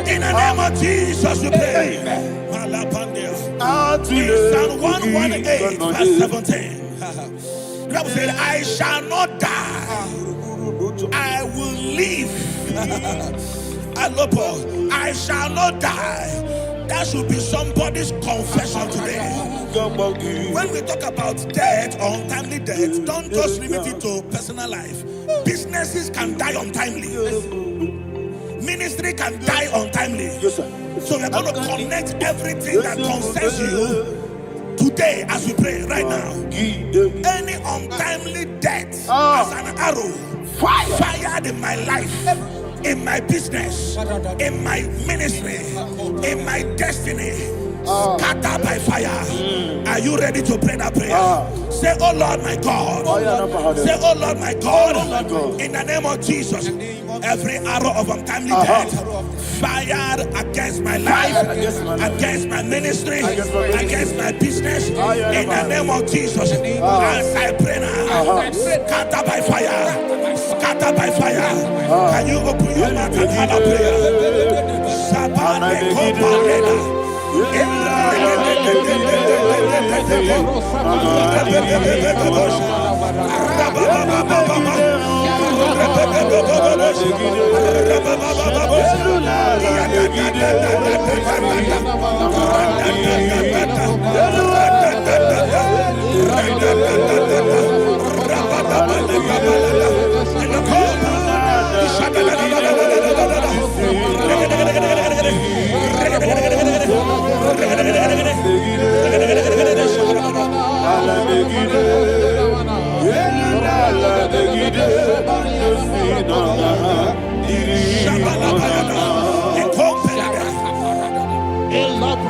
In the name of Jesus, we pray. In Psalm 118, verse 17, the Bible said, I shall not die, I will live. I shall not die. That should be somebody's confession today. When we talk about death or untimely death, don't just limit it to personal life. Businesses can die untimely. Ministry can die untimely. Yes, sir. So we're going to connect everything that concerns you today as we pray right now. Any untimely death as an arrow fired in my life, in my business, in my ministry, in my destiny, scattered by fire. Are you ready to pray that prayer? Say, oh Lord my God. Say, oh Lord my God. In the name of Jesus, every arrow of untimely death fired against my life, against my ministry, against my business, in the name of Jesus, as I pray now, scattered by fire, scattered by fire. Can you open your mouth and have a prayer?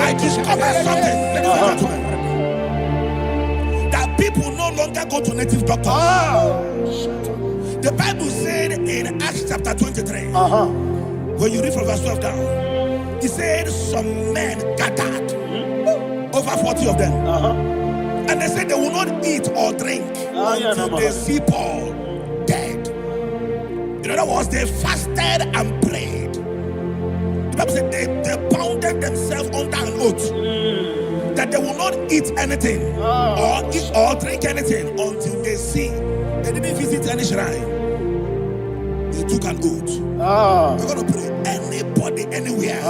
I discovered something, that people no longer go to native doctors. The Bible said in Acts chapter 23, when you read from verse 12 down, it said some men gathered, over 40 of them, and they said they will not eat or drink until they see Paul dead. In other words, they fasted and prayed. The Bible said they bounded themselves under an oath that they will not eat anything or eat or drink anything until they see. They didn't visit any shrine. They took an oath. We're going to pray. Anybody, anywhere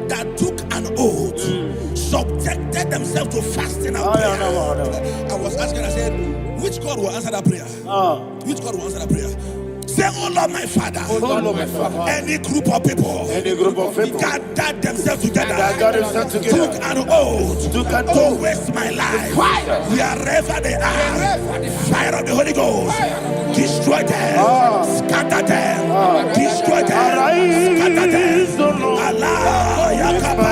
that took an oath, subjected themselves to fasting and prayer. I was asking, I said, which God will answer that prayer? Which God will answer that prayer? Say, oh Lord my Father, any group of people, gathered themselves together, took an oath to waste my life. Wherever they are, fire of the Holy Ghost, destroy them, scatter them, destroy them, scatter them. Allah, Yakaba,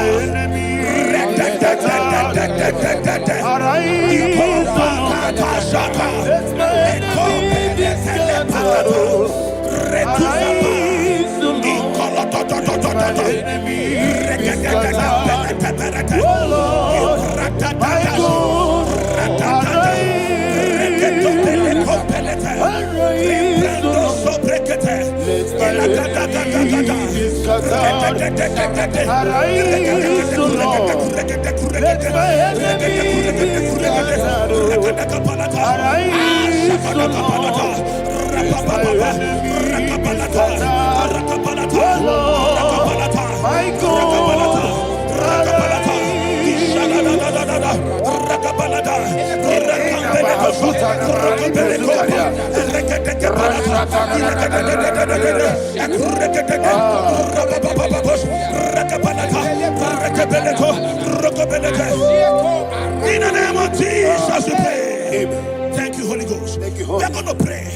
In the name of Jesus, we pray. Thank you, Holy Ghost. We are going to pray.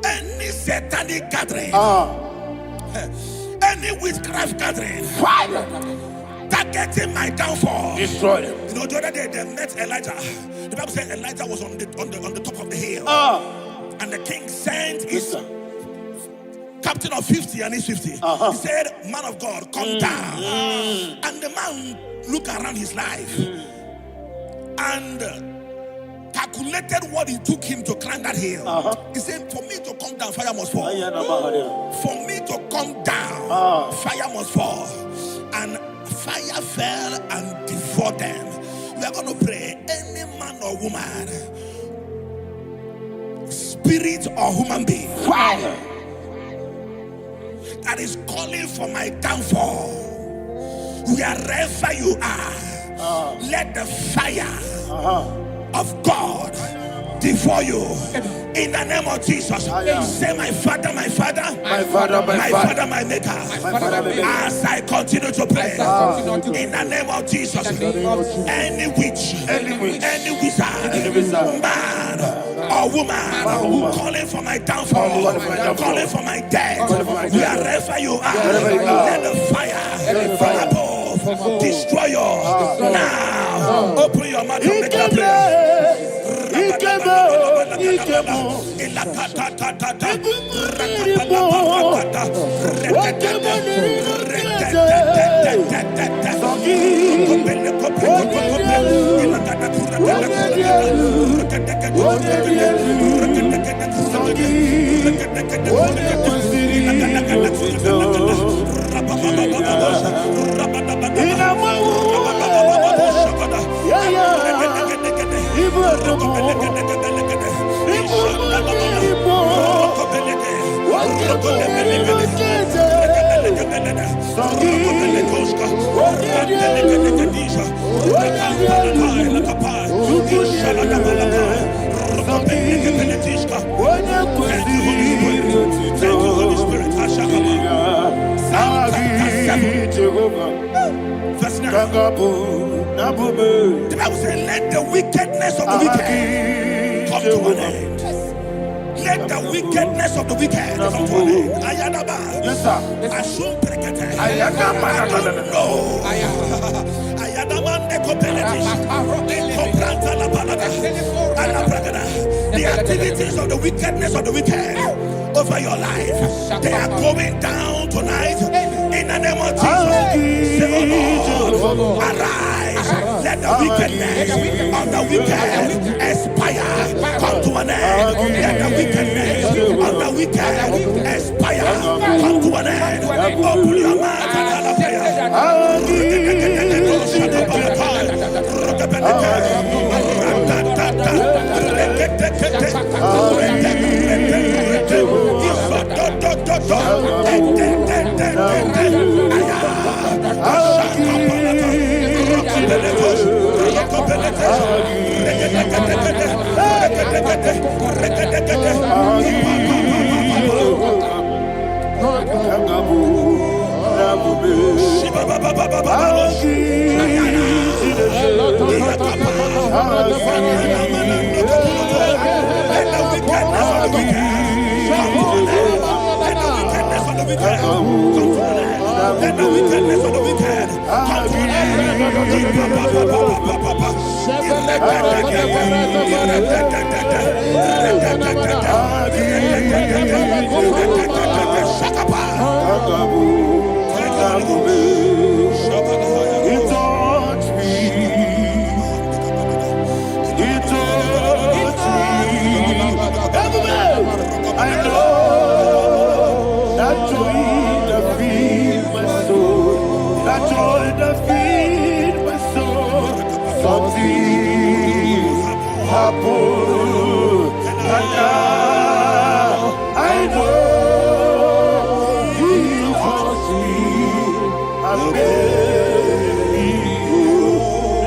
Any satanic gathering, any witchcraft gathering, fire, targeting my downfall, destroy them. You know, the other day they met Elijah. The Bible said Elijah was on the top of the hill, and the king sent his captain of 50 and his 50. He said, "Man of God, come down." And the man looked around his life and calculated what it took him to climb that hill. He said, "For me to come down, fire must fall. For me to come down, fire must fall." And fire fell and devoured them. We are going to pray. Any man or woman, spirit or human being, fire, that is calling for my downfall, wherever you are, let the fire of God devour you in the name of Jesus. Say, my Father, my Father, my Father, my Father, my Maker. As I continue to pray in the name of Jesus, any witch, any wizard, man or woman calling for my downfall, calling for my death, wherever you are, let the fire from above destroy you now. Open your mouth and make a prayer. Thank you, Holy Spirit. Verse 9. The Bible says, let the wickedness of the wicked come to an end. Let the wickedness of the wicked come to an end. Ayadaba. Yes, sir. Assume prekete. Ayadaba. I don't know. The activities of the wickedness of the wicked over your life, they are going down tonight in the name of Jesus. Say, oh Lord, arise. Let the wickedness of the wicked expire, come to an end. Let the wickedness of the wicked expire, come to an end. Open your mouth and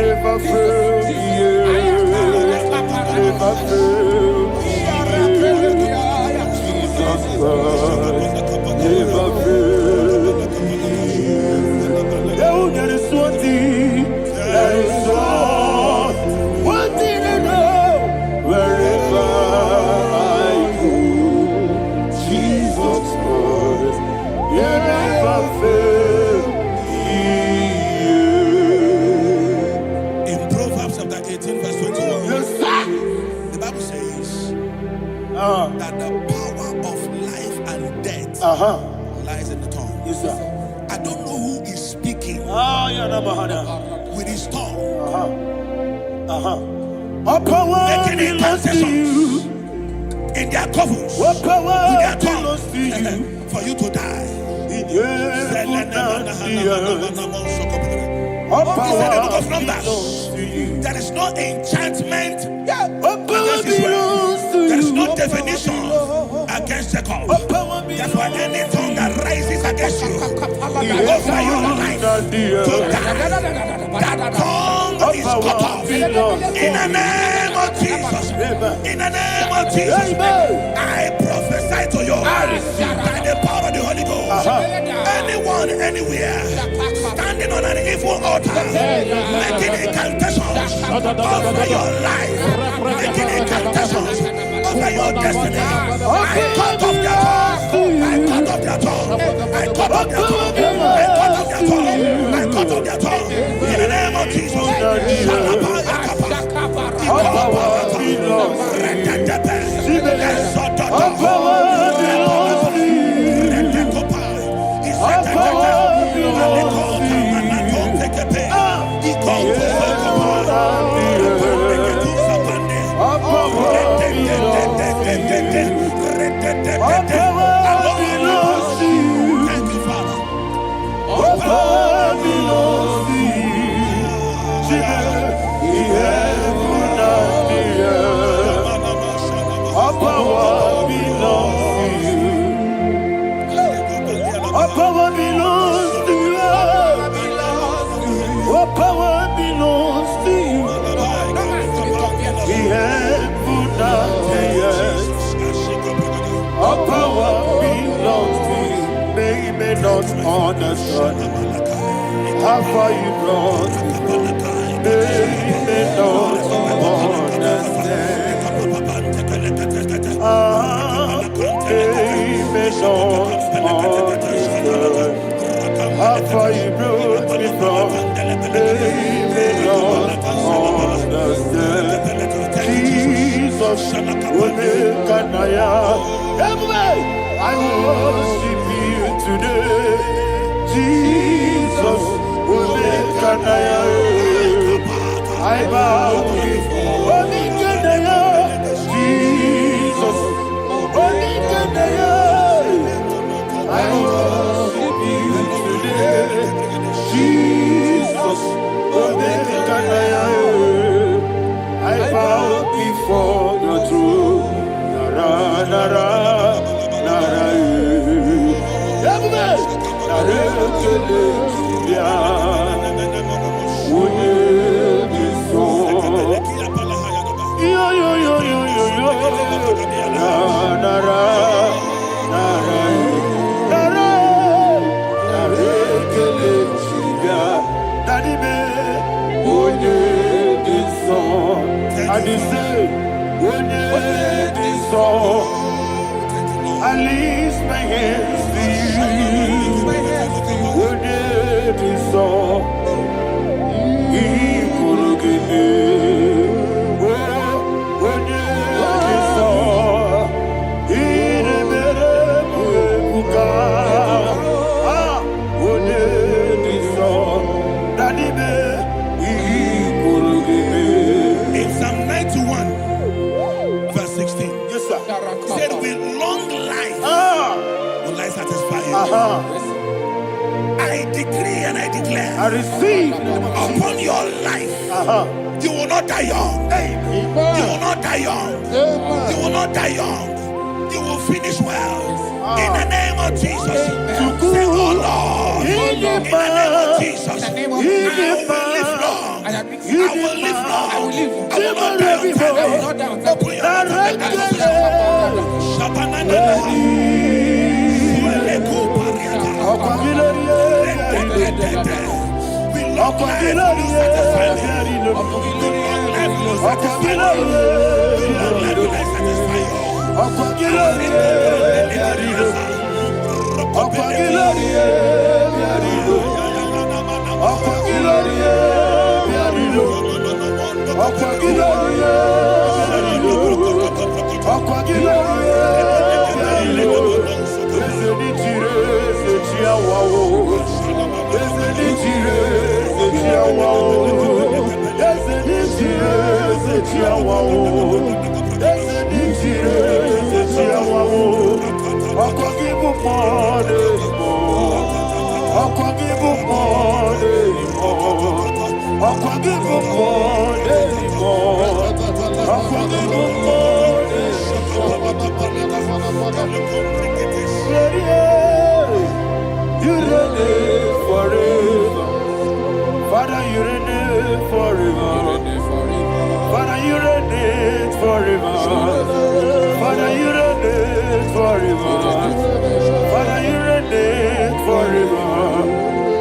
Never fail me. failed. Jesus Christ never failed. Oh, there is one thing, there is one thing I know. Wherever I go, Jesus Christ, you never fail. In Proverbs chapter 18, verse 21, Yes, sir. the Bible says that the power of life and death lies in the tongue. Yes, sir. I don't know who is speaking with his tongue, making incantations in their covens with their tongue for you to die. He said in the book of Numbers, there is no enchantment against Israel. There is no definition against Jacob. Therefore, any tongue that rises against you over your life to die, that tongue is cut off. In the name of Jesus. In the name of Jesus. I prophesy to you by the power of the Holy Ghost. Anyone, anywhere, standing on an evil altar, making incantations over your life, making incantations over your destiny, I cut off their tongue. I cut off their tongue. I cut off their tongue. I cut off their tongue. I cut off their tongue. In the name of Jesus. Thank you, Father. Power belongs to you. All power belongs to you. The heaven and the earth. All power belongs to you. They may not understand how far you brought me. They may not understand. They may not understand how far you brought me from. They may not understand. Jesus will make an I worship you today. Jesus will make an I bow before Jesus. I worship you today. Jesus, I bow before your throne. Nara, nara, nara, I lift my hands to In Psalm 91, verse 16, yes, sir. Said, with long life will I satisfy you. I decree and I declare, I receive upon your life, you will not die young. You will not die young. You will not die young. You will finish well. In the name of Jesus. Say, oh Lord, in the name of Jesus, I will live long. I will live long. I will not die on time. Open your mouth and make that we long life will not satisfy me. We long life will not satisfy me. We long life will not satisfy you. You reign forever. Father, you reign forever. Father, you reign forever. Father, you reign forever. Father, you reign forever.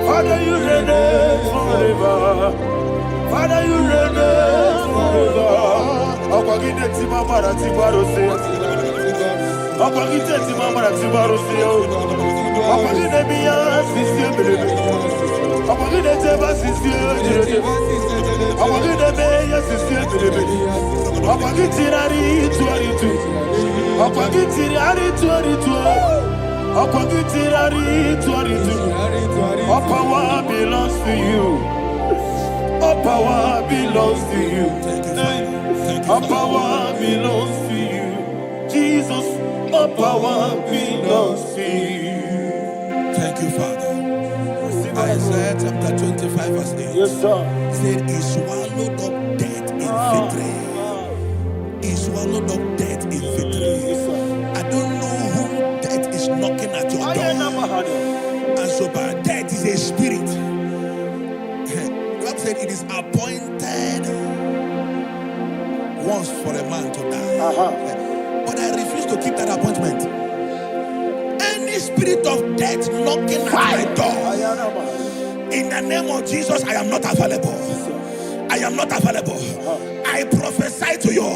Father, you reign forever. Father, you reign forever. Akwagide timamara tibarose. Akwagide timamara tibarose. Akwagide miya sisi ebelebe. Akwagide teba sisi ebelebe. Akwagide meya sisi ebelebe. Akwagide rari tuaritu. Akwagide rari tuaritu. Akwagide rari tuaritu. All power belongs to you. All power belongs to you. All power belongs to you. Jesus, all power belongs to you. Thank you, Father. Isaiah chapter 25 verse 8. Yes, sir. He said, he swallowed up death in victory. He swallowed up death in victory. I don't know whom death is knocking at your door. And so, but death is a spirit. God said it is appointed once for a man to die. But I refuse to keep that appointment. Any spirit of death knocking at my door, in the name of Jesus, I am not available. I am not available. I prophesy to you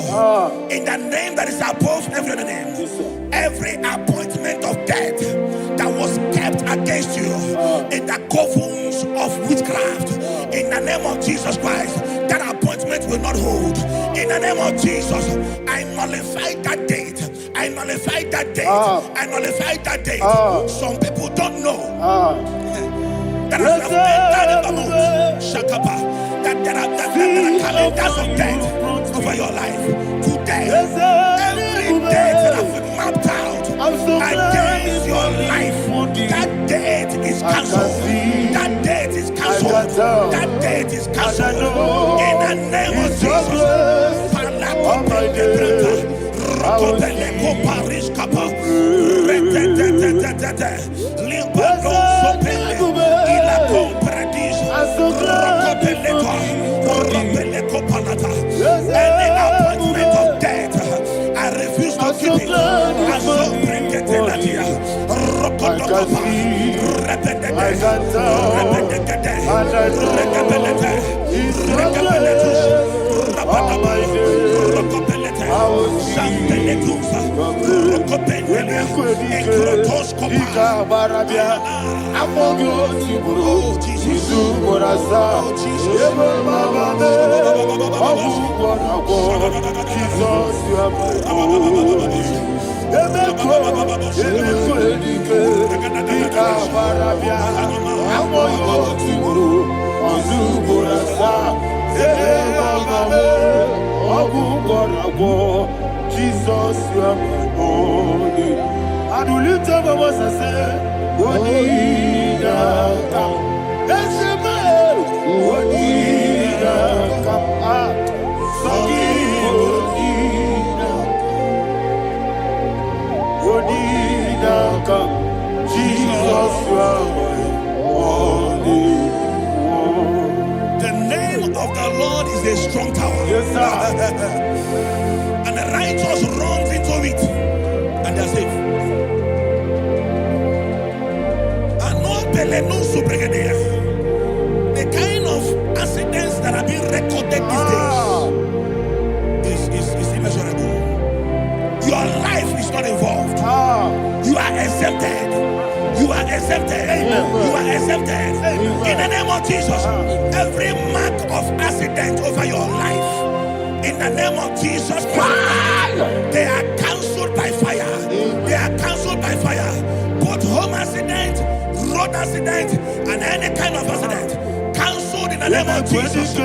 in the name that is above every other name. Every appointment of death that was kept against you in the covens of witchcraft, in the name of Jesus Christ, that appointment will not hold. In the name of Jesus, I nullify that date. I nullify that date. I nullify that date. Some people don't know that as you have entered the month, Shakapa, that there are calendars of death over your life. Today, every date that I've mapped out against your life, that date is cancelled. That date is cancelled. That date is cancelled. In the name of Jesus. Any appointment of death, I refuse to keep it. I so bring it in that year. Jesus, you are my only. And we lift up our voice and say, Wodida come. Yes, man. Wodida come. Sogi Wodida come. Jesus, you are my only. The name of the strong tower. Yes, sir. And the righteous runs into it and they're safe. The kind of accidents that are being recorded these days is immeasurable. Your life is not involved. You are exempted. You are exempted. You are exempted. In the name of Jesus, every mark of accident over your life, in the name of Jesus Christ, they are cancelled by fire. They are cancelled by fire. Both home accident, road accident, and any kind of accident, cancelled in the name of Jesus.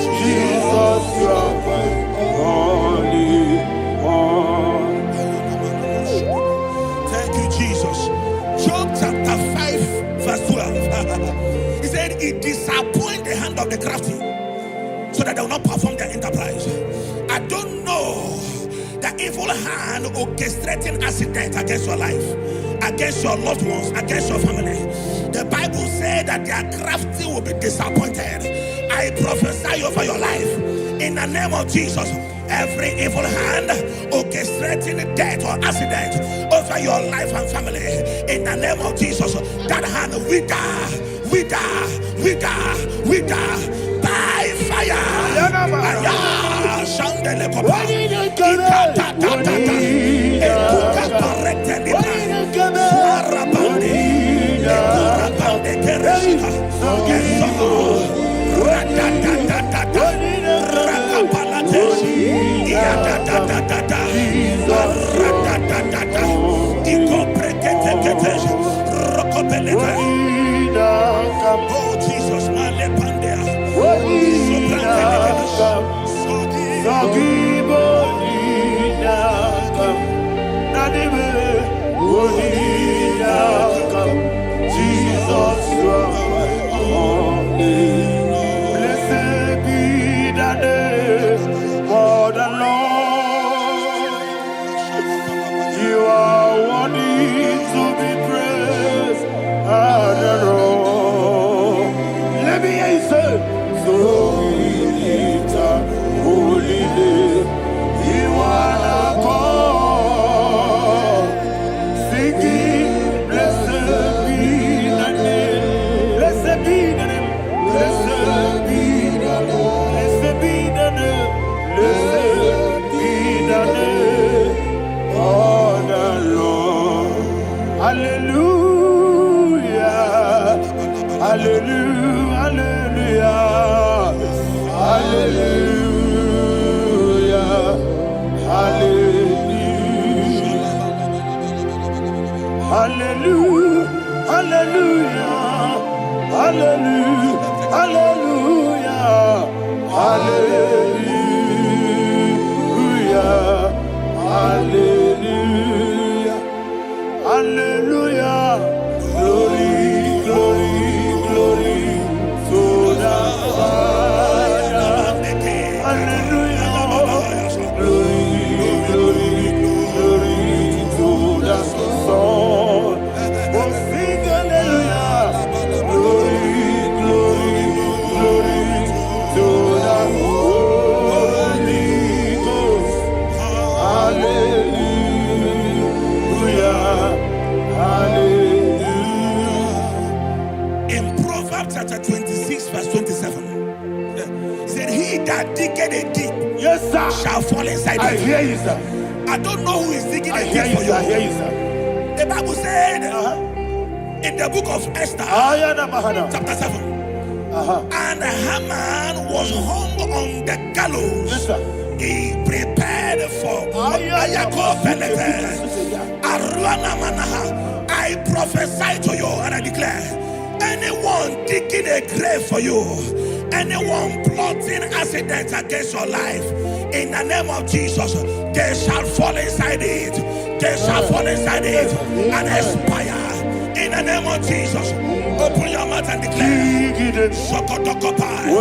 Jesus, you are holy. Thank you, Jesus. Job chapter 5, verse 12. He said, it disappoints the hand of the crafty, so that they will not perform their enterprise. I don't know the evil hand orchestrating accident against your life, against your loved ones, against your family. The Bible said that their crafty will be disappointed. I prophesy over your life in the name of Jesus. Every evil hand orchestrating death or accident over your life and family, in the name of Jesus, that hand wither by fire. Oh Jesus, Jesus, you are holy. Blessed be the name of the Lord. You are worthy to be praised and adored. Let me hear you say, so we lift up holy name. You are the God, singing, blessed be the name, blessed be the name, blessed be the name, blessed be the name, blessed be the name of the Lord. Hallelujah, hallelujah, hallelujah, hallelujah, hallelujah, hallelujah, hallelujah, hallelujah, hallelujah, hallelujah, hallelujah. Glory, glory, glory to the Father. Hallelujah. Glory, glory, glory to the Son. Oh, sing hallelujah. Glory, glory, glory to the Holy Ghost. Hallelujah. Hallelujah. in Proverbs chapter 26, verse 27, he said, he that diggeth a deep, Yes, sir, shall fall inside I it. hear you, sir. I don't know who is digging I a hear deep you, for sir. I you. hear you, sir. The Bible said in the book of Esther, Ayana Mahana. chapter 7, And Haman was hung on the gallows. Yes, sir. He prepared for Ayako Penete. Aruana Manaha. I prophesy to you and I declare, anyone digging a grave for you, anyone plotting accidents against your life, in the name of Jesus, they shall fall inside it. They shall fall inside it and expire. In the name of Jesus, open your mouth and declare. Sokotokopai.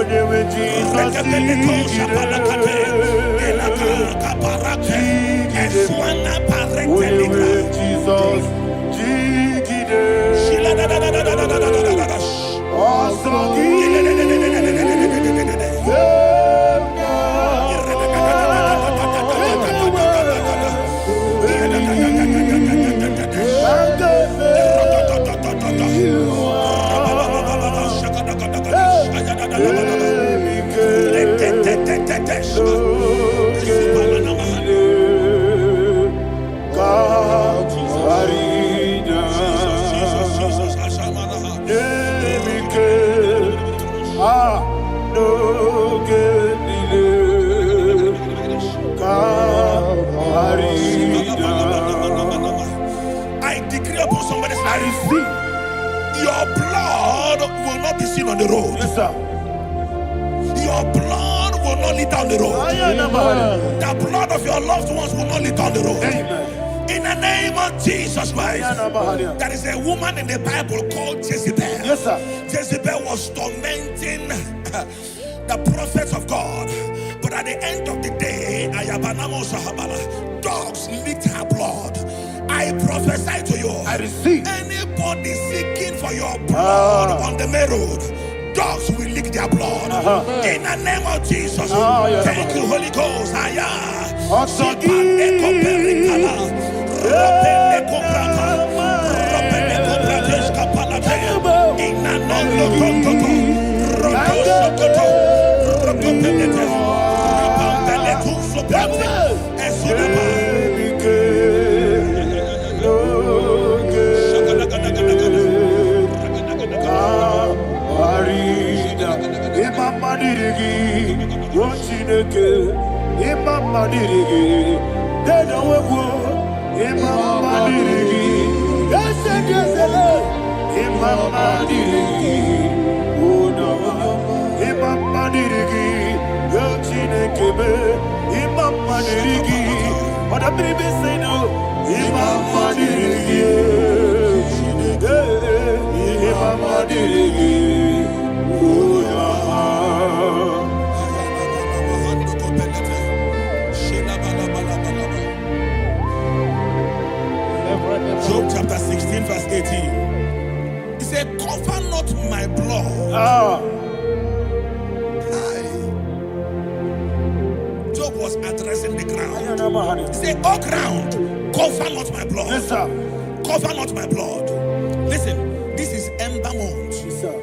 I decree upon somebody's life, your blood will not be seen on the road. Yes, sir. Your blood will not lead down the road. The blood of your loved ones will not lead down the road. Amen. In the name of Jesus Christ. There is a woman in the Bible called Jezebel. Yes, sir. Jezebel was tormenting the prophets of God. But at the end of the day, dogs licked her blood. I prophesy to you, I receive. anybody seeking for your blood on the main road, dogs will lick their blood. In the name of Jesus. Thank you, Holy Ghost. Job chapter 16 verse 18. He said, cover not my blood. Job was addressing the ground. He said, oh ground, cover not my blood. Yes, sir. Cover not my blood. Listen, this is ember month. Yes, sir.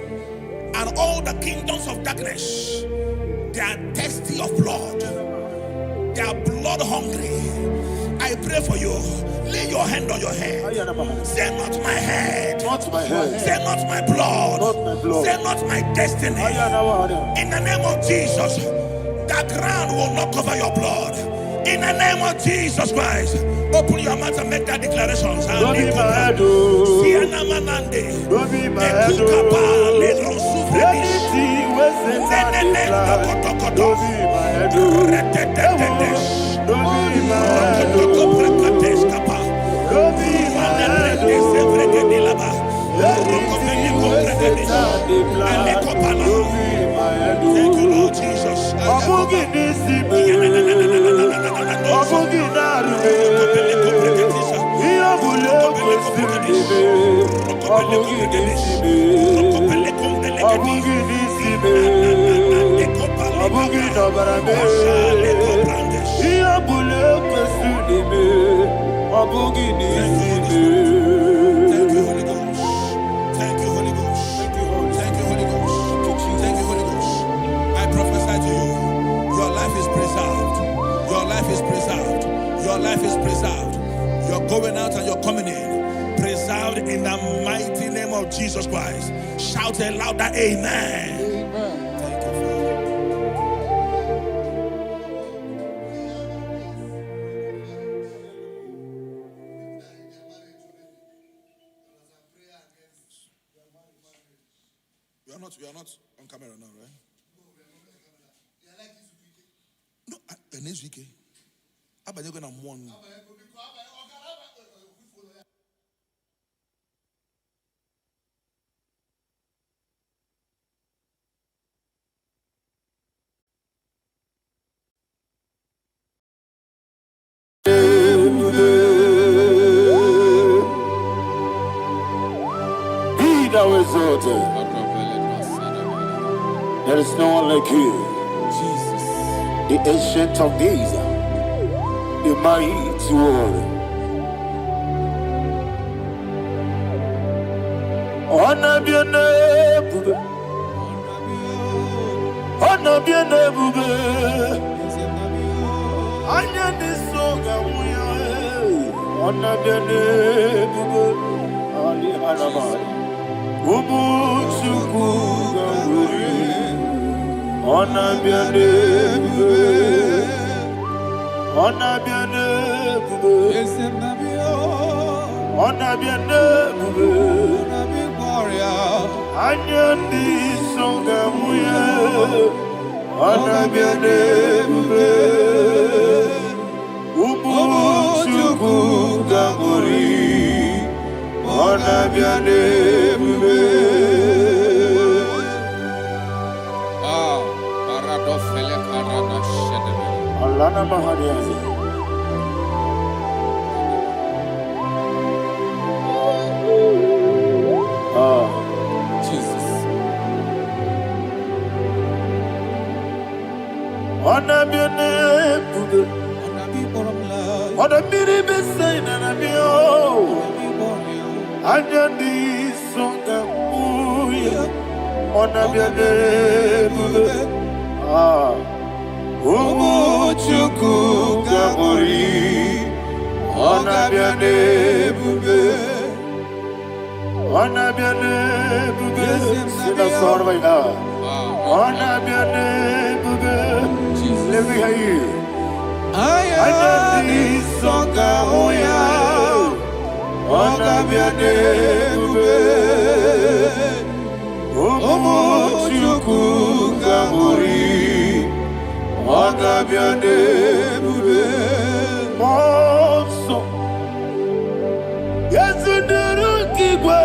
And all the kingdoms of darkness, they are thirsty of blood. They are blood hungry. I pray for you. Lay your hand on your head. Say not my head. Not my head. Say not my blood. Not my blood. Say not my destiny. In the name of Jesus, the ground will not cover your blood. In the name of Jesus Christ, open your mouth and make that declaration. Don't be my head. Don't be my head. Anything was in my life. Don't be my head. Don't be my head. Don't be my head. Thank you, Lord Jesus. Your life is preserved. You're going out and you're coming in. Preserved in the mighty name of Jesus Christ. Shout a louder amen. You are not on camera now, right? No, next week. How about you going to one? There is no one like you, Jesus, the ancient of days, the mighty one. Honor be your name, honor be your name, honor be your name, honor be your name, honor be your name, honor be your name, Anyandi songamuya, honor be your name, Umuchuku gamuri, honor be your name. Alana Mahariazi. Jesus. Honor be your name, honor be the best sign and be Anyandi songamuya, honor be your name. Umuchuku gamuri, honor be your name, honor be your name. Sing a song right now. Honor be your name, let me hear you. Anyandi songamuya, honor be your name, Umuchuku gamuri, honor be your name, Monso. Yes, you do Kigwe,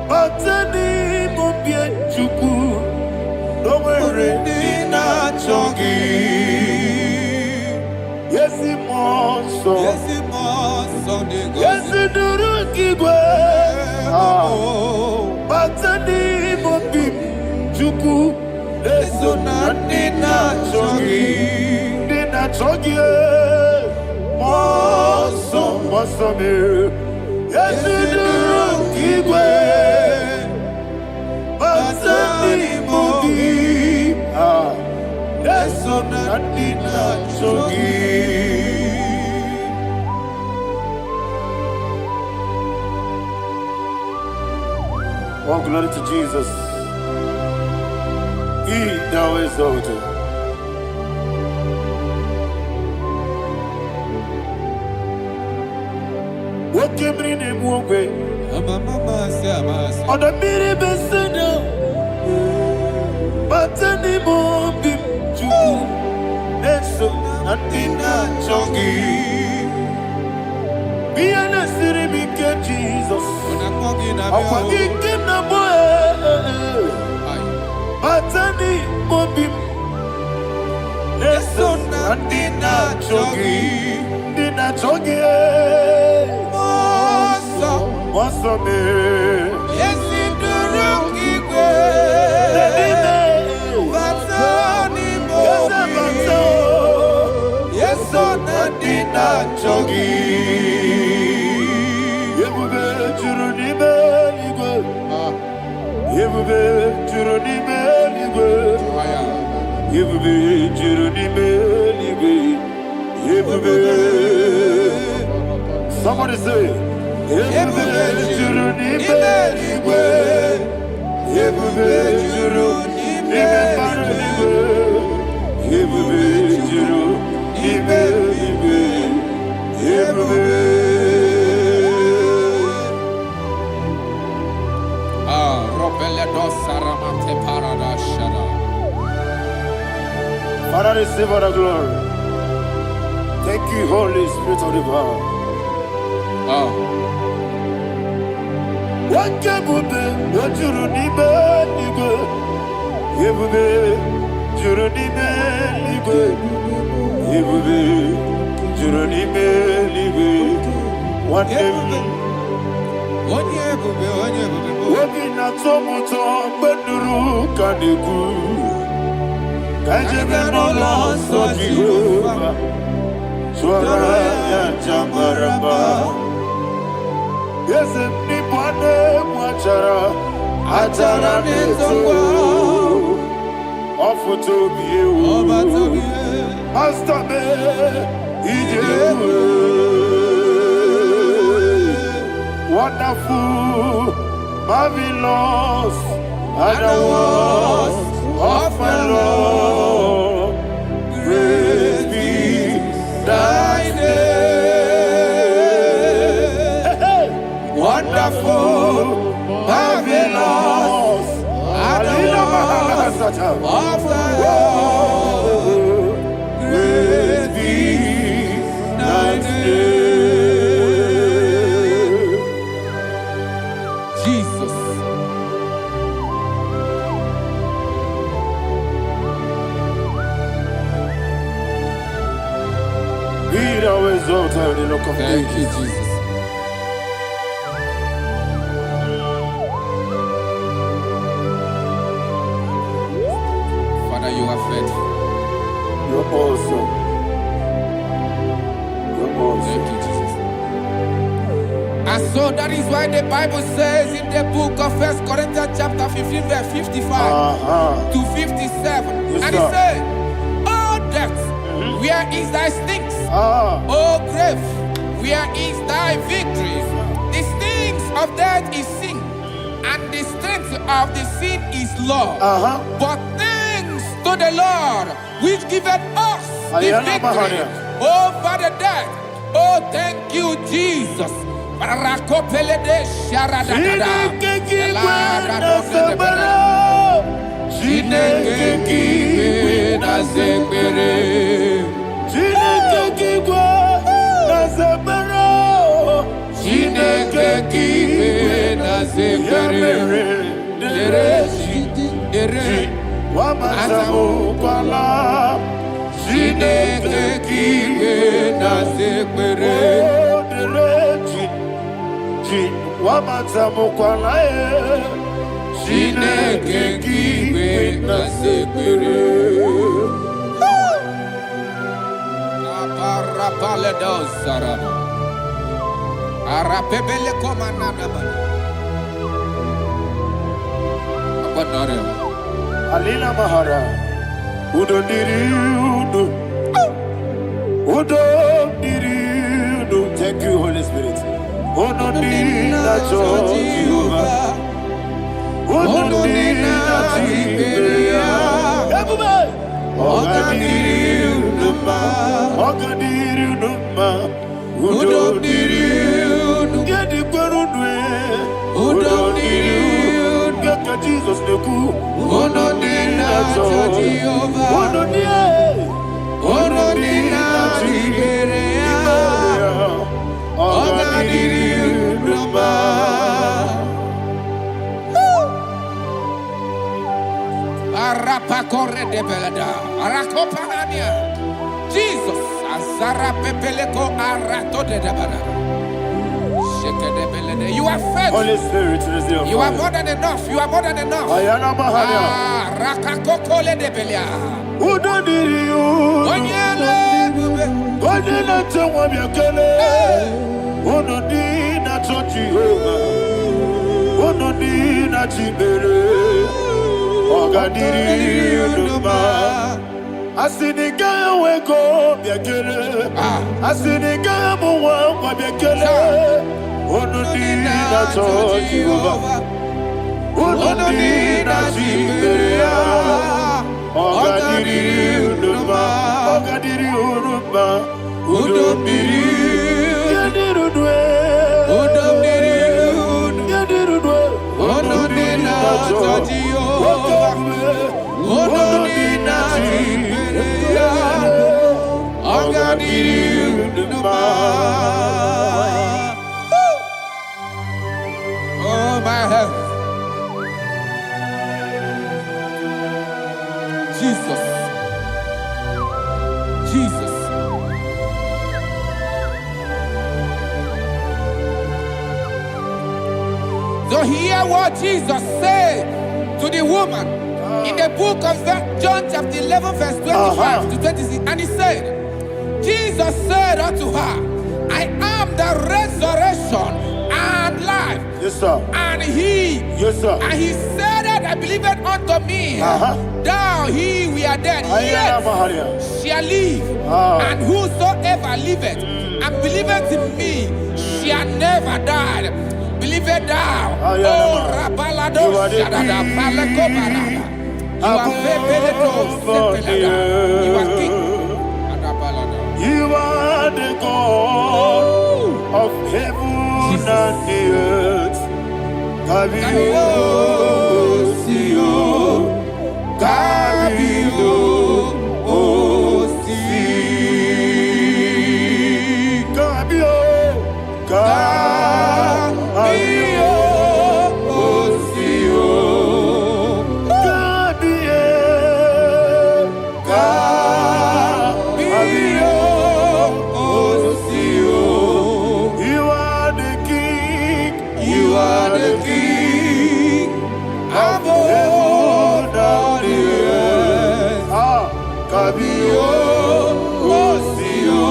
Batani Mubie Chuku, no worry, Nina Chongi. Yes, Monso. Yes, you do Kigwe, Batani Mubie Chuku. Eso na dina chogi, moso me. Yesu duru kigwe, basani mobi. Eso na dina chogi. Oh, glory to Jesus. He thou exalted. What came in him one way? On the miri besino, but any more bim to Neso Natina Chongi. Be an asiri bike Jesus. I'm forgetting the boy. Batani mobim, Neso Natina Chongi, Dina Chongi, Moso me. Yes, in the Rocky Way, Batani mobim, yes, so Natina Chongi. Yebube Churuni Beligo, Yebube Churuni Beligo, Yebube Churuni Beligo, Yebube. Somebody say, Yebube Churuni Beligo, Yebube Churuni Beligo, Yebube Churuni Beligo, Yebube. Father, receive all the glory. Thank you, Holy Spirit of the power. What can you do? What you need? Yes, anybody Atara nezo Ofu to be Master me wonderful, marvelous, and the words of my Lord. Praise be thy name. Wonderful, marvelous, and the words of my Lord. Praise be thy name. Thank you, Jesus. Father, you are faithful. You're awesome. You're awesome. Thank you, Jesus. And so that is why the Bible says in the book of 1 Corinthians chapter 15, verse 55 to 57. Yes, and it says, "Oh death, where is thy sting? Oh grave, where is thy victory? The stings of death is sin, and the strength of the sin is law. But thanks to the Lord, which giveth us the victory over the death." Oh, thank you, Jesus. Alina Mahara, Udo Diriudo, Udo Diriudo. Thank you, Holy Spirit. Udo Diriudo, Udo Diriudo, Udo Diriudo, Jesus the cool. Ono dina Jehovah. Ono dina Tiberia. Ono diriuduma. Arapa corre de belada. Arakopania. Jesus. Azara pepeleko arato de debada. You are faithful. Holy Spirit, you are more than enough. You are more than enough. Rakakokole de belia. Udo diriu. Onyele. Onyele tewa biakele. Uno dina Jehovah. Uno dina Tibere. Oga diriu ma. Asiniga weko biakele. Asiniga muwa biakele. Ono dina Jehovah, ono dina Tiberia, ogadiri unuma, udomdiri, yadirudwe, udomdiri, yadirudwe, ono dina Jehovah. Oh, my health. Jesus. Jesus. So hear what Jesus said to the woman in the book of John chapter 11 verse 25 to 26. And he said, Jesus said unto her, I am the resurrection and life. Yes, sir. And he, yes, sir. And he said that I believed unto me, thou he we are dead, yet shall live. And whosoever liveth and believeth in me shall never die. Believe it thou. Oh, Rabalado, Shadada, Palako Barada. You are Febeledo, you are king. You are the God of heaven and the earth. Kabio, Sio, Kabio, Osi, Kabio, Kabio, Osio, Kabio, Kabio, Osio. You are the king. You are the king of heaven and the earth. Kabio, Osio,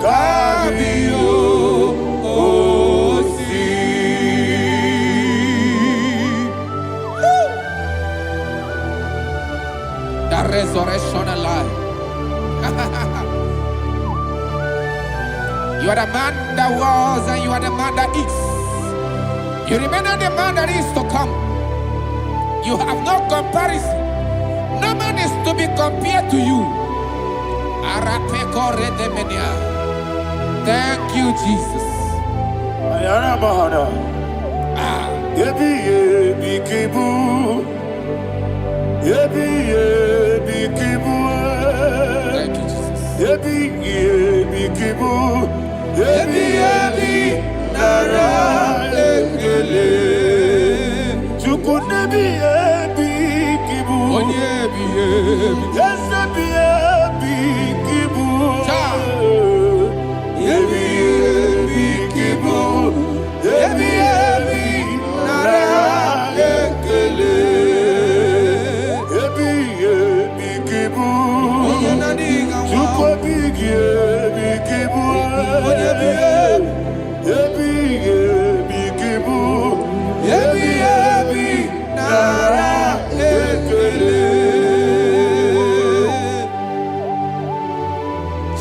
Kabio, Osi. The resurrection and life. You are the man that was and you are the man that is. You remember the man that is to come. You have no comparison. No man is to be compared to you. Thank you, Jesus. Thank you, Jesus.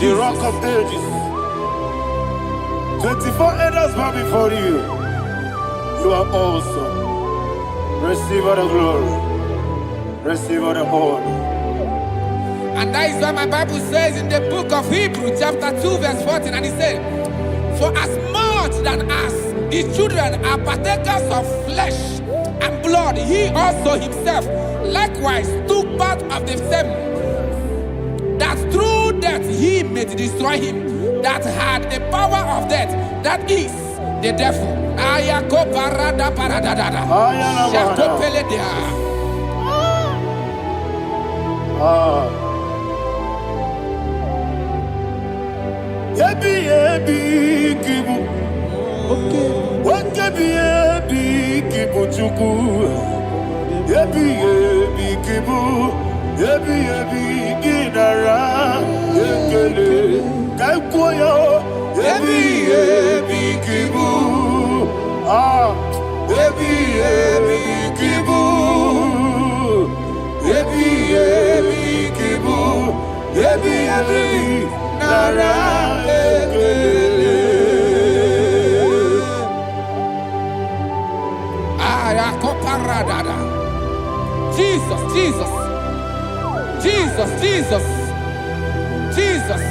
The rock of ages. 24 elders bow before you. You are awesome. Receive all the glory. Receive all the honor. And that is what my Bible says in the book of Hebrews chapter 2 verse 14. And it said, for as much than as the children are partakers of flesh and blood, he also himself likewise took part of the same, that through death he may destroy him that had the power of death, that is the devil. Jesus, Jesus, Jesus, Jesus, Jesus.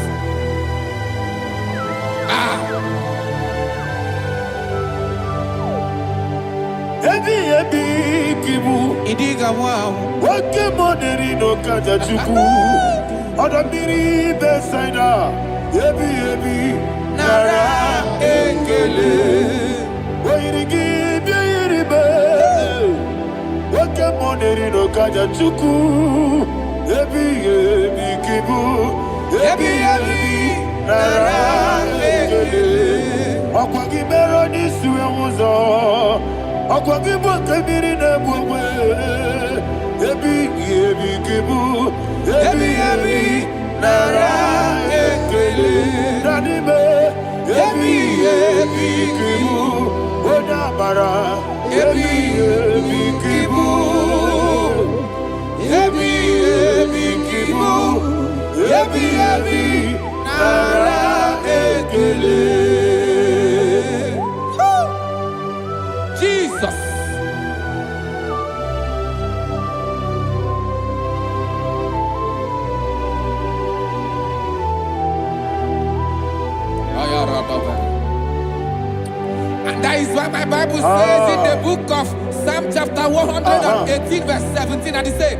ebi kibu. Idiga wow. Wake money no kaja chuku. Odamiri besaida. Ebi nara ekele. Oirigi biiribe. Wake money no kaja chuku. Ebi kibu. Ebi nara ekele. Akwagi mero ni suwe muzo. Akwagi boke miri ne bwe. Ebi kibu. Ebi nara ekele. Nanime. Ebi kibu. Onabara. Ebi kibu. Ebi kibu. Ebi nara ekele. Jesus. And that is why my Bible says in the book of Psalm chapter 118 verse 17, and it says,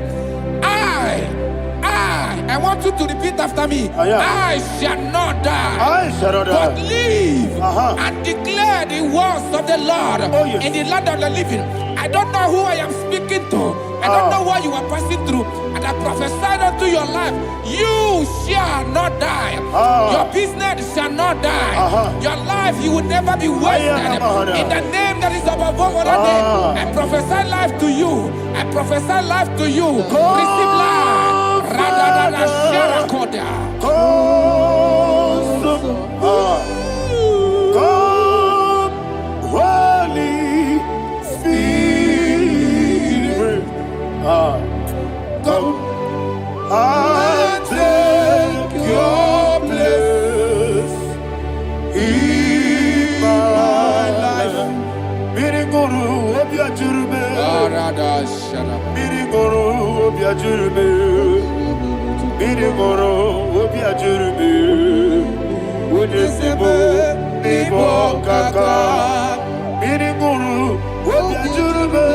I want you to repeat after me. I shall not die, but live and declare the words of the Lord in the land of the living. I don't know who I am speaking to. I don't know what you are passing through. And I prophesy unto your life, you shall not die. Your business shall not die. Your life, you will never be wasted. In the name that is above all other name, I prophesy life to you. I prophesy life to you. Receive life. Radadada Sharakoda. Come, Holy Spirit. Come and take your place in my life. Miriguru obiajurube. Miriguru obiajurube. Miriguru obiajurube. Unesebo nibo kaka. Miriguru obiajurube.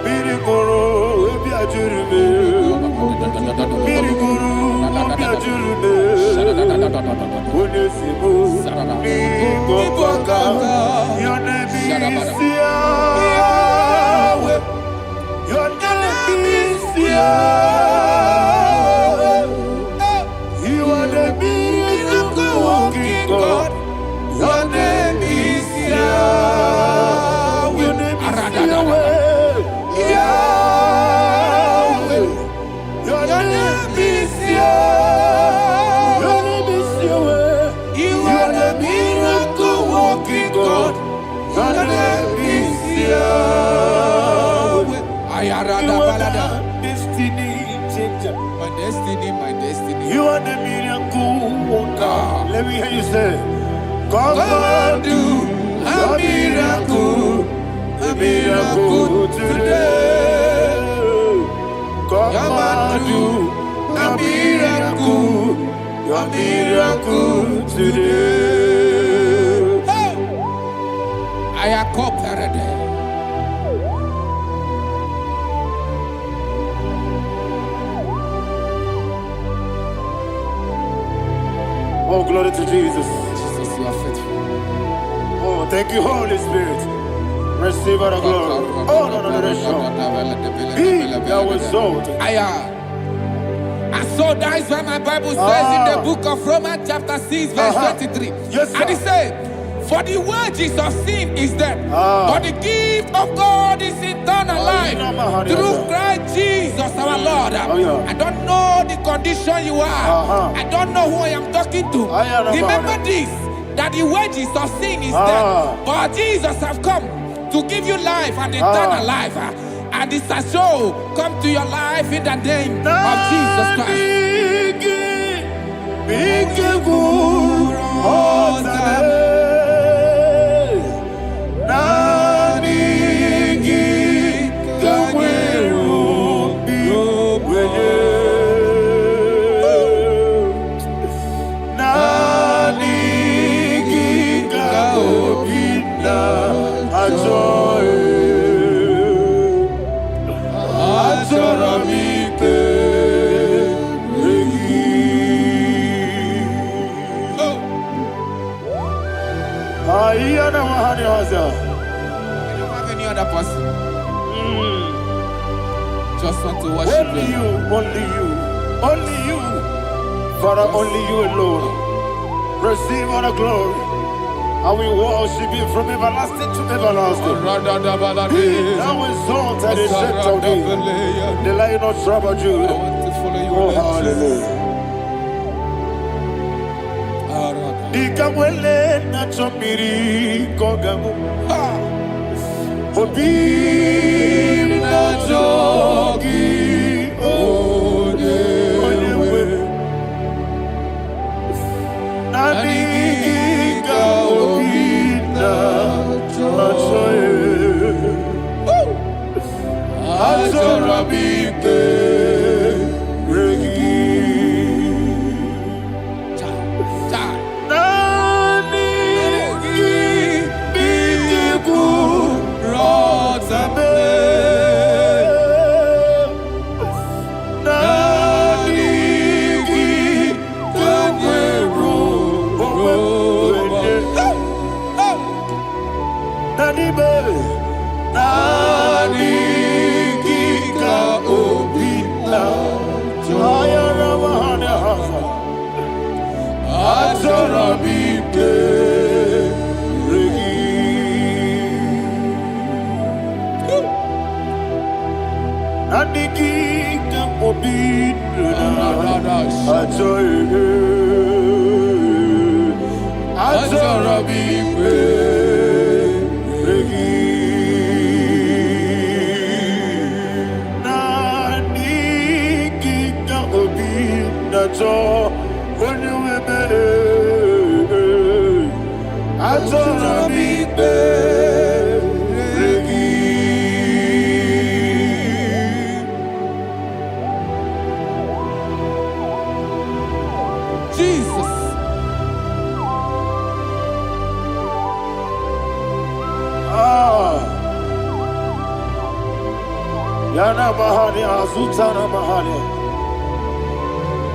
Miriguru obiajurube. Miriguru obiajurube. Unesebo nibo kaka. Your name is Yahweh. Your name is Yahweh. You are the miracle working God. Your name is Yahweh. Your name is Yahweh. Yahweh. Your name is Yahweh. Your name is Yahweh. You are the miracle working God. Your name is Yahweh. You are the destiny changer. My destiny. You are the miracle worker. Let me hear you say, come and do a miracle today. Come and do a miracle today. Hey! I am cooperative. Oh, glory to Jesus. Jesus, you are faithful. Oh, thank you, Holy Spirit. Receive our glory. Oh, no. Be thou exalted. And so that is why my Bible says in the book of Romans chapter 6 verse 23. Yes, sir. And it says, for the wages of sin is death, but the gift of God is eternal life through Christ Jesus our Lord. I don't know the condition you are. I don't know who I am talking to. Remember this, that the wages of sin is death, but Jesus have come to give you life and eternal life. And this shall show come to your life in the name of Jesus Christ. Joy. I don't have any other person. Just want to worship only you, only you, only you. Father, only you alone. Receive all the glory. And we worship you from everlasting to everlasting. Now exalted is set of thee, the Lion of tribe of Judah. I want to follow you. Oh, hallelujah. Dikamwele na chomiri kogamu. Obi na jogi onewe. Naniga obi na choye. Azorabike regi.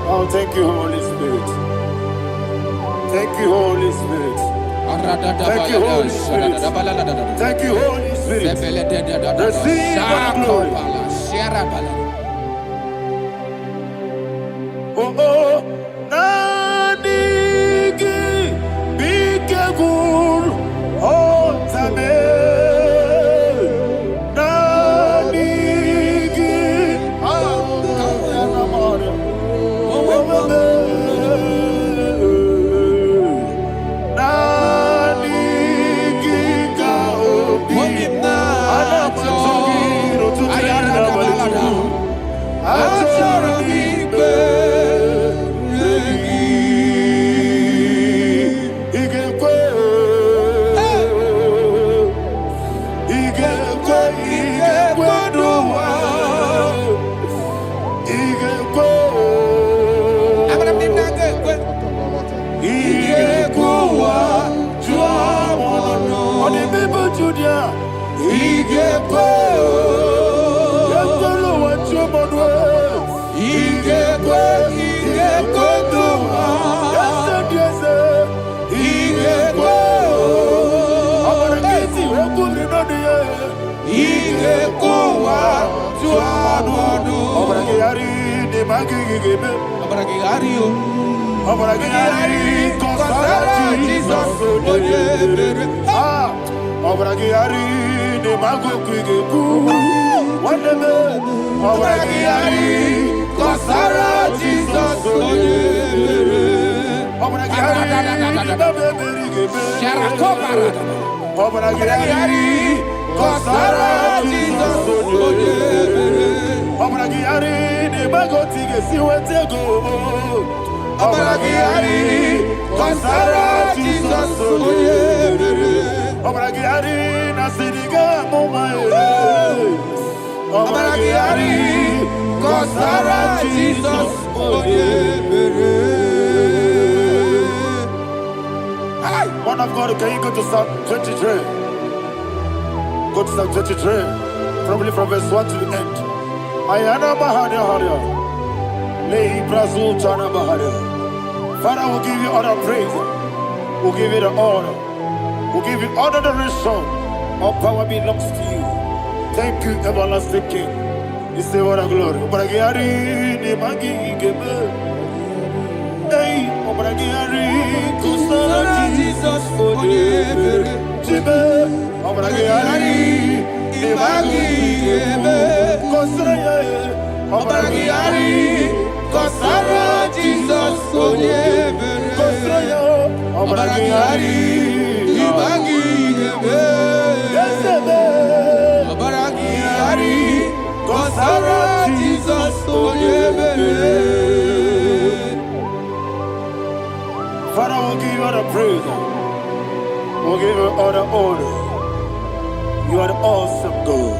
Oh, thank you, Holy Spirit. Thank you, Holy Spirit. Thank you, Holy Spirit. Thank you, Holy Spirit. Receive the glory. Oh, oh, Nanigi, Bigagul, oh, Tame. Man of God, can you go to Psalm 23? Go to Psalm 23, probably from verse 1 to the end. Ayana Mahada Hada. Lay Brazil Tana Mahada. Father, we'll give you all the praise. We'll give you the honor. We'll give you all the adoration. All power belongs to you. Thank you, everlasting King. You say what a glory. Obragiari ni magi gebe. Hey, Obragiari kusara Jesus forever. Jibe, Obragiari ni magi gebe. Kusara, Obragiari kusara Jesus forever. Kusara, Obragiari ni magi gebe. Obragiari kusara Jesus forever. Father, we'll give you all the praise. We'll give you all the honor. You are the awesome God.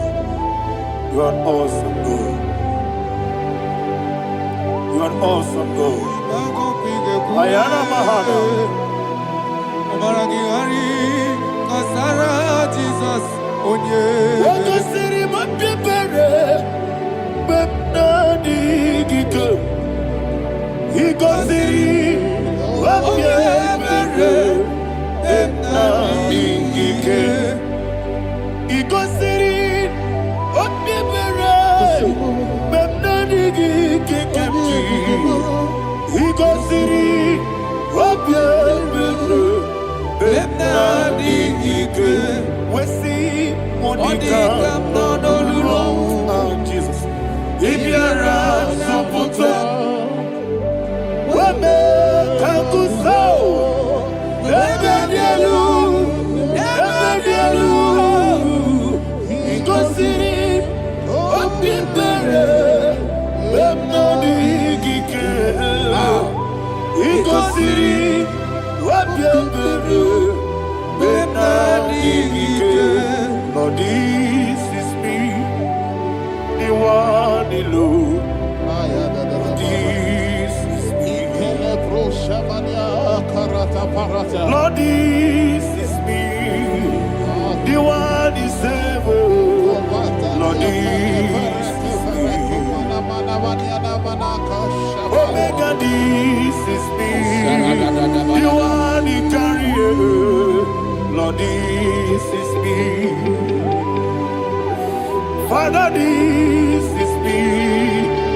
You are awesome God. You are awesome God. Ayana Mahana. Obragiari kusara Jesus onye. Wako siri mapipere. Bepnadi giko. Iko siri. Wapyepere. Bepnadi gike. Iko siri. Wapyepere. Bepnadi gike kemji. Iko siri. Wapyepere. Bepnadi gike. Wesi Monica. Jesus. Ibiara Sopoto. Wame Kankuso. Ebedielu. Ebedielu. Igosiri. Opipere. Bemnodi Gike. Igosiri. Opipere. Bemnodi Gike. Lord, this is me. The one alone. This is me. Lord, this is me. The one is able. Lord, this is me. Omega, this is me. The one he carries. Lord, this is me. Father, this is me.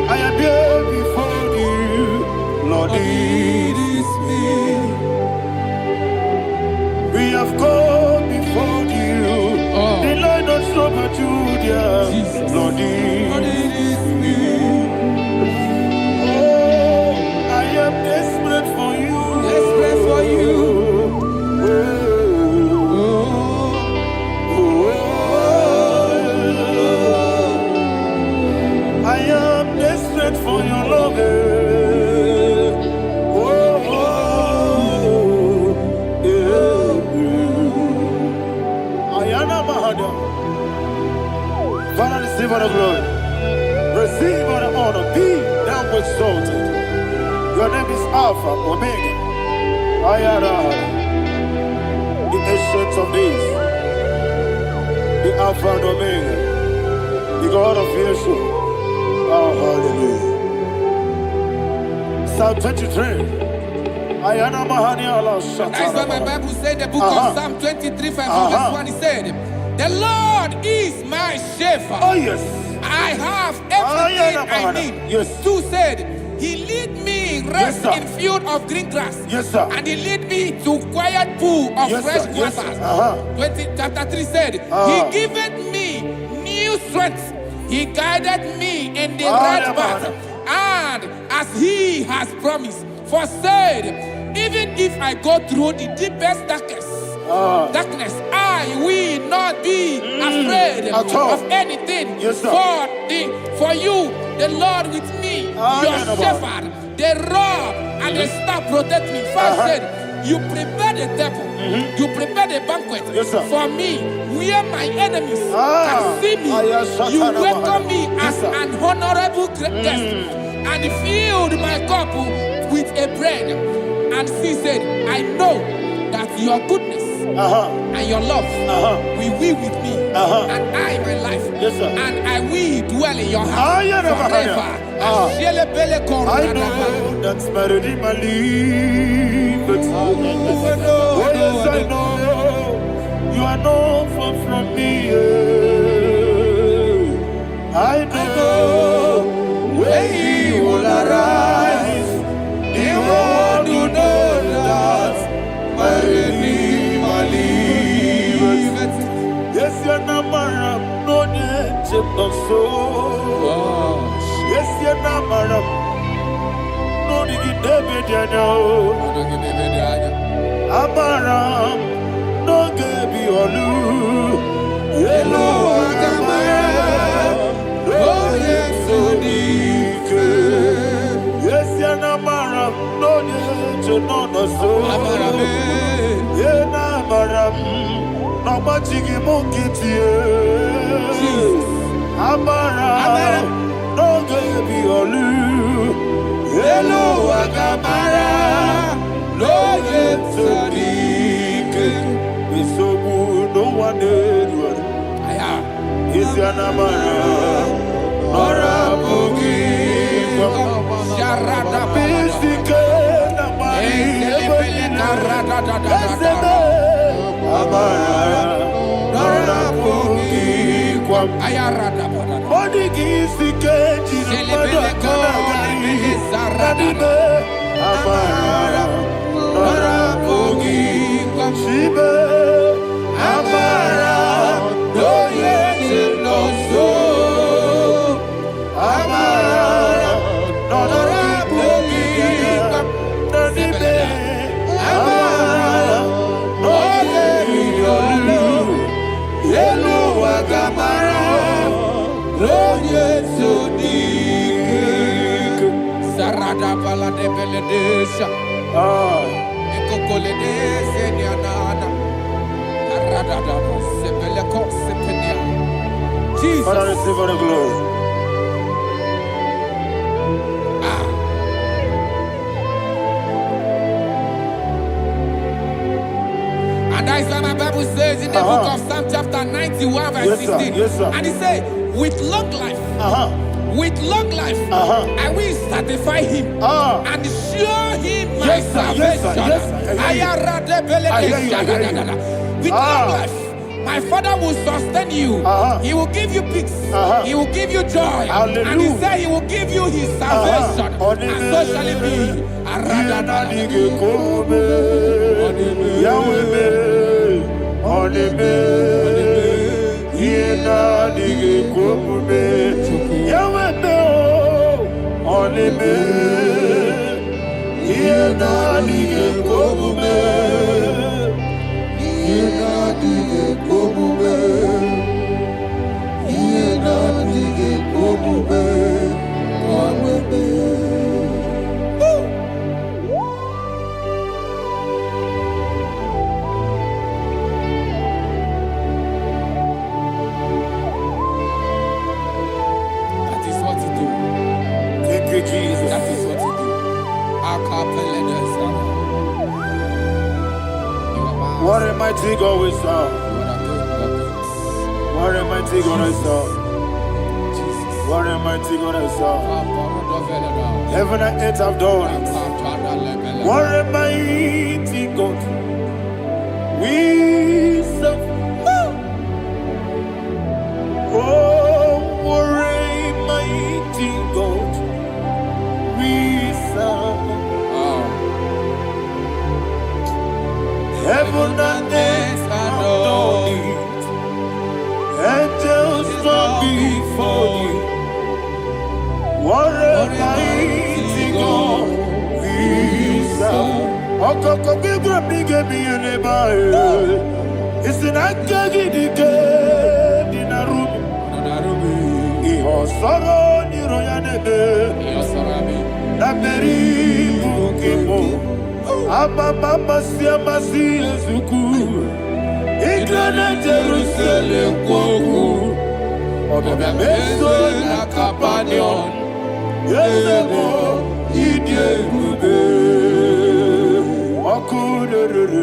I am here before you. Lord, this is me. We have come before you. The Lord of Super Judah. Lord, this is me. Oh, I am desperate for you. Desperate for you. I am desperate for your love. Ayana Mahada. Father, receive all the glory. Receive all the honor. Be thou exalted. Your name is Alpha, Omega. Ayana. The ancient of days. The Alpha and Omega. The God of Yeshua. Oh, hallelujah. Psalm 23. Ayana Mahania Allah Shatters. That's why my Bible said the book of Psalm 23, 5, verse 1, he said, the Lord is my shepherd. Oh, yes. I have everything I need. Yes. 2 said, he lead me rest Yes, in field of green grass. Yes, sir. And he lead me to quiet pool of Yes, fresh sir. Yes, waters. sir. Chapter 3 said, he giveth me new strength. He guided me in the right path. And as he has promised, for said, even if I go through the deepest darkness, I will not be afraid of anything. Yes, sir. For you, the Lord with me, your shepherd, the rod and the staff protect me. First said, you prepare the table, you prepare the banquet for me, where my enemies can see me. You welcome me as an honorable guest, and filled my cup with a bread. And she said, I know that your goodness and your love will we with me, and I my life, and I will dwell in your house forever. I know that's better than my life. Oh yes, I know you are not far from me. I know when he will arise, he will do that my Redeemer lives. Yes, you're not married, no need to so. Yes, you're not married, no need to be Amaram, no gebi olu. Yellow Agamara, oh yes, so deep. Yes, you're not married, no need to know so. Yena maram, no machigi mukiti. Amaram, no gebi olu. Yellow Agamara, no yes, so deep. We so good, no one did. Is your namara, Nora Bogi, Sharada Pisike, Namari, Amara, Nora Bogi, Ayarada, Bodigizike, Amara, Nora Bogi, Shibe, Amara, no yes, no so. Amara, Nora Bogi, Nanibe, Amara, no yes, Yellow Agamara, no yes, so deep. Sarada Bala de Beledesha, Ecocoledese, Nianana, Aradada, Sepeleco, Sepenia. Jesus. Father, receive all the glory. And that is what my Bible says in the book of Psalm chapter 91 verse 16. Yes, sir. And it says, with long life, I will satisfy him and show him my salvation. With long life, my Father will sustain you. He will give you peace. He will give you joy. Hallelujah. And he said he will give you his salvation. And so shall it be. Jesus. That is what you do. What a mighty God we serve. What a mighty God I serve. What a mighty God I serve. Heaven and earth have done it. What a mighty God we serve. Oh, what a mighty God we serve. Heaven and earth have done it. Angels bow before you. What a mighty God we serve. Okoko bigro bige bi eleba. It's an akagi dike dinarubi. Iho soro ni royanebe. Naberi bukimo. Ababa siama si ezuku. Igrana Jerusalem kwoku. Obe meso na kapanion. Yesebo idie gube. Okurere.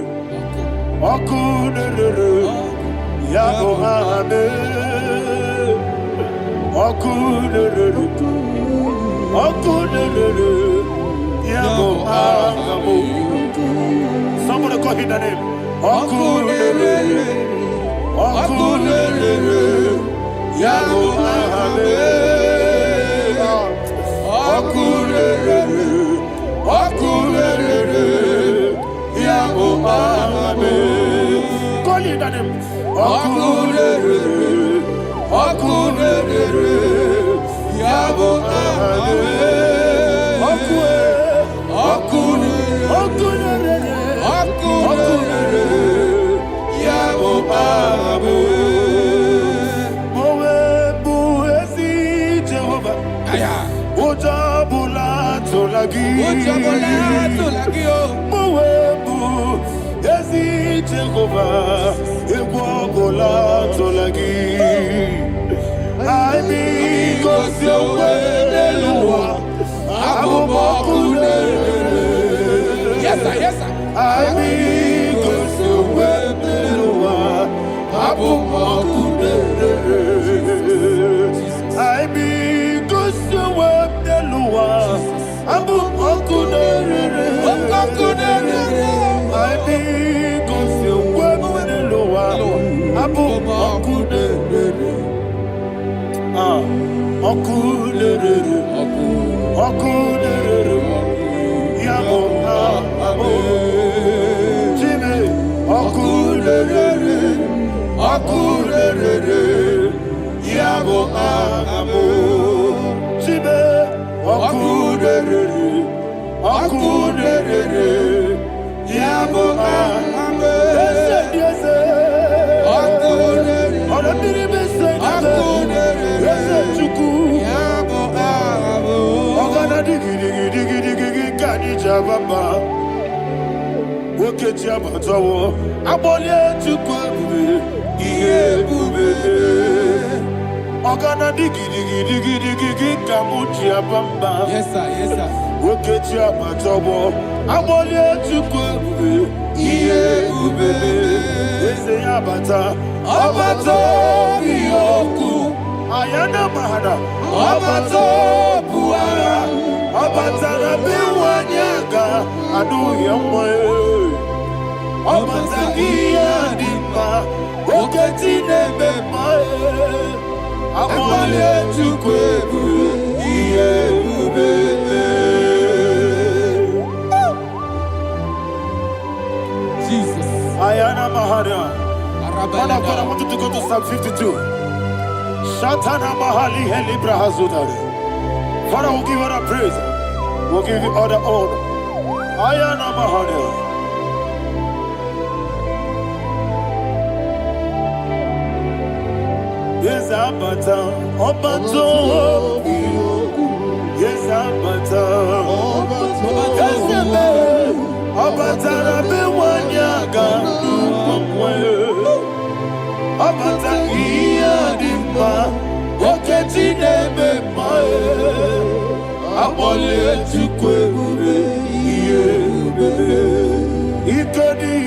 Okunere, Yabo Ame, Okunere, Okunere, Yabo Ame. Somebody call him the name. Okunere, Okunere, Yabo Ame, Okunere, Okunere, Yabo Ame. Call him the name. Okunere, Okunere, Yabo Ame, Okunere, Okunere, Yabo Ame. Mowe buezi Jehovah. Ojabula tolagi. Mowe buezi Jehovah. Egwabola tolagi. I mean, cause you're well, yes, sir, yes, sir. I mean, cause you're well, I mean, cause you're well, yes, sir, yes, sir. Ayana mahada, Abato buara, Abatana biwanyaga, adu yamwe, Abatagia dimba, Oketine bemae, Amale chukwebu, iye ubebe. Jesus. Ayana mahada. Father, I want you to go to Psalm 52. Shatana Mahali Helibra Hazudare. Father, we'll give you all the praise. We'll give you all the honor. Ayana Mahali. Yes, Abata. Obato. Yes, Abata. Yes, Abata. Bewanyaga. Abata iya dimba, oketine bemae, abole chukwebu iye bebe, ikadi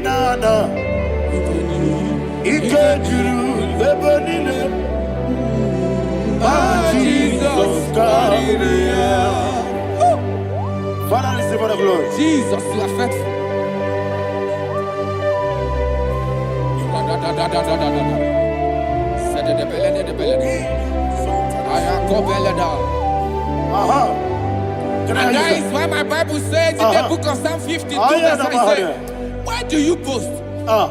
nana, ikadiru lebanile, Jesus Christ. Father, receive all the glory. Jesus, you are faithful. And that is why my Bible says in the book of Psalm 52, verse 9, why do you boast?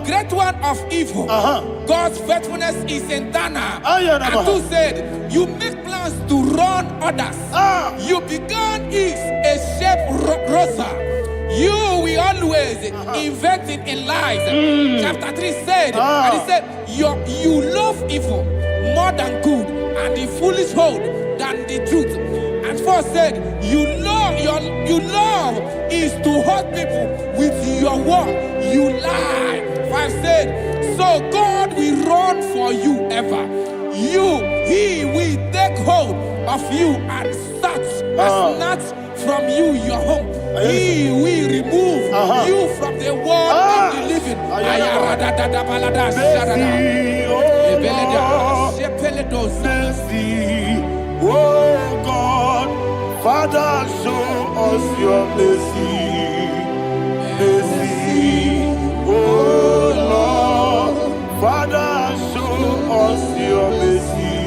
Great one of evil. God's faithfulness is eternal. And who said, you make plans to run others. You began is a shape rosa. You will always invent it in lies. Chapter 3 said, and he said, you love evil more than good, and the foolish hold than the truth. And 4 said, you love is to hurt people with your word. You lie. 5 said, so God will run for you ever. He will take hold of you and snatch from you, your home. He will remove you from the world of the living. Mercy, oh God, Father, show us your mercy. Mercy, oh Lord, Father, show us your mercy.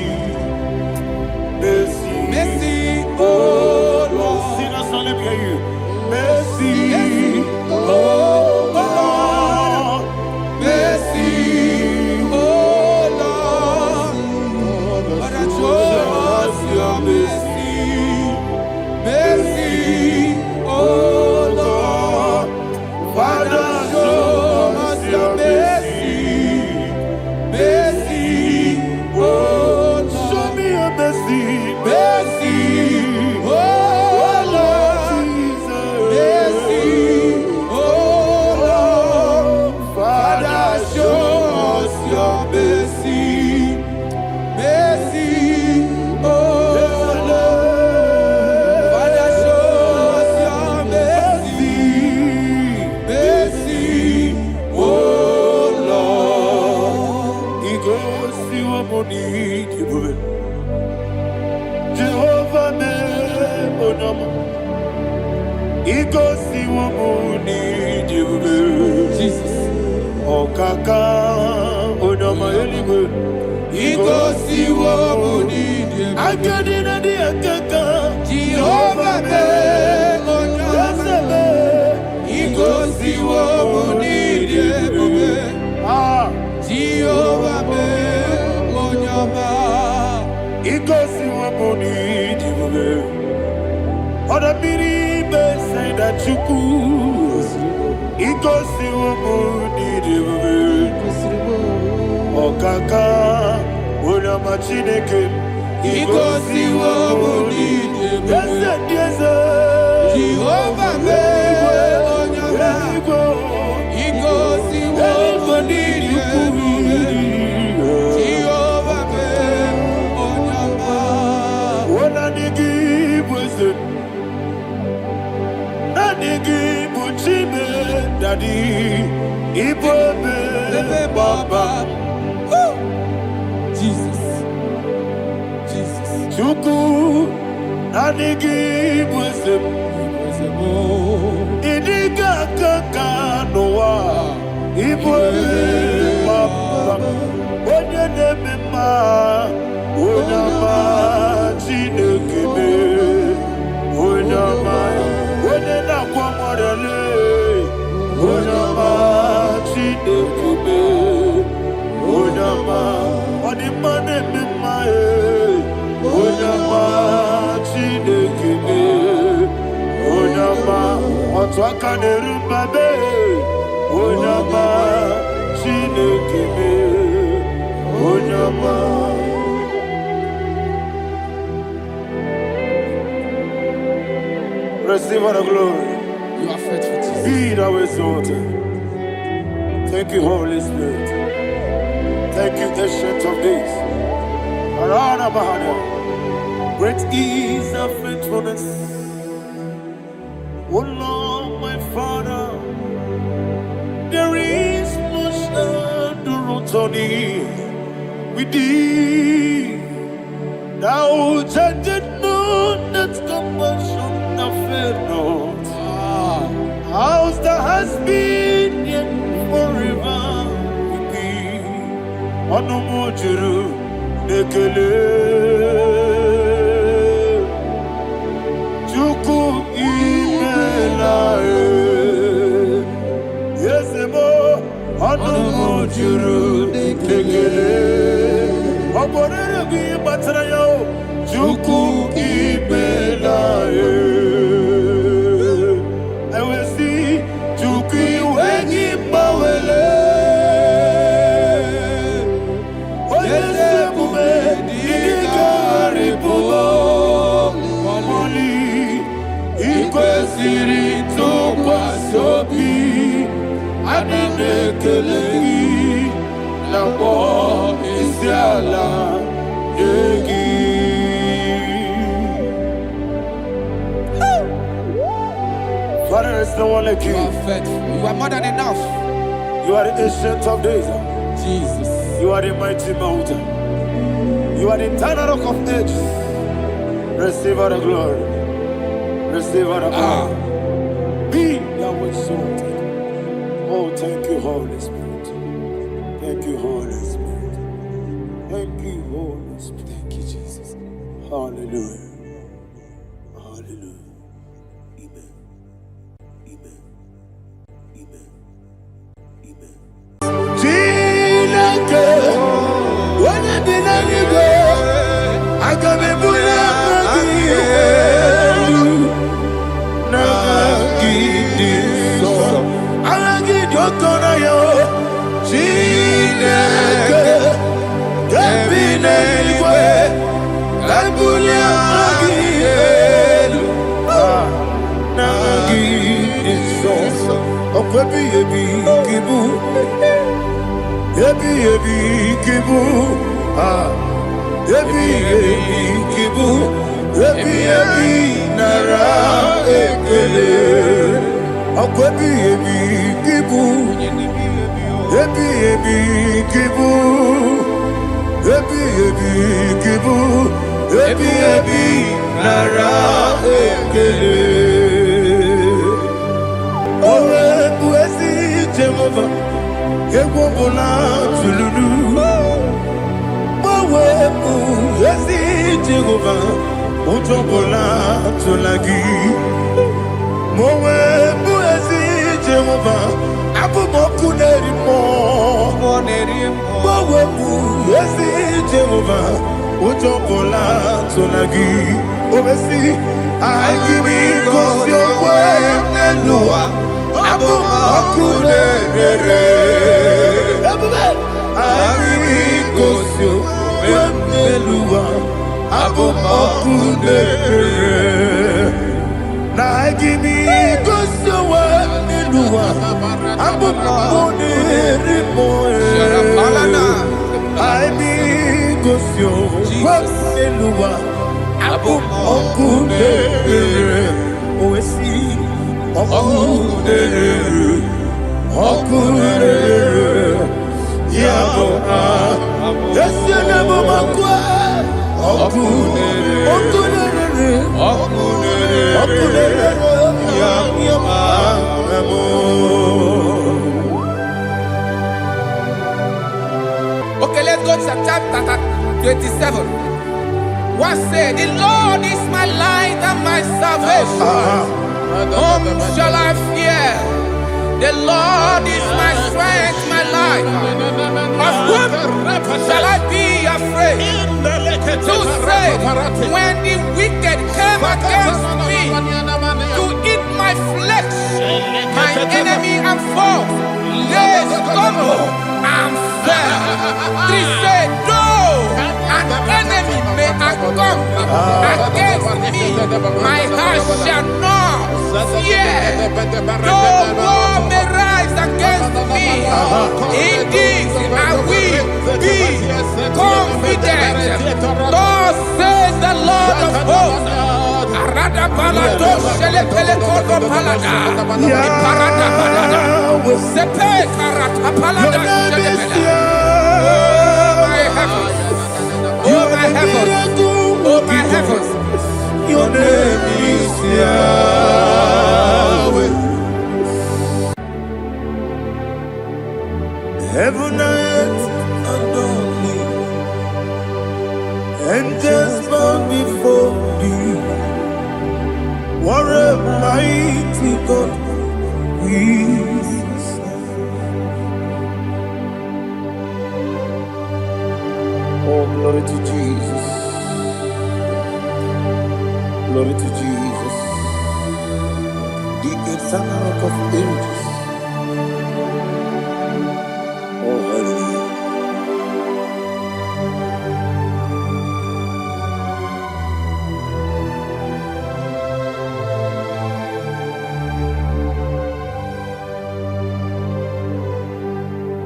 Mercy, Mercy, oh Lord, sing us all, let me hear you. Mercy, oh Lord, mercy, oh Lord, Father, show us your mercy. Mercy, oh Lord, Father, show us your mercy. Mercy, oh Lord, show me your mercy. Mercy, oh Lord, Jesus. Mercy, oh Lord, Father, show us your mercy. Mercy, oh Lord, Father, show us your mercy. Mercy, oh Lord. He goes to your money, Jehovah me onama. He goes to your money, Jesus. Oh kaka onama eligwe. He goes to your money, I got in the akaka. Jehovah me onama. He goes to your money, Jehovah me onama. He goes to your money, other people say that you could. He goes to your money, oh kaka, onama chineke. He goes to your money, yes, Jehovah me onama. He goes to your money, Jehovah me onama. What I give was it? Daddy, Ibobe, Baba, Jesus, Chuku, Nanigi, Wisdom, Idiga, Kaka, Noa, Ibobe, Baba, when your name is Ma, Unama, Chineke, Unama, when you're not Quamorele. Onama, Chineke, Onama, Onimane Mimae, Onama, Chineke, Onama, Otwakane Rumbabe, Onama, Chineke, Onama. Receive all the glory. You are faithful, Jesus. Be thou exalted. Thank you, Holy Spirit. Thank you, Ancient of Days. Arana Bahana. Great is thy faithfulness. O Lord, my Father, there is much endurance on thee. With thee, thou judgest not that compassion of faith not. House that has been yet forever will be. Onomojuru nekele. Chuku imelae. Yesemo onomojuru nekele. Oborere gi batrayo. Chuku imelae. There's no one like you. You are faithful. You are more than enough. You are the ancient of days. Jesus. You are the mighty mountain. You are the eternal rock of ages. Receive all the glory. Receive all the power. Be thou exalted. Oh, thank you, Holy Spirit. Thank you, Holy Spirit. Thank you, Holy Spirit. Thank you, Jesus. Hallelujah. Hallelujah. Amen. Amen. Amen. Amen. Chineke, onye bi n'eluigwe, aga m ebuli aka gị elu, n'aha gị dị nsọ. Aha gị dị ụtọ n'anya, Chineke, nke bi n'eluigwe, ka ebuli aka gị elu, n'aha gị dị nsọ. Ọkwa ebighị ebi gị bụ, ebighị ebi gị bụ, ebighị ebi gị bụ, ebighị ebi nara ekele. Ọkwa ebighị ebi gị bụ, ebighị ebi gị bụ, ebighị ebi gị bụ, ebighị ebi nara ekele. Owe bụ ezi Jehova, egwu ọbụla tụlụrụ. Owe bụ ezi Jehova, ụjọ ọbụla tụla gị. Owe bụ ezi Jehova, abụ m ọkụ na-eri mmụọ. Owe bụ ezi Jehova, ụjọ ọbụla tụla gị. Owe si, anyị bụ ngozi okwe n'elu ụwa. Abụ m ọkụ na-ere. Anyị gosi onwe m n'elu ụwa. Abụ m ọkụ na-ere. Na anyị gosi onwe m n'elu ụwa. Abụ m ọkụ na-ere mmụọ. Anyị gosi onwe m n'elu ụwa. Abụ m ọkụ na-ere. Owesi ọkụ na-ere, ọkụ na-ere, ya bụ esi na-ebe ọkụ ọkụ na-ere, ọkụ na-ere, ọkụ na-ere, ọkụ na-ere, ya bụ. Okay, let's go to chapter 27. What said, the Lord is my light and my salvation. Whom shall I fear? The Lord is my strength, my life. Of whom shall I be afraid? To say, when the wicked came against me to eat my flesh, my enemy and foe, they stumble and fell. 3 say, though an enemy may come against me, my heart shall not fear. Though war may rise against me, in this I will be confident. Thus says the Lord of hosts. Arada balado shele pele kodo palada. Iparada balada. Sepe karata palada shele pele. Oh my heavens. Oh my heavens. Oh my heavens. Your name is Yahweh. Heaven and earth adore me. Angels bow before thee. What a mighty God we serve. Oh, glory to Jesus. Glory to Jesus. The eternal rock of ages. Oh, hallelujah.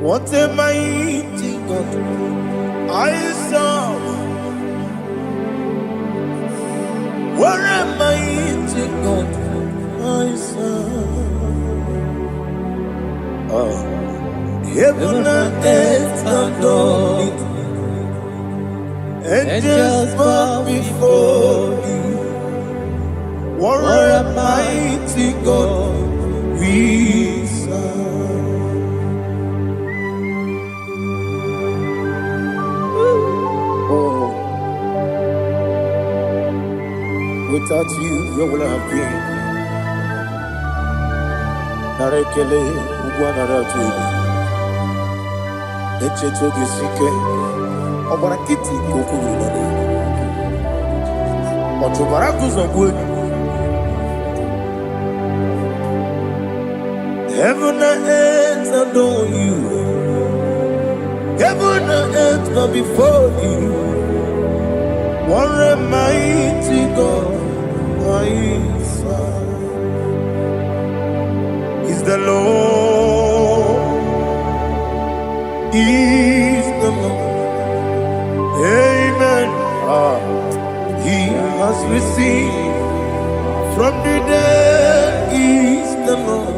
What a mighty God I serve. What a mighty God I serve. Angels bow before you. What a mighty God we serve. Oh, without you, where would I have been? Narekele, Ugwanaratu, Echetogizike, Obarakiti, Kokuru, Otobarakus of wood. Heaven and earth adore you. Heaven and earth bow before you. What a mighty God I serve. Is the Lord. Is the Lord. Amen. He has received from the dead. Is the Lord.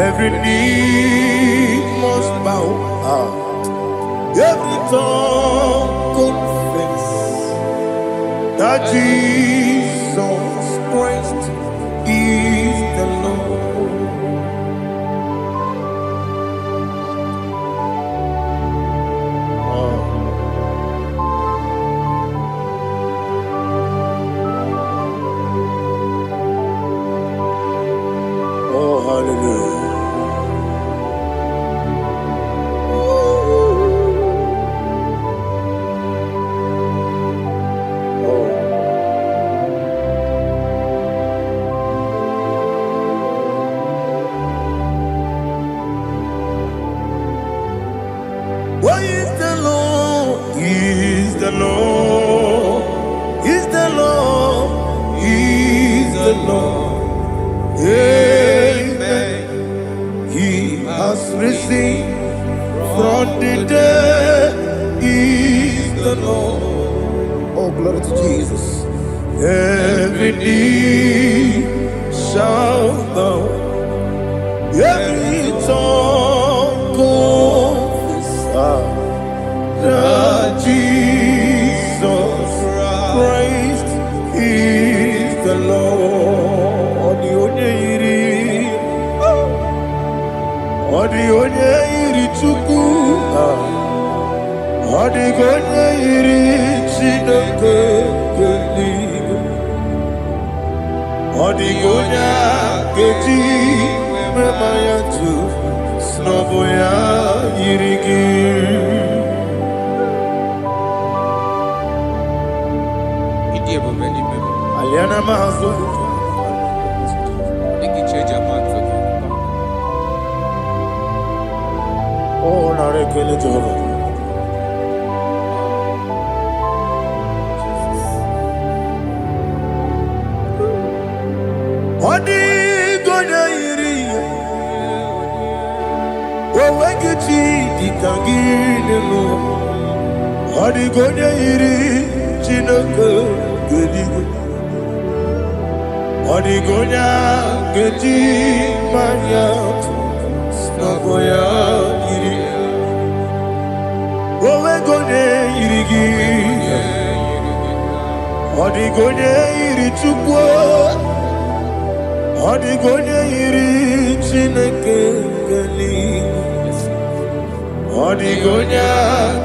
Every knee must bow, every tongue confess that Jesus Christ is the Lord. Oh, hallelujah. What is the Lord? Is the Lord? Is the Lord? Is the Lord? Amen. He has risen from the dead. Is the Lord? Oh, glory to Jesus. Every knee shall bow, every tongue confess that Jesus Christ is the Lord. Odi onye iri Chukwu, odi onye iri Chineke eluigwe, odi onye ga-eji mema ya tu n'ọbụ ya yiri gị. Aliana mazo oh, narekele Jehova. Odi gonya iri owegichi dikangilelo. Odi gonya iri Chineke eluigwe, odi gonya geji manya n'ọbụ ya yiri. Owe gonya yiri gị, odi gonya yiri Chukwu, odi gonya yiri Chineke eluigwe, odi gonya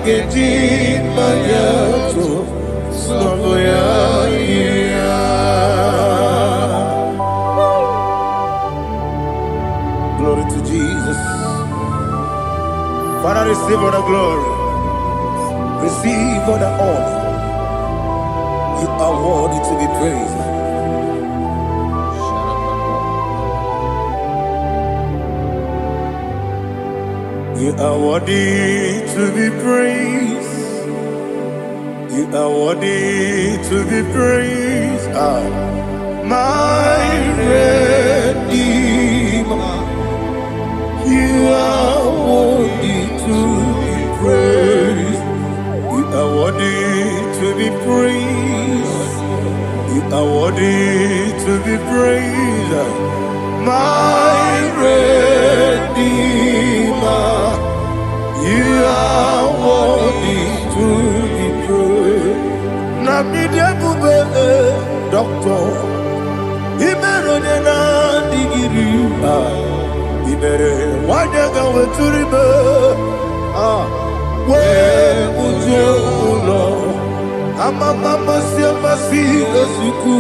geji manya n'ọbụ ya yiri. Glory to Jesus. Father, receive all the glory. Receive all the honor. You are worthy to be praised. You are worthy to be praised. You are worthy to be praised. My Redeemer. You are worthy to be praised. You are worthy to be praised. You are worthy to be praised. My Redeemer. You are worthy. weturibe. Where would you Lord? Mama siamasi esuku.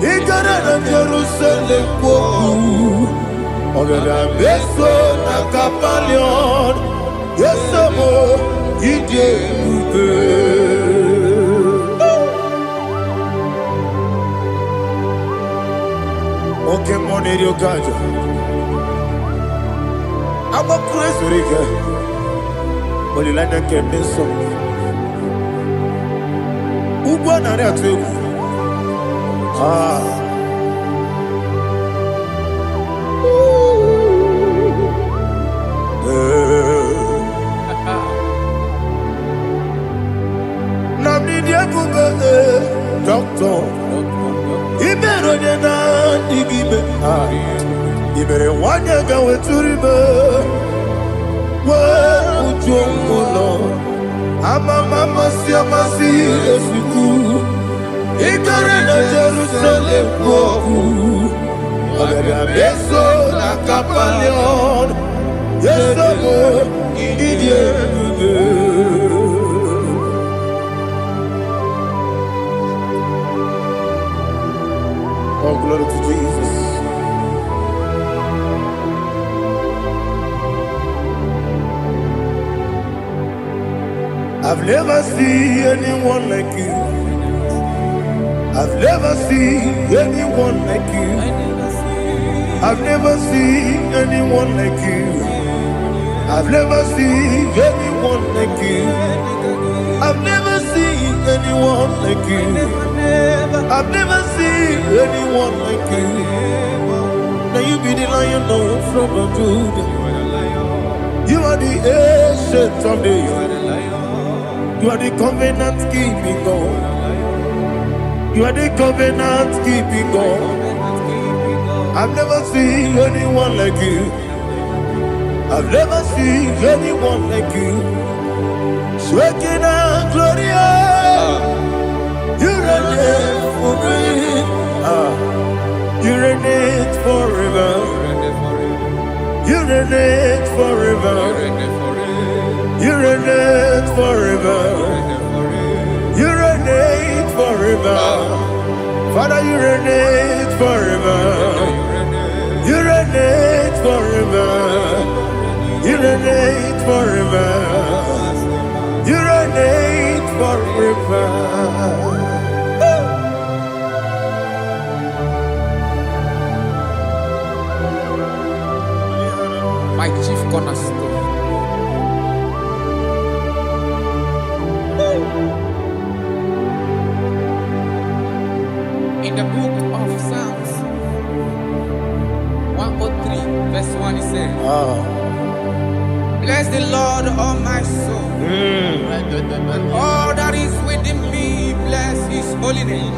Igara na Jerusalem woku. Ogada beso na kapalion. Yesamo ije ube. Okay, money you got. I'm a crazy rigger. But you like that can be so. Who won on that too? Doctor, he better than that. He better one year go to river. Where would you go, Lord? Mama, see, yes, you could. He better than Jerusalem. Beso na kapalion. Yes, oh, glory to Jesus. I've never seen anyone like you. I've never seen anyone like you. I've never seen anyone like you. I've never seen anyone like you. I've never seen anyone like you. I've never seen anyone like you. Now you be the Lion from the Judah. You are the ancient of days. You are the covenant keeping God. You are the covenant keeping God. I've never seen anyone like you. I've never seen anyone like you. Shekinah Gloria, you reign for me. You reign forever. You reign forever. You reign forever. You reign forever. Father, you reign forever. You reign forever. You reign forever. You reign forever. My chief cornerstone. In the book of Psalms 103, verse 1, it says, bless the Lord, all my soul, and all that is within me, bless his holy name.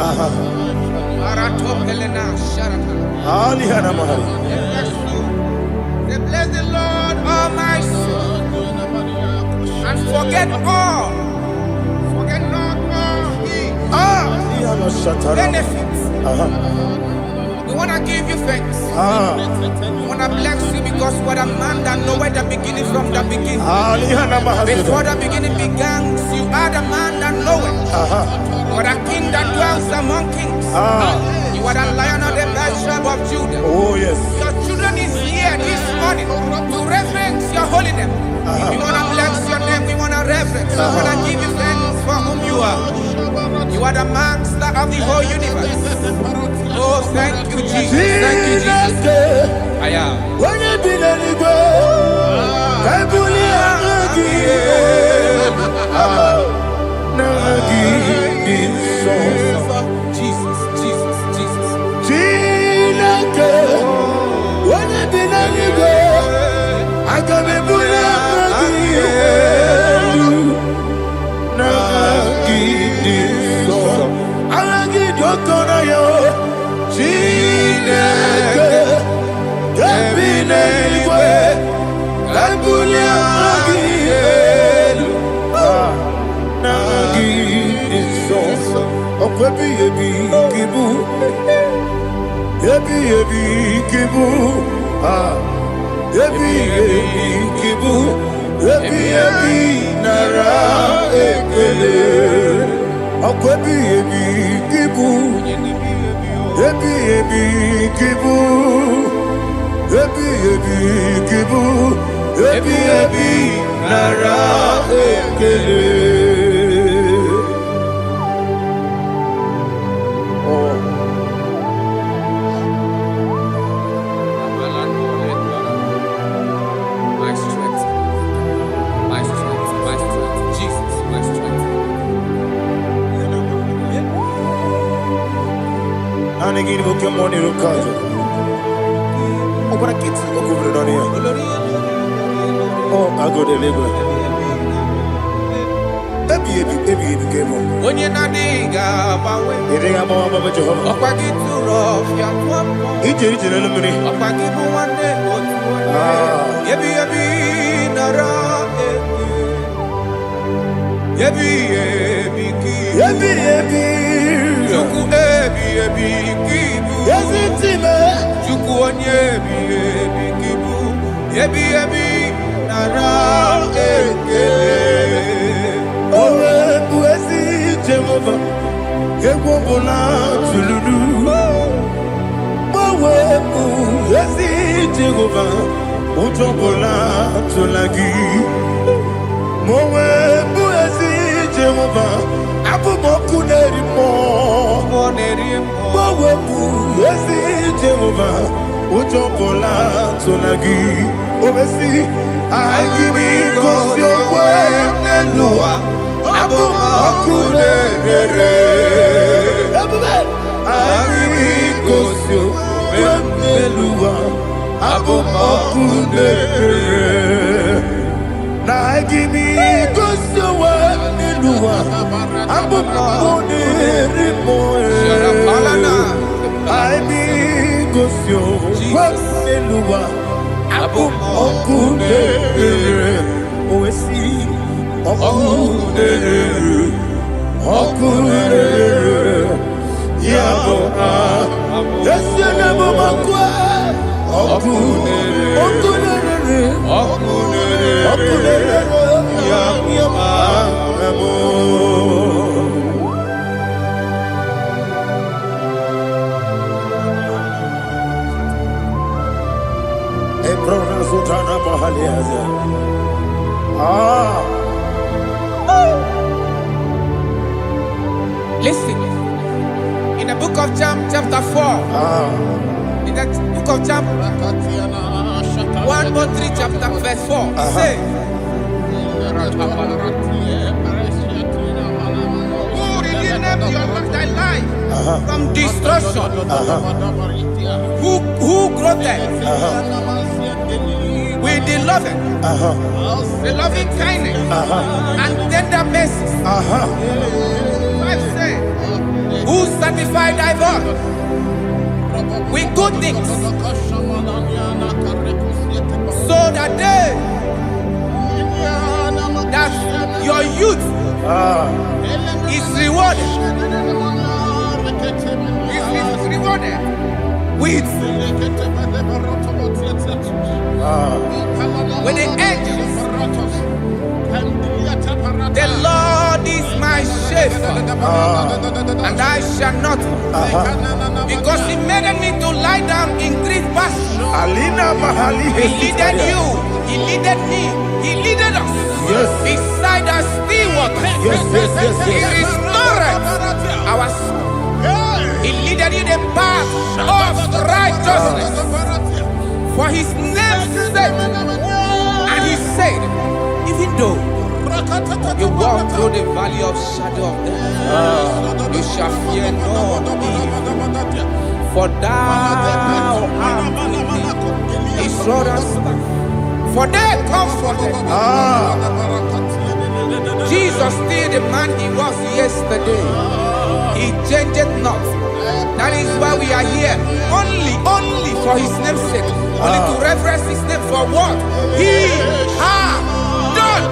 Bless the Lord, all my soul, and forget not all his benefits. We want to give you thanks. We want to bless you because what a man that knoweth the beginning from the beginning. Before the beginning began, you are the man that knoweth. You are the king that dwells among kings. You are the Lion of the tribe of Judah. Oh yes. Your children is here this morning to reverence your holy name. We want to bless your name. We want to reverence. We want to give you thanks for whom you are. You are the master of the whole universe. Oh, thank you, Jesus. Thank you, Jesus. I am. When you be the Jesus, Jesus, Jesus. I can be ebi ebi kibu, ebi ebi nara ekele. Ọkọ ebi ebi kibu, ebi ebi kibu, ebi ebi kibu, ebi ebi nara ekele. Anigini boke moni rukazo. Okora kiti okubure noni ya. Oh, ago deliverance. Ebi kemo. Onye na diga bawe. Idiga bawa baba Jehovah. Okwagi turo fia tuampo. Ije na lumini. Okwagi buwande otuwane. Ebi nara ebi ki. Ebi. Juku ebi kibu. Yesi time. Juku onye ebi kibu. Ebi nara ekele. Owe buesi Jehovah. Egwobola tululu. Owe buesi Jehovah. Utobola tulagi. Mowe buesi Jehovah. Abumoku nerimo. Mowe buesi Jehovah. Utobola tulagi. Obesi agimi kosyo kwenelua. Abumoku nerere. Agimi kosyo kwenelua. Abumoku nerere. Na agimi kosyo kwenelua. Abumoku nerimo. Agimi kosyo kwenelua. Abumoku nerere. Owesi Okunere, Yabo Yesenebo Makwa, Okunere, Yabo Ebrona Sultana Bahaliaza. Listen, in the book of John, chapter 4, in the book of John, 1:3, chapter verse 4, it says, who redeemed thy life from destruction, who groweth with the loving kindness and tender mercies. Who satisfy thy voice with good things, so that your youth is rewarded. Is rewarded with the angels. The Lord is my shepherd, and I shall not, because He made me to lie down in green pastures. He leaded you, He leaded me, He leaded us beside the still waters. He restored our soul. He leaded you the path of righteousness for His name's sake. And He said, even though you walk through the valley of shadow of death, you shall fear no evil, for thou art with me. His rod and staff, for they comforted. Jesus still the man He was yesterday. He changed not. That is why we are here. Only for His name's sake. Only to reverence His name for what He has done.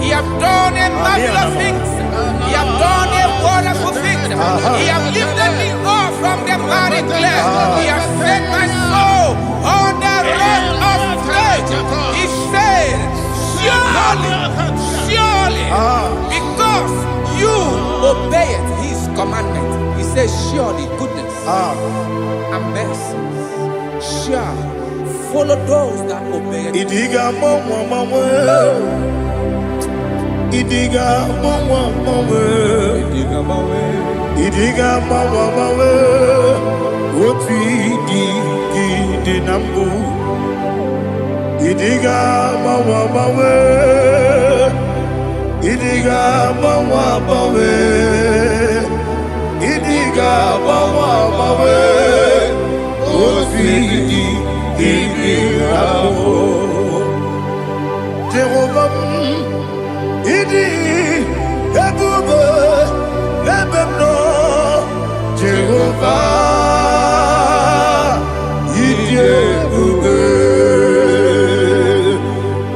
He has done a marvelous things. He has done a wonderful thing. He has lifted me up from the miry clay. He has set my soul on the rock of faith. He said, surely, surely, because you obeyed his commandment. He says, surely goodness and mercy shall follow those that obey it. Idiga mama, Idiga mama, Oti di nambu. Idiga mama, Idiga mama, Idiga mama, Oti di nambu. Jehovah, Idi ebube lebemno. Jehovah, Idi ebube.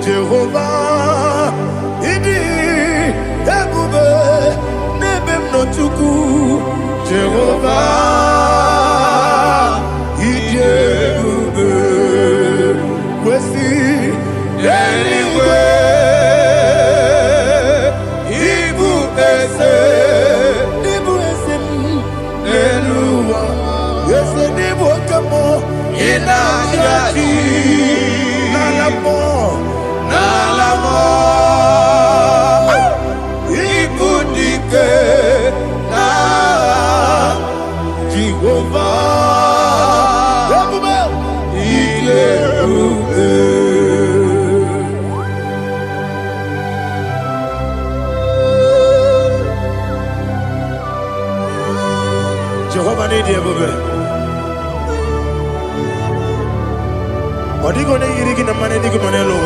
Jehovah, Idi ebube lebemno chuku. Jehovah, Idi ebube. Kwesi anyway. Nalamo, Ibudike na Jehovah, Jehovah need you. Odigo ne yirigi na mane digo manelo.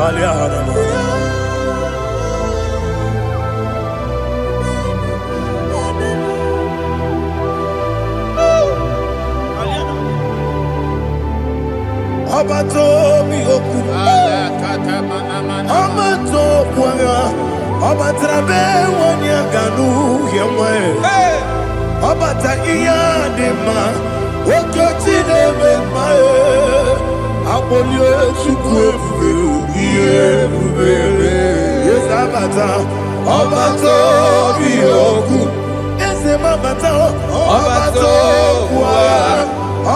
Alia hadama. Abato mi oku. Abato kwanga. Abatrabe wanya ganu yemwe. Abata iya dema. Okoti nebe mae, apolio chukwu ebube, yes abata, abato biyoku, ese mabata, abato kwa,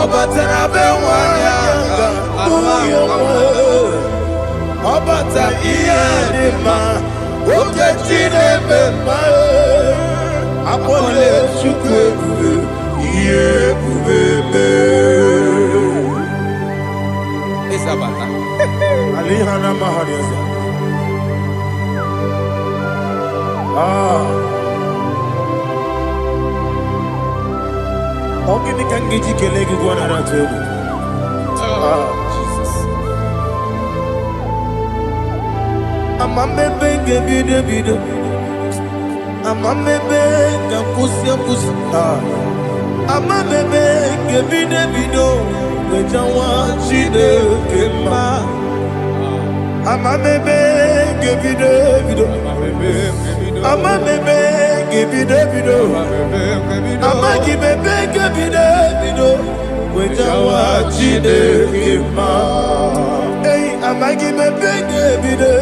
abata nabe wanyanga, abata iya dema, okoti nebe mae, apolio chukwu ebube. Isabata. Alihana Mahariasa. Ogini kangiji kelegi gwana ratubu. Jesus. Amamebe bido. Amamebe kusia. Amamebe bido. Wejawa chide kema. Amamebe bido. Amamebe bido. Amagibebe bido. Wejawa chide kema. Hey, amagibebe bido.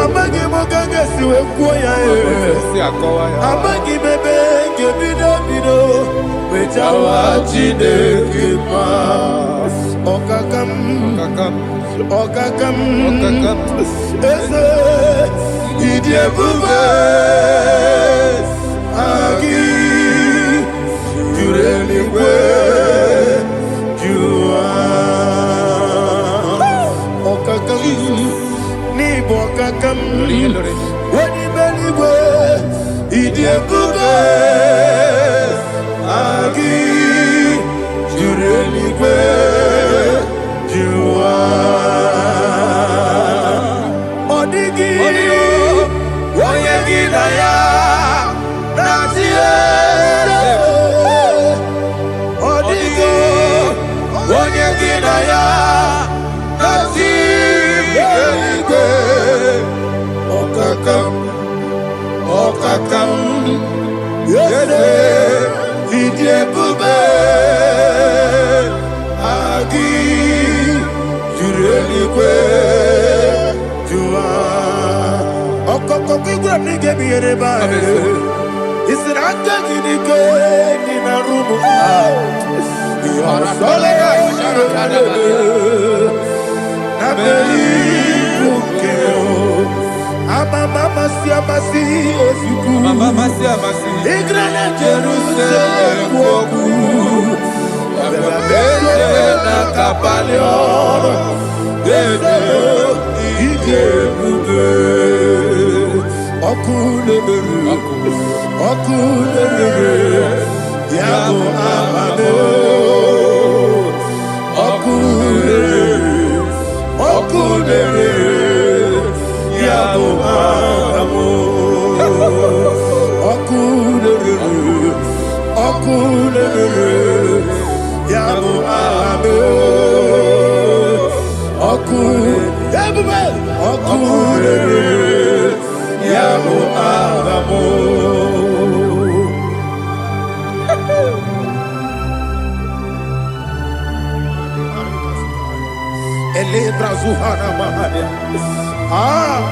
Amagimogaga siwe kuya. Amagibebe bido. Wejawa chide kema. Okakam. Ese idiebube agi jureligwe jua okakam ni bokakam wani beligwe idiebube agi jureligwe jua odigi oyegi na ya natie odigi oyegi na ya natie okakam yese idiebube agi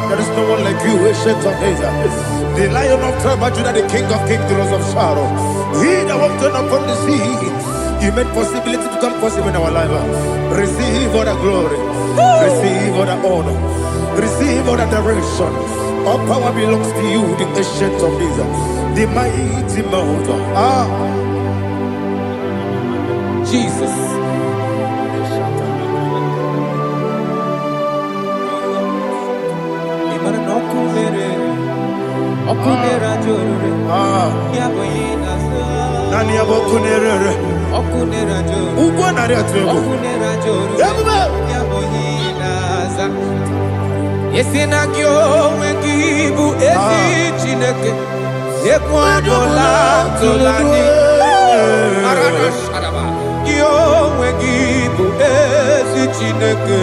There is no one like you, ancient of days. The Lion of tribe of Judah, the King of kings, the Rose of Sharon. He that walked upon the sea, He made possibility to come possible in our life. Receive all the glory, receive all the honor, receive all the direction. All power belongs to you, the ancient of days, the mighty mountain. Jesus. Yesinagyo wengibu ezi chineke ekwadola tolani arana shadaba yo wengibu ezi chineke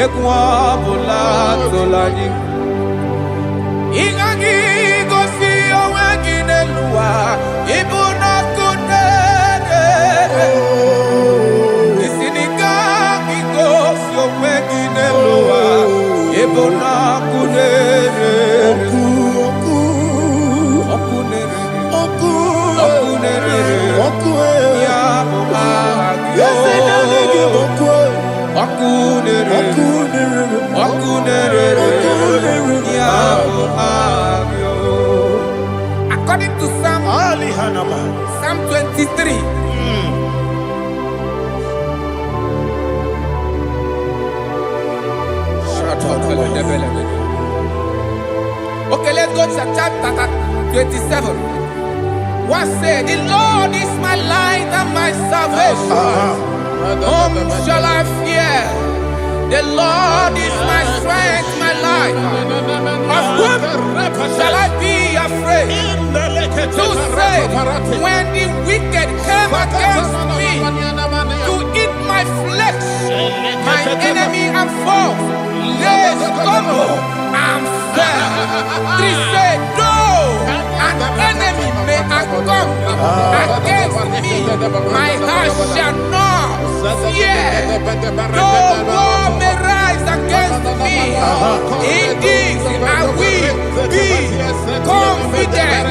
ekwadola tolani ingagi gosi oweginelua ibuna kunere isinika gosi oweginelua ibuna kunere ya according to Psalm 23. Okay, let's go to chapter 27. What said, the Lord is my light and my salvation. Whom shall I fear? The Lord is my strength, my life. Of whom shall I be afraid? To say, when the wicked came against me to eat my flesh, my enemy and foe, they stumble and fell. 3 say, though an enemy may come against me, my heart shall not fear. Though war may rise against me, in this I will be confident.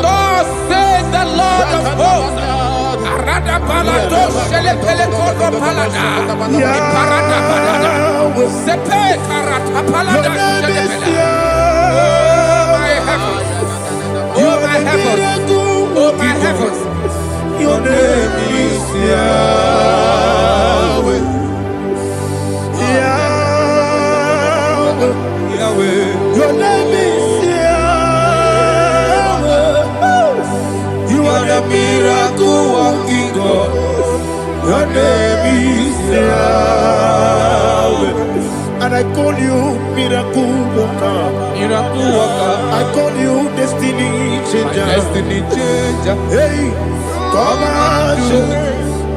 Thus says the Lord of hosts. Arada palado shele pele kodo palada. Iparada palada. Sepe karata palada shele pele. Oh my heavens, oh my heavens, your name is Yahweh, Yahweh, Yahweh. Your name is Yahweh. You are the miracle working God. Your name is Yahweh. And I call you miracle worker. Miracle worker. I call you destiny changer. Destiny changer. Hey, come on,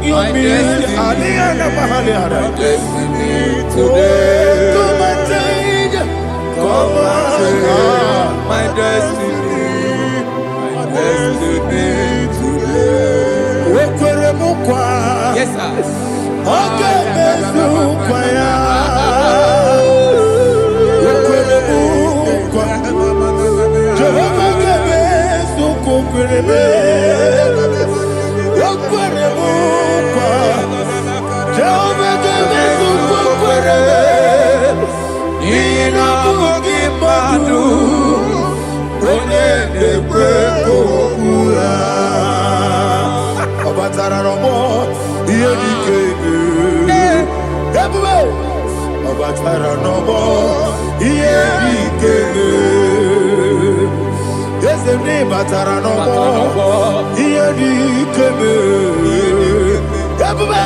you mean Aliana Mahaliana. Destiny today. Come on, change. Come on, my destiny. My destiny today. Yes, sir. Okay, Jehovah Ina bugi madu Onye nekwe kokura Obatara romo Iye dikebe Ebube Obatara romo Iye dikebe Yesene batara romo Iye dikebe Ebube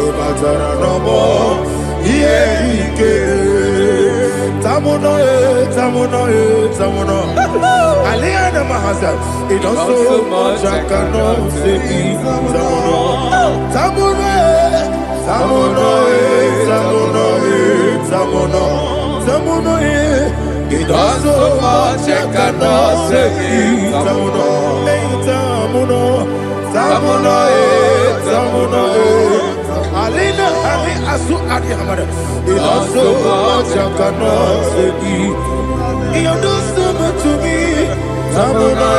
Obatara romo Iye dikebe Tamuno, Aliana Mahasa, it does so much I cannot say. Tamuno, it does so much I cannot say. Tamuno, Alina, Ali Asu Adi Hamada. It does so much I cannot say. You do so much to me. Tamuno.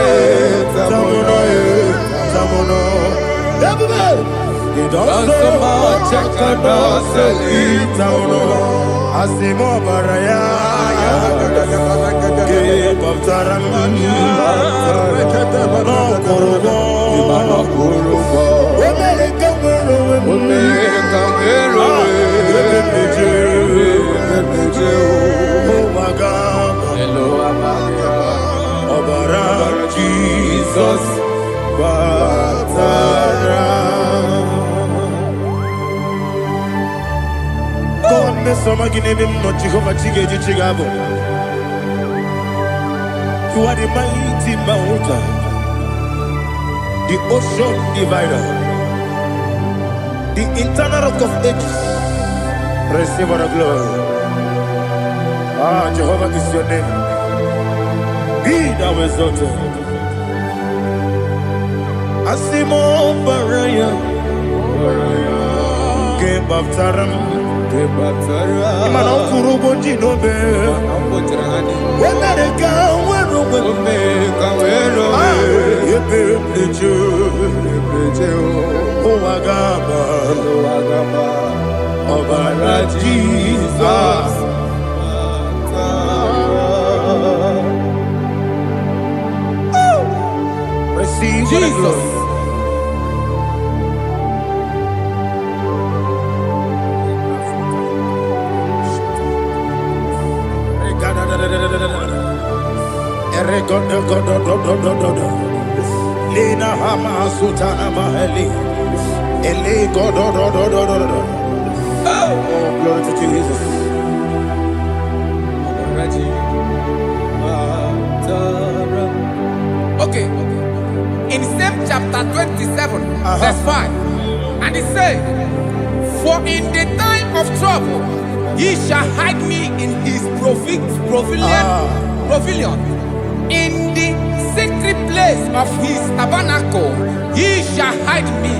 It does so much I cannot say. Tamuno. Asimo Baraya. Give up Taram. No Kurubo. Jesus, God, me some give him not Jehovah Chigabo. You are the mighty mountain, the ocean divider, the internal rock of ages. Receive all the glory. Jehovah is your name. Be thou exalted. Asimo Baraya, Game of Taram, Imano Kurubo Jinobe, when I go, when Jesus. Receive Jesus. Lina Hama Sutana Mahali. Ele God. Oh, glory to Jesus. Okay. In same chapter 27, verse 5, and it says, for in the time of trouble, he shall hide me in his pavilion. In the secret place of his tabernacle, he shall hide me.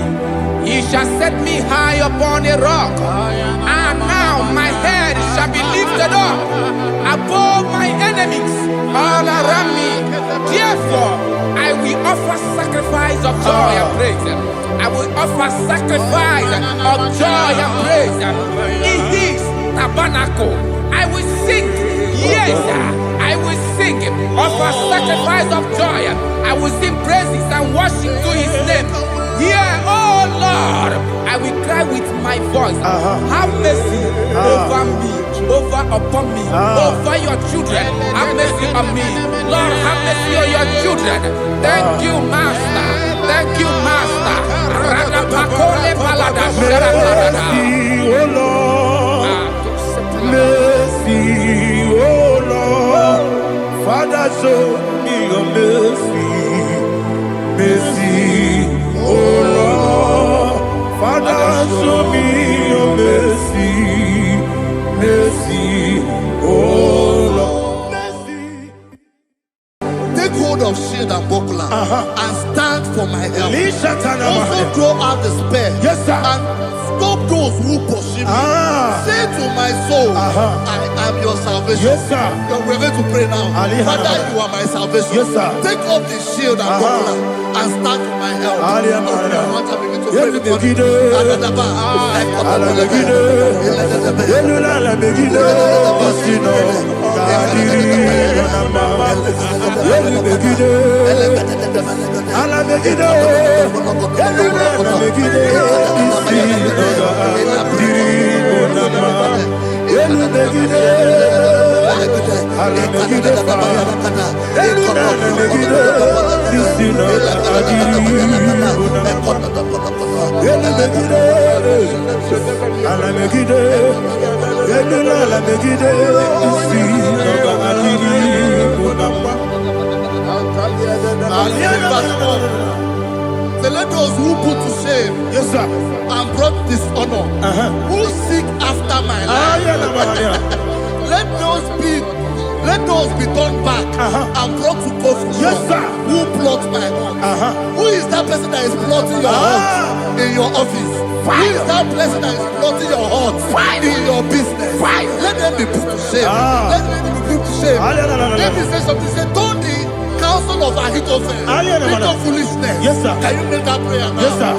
He shall set me high upon a rock. And now my head shall be lifted up above my enemies all around me. Therefore, I will offer sacrifice of joy and praise. I will offer sacrifice of joy and praise. In his tabernacle, I will sing. Yes, I will sing. Offer sacrifice of joy. I will sing praises and worship to his name. Here, oh Lord, I will cry with my voice. Have mercy over me, upon me, over your children. Have mercy on me. Lord, have mercy on your children. Thank you, Master. Thank you, Master. Mercy, oh Lord. Mercy, oh Lord. Father, show me your mercy. Mercy, oh Lord. Father, show me your mercy. Mercy, oh Lord. Mercy. Take hold of shield and buckler and stand for my help. Also throw out despair. Yes, sir. And stop those who pursue me. Say to my soul, I am your salvation. Yes, sir. We're going to pray now. Father, you are my salvation. Yes, sir. Take off the shield and buckler and stand for my help. to pray before you. So let those who put to shame, yes, sir, and brought dishonor, who seek after my life, let those be turned back and brought to confusion. Yes, sir. Who plot my hurt? Who is that person that is plotting your hurt in your office? Who is that person that is plotting your hurt in your business? Let them be put to shame. Let them be put to shame. Let me say something. Say, don't the counsel of Ahithophel into foolishness. Yes, sir. Can you make that prayer now? Yes, sir.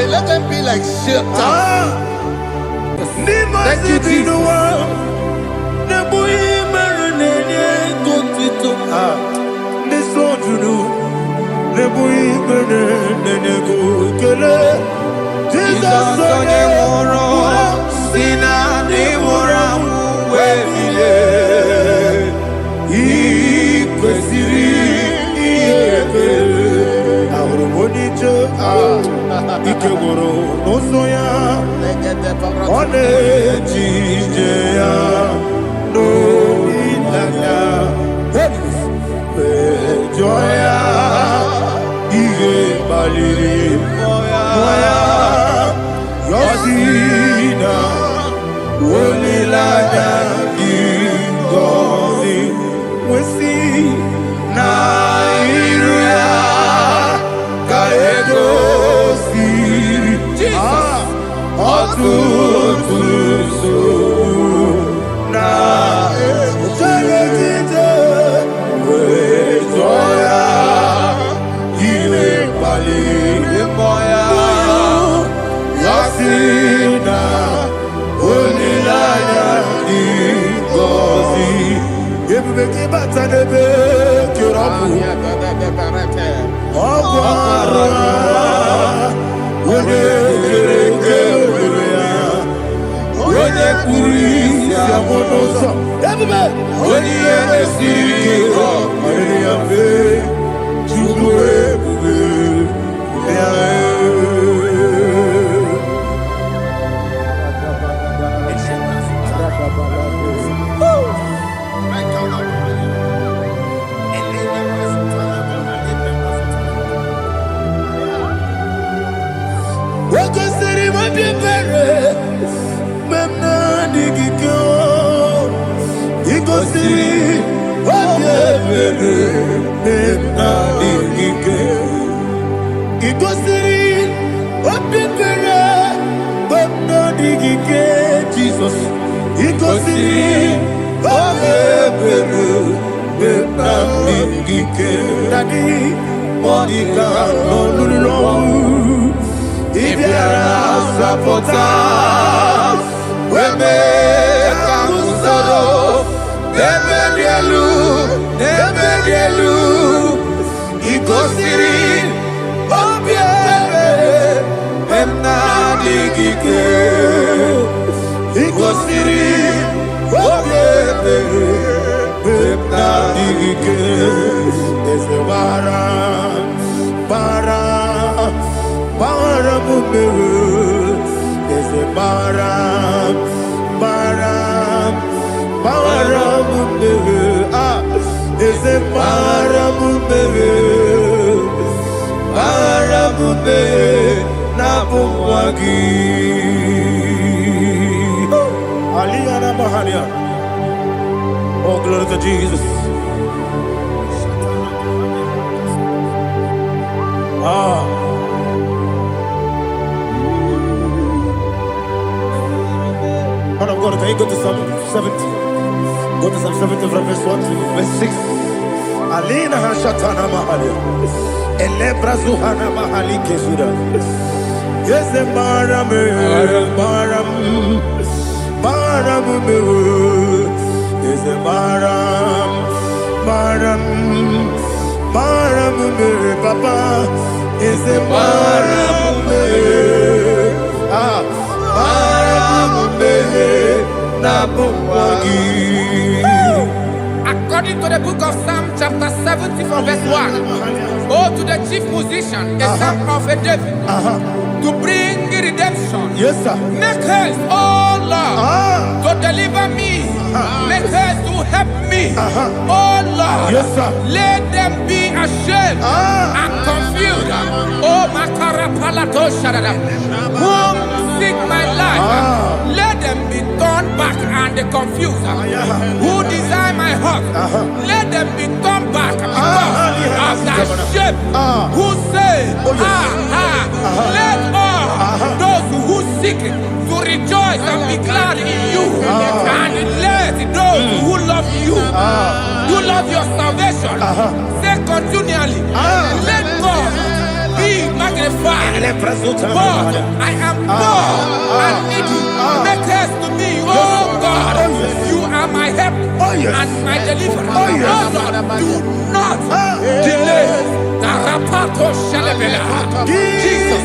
Let them be like Shatters. Thank you, Jesus. Ibiara sapota weme kamusoro nebedielu ikosiri obiebe emna digike ikosiri obiebe emna digike ezebara mumere ezebara mumere ezebara mumere na bumwagi Aliyana Mahalia. Oh, glory to Jesus. Man of God, can you go to Psalm 70? Go to Psalm 70 from verse 1 to verse 6. Alina Hashatana Mahalia. Elebra Zuhana Mahali Kesuda. Yes, the Maram. Is the Maram. Papa. Is the Maram. According to the book of Psalm chapter 70 from verse 1, oh, to the chief musician, a son of a David, to bring redemption. Yes, sir. Make haste, oh Lord, to deliver me. Make haste to help me. Oh Lord, Yes, sir. let them be ashamed and confused. Oh, Makara Palato Shadada, whom seek my life, let them be turned back and confused. Who desire my heart, let them be turned back because of that shame. Who say, let all those who seek it to rejoice and be glad in you, and let those who love you, who love your salvation, say continually, let God be magnified. God, I am poor and needy. Make haste to me, oh God. You are my help and my deliverer. Oh Lord, do not delay. Jesus.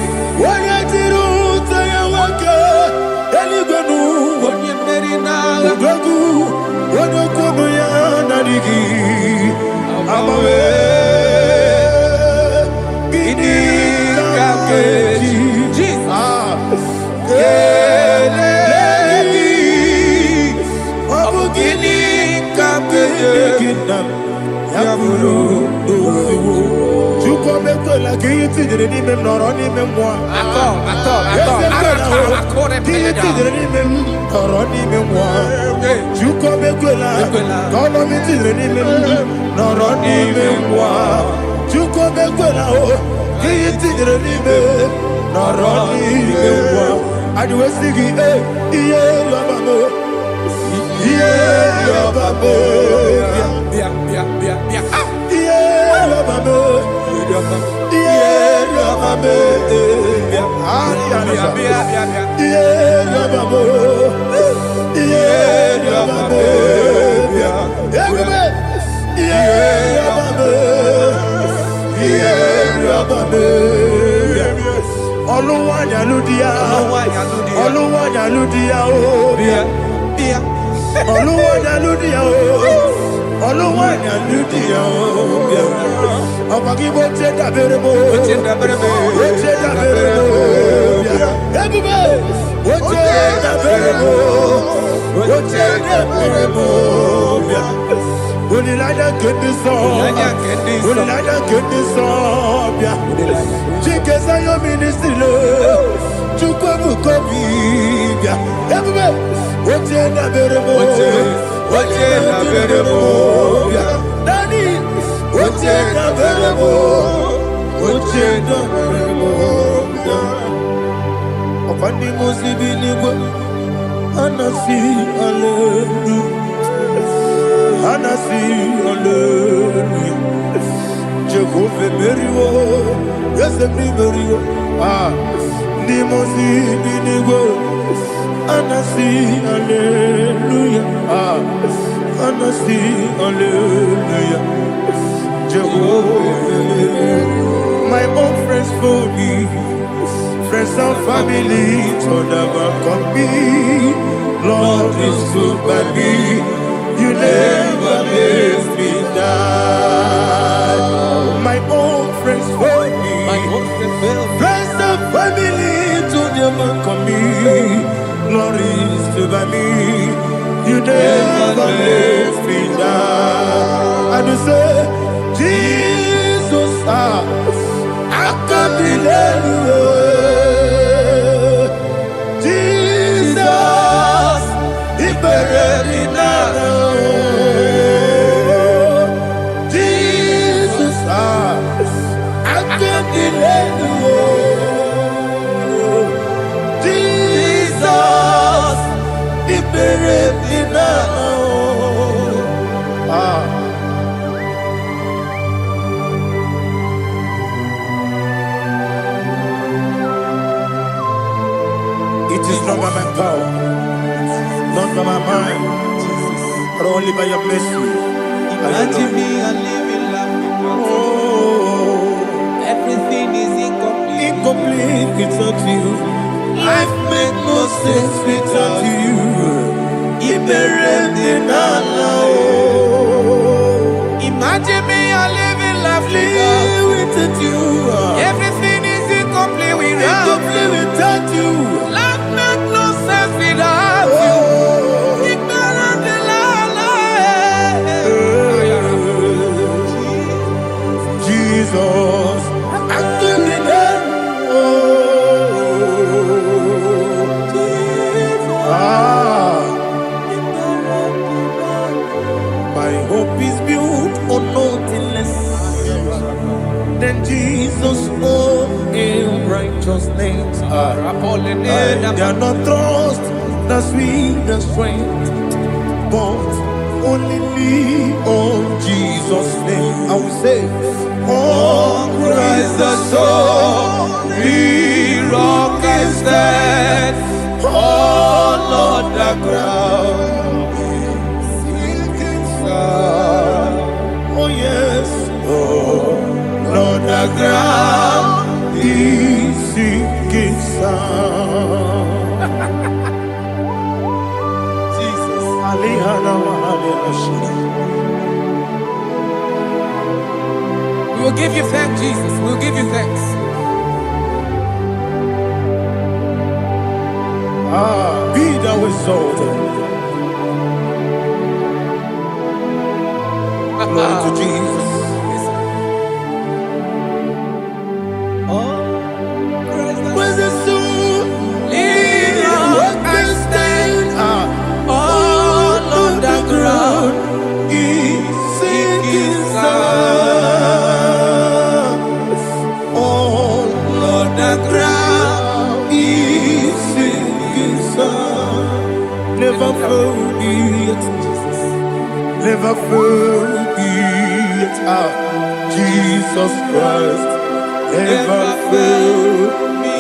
Dimosi binigo, anasi hallelujah, anasi hallelujah. Jehovah, my own friends for me, friends and family, told never come me. Lord is good by me, you never leave me die. My own friends for me, friends and family, told never come me. Lord is good by me, you never leave me die. And you say, Jesus, I can't believe you. Jesus, He buried in Jesus, I can't believe you. Jesus, He buried in It is not by my power, not by my mind, but only by your mercy. Imagine me a living life without you. Everything is incomplete. Incomplete without you. Life makes no sense without you. Imagine me a living life without you. Everything is incomplete without you. Life makes no sense without you. Jesus, I give you that. My hope is built on nothing less than Jesus' own in righteousness. I cannot trust the sweetest strength, but only lean on Jesus' name. I will say, on Christ the solid rock I stand, all on the ground is sinking sand. Oh yes, all on the ground is sinking sand. Jesus, We will give you thanks, Jesus. We will give you thanks. Be thou exalted. Glory to Jesus. When the soul rock I stand, all on the ground is sinking sand. All on the ground is sinking sand. Never forget, never forget, Jesus Christ. Never fail me.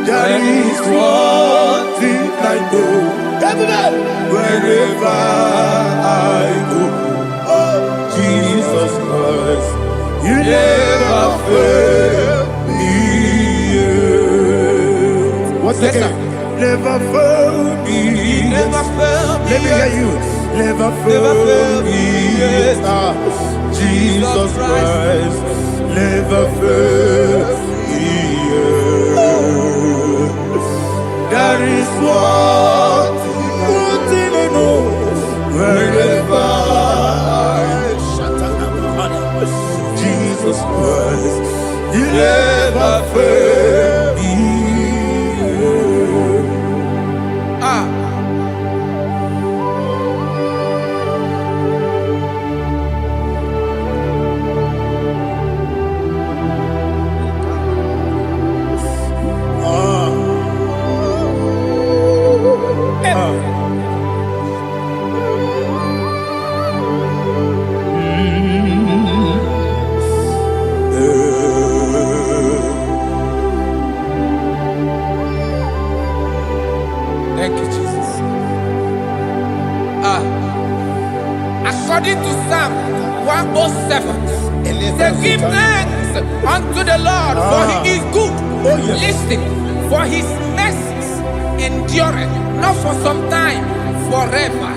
There is one thing I know. Wherever I go, Jesus Christ, you never fail me. What's again? Never fail me. Never fail me. Let me hear you. Never fail me. Jesus Christ, never fail me. There is one thing I know. Wherever I Jesus Christ, you never fail me. according to Psalm 107. They give thanks unto the Lord, for he is good. Listen, for his mercies endureth, not for some time, forever.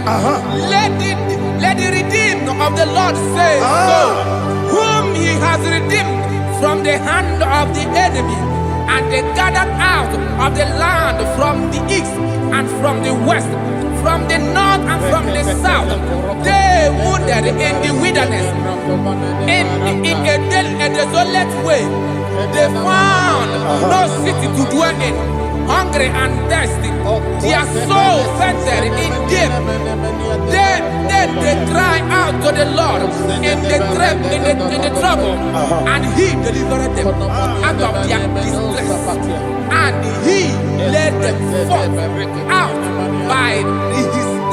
Let the redeemed of the Lord say so, whom he has redeemed from the hand of the enemy, and they gathered out of the land from the east and from the west, from the north and from the south. They wandered in the wilderness, in a desolate way. They found no city to dwell in, hungry and thirsty. Their soul fainted in deep. Then they cry out to the Lord in the trouble, and he delivered them out of their distress, and he led them forth out by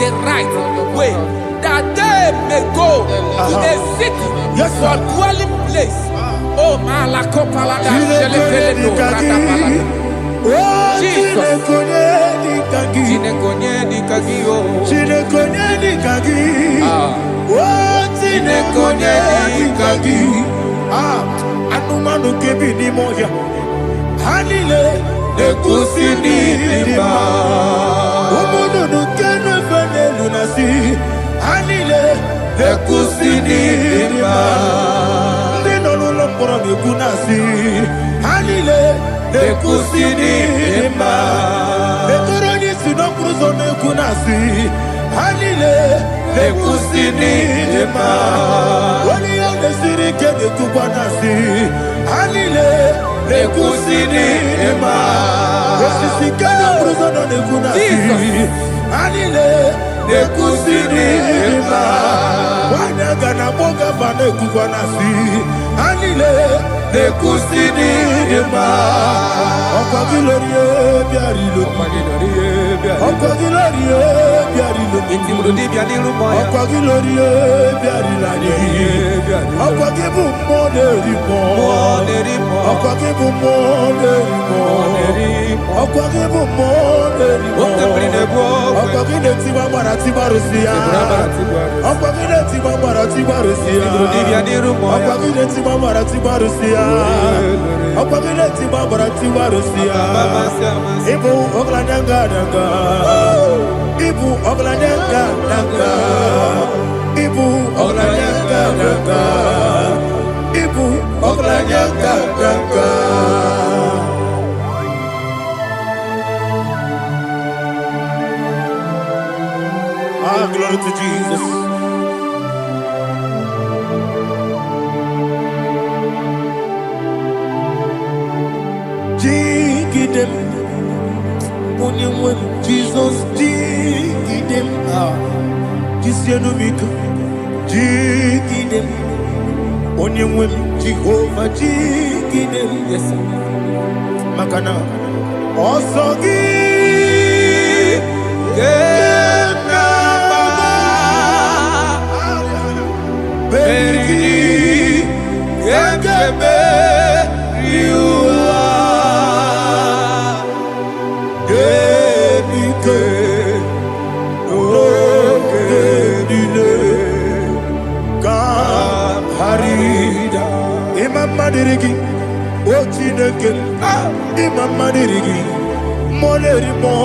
the right way, that they may go to a city for dwelling place. Oh, Malakopalada, Jesus. Anumanu kebi ni moja Hanile Nekusini lima Umudu nukenu fene lunasi Hanile Nekusini lima Nino luloporo nikunasi Hanile Nekusini lima Netoroni sinokruzo nekunasi Hanile Nekusini lima Wali ya nesiri kene kubanasi Hanile Nekusini lima Wosisi kene bruzo nekunasi Hanile Nekusini lima Wanaga na boga vane kubanasi Hanile Nekusini lima Okwa gilorie biarilo Okwa gilorie biarilo Okwa gilorie biarilani Okwa gibu monerimo Okwa gibu monerimo Okwa gibu monerimo Okwa gile tiba marati barusia Okwa gile tiba marati barusia Okwa gile tiba marati barusia Okwa gile tiba marati barusia Ibu ogladanga danga Ibu ogladanga danga Ibu ogladanga danga Ibu ogladanga danga Ah, glory to Jesus. Jigidem, Onyemwe, Jesus, Jigidem, Jisianomika, Jigidem, Onyemwe, Jehovah, Jigidem, yes, Makana, Osogi, Beri, Gekebe, Riua, Gebike, Ogedile, Harida, Imam Madirigi, Ochineke, Imam Madirigi, Molerimo,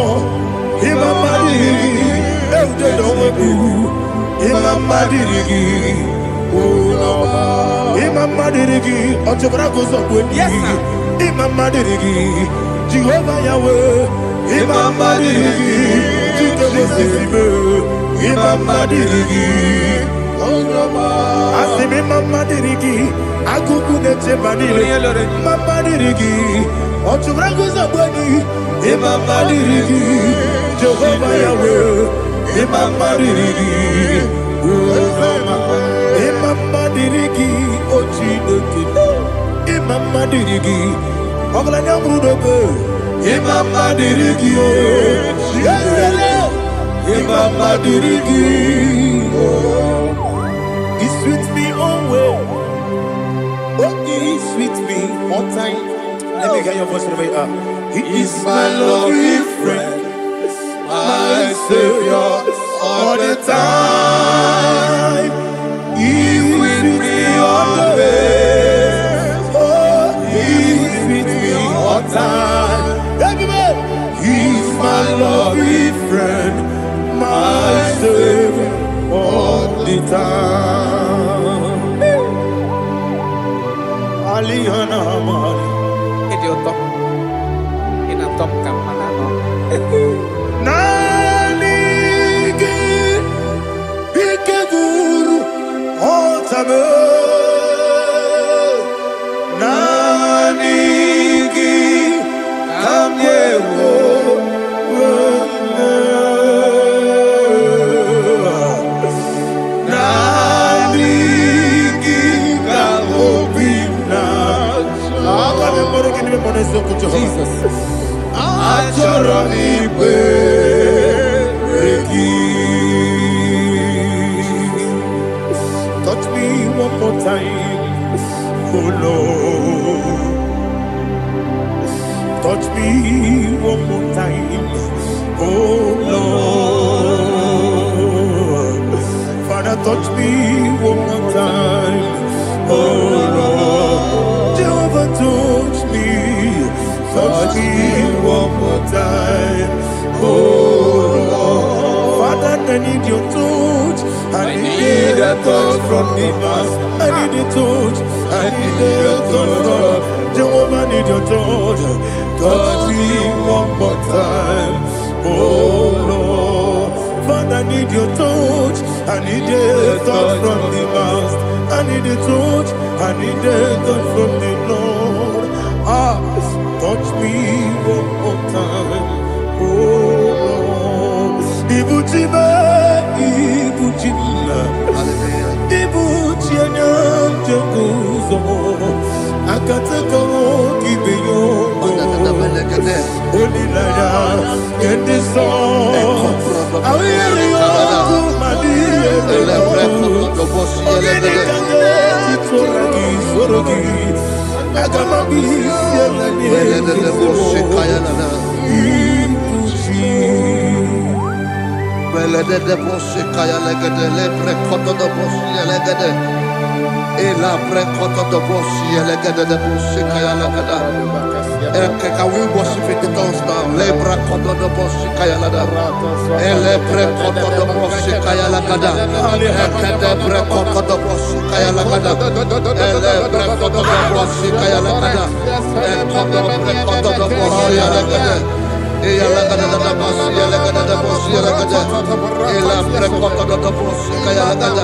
Imam Madirigi, Eudedowebu, Imam Madirigi, Imam Madirigi, Ochobrago Zogweni, Imam Madirigi, Jehovah Yahweh, Imam Madirigi, Imam Madirigi, Asim Imam Madirigi, Agugune Chebanile, Imam Madirigi, Ochobrago Zogweni, Imam Madirigi, Jehovah Yahweh, Imam Madirigi, Imam Madirigi, Ochineke, Imam Madirigi, Oglanya Brudobe, Imam Madirigi, Imam Madirigi, He's with me always. Oh, He's with me all time. Let me get your voice right up. He is my loving friend, my Savior all the time. time. Alihana Mari. Idiota. In a top camera. Nanigi Ikeguru Otame. Nanigi Kamyewo. Jesus. Touch me one more time, oh Lord. Touch me one more time, oh Lord. Father, touch me one more time, oh Lord. Jehovah, touch me. Touch me one more time, oh Lord. Father, I need your touch. I need a touch from the Master. I need a touch. I need a touch from Jehovah. I need your touch. Touch me one more time, oh Lord. Father, I need your touch. I need a touch from the Master. I need a touch. I need a touch from the Lord. Touch me one more time, oh Lord. Ibuchima, Ibuchima, Ibuchina, Jaguzo. Akatako, Gibeyo, Only Lada, get this song. I will you, Madia, Can we worship in the tongues now? Lebra koto do boshi kaya lada. Elebre koto do boshi kaya lada. Elebre koto do boshi kaya lada. Elebre koto do boshi kaya lada. Elebre koto do boshi lada. Eya lada da boshi lada da boshi lada. Elebre koto do boshi kaya lada.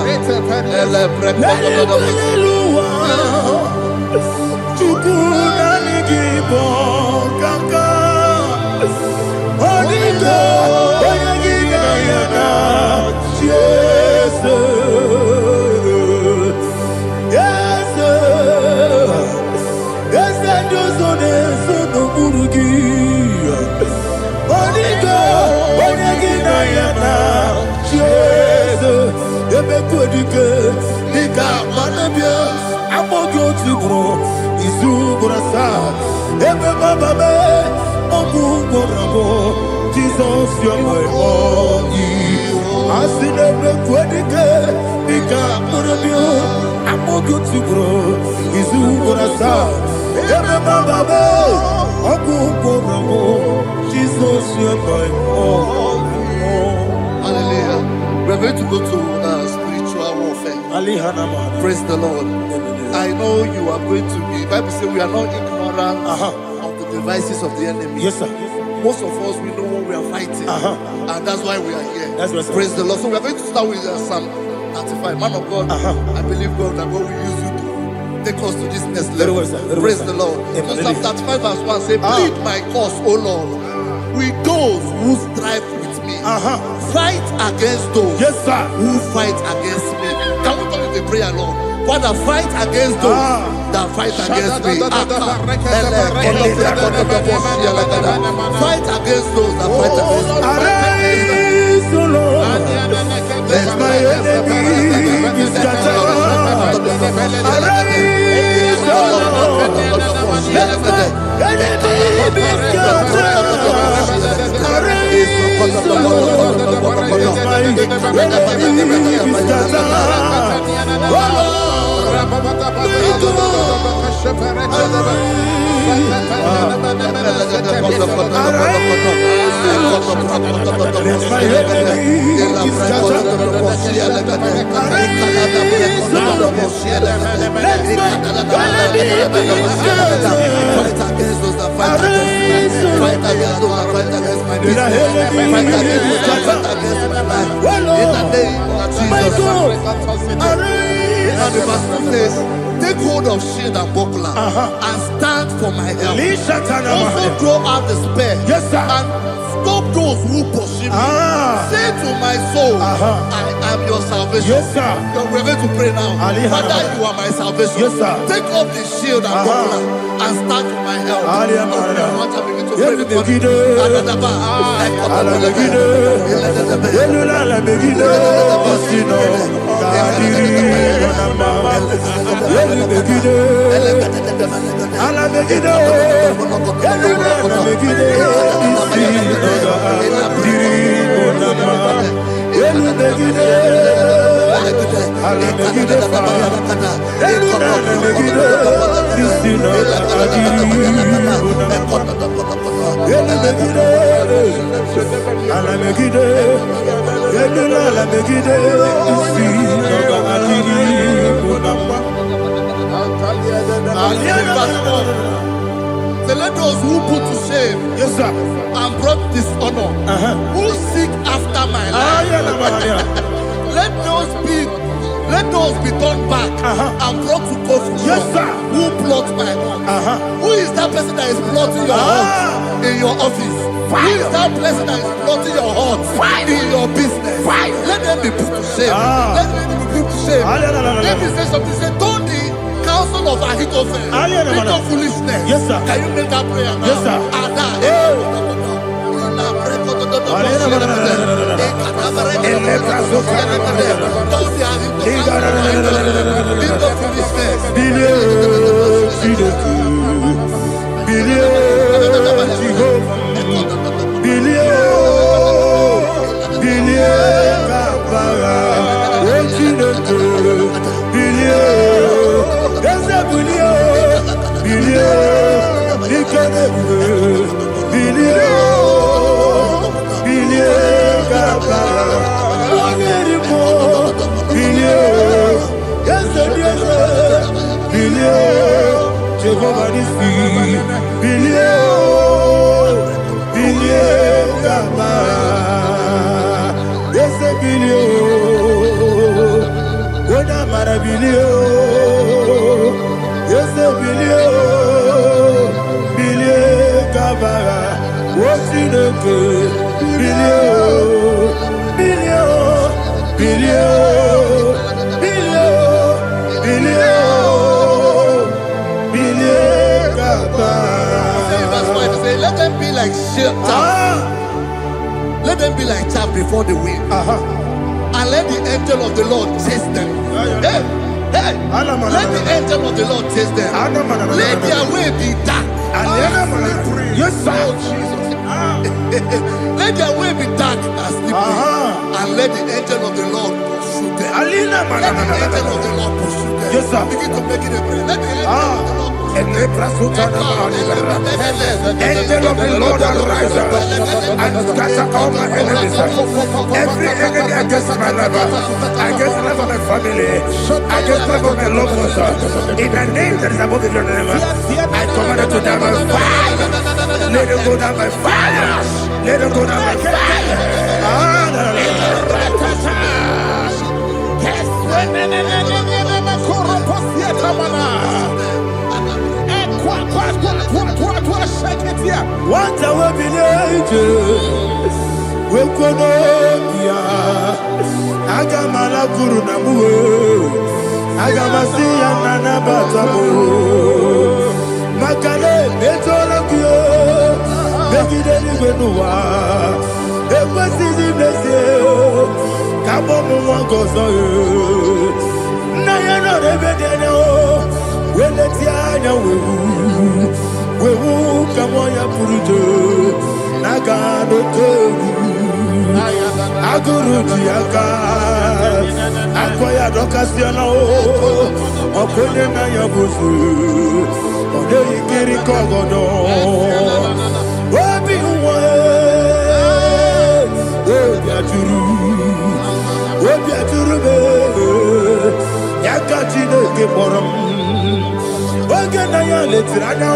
Elebre koto do boshi. Jesus, you're my all. I see the quadique, the Caporabio, I'm more good to grow. Is who gonna start? Jesus, you're my all. Hallelujah. We're going to go to spiritual warfare. Praise the Lord. I know you are going to be. Bible says we are not ignorant of the devices of the enemy. Yes, sir. Most of us, we know what we are fighting, and that's why we are here. That's right, praise the Lord. So we are going to start with Psalm 35. Man of God, I believe God that God will use you to take us to this next level. Praise the Lord. So Psalm 35 verse 1 says, plead my cause, O Lord, with those who strive with me. Fight against those who fight against me. Can we come with the prayer, Lord? Father, fight against those that fight against me. Fight against those that fight against me. Arise, O Lord. Let my enemy be scattered. Arise, O Lord. Let my enemy be scattered. Arise, O Lord. Let my enemy be scattered. Now the verse says, take hold of shield and buckler and stand for my help. Also throw out the spear and stop those who pursue me. Say to my soul, I am your salvation. We're going to pray now. Father, you are my salvation. Take off the shield and buckler and stand for my help. So let those who put to shame and brought dishonor, who seek after my life, let those be turned back and brought to confusion. Who plot my home? Who is that person that is plotting your heart in your office? Who is that person that is plotting your heart in your business? Let them be put to shame. Let them be put to shame. Let me say something. Say, don't the counsel of Ahithophel, think of foolishness. Can you make that prayer now? Let them be like chaff. Let them be like chaff before the wind. And let the angel of the Lord chase them. Let the angel of the Lord chase them. Let their way be dark. Let their way be dark and slippery. And let the angel of the Lord pursue them. Let the angel of the Lord pursue them. Begin to make it a prayer. Let the angel of the Lord Angel of the Lord arise and scatter all my enemies. Every enemy against my life, against the life of my family, against the life of my loved ones. In the name that is above the name, I command it to die by fire. Let it go down by fire. Let it go down by fire. What I will be angels, we could Agamala Guru Namu, Agamasi and Nanabatamu, Makale, Betolakio, Begideni Benua, Equasi Blessio, Kabomu Wankoso, Nayano Rebedeno, Weletiana Wewu Kamoya Purujo, Nagano Togu, Aguru Tiaka, Akoya Docasiano, Okone Nayabusu, Odei Kiri Kogodo, Obi Uwe, Obi Aturu, Obi turube yakachine ke borom oge na ya letiranya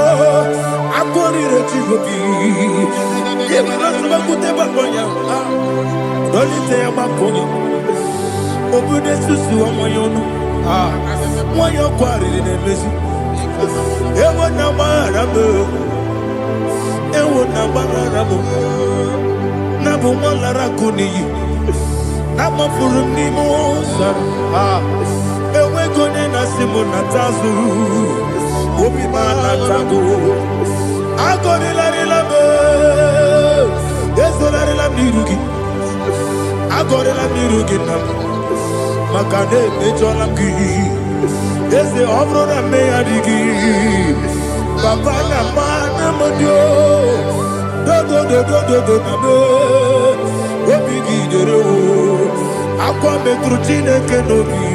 akori rechigobi yebana suba kute bakonya dolite ya bakonya obude susu omoyono moyo kwari ne mezi ewo na marabo Nabu Malara Kuni Nama Furunimo Ewe Gone Nasimuna Tazu Obi Manatago Agoni Larilabe Esolari Lamirugi Agori Lamirugi Makane Mejolamgi Ese Obrona Meadigi Papa Namana Modio do Obigi dero Aqua Metrutine Kenobi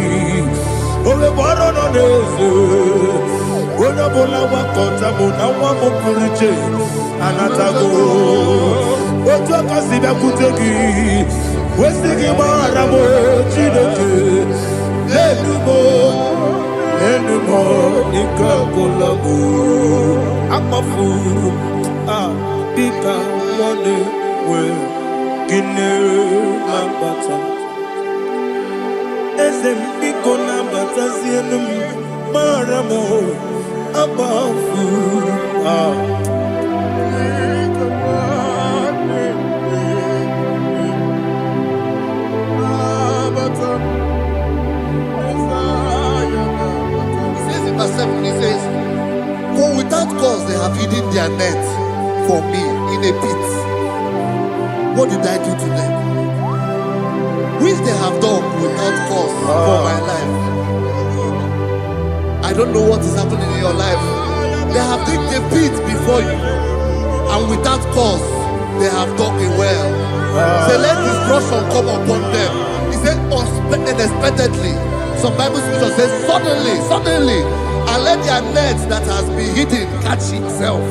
Ole Barono Nese Ona Bola Wakota Mona Wamo Puriche Anatago Otua Kasiba Kutegi Westigi Maramo Chineke Lenumo Nika Kolabu Amafu Bika Mone We Gine Mambata Ezem Biko Nambata Zienum Maramo Abafu Verse 7, he says, for without cause they have hidden their net for me in a pit. What did I do to them? Which they have done without cause for my life. I don't know what is happening in your life. They have digged a pit before you, and without cause they have dug a well. Say, let destruction come upon them. He said, unexpectedly. Some Bible scripture says, suddenly, and let their net that has been hidden catch itself.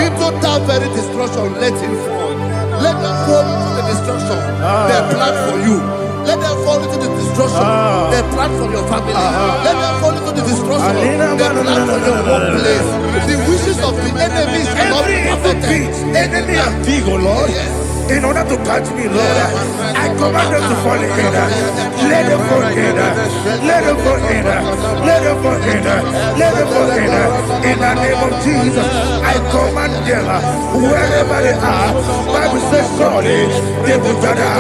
Into that very destruction, let it fall. Let them fall into the destruction they plan for you. Let them fall into the destruction they plan for your family. Let them fall into the destruction they plan for your workplace. The wishes of the enemies cannot be perfected. Enemy and big, oh Lord. Yes. In order to catch me, Lord, I command them to fall in. Let them fall in. Let them fall in. Let them fall in. Let them fall in. In the name of Jesus, I command them wherever they are. Bible says, surely they will gather.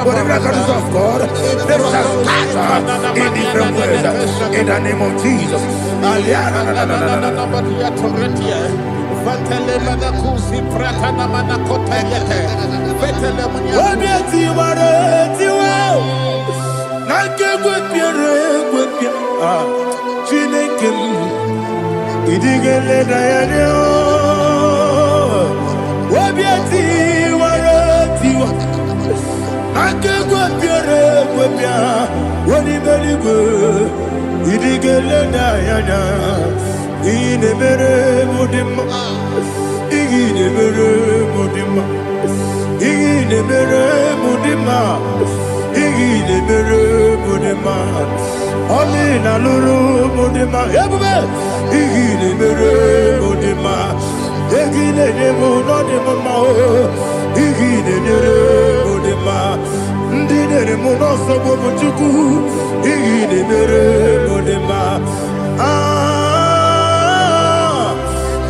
Whatever the is of God, they shall scatter in different ways. In the name of Jesus. Fatele manakusi pratana manakota yete. Fatele munya. Obiati wareti wow. Nanke gwepia. Chineke idigele dayane. Obiati wareti wow. Nanke gwepia. Woni beligwe idigele dayane. Ine mere mudima, ine mere mudima, ine mere mudima, ine mere mudima. Oni na lulu mudima, ebube. Ine mere mudima, ine nemo no nemo mao. Ine mere mudima, ndine nemo no sobo muchuku. Ine mere mudima.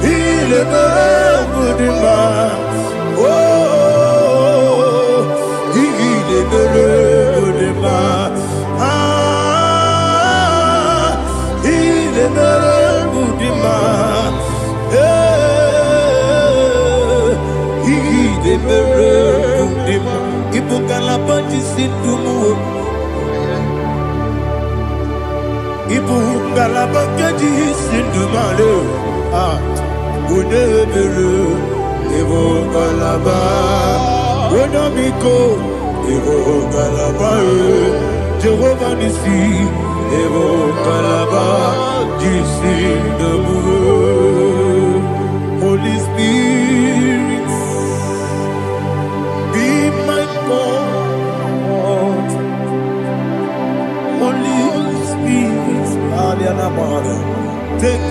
Il est Mudima, oh, il est Mudima, il est Mudima, il est Mudima, il faut qu'à la bande ici tout le monde. Ibu galaba keji sindumale udebere ibu galaba udamiko ibu galaba Jehovah nisi ibu galaba jisindamu. Holy Spirit, be my God. Take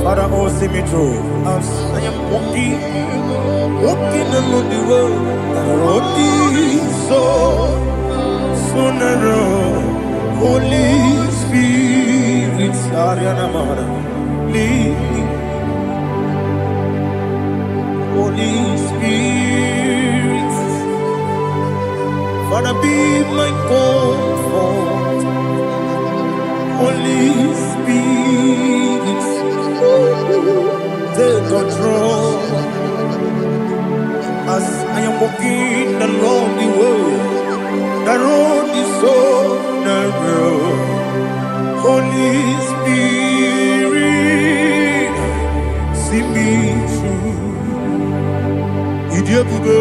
Father, oh, see me through. As I am walking along the road, the road is so narrow. Holy Spirit, Ariana Mara, lead me. Holy Spirit, Father, be my comfort. Holy Spirit, take control. As I am walking along the road is so narrow. Holy Spirit, see me through. Idiopube,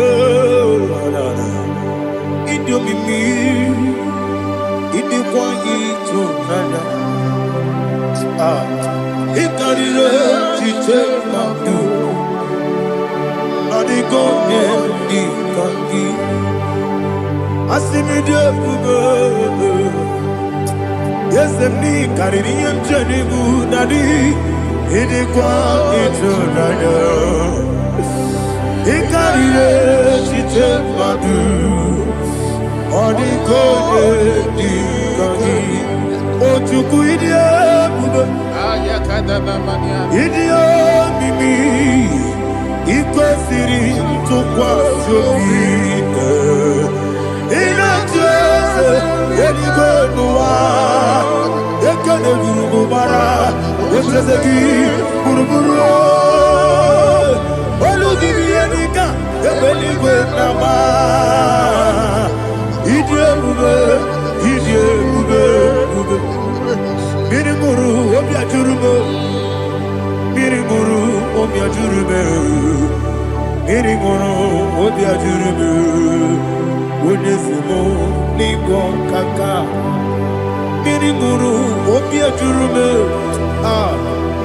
Idiomimi, Idikwani to Nana. Ikarire, Chiche Mabu. Adigo, Ikangi. Asimidiope. Yes, me, Caribbean Janibu, Nadi. Idikwani to Nana. Ikarire, Chiche Mabu. Adigo, Ikangi. Otuku Idiopube. Idiomimi. Ikwesiri tukwa sobine. Inatese eligwenua. Ekane gurubara. Echezeki guruburu. Olugibi enika. Ebeligwe nama. Idiomube. Mirimuru obiajurume. Mirimuru obiajurume. Mirimuru obiajurume. Onesimo nigo kaka. Mirimuru obiajurume.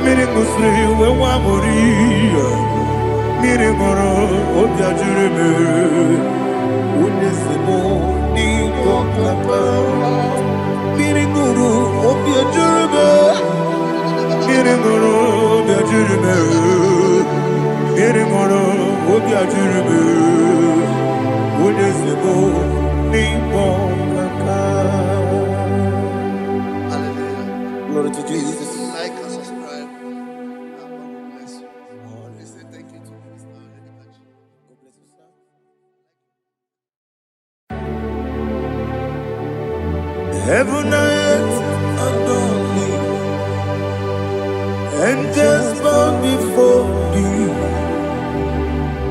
Mirimusri wewamori. Mirimuru obiajurume. Onesimo nigo kaka. Mirimuru obiajurume. Mirimuru obiajurume. Mirimuru obiajurume. Onesimo nigo kaka. Hallelujah. Glory to Jesus. Like and subscribe. God bless you. We say thank you to Mr. Deliverance. God bless you, sir. Heaven and earth adore me, angels bow before thee.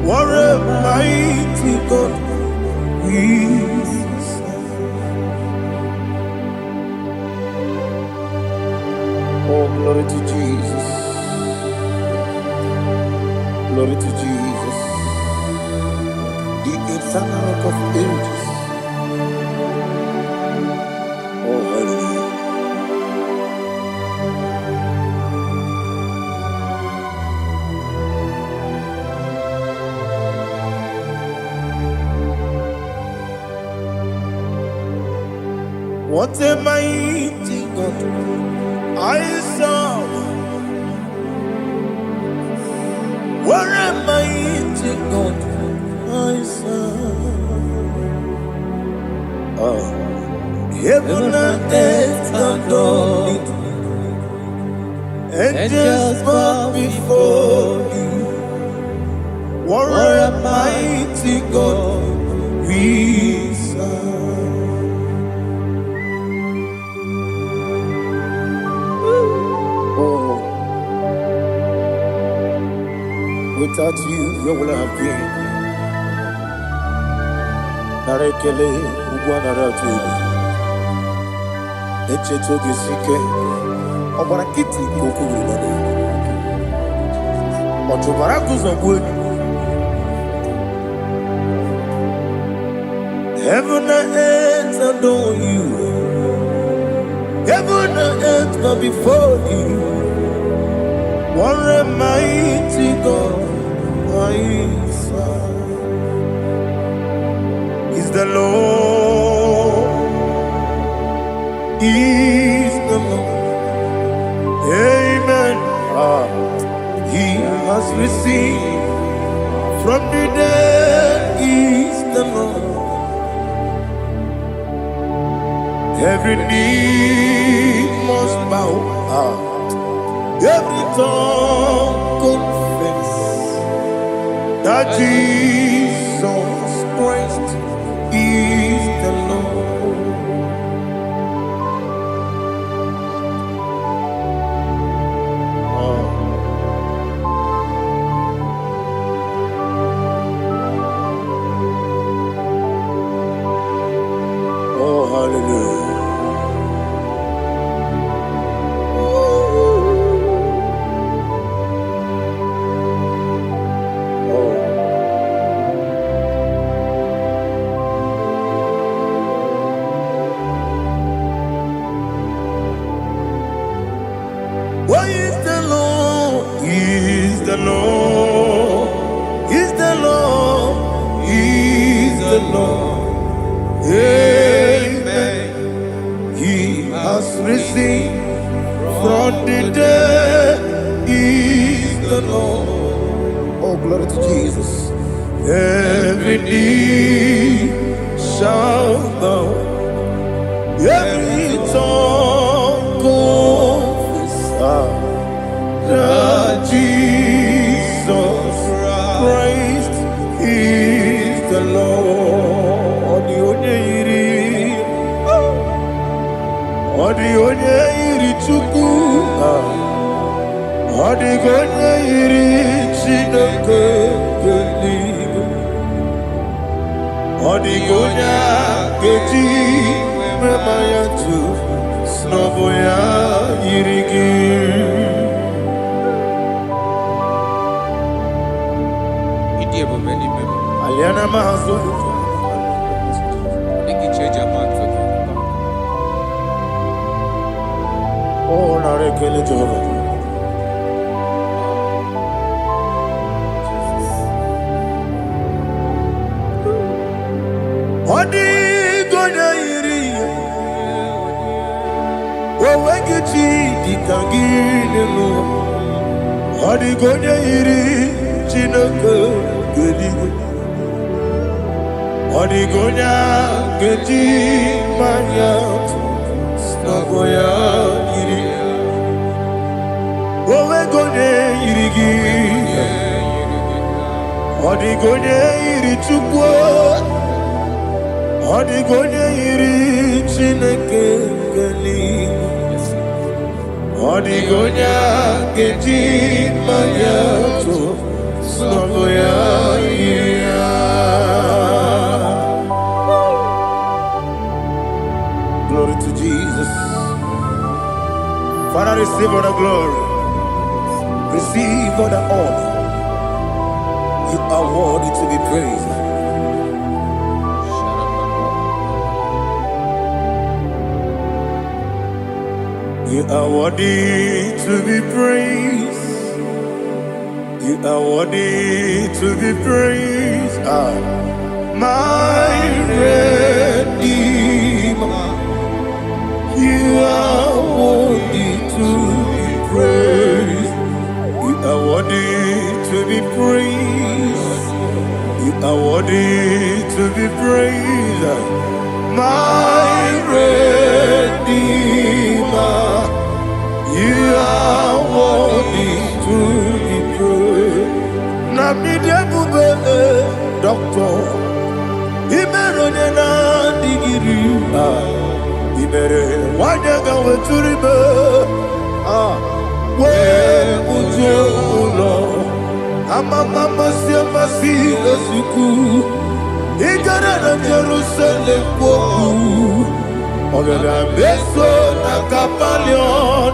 What a mighty God we serve. Oh, glory to Jesus. Glory to Jesus. The eternal rock of ages. Oh, hallelujah. What a mighty God I serve. What a mighty God I serve. Heaven and earth adore it. Angels bow before thee. What a mighty God we serve. Oh, without you, where would I have been? Narekele, Ugwanaratu. Echetoge sike, ọgbara kiti kokuru nade. Ọtụbara kuzogbu. Heaven and earth adore you. Heaven and earth bow before you. What a mighty God I serve. Is the Lord. risen from the dead is the Lord. Every knee must bow, every tongue confess that Jesus Christ is the Lord. Oh, hallelujah. Why is the Lord? Is the Lord? Is the Lord? Is the Lord? Amen. He has risen from the dead. Is the Lord? Oh, glory to Jesus. Every knee shall bow, every tongue confess that Jesus Christ is the Lord. The only Chukwu, the only Chineke, the only Keji, Memaya tu, Snoboya Yirigi. Aliana Mahazo. Oh, Narekele Jehovah. Odi gonya iri, wawegiti dikangile mo. Odi gonya iri, chineke geligo. Odi gonya geti manya, snagoya iri. Wawegonya irigi, odi gonya iri chukwo. Odi gonya iri chineke geligo. Odi gonya geti manya, snagoya iri. Glory to Jesus. Father, receive all the glory. Receive all the honor. You are worthy to be praised. You are worthy to be praised. You are worthy to be praised. My Redeemer. You are worthy to be praised. You are worthy to be praised. You are worthy to be praised. My Redeemer. You are worthy to be praised. Namidebube, Doctor. Imeronena digiri. Ibere wanyaga weturibe we ujulo amama masi lesuku igara na Jerusalem poku ogada beso na kapalion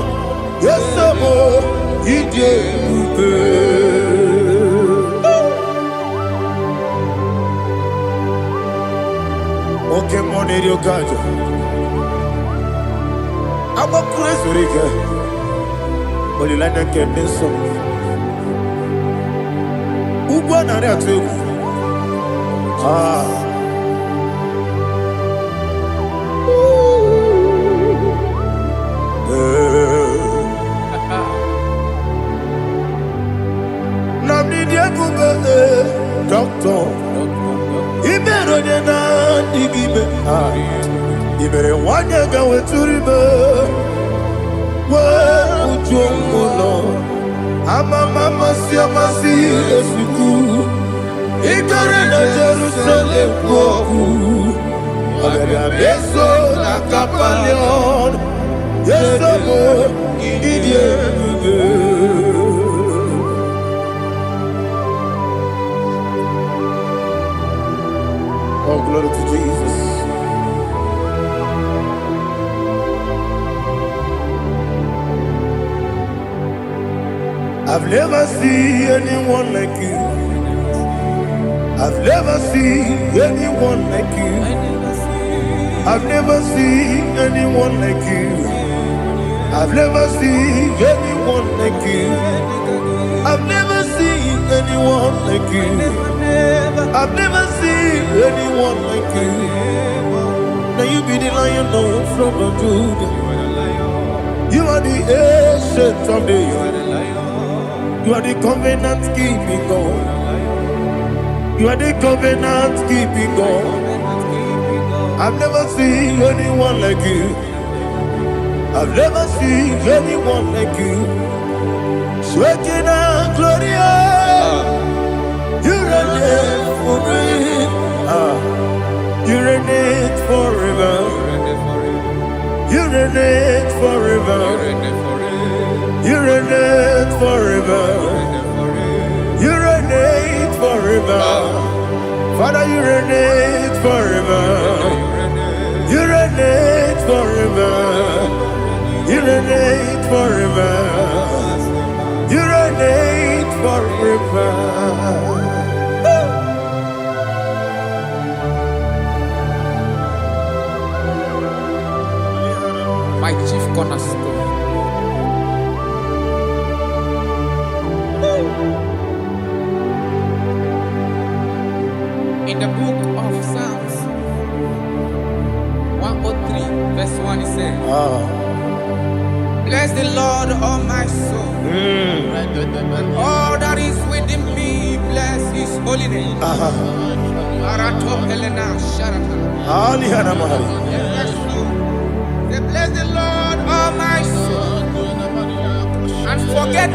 yesamo ide ube oke monerio kaja Aba praise Rika. Olilanya Kendeso. Ugwa nare atu. Ibere wanya ga weturibe. Ujulo. Mama si esuku. Ikare na Jerusalem koku. Abebe beso na kapalion. Yesomo idie. Oh, glory to Jesus. I've never seen anyone like you. I've never seen anyone like you. I've never seen anyone like you. I've never seen anyone like you. I've never seen anyone like you. I've never seen anyone like you. Now you be the Lion from the Judah. You are the ancient of days. You are the covenant keeping God. You are the covenant keeping God. I've never seen anyone like you. I've never seen anyone like you. Shaking and glorious. You reign for me. You reign forever. You reign forever. You reign forever. You reign forever. Father, you reign forever. You reign forever. You reign forever. You reign forever. My chief cornerstone. In the book of Psalms 103 verse 1 it says, bless the Lord, all my soul, and all that is within me, bless his holy name. Say, bless the Lord, all my soul, and forget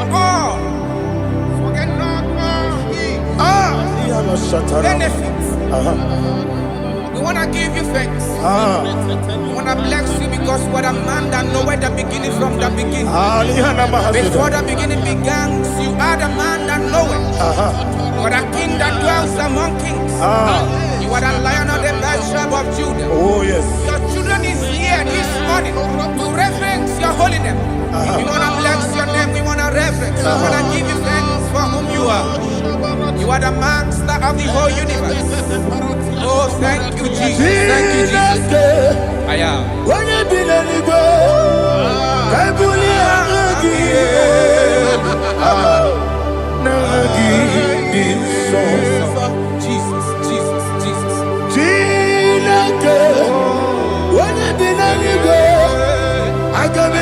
not all his benefits. We want to give you thanks. We want to bless you because what a man that knoweth the beginning from the beginning. Before the beginning began, you are the man that knoweth. You are the king that dwells among kings. You are the Lion of the tribe of Judah. Oh yes. Your children is here this morning to reverence your holiness. We want to bless your name. We want to reverence. We want to give you thanks for whom you are. You are the master of the whole universe. Oh, thank you, Jesus. Thank you, Jesus. I am. When you be letting go, I Jesus, Jesus, Jesus. When you be letting go, I can be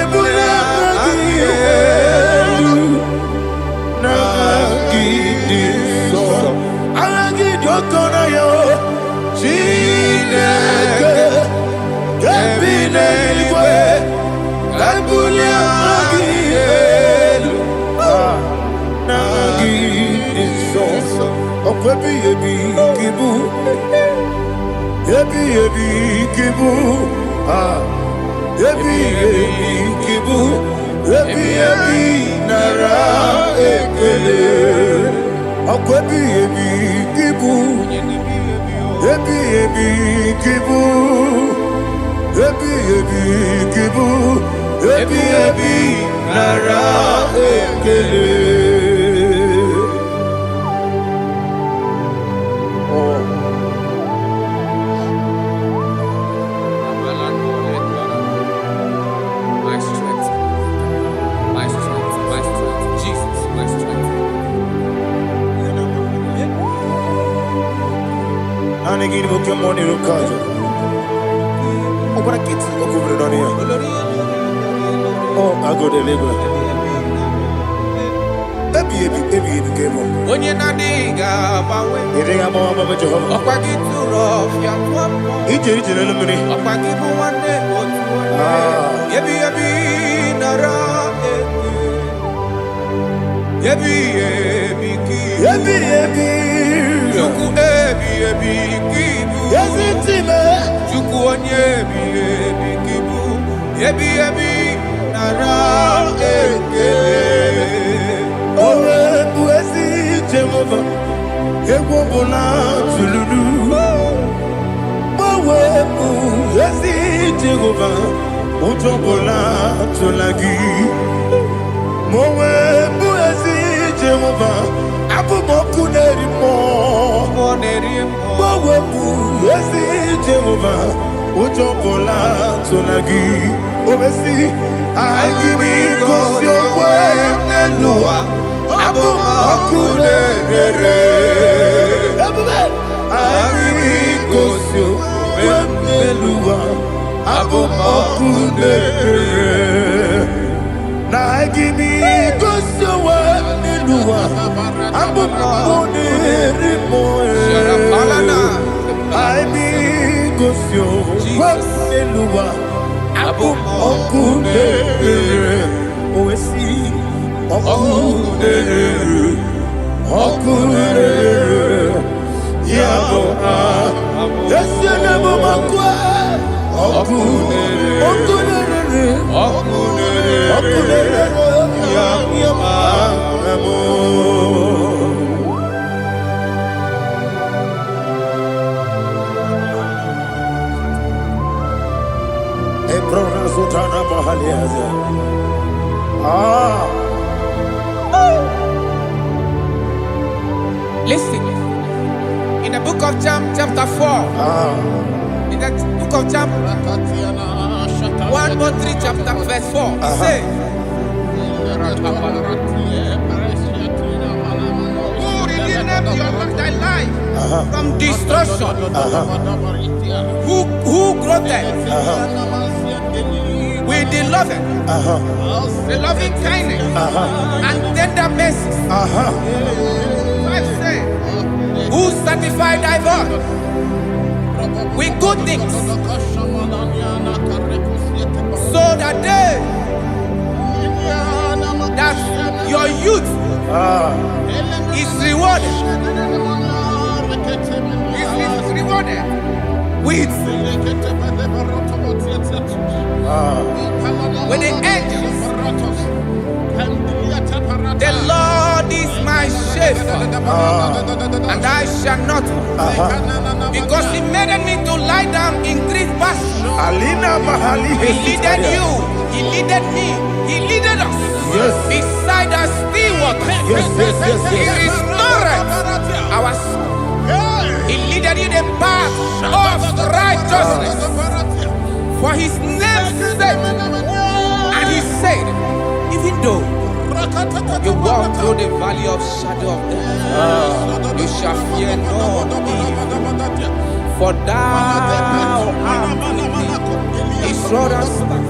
Oh, I go deliver. Onye na-adịghị agbanwe. Ọkwa gị tụrụ ọfịa tụọ mpọ. Ọkwa gị bụ nwanne otu onye. Ebi ebi nara eke. Ebi ebi ki. Ebi ebi. Chukwu ebi ebi ki bụ. Chukwu onye ebi ebi ki bụ. Ebi ebi nara eke. Owe bụ ezi Jehova, egwu bụ na tụlụrụ. Owe bụ ezi Jehova, ụjọ bụ na tụla gị. Owe bụ ezi Jehova, abụmọkụ na-eri mmụọ. Owe bụ ezi Jehova, ụjọ bụ na tụla gị. Obesi, anyị gosi okwe n'elu ụwa. Abụmọkụ na-ere. Anyị gosi okwe n'elu ụwa. Abụmọkụ na-ere. Na anyị gosi okwe n'elu ụwa. Abụmọkụ na-ere mmụọ. Anyị gosi okwe n'elu ụwa. Abụmọkụ na-ere. Owesi. Ọkụ na-ere. Ya bụ esi na-ebe ọkụ. Ọkụ na-ere. Ọkụ na-ere. Ya bụ Ebrona Sultana Bahaliaza. Listen, in the book of John, chapter 4, in the book of John 1:3, chapter verse 4, it says, who redeemed thy life from destruction? Who groweth with the loving kindness and tender mercies? Who satisfied thy voice with good things, so that your youth is rewarded with the angels. The Lord is my shepherd, and I shall not want, because He made me to lie down in green pastures. He leaded you, He leaded me, He leaded us beside the still waters. He restored our soul. He leaded you the path of righteousness for His name's sake. And He said, even though you walk through the valley of shadow of death, you shall fear no evil, for thou art with me. His rod and staff,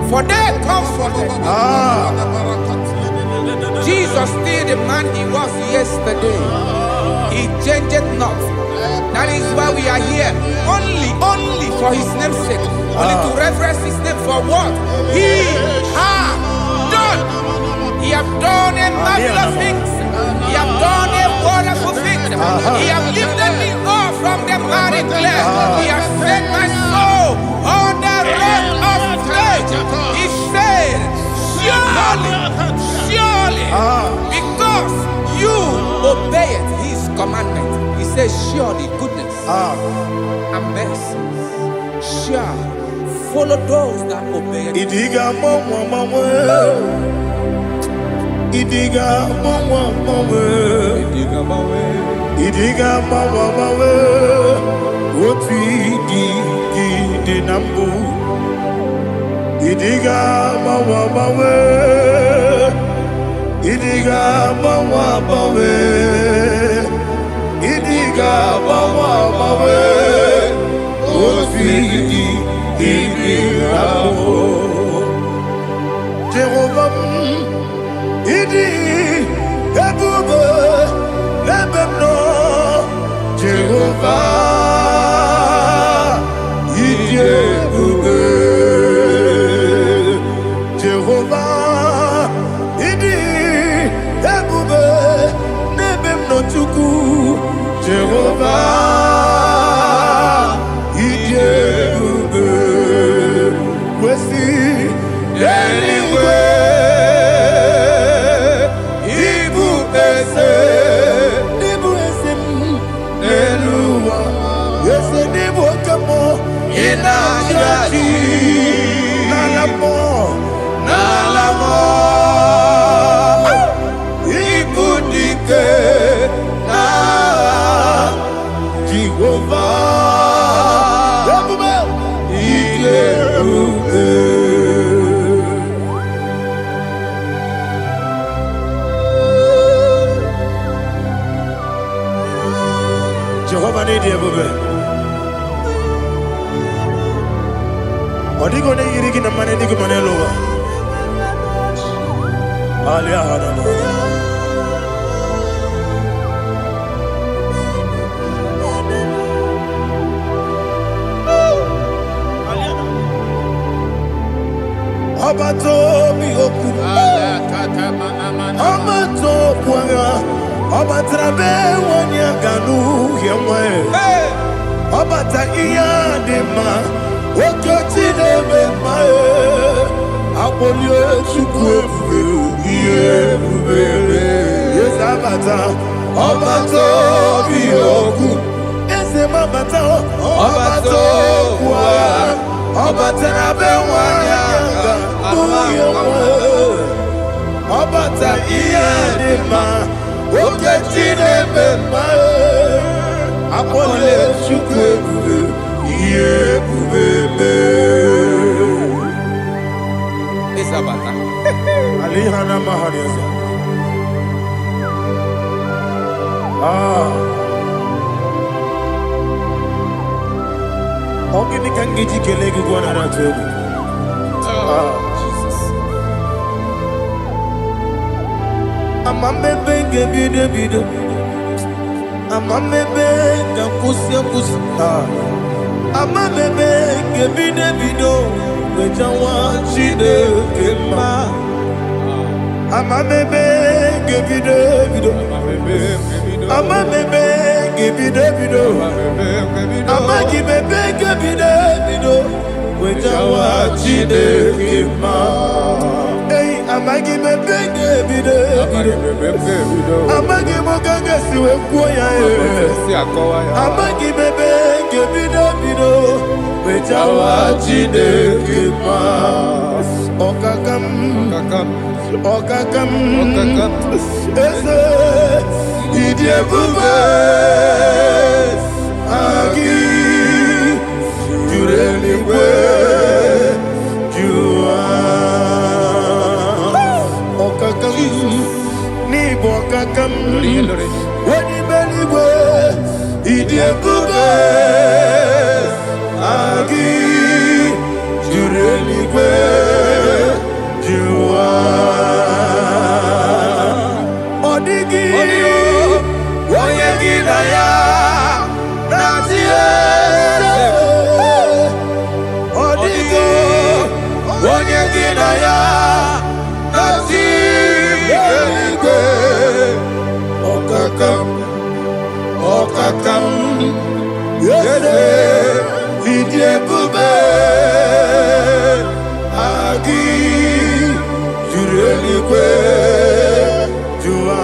for they comforted. Jesus still the man He was yesterday. He changed not. That is why we are here. Only for His name's sake. Only to reverence His name for what He has done. He has done a marvelous things. He has done a wonderful thing. He has lifted me up from the miry clay. He has set my soul on the rock of faith. He said, surely, because you obeyed His commandment. He says, surely goodness and mercy shall follow those that obey Him. Idiga mawe oti di nambu. Idiga mawe Idiga mawe Idiga mawe oti di nambu. Jehovah Idi ebu Jehovah, Idebube. Jehovah, Idebube. Nebem no chuku. Jehovah, Idebube. Wesi, anyway. Nalamo, Ibudike, na Jehovah, Idebube. Jehovah Idebube. Odigo ne yirigi na mane digo mane lowa. Alia hadama. Abato bi oku. Abato kwanga. Abatrabe wanya ganu yemwe. Abata iya dema. Okoti nebe mae, apolio chukwe yebube. Yes abata, abato bioku. Ese mabata, abato kwa, abata nabe wanyanga, abata iyadema. Okoti nebe mae, apolio chukwe yebube. Isabata. Alihana mahariasa. Ogini kangiji kelegu gwana ratugu. Jesus. Amamebe ngebide. Amamebe ngakusi. Amamebe ngebide. Wejawa Chineke ma. Amamebe ngebide. Amamebe ngebide. Amagibebe ngebide. Wejawa Chineke ma. Hey, amagibebe ngebide. Amagimogaga siwe kuya. Amagibebe ngebide. Wejawa Chineke ma. Okakam. Eze Idebube. Agi Jureligwe Jua. Okakam Nibo okakam. Wani beligwe Idebube. Agi Jureligwe Jua. Odigi Oyegi na ya Nazie. Odigi Oyegi na ya Nazie. Okakam Yese Idebube. Agi Jureligwe Jua.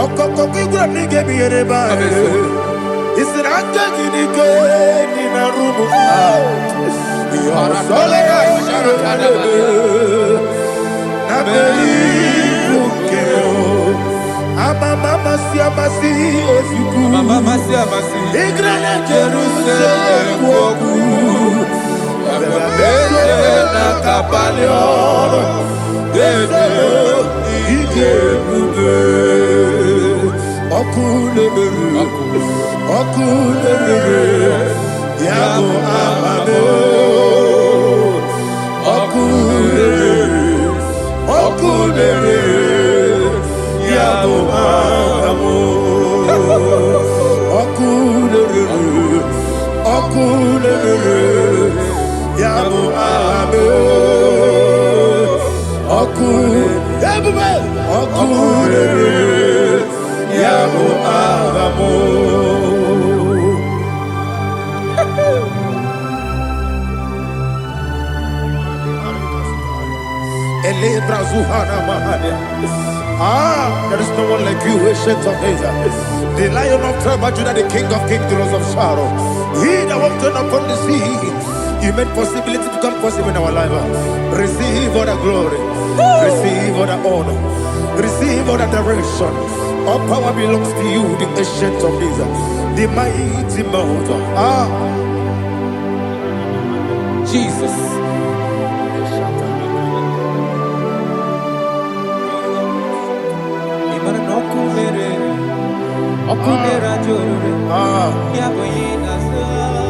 Okoko kigura nige biyereba. Isiranga ginike nina rumu. Yosolega sharakadaba. Nabeli ukeo. Mama siamasi ofiku. Mama siamasi. Igrana Jerusalem woku. Bebe na kapalion. Eze Idebube. Okulebere. Yabo amame. Okulebere. Yabo amamo. There is no one like you, ancient of days. The Lion of tribe of Judah, the King of kings, the Rose of Sharon. He that walked upon the sea, He made possibility to become possible in our life. Receive all the glory, receive all the honor, receive all the direction. All power belongs to you, the ancient of days, the mighty mountain. Jesus.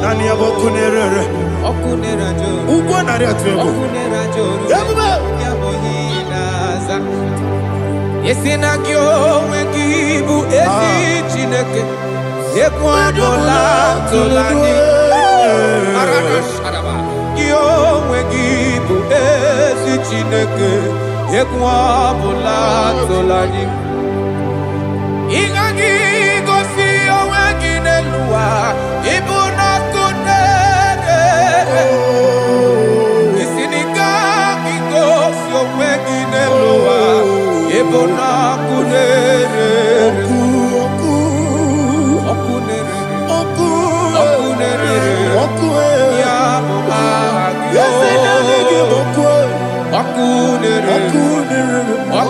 Nani abokunere ugwo nari atwego Yesina kyo wengibu ezi chineke Yekwa bola tolani Arabasharaba Kyo wengibu ezi chineke Yekwa bola tolani Ingagi gosi owegine luwa Ibuna kunere Isinika gosi owegine luwa Ibuna kunere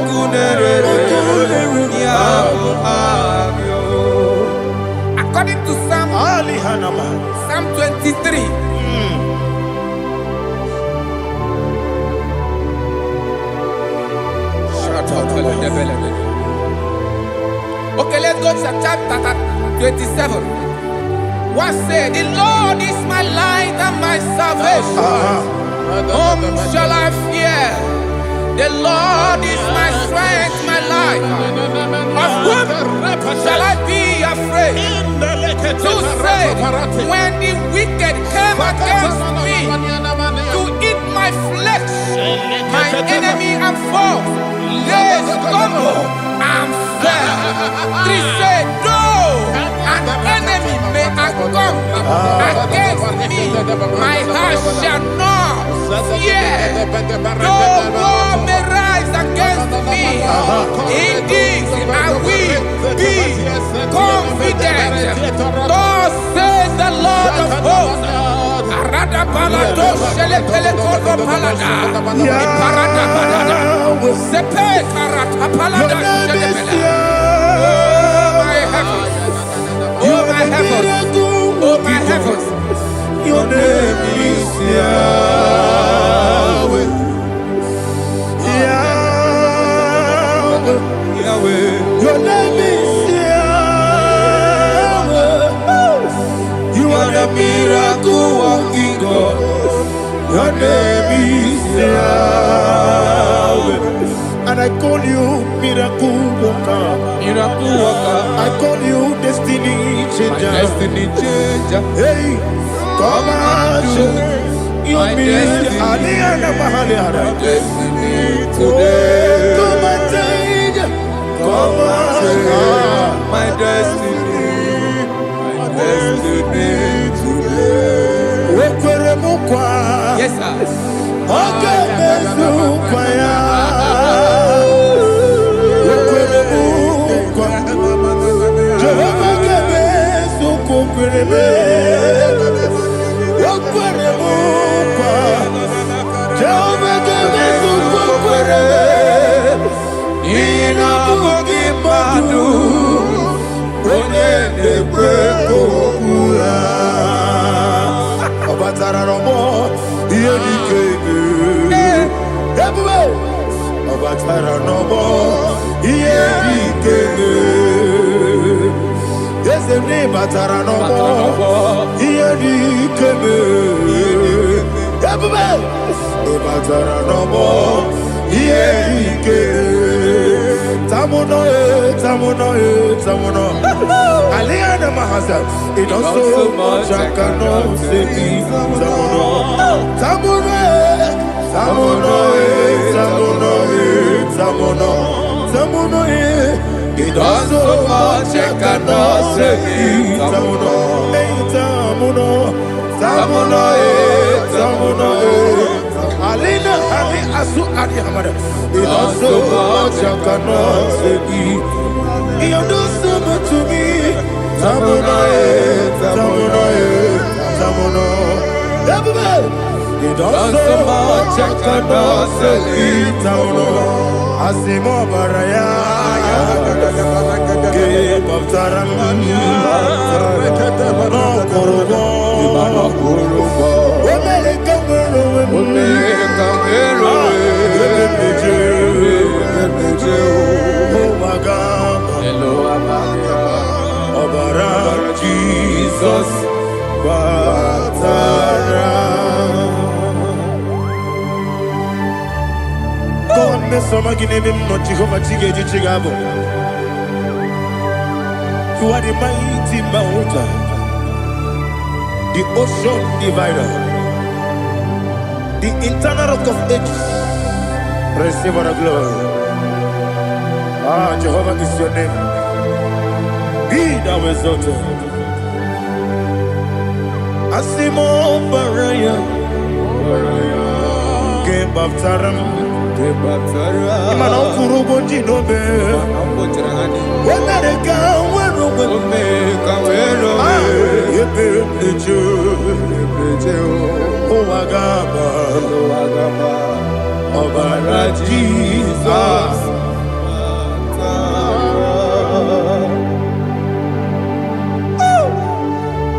Okunere Yabo agyo Okunere According to Psalm 23. Okay, let's go to chapter 27. What said? The Lord is my light and my salvation. Whom shall I fear? The Lord is my strength, my life. Of whom shall I be afraid? To say, when the wicked came against me to eat my flesh, my enemy and foe, they stumble and fell. Three said, though an enemy may come against me, my heart shall not fear. Though war may rise against me, in this I will be confident. Thus says the Lord of hosts. Arada palado shele pele kodo palada. Iparada palada. Sepe karata palada shele pele. Oh my heavens, oh my heavens, your name is Yahweh. Yahweh, your name is Yahweh. You are the miracle working God. Your name is Yahweh. And I call you miracle worker. Miracle worker. I call you destiny changer. My destiny changer. Hey, come on, your destiny. My destiny today. Come and change. Come on, my destiny. My destiny today. Yes, sir. Okay, it does so much I cannot say it. Tamuno, does so much I cannot say it. Alina Ali Asu Adi Hamada. He does so much I cannot say it. He does so much to me. Tamuno, Tamuno. He does so much I cannot say it. Tamuno. Asimo Baraya. Give up Taramani. No Kurubo. Jesus, God, miss some again, not Jehovah Chigabo. You are the mighty mountain, the ocean divider, the internal rock of ages. Receive our glory. Ah, Jehovah is your name. Be thou exalted. Asimo Baraya, Game of Taram, Imano Kurubo Jinobe, when I go, when oh, Agaba, Obara Jesus.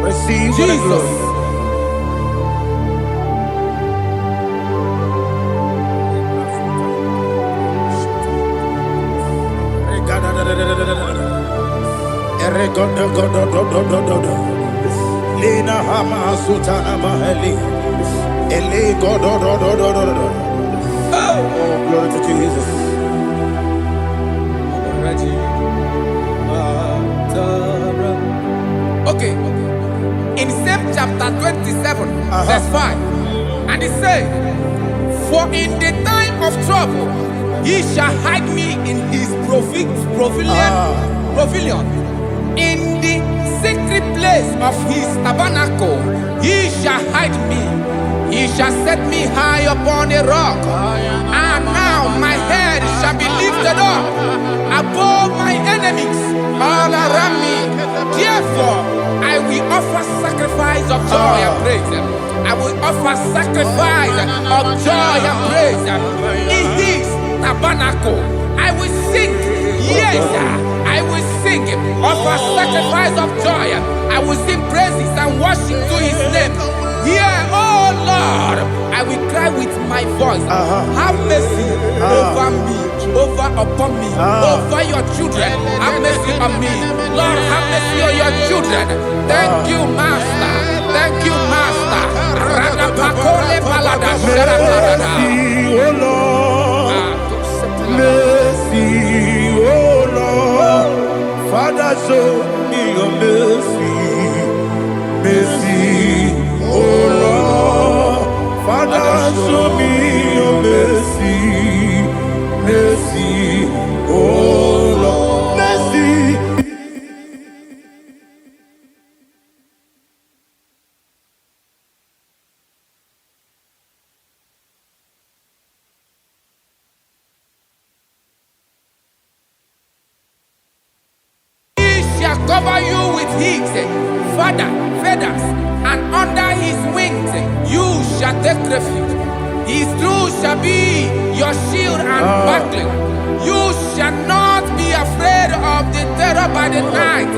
Receive Jesus. Lina Hama Sutana Maheli. Ele God. Oh, glory to Jesus. Okay. In same chapter 27, verse 5, and it says, for in the time of trouble, he shall hide me in his pavilion. In the secret place of his tabernacle, he shall hide me. He shall set me high upon a rock. And now my head shall be lifted up above my enemies all around me. Therefore, I will offer sacrifice of joy and praise. I will offer sacrifice of joy and praise. In his tabernacle, I will sing. Yes, I will sing. Offer sacrifice of joy. I will sing praises and worship to his name. Yeah, oh Lord, I will cry with my voice. Have mercy over me, upon me, over your children. Have mercy on me. Lord, have mercy on your children. Thank you, Master. Thank you, Master. Radapakole balada sharaparada. Mercy, oh Lord. Father, show me your mercy. Mercy, oh Lord. Father, show me your mercy. Mercy, oh Lord. Mercy. Cover you with his feathers, and under his wings you shall take refuge. His truth shall be your shield and buckler. You shall not be afraid of the terror by the night,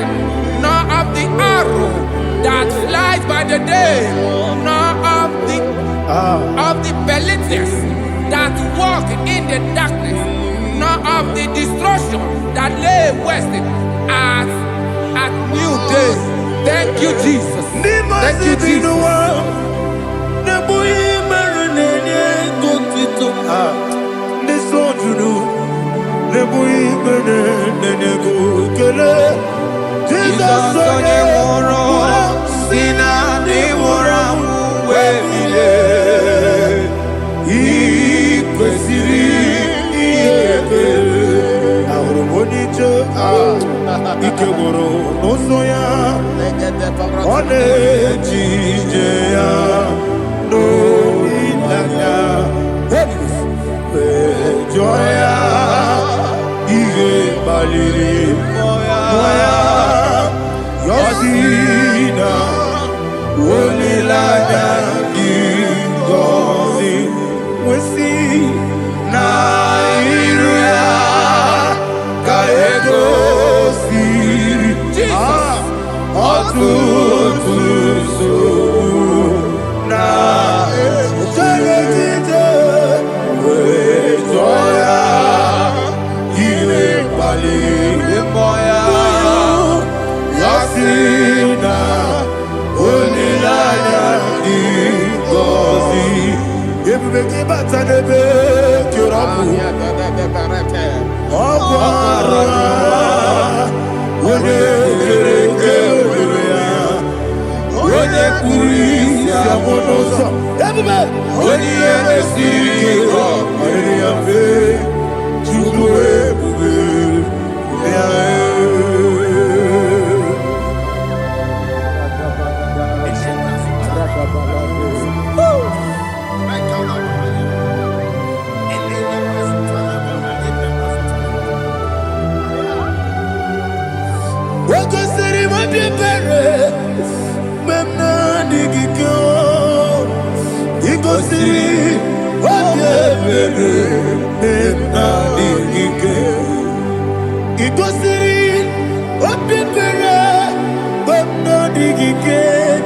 nor of the arrow that flies by the day, nor of the pestilence that walk in the darkness, nor of the destruction that lay waste at new day. Thank you, Jesus. Thank you, Jesus. soya, one jijaya, no ilaga, joya, ige baliri, moya, yosina, unilaga, gozi, wesi, na iruya, kaego siri, otutu so, na ejegide, wejoya, iwe bali, moya, yasina, unilaya, gozi, ebubeke batanebe, kirabu, okwara, wone kereke, wone kurisi amonoso, ebube, wone yemesiri, wone yafe, chubu ebube,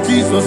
Jesus,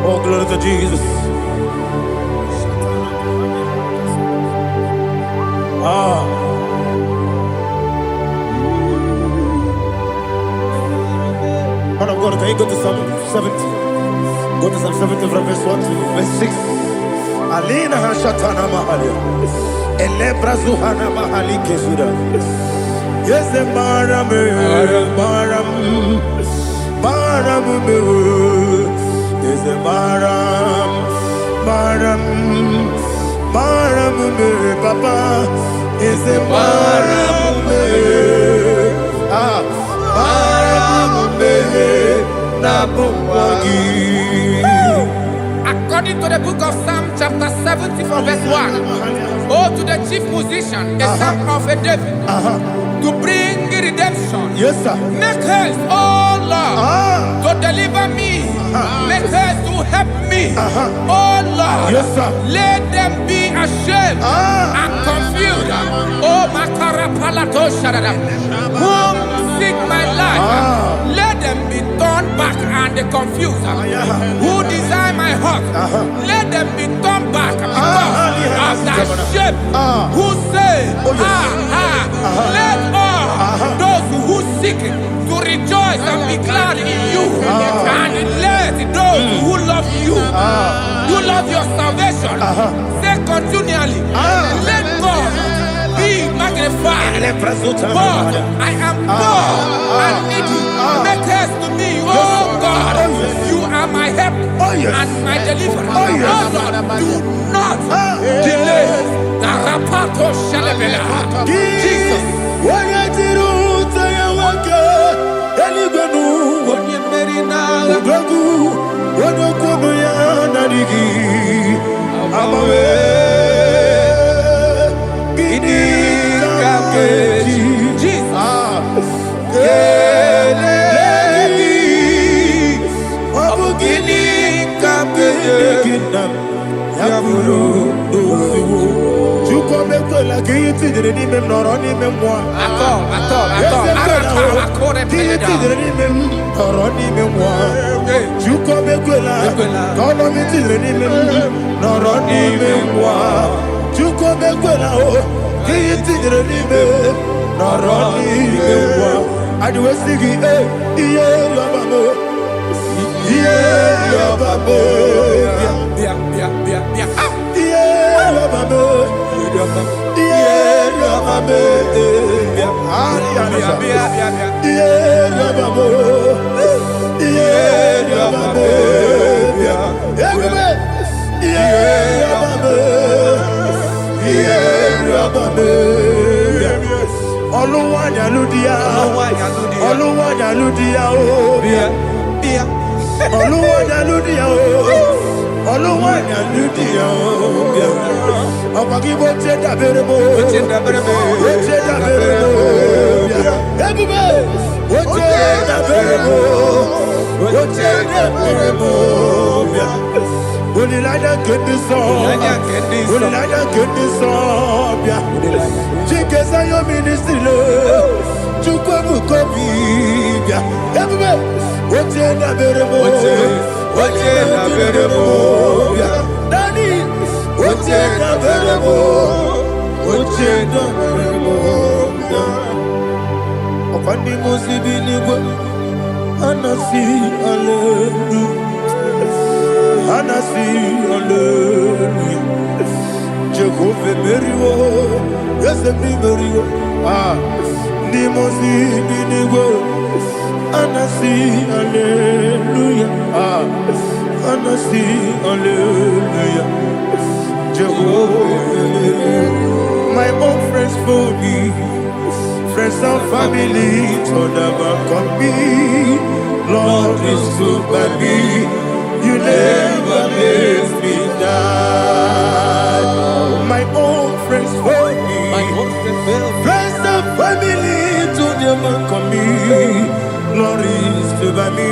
oh, glory to Jesus. Man of God, can you go to Psalm 70? Go to Psalm 70 from verse 1 to verse 6. Alina hashatana mahalia. Elebra zuhana mahali kesuda. Yes, the baram, yes, the baram, papa, yes, the baram, According to the book of Psalm chapter 70 from verse 1, oh, to the chief musician, a son of a David, to bring redemption. yes, sir. Make haste, oh Lord, to deliver me. Make haste to help me. Oh Lord, Yes, sir. let them be ashamed and confused. Oh Makarapalato Shadada, whom seek my life, let them be turned back and confused. Who desire my heart, let them be turned back because of that shame. Who say, let all those who seek to rejoice and be glad in you, and let those who love you, you love your salvation, say continually, let God be magnified. God, I am poor and needy. Make haste to me, oh God. You are my help and my deliverer. Oh Lord, do not delay. Jesus. nam yaburu dosu juko mekola kiti direni mem noroni memwa kiti direni mem noroni memwa juko mekola kono kiti direni mem noroni memwa juko mekola o kiti direni mem noroni memwa adiwe sigi iye yabamo iye yabamo Oluwayaludia, Jehovah Meriwo, yes, Meriwo, Nimosi Binigo, Anasi, Hallelujah, Anasi, Hallelujah, Jehovah, my own friends for me, friends and family, told them come be, Lord is good by me, you never let me die. My own friends for me, friends and family, to them come me, Lord is good by me,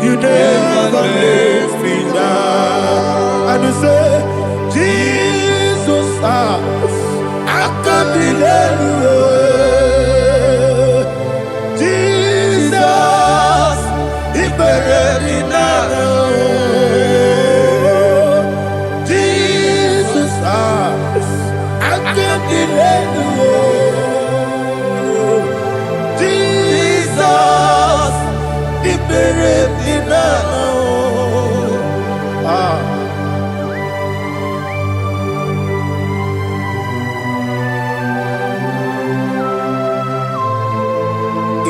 you never let me die. And you say, Jesus, I can't believe you. Jesus, He buried in Jesus, I can't believe you. Jesus, He buried in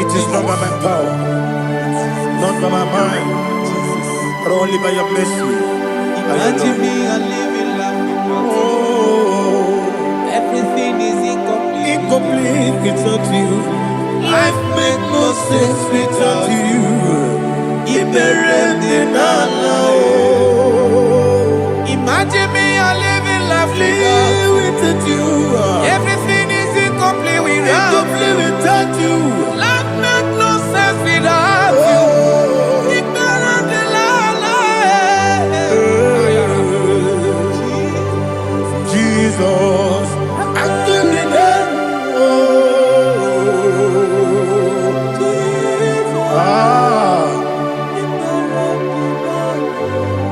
It is not by my power, not by my mind, but only by your mercy. Imagine me, I live in life without you. Everything is incomplete. Incomplete without you. Life makes no sense without you. Imagine me, I live in life without you. Everything is incomplete without you. Life makes no sense without you. Jesus, I give you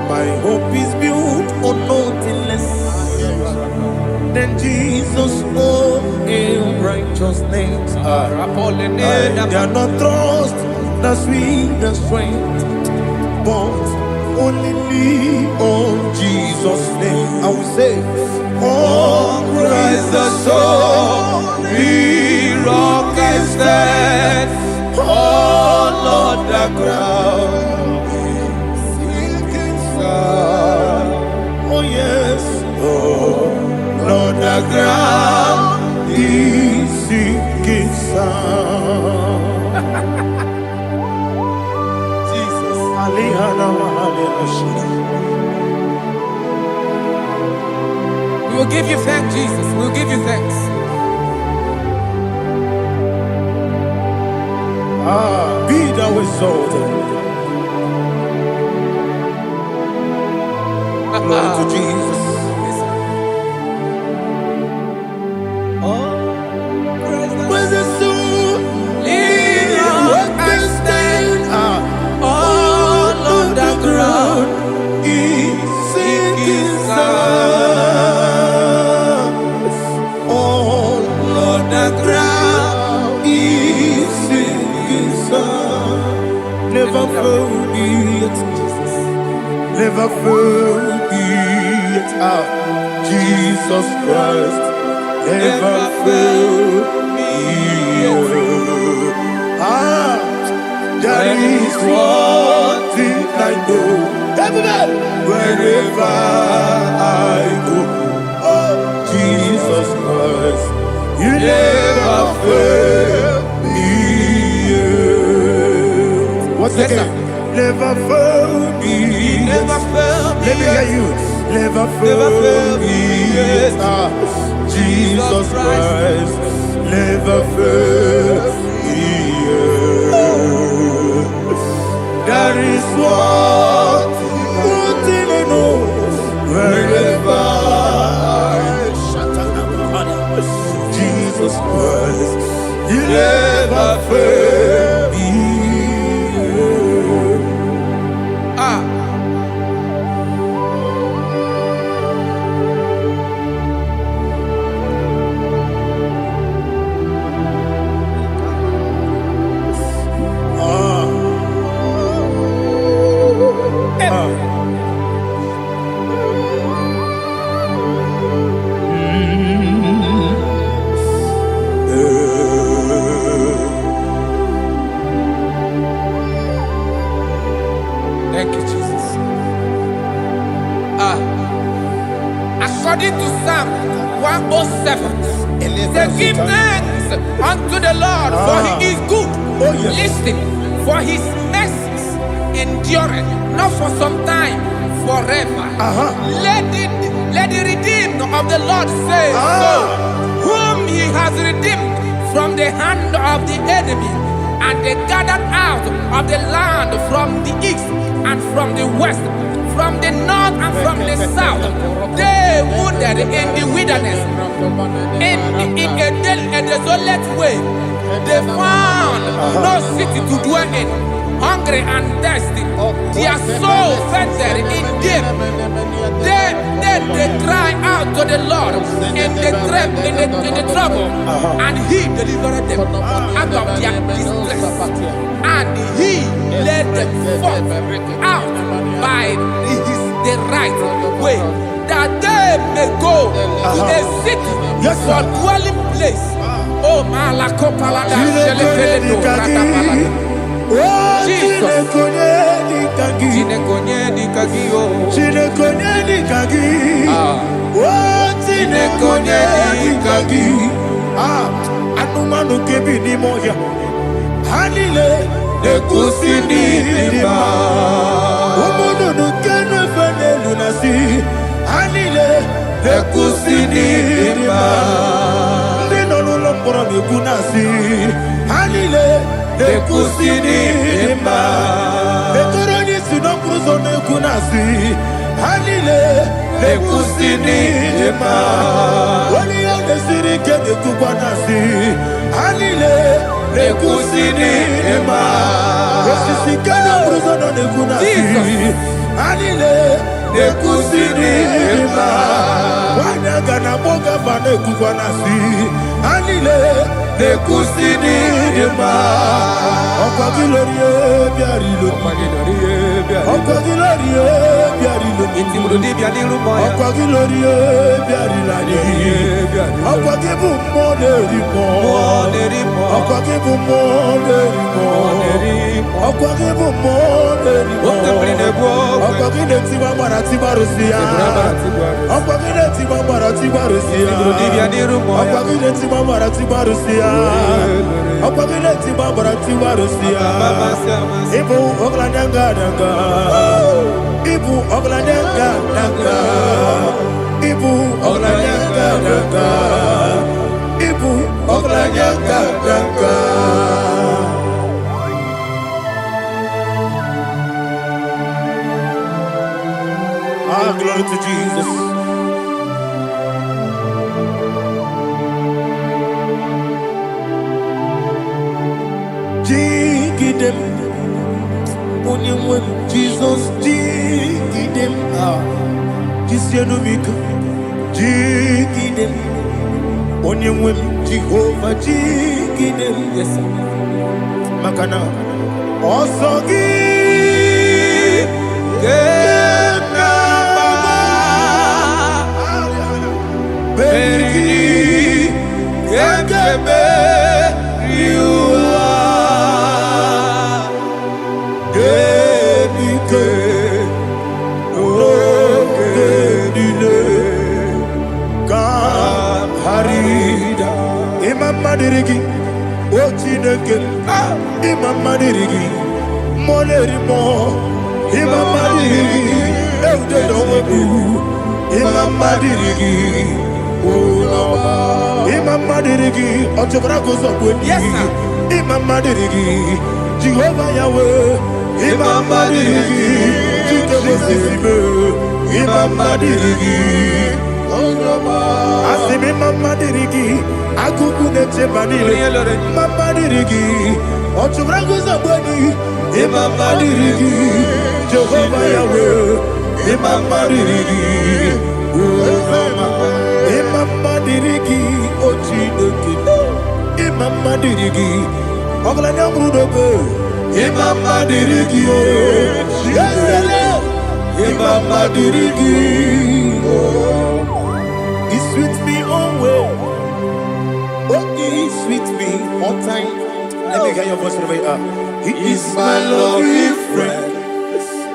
my hope is built on nothing less than Jesus' own righteousness. I cannot trust the sweetest strength, but only lean on Jesus' name. I will say, on Christ the solid rock I stand, on Lord the ground is sinking sand. Oh yes, oh Lord the ground is sinking sand. Jesus, We will give you thanks, Jesus. We will give you thanks. Be thou exalted. Glory to Jesus. When the soul Leon I stand all on the ground. is sinking All on the ground. is sinking sun. Never forget, never forget. Jesus Christ never failed me. That is one thing I know. Wherever I go, Jesus Christ, you never fail me. What's Yes, again? sir. Never fail me. Never failed me. Let me hear you. Never Never fail failed me. me. Jesus Christ never fail me. That is one thing I know. Wherever Jesus Christ, you never fail me. Thank you, Jesus. According to Psalm 107, they give thanks unto the Lord, for he is good. Oh, yes. Listen, for his mercies endureth, not for some time, forever. Let the redeemed of the Lord say so, whom he has redeemed from the hand of the enemy, and they gathered out of the land from the east and from the west, from the north and from the south. They wandered in the wilderness, in a desolate way. They found no city to dwell in, hungry and thirsty. Their soul fainted in deep. Then they cry out to the Lord in the trouble, and he delivered them out of their distress. And he led them forth out by the right way, that they may go to a city for dwelling place. Oh, Malakopalada, Jesus. Anumanu kebi ni moja Hanile ekusi ni lima Umudu nukenu fene lunasi Hanile ekusi ni lima Ndino lulomboro nikunasi Hanile ekusi ni lima Ekoroni sinokruzo nikunasi Hanile ekusi ni lima Wali ya nesiri kene kubanasi Hanile ekusi ni lima Esisi kene bruzo no nekunasi Hanile ekusi ni lima Wanaga na boga vane kubanasi Hanile ekusi ni lima Okwa gilorie biarilo Okwa gilorie biarilo Okwa gilorie biarilani Okwa gibu moderimo Okwa gibu moderimo Okwa gibu moderimo Okwa gide tiba marati barusia Okwa gide tiba marati barusia Okwa gide tiba marati barusia Okwa gide tiba marati barusia Ibu ogladanga danga Ibu ogladanga danga Ibu ogladanga danga Ibu ogladanga danga Ah, glory to Jesus. Jigidem, Jesus, jigidem, Jisianumika, jigidem, Onyemwem, Jehovah, jigidem, yes, Makana, Osogi, Benigi, Gekebe, you are, Gebike, Ogedile, Harida, Imam Madirigi, Ochineke, Imam Madirigi, Molerimo, Imam Madirigi, Eudedowebu, Imam Madirigi, Imam Madirigi, Ochobragos of Wendy, Imam Madirigi, Jehovah Yahweh, Imam Madirigi, Imam Madirigi, Asim Imam Madirigi, Akukune Chebanile, Imam Madirigi, Ochobragos of Wendy, Imam Madirigi, Jehovah Yahweh, Imam Madirigi, Imam Madirigi, Ochineke, Imam Madirigi, Oglanya Brudobe, Imam Madirigi, Imam Madirigi, He's with me always. Oh, He's with me all time. Let me hear your voice wherever you are. He is my lovely friend,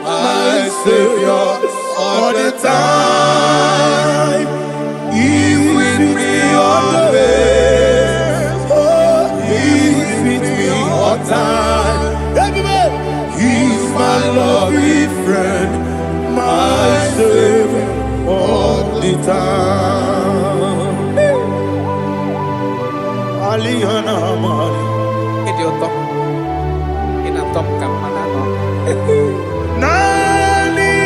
my Savior all the time. He's with me always. Oh, He's with me all time. Everybody, He's my lovely friend, my Savior all the time. Alihana Mari. Idiota. Inatom ka manano. Nanigi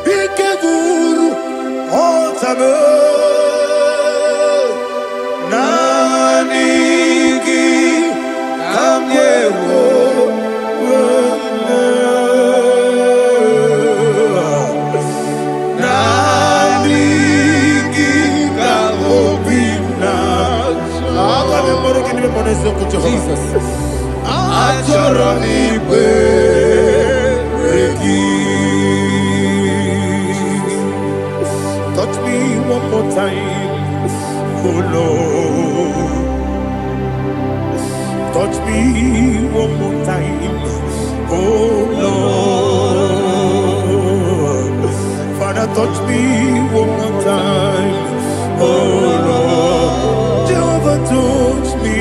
Ikeguru Otame Nanigi Kamyewo Nanigi Kamobina Jesus Achoronipe touch me one more time, oh Lord. Touch me one more time, oh Lord. Father, touch me one more time, oh Lord. Jehovah, touch me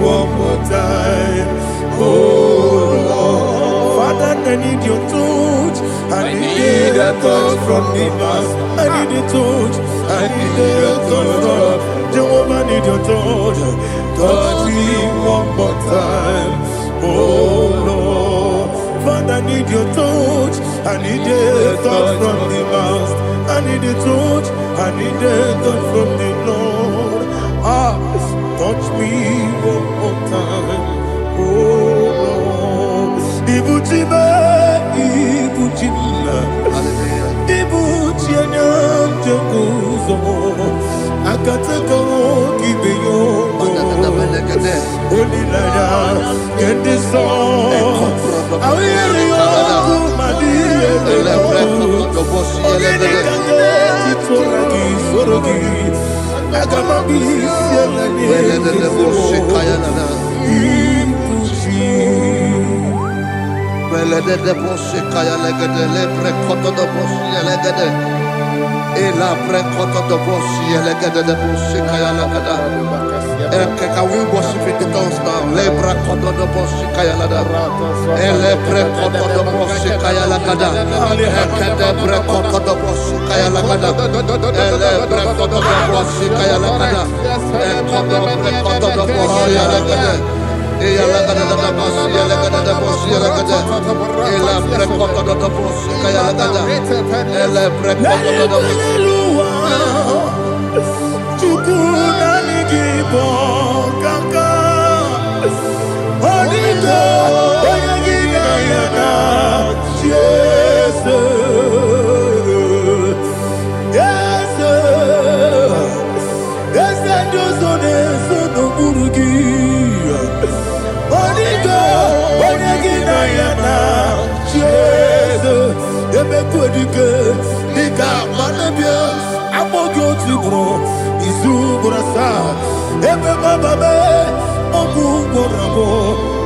one more time, oh Lord. Father, I need your touch. I need a touch from the Master. I need a touch. I need a touch from Jehovah. I need your touch. Touch me one more time, oh Lord. Father, I need your touch. I need a touch from the Master. I need a touch. I need a touch from the Lord. Touch me one more time, oh Lord. Ibuchima, Ibuchianyam Jaguzo, Akatako, Gibeyo, Olilaya, get this song. I hear you, Madia, Sorogi, Agamabi, Belede de bosse kaya legede le prekoto de bosse legede e la prekoto de bosse legede de bosse kaya legede can we worship in the tongues now? Le prekoto de bosse kaya legede e le prekoto de bosse kaya legede e de prekoto de bosse kaya legede e le prekoto de bosse kaya legede e kodo prekoto de bosse legede. E la gada da boss, e la gada da boss, e la gada, e la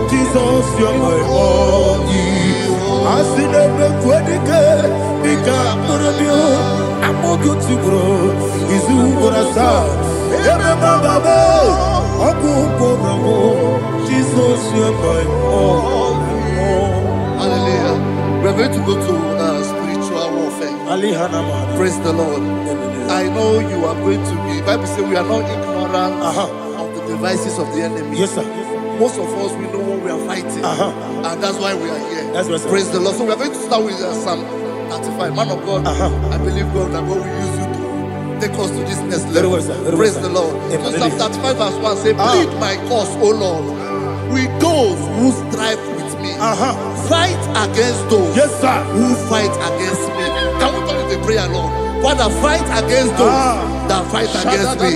Jesus, you're my all. I see them make I'm more good to grow. Is who gonna start? Jesus, you're my all. Hallelujah. We're going to go to spiritual warfare. Praise the Lord. I know you are going to be. Bible says we are not ignorant of the devices of the enemy. Yes, sir. Most of us, we know what we are fighting. And that's why we are here. That's right, sir. Praise the Lord. So we are going to start with Psalm 35. Man of God, I believe God that God will use you to take us to this next level. Praise the Lord. So Psalm 35 verse 1 says, plead my cause, O Lord, with those who strive with me. Fight against those who fight against me. Can we turn to the prayer, Lord? Father, fight against those that fight against me.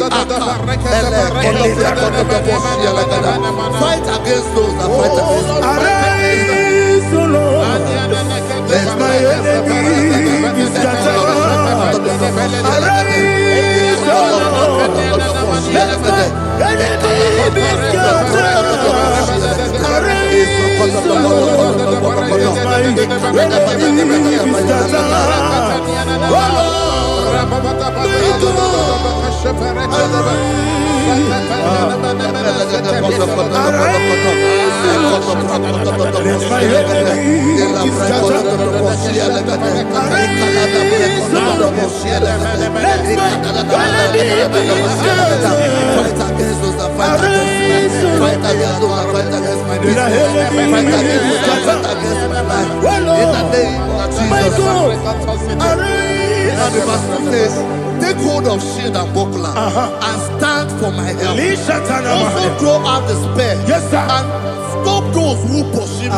Fight against those that fight against me. Arise, O Lord. Let my enemy be scattered. Arise, O Lord. Let my enemy be scattered. Arise, O Lord. Let my enemy be scattered. Take hold of shield and buckler and stand for my help. Also throw out despair and stop those who pursue me.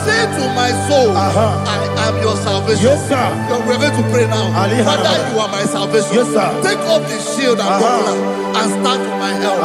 Say to my soul, I am your salvation. We're going to pray now. Father, you are my salvation. Take off the shield and buckler and stand for my help.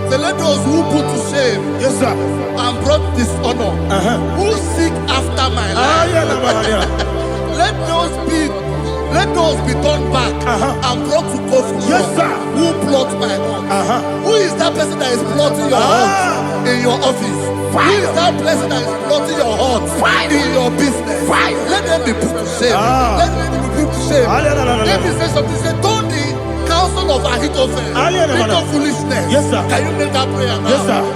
So let those who put to shame and brought dishonor, who seek after my life, let those be turned back and brought to confusion. Who plot my home? Who is that person that is plotting your home in your office? Who is that person that is plotting your heart in your business? Let them be put to shame. Let them be put to shame. Let me say something. Say, don't the counsel of Ahithophel think of foolishness. Can you make that prayer now?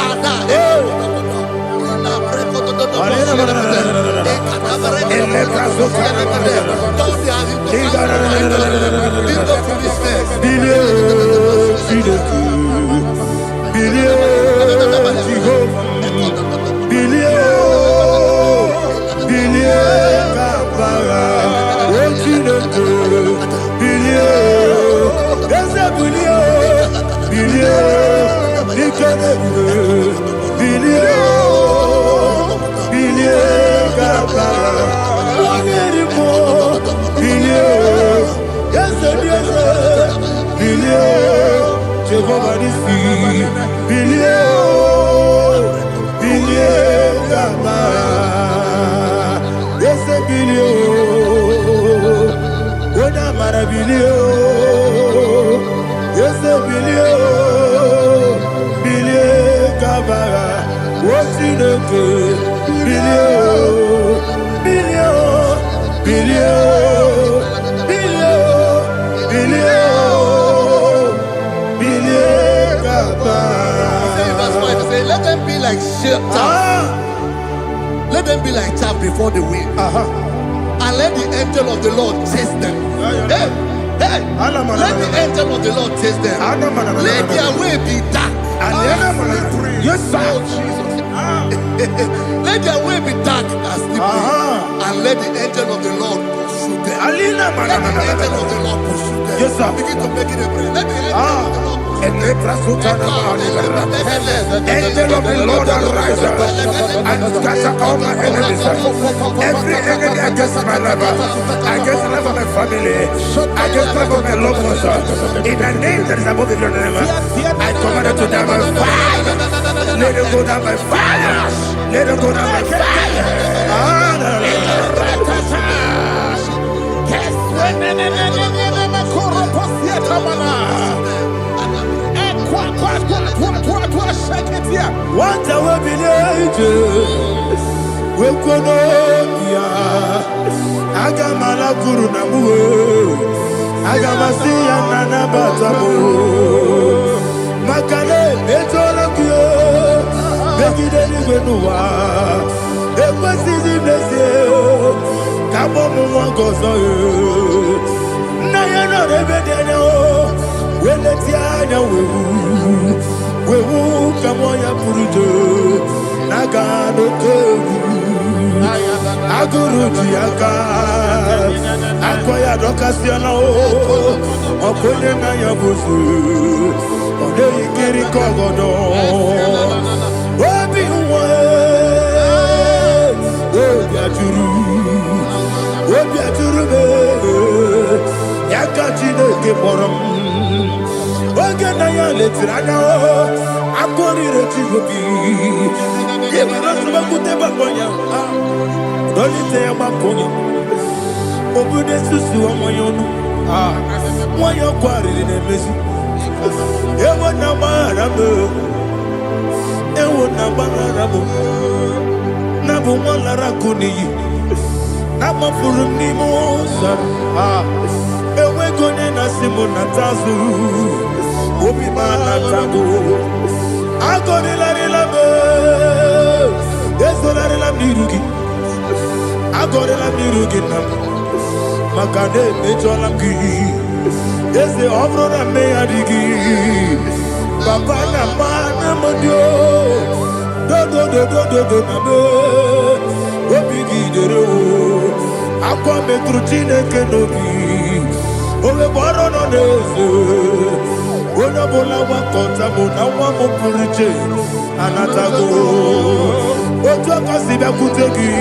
bilio. Ona marabilio. Yes, bilio. Bilio kabara. What's in the good? Bilio. Bilio. Bilio. Bilio. Bilio. Bilio kabara. Verse 5 say, let them be like chaff. Let them be like chaff before the wind. And let the angel of the Lord chase them. Hey, hey. Let the angel of the Lord chase them. Let their way be dark. Yes, sir. Let their way be dark as the day. And let the angel of the Lord pursue them. Let the angel of the Lord pursue them. Yes, sir. Begin to make it a prayer. Let the angel of the Lord Angel of the Lord arise and scatter all my enemies. Every enemy against my life, against the life of my family, against the life of my loved ones. In the name that is above the name, I command it to them by fire. Let it go down by fire. Let it go down by fire. What I will be ages, we could not Agamala Guru Namu, Agamasi and Nanabatamu, Makale, Betolakio, Begideni Benua, Equasi Blessio, Kabomu Gozo, Nayana Rebedeno, Wenetiana. Wewu kamoya purujo nagano kewu aguruji aka akoya dokasiana o okonye na yabuzu ode ikiri kogodo obi uwe obi aturu be yakachine ke borom oge na ya letiranya o akori rechigobi yewe rosuba kuteba konya dolite ya makonya obude susu omoyonu moyo kwari nemezi ewo na marabo na bu molara kuniyi na mafuru ni mosa ewe gone na simu na tazu obi mana tago agori la me ezo la mirugi agori la mirugi na makade mejo la gi eze obro na me adigi papa na mana modio do na me obi gidere o akwa metrutine kenobi owe boro no neze Ona bola wakota bona wamo puriche anatago ojo kasibe kutegi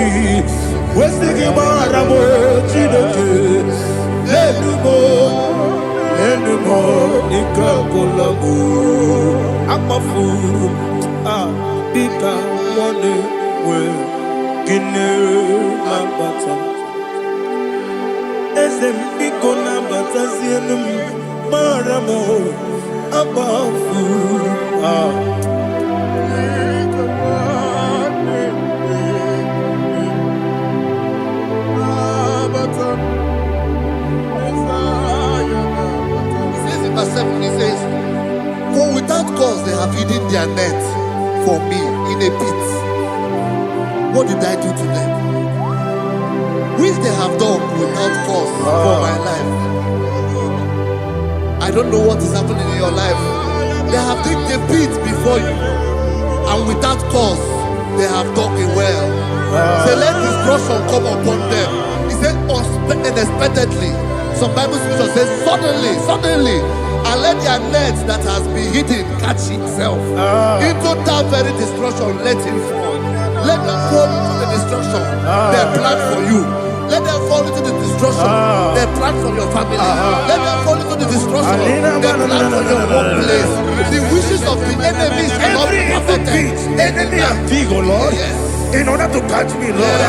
wesigi maramo chideke enumo ikakolago amafuru bika mone we kine ambata ezembiko nambata zienum maramo abafu Verse 7, he says, for without cause they have hidden their net for me in a pit. What did I do to them? Which they have done without cause for my life. I don't know what is happening in your life. They have digged a pit before you, and without cause they have dug a well. Say, let destruction come upon them. He said, unexpectedly. Some Bible scripture says, suddenly, and let their net that has been hidden catch itself. Into that very destruction, let it fall. Let them fall into the destruction they plan for you. Let them fall into the destruction they plan for your family. Let them fall into the destruction they plan for your workplace. The wishes of the enemies cannot be perfected. Enemy and big, oh Lord. Yes. in order to catch me, Lord.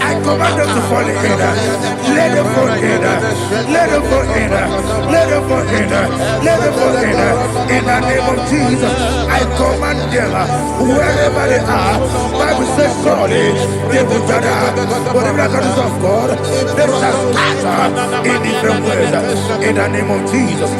I command them to fall in. Let them fall in. Let them fall in. Let them fall in. Let them fall in. In the name of Jesus, I command them wherever they are. Bible says surely they will gather. Whatever the is of God, they shall scatter in different ways. In the name of Jesus.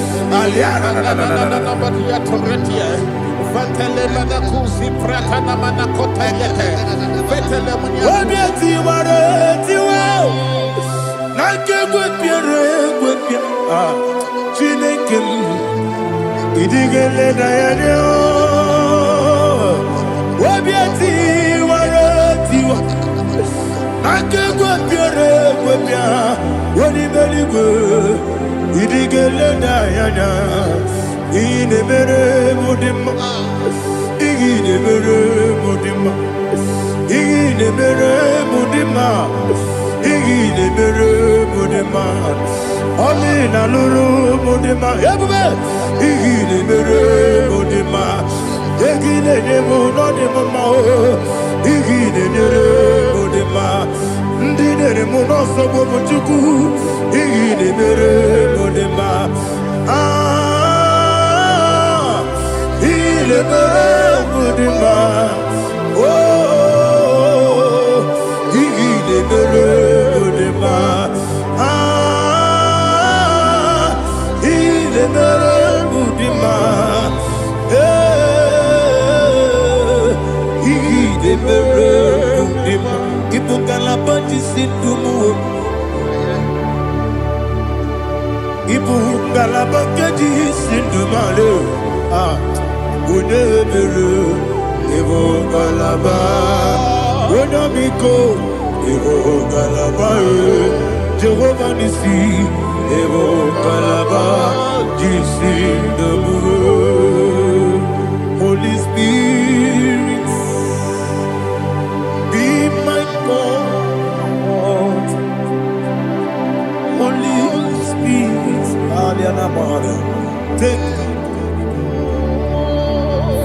Amina lulu mudima ebube igile mere mudima egile nemo no de mama o igile mere mudima ndine mo no so bo chuku igile mere mudima igile mere mudima oh igile mere mudima Jehovah Nissi, Evo Kalaba, Jisi Dabu, Holy Spirit, be my God. Holy Spirit, Aliana Mara, take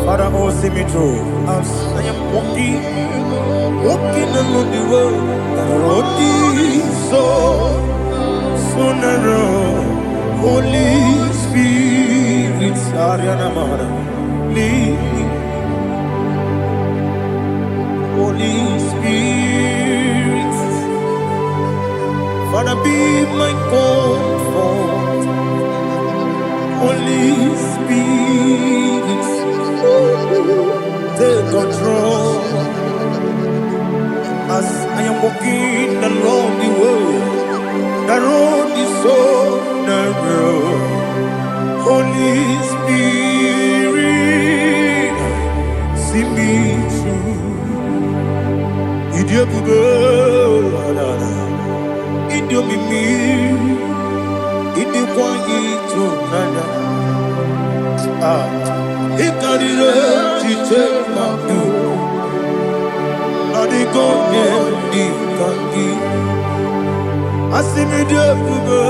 Father, oh, see me through. I am walking along the road, the road is so narrow. Holy Spirit, Ariana Mara, lead me. Holy Spirit, Father, be my comfort. Holy Spirit, take control as I am walking along the way. The road is so narrow. Holy Spirit, see me through. Idiopube, Idiomimi, Idiokwa Itonada. Ikarire take my view. Adigo Di Kangi. Asimidioube.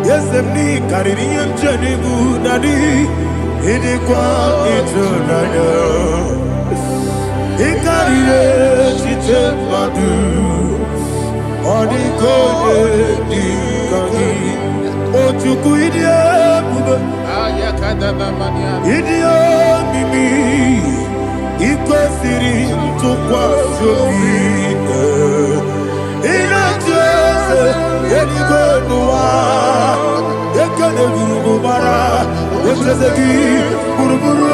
Yes, me Caribbean Janibu Nadi. Idiokwa Itonada. Ikarire take my view. Adigo Di Kangi. Ochuku Idiopube. Idio mimi iko siri tukwa sobi ina jese eligo nuwa ekene gurugu bara wetezegi buruburu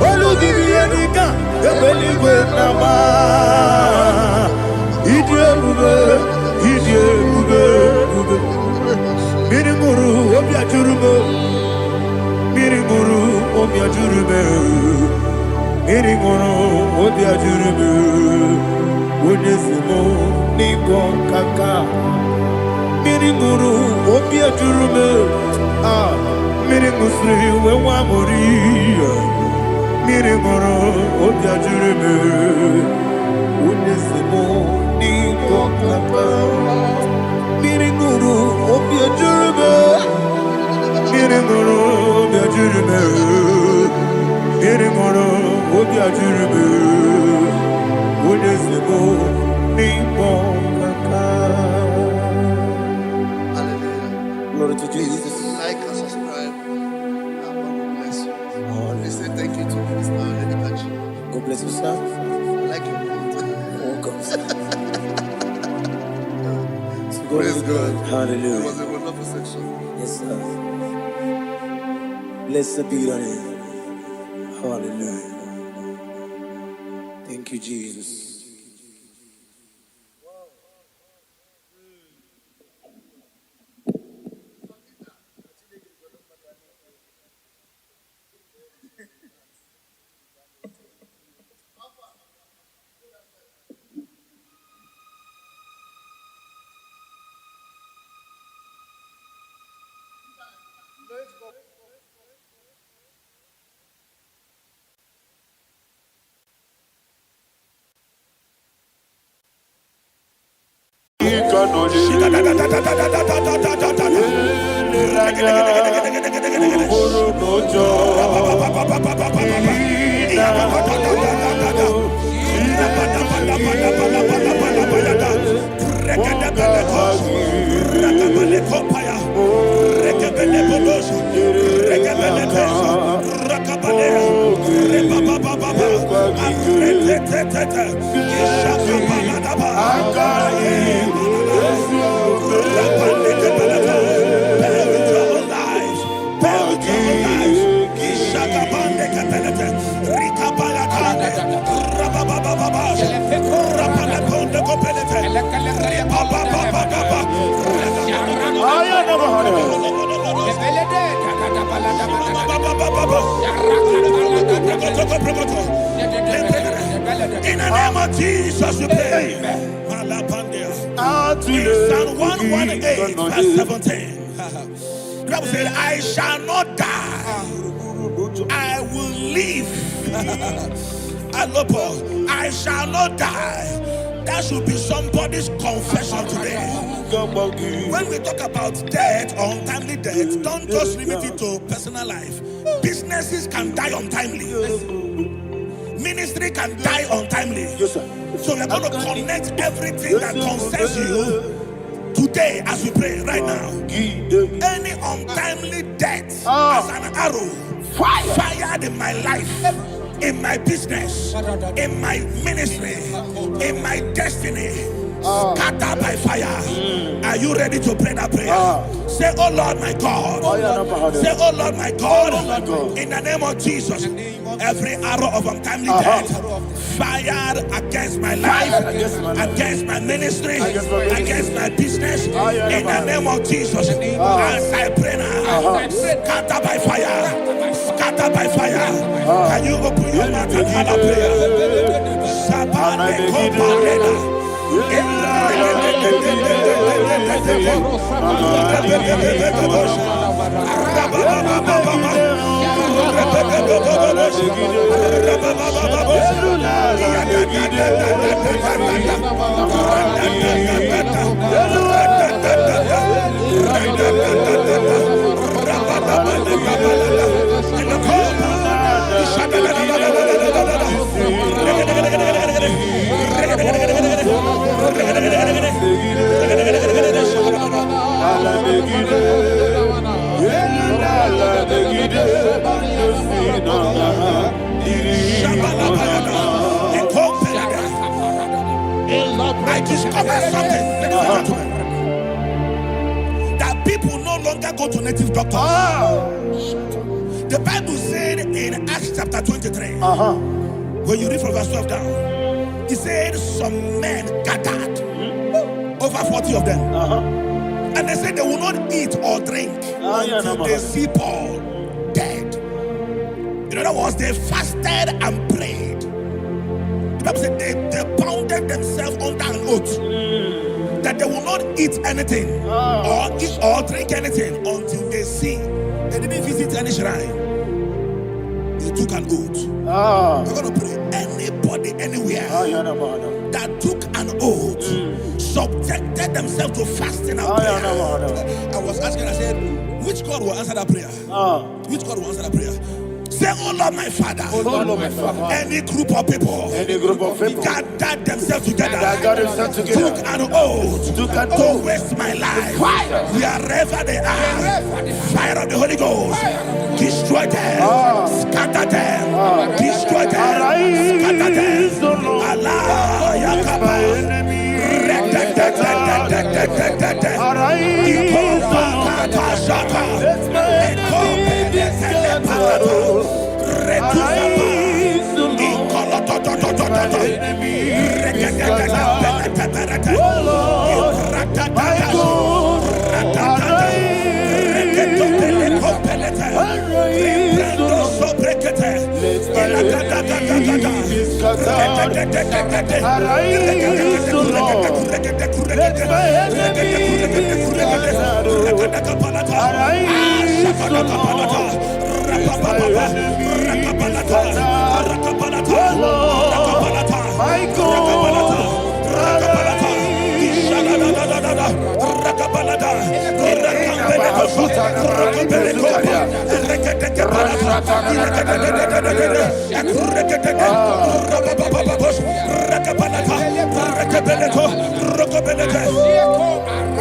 olugi bienika ebeligwe nama idio bube Miriguru obia jurume Miriguru obia jurume Miriguru obia jurume Unesimo niko kaka Miriguru obia jurume Mirigusri wewa mori Miriguru obia jurume Unesimo niko kaka Miriguru obia jurume Miriguru obia jurume Miriguru obia jurume Jesus. Like and subscribe. God bless you. Please say thank you to Minister Lady Kachi. God bless you, sir. I like your mouth. Welcome. Praise God. Hallelujah. It was a wonderful section. Yes, sir. Blessed be your name. Hallelujah. Thank you, Jesus. In the name of Jesus, we pray. In Psalm 118, verse 17, the Bible said, I shall not die, I will live. I shall not die. That should be somebody's confession today. When we talk about death or untimely death, don't just limit it to personal life. Businesses can die untimely. Ministry can die untimely. Yes, sir. So we're going to connect everything that concerns you today as we pray right now. Any untimely death as an arrow fired in my life, in my business, in my ministry, in my destiny, scattered by fire. Are you ready to pray that prayer? Say, oh Lord my God. Say, oh Lord my God. In the name of Jesus, every arrow of untimely death fired against my life, against my ministry, against my business, in the name of Jesus, as I pray now, scatter by fire, scatter by fire. Can you open your mouth and have a prayer? Sabane Koparena. I discovered something, ladies and gentlemen, that people no longer go to native doctors. The Bible said in Acts chapter 23, when you read from verse 12 down, it said some men gathered, over 40 of them, and they said they will not eat or drink until they see Paul dead. In other words, they fasted and prayed. The Bible said they bounded themselves under an oath that they will not eat anything or eat or drink anything until they see. They didn't visit any shrine. They took an oath. We're going to pray. Anybody, anywhere that took an oath, subjected themselves to fasting and prayer. I was asking, I said, which God will answer that prayer? Which God will answer that prayer? Say, oh Lord, my Father. Oh Lord, my Father. Any group of people. Any group of people. Gathered themselves together. Took an oath. To waste my life. Wherever they are. Fire of the Holy Ghost. Destroy them. Scatter them. Destroy them. Scatter them. Allah Yakaba.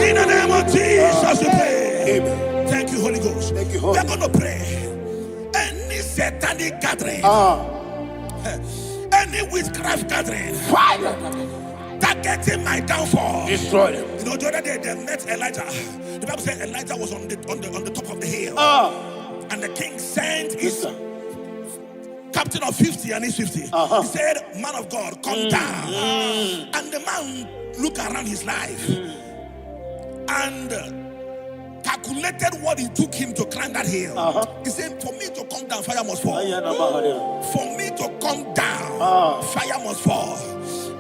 In the name of Jesus, we pray. Amen. Thank you, Holy Ghost. Thank you, Holy. We're going to pray. Any satanic gathering, any witchcraft gathering, fire, targeting my downfall, destroy them. You know, the other day they met Elijah. The Bible said Elijah was on the top of the hill, and the king sent his captain of 50 and his 50. He said, "Man of God, come down." And the man looked around his life and calculated what it took him to climb that hill. He said, "For me to come down, fire must fall. For me to come down, fire must fall."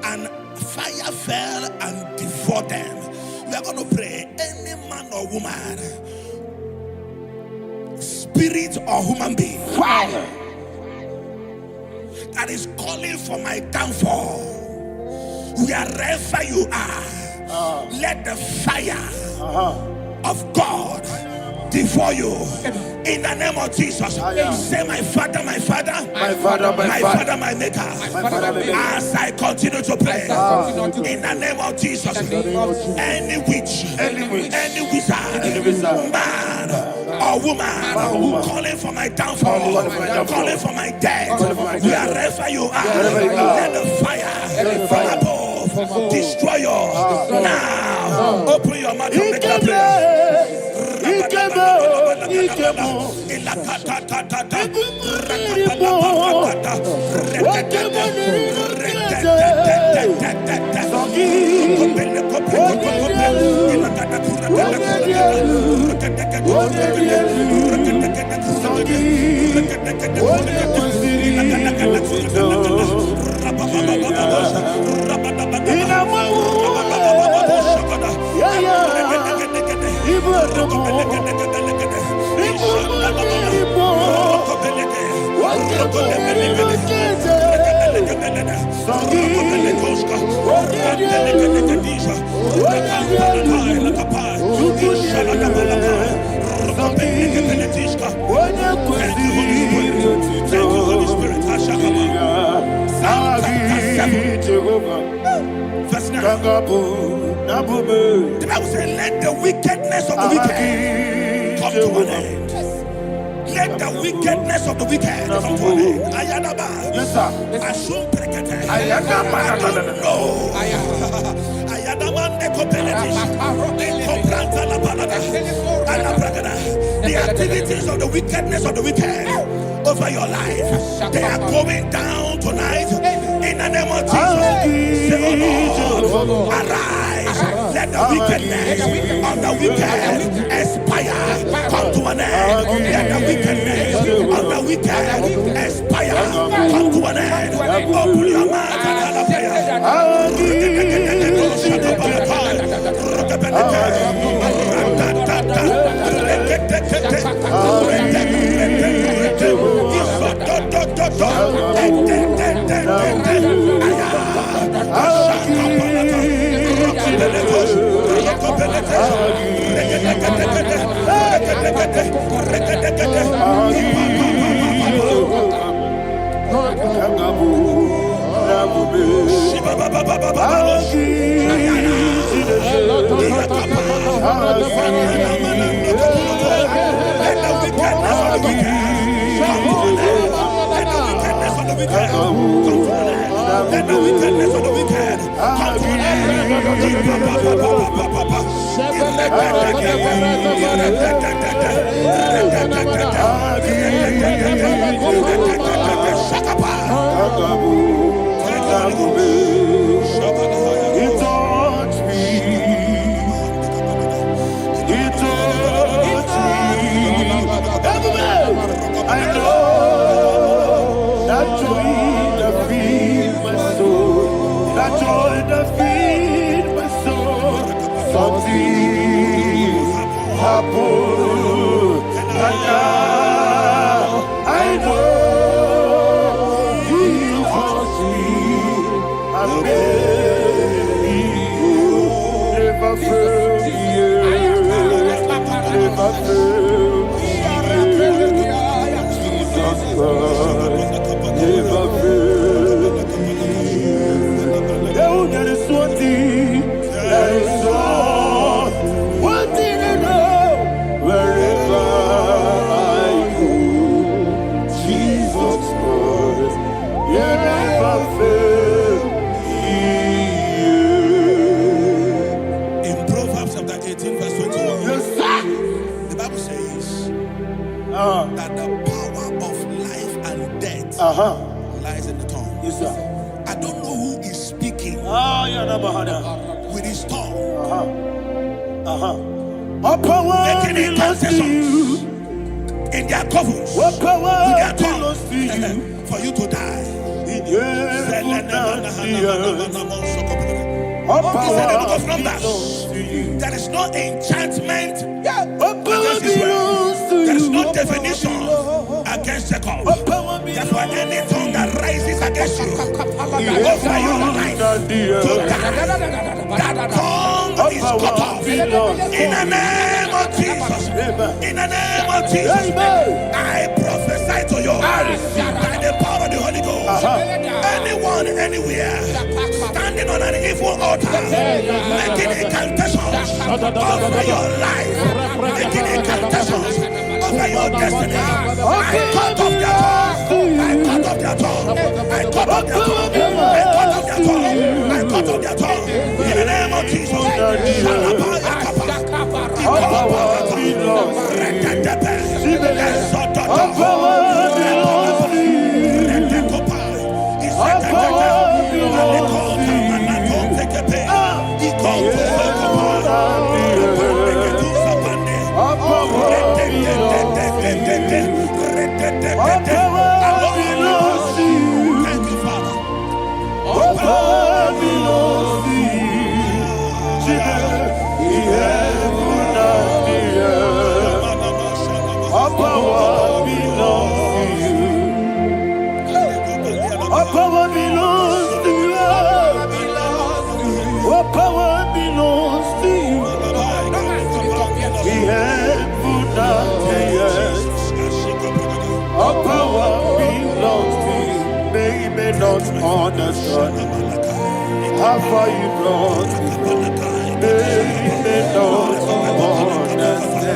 And fire fell and devoured them. We are going to pray. Any man or woman, spirit or human being, fire, that is calling for my downfall, wherever you are, let the fire of God devour you. In the name of Jesus, say, "My Father, my Father, my Father, my Father, my Maker." As I continue to pray, in the name of Jesus, any witch, any wizard, man or woman calling for my downfall, calling for my death, wherever you are, let the fire from above destroy you now. Open your mouth and make that prayer. Verse 9. The Bible says, "Let the wickedness of the wicked come to an end." Let the wickedness of the wicked come to an end. Ayadaba. Yes, sir. Assume prekete. Ayadaba. No. Ayadaba. The activities of the wickedness of the wicked over your life, they are going down tonight. In the name of Jesus, say, "Oh Lord, arise. Let the wickedness of the wicked expire, come to an end. Let the wickedness of the wicked expire, come to an end." Open your mouth and have a prayer. wicked come to an end. Let the wickedness of the wicked come to an end. He touched me. He touched me. I know that joy that feeds my soul. That joy that feeds my soul. Something happened, and now I know He wants me. I made you never fail me, never fail me. Jesus Christ never fail me. There is one thing, there is one thing I know. Wherever I go, Jesus Christ, you never fail me. In Proverbs chapter 18, verse 21, Yes, sir. the Bible says that the power of life and death lies in the tongue. Yes, sir. I don't know who is speaking with his tongue, All power making belongs to incantations you. in their covens All with power their belongs to you. tongue for you to die. In heaven and the earth. All He said in the book power of Numbers, belongs to you. there is no enchantment All power against Israel. belongs to There is you. no definition against Jacob. All power Therefore, belongs any tongue that rises against you in over your heaven life and the to earth. die, that tongue All is power cut off. belongs to In the you. name of Jesus. In the name of Jesus. Amen. I prophesy to you by the power of the Holy Ghost. Anyone, anywhere, standing on an evil altar, making incantations over your life, making incantations over your destiny. I cut off their tongue. I cut off their tongue. I cut off their tongue. I cut off their tongue. I cut off their tongue. In the name of Jesus. All power belongs to you. All power belongs to you. All power belongs to you. All power belongs to you. All power belongs to you. Thank you, Father. All power belongs to you. Heaven and the earth. All power belongs to you. All power belongs to you. All power belongs to you. Heaven and the earth. All power belongs to you. They may not understand how far you brought me from. They may not understand.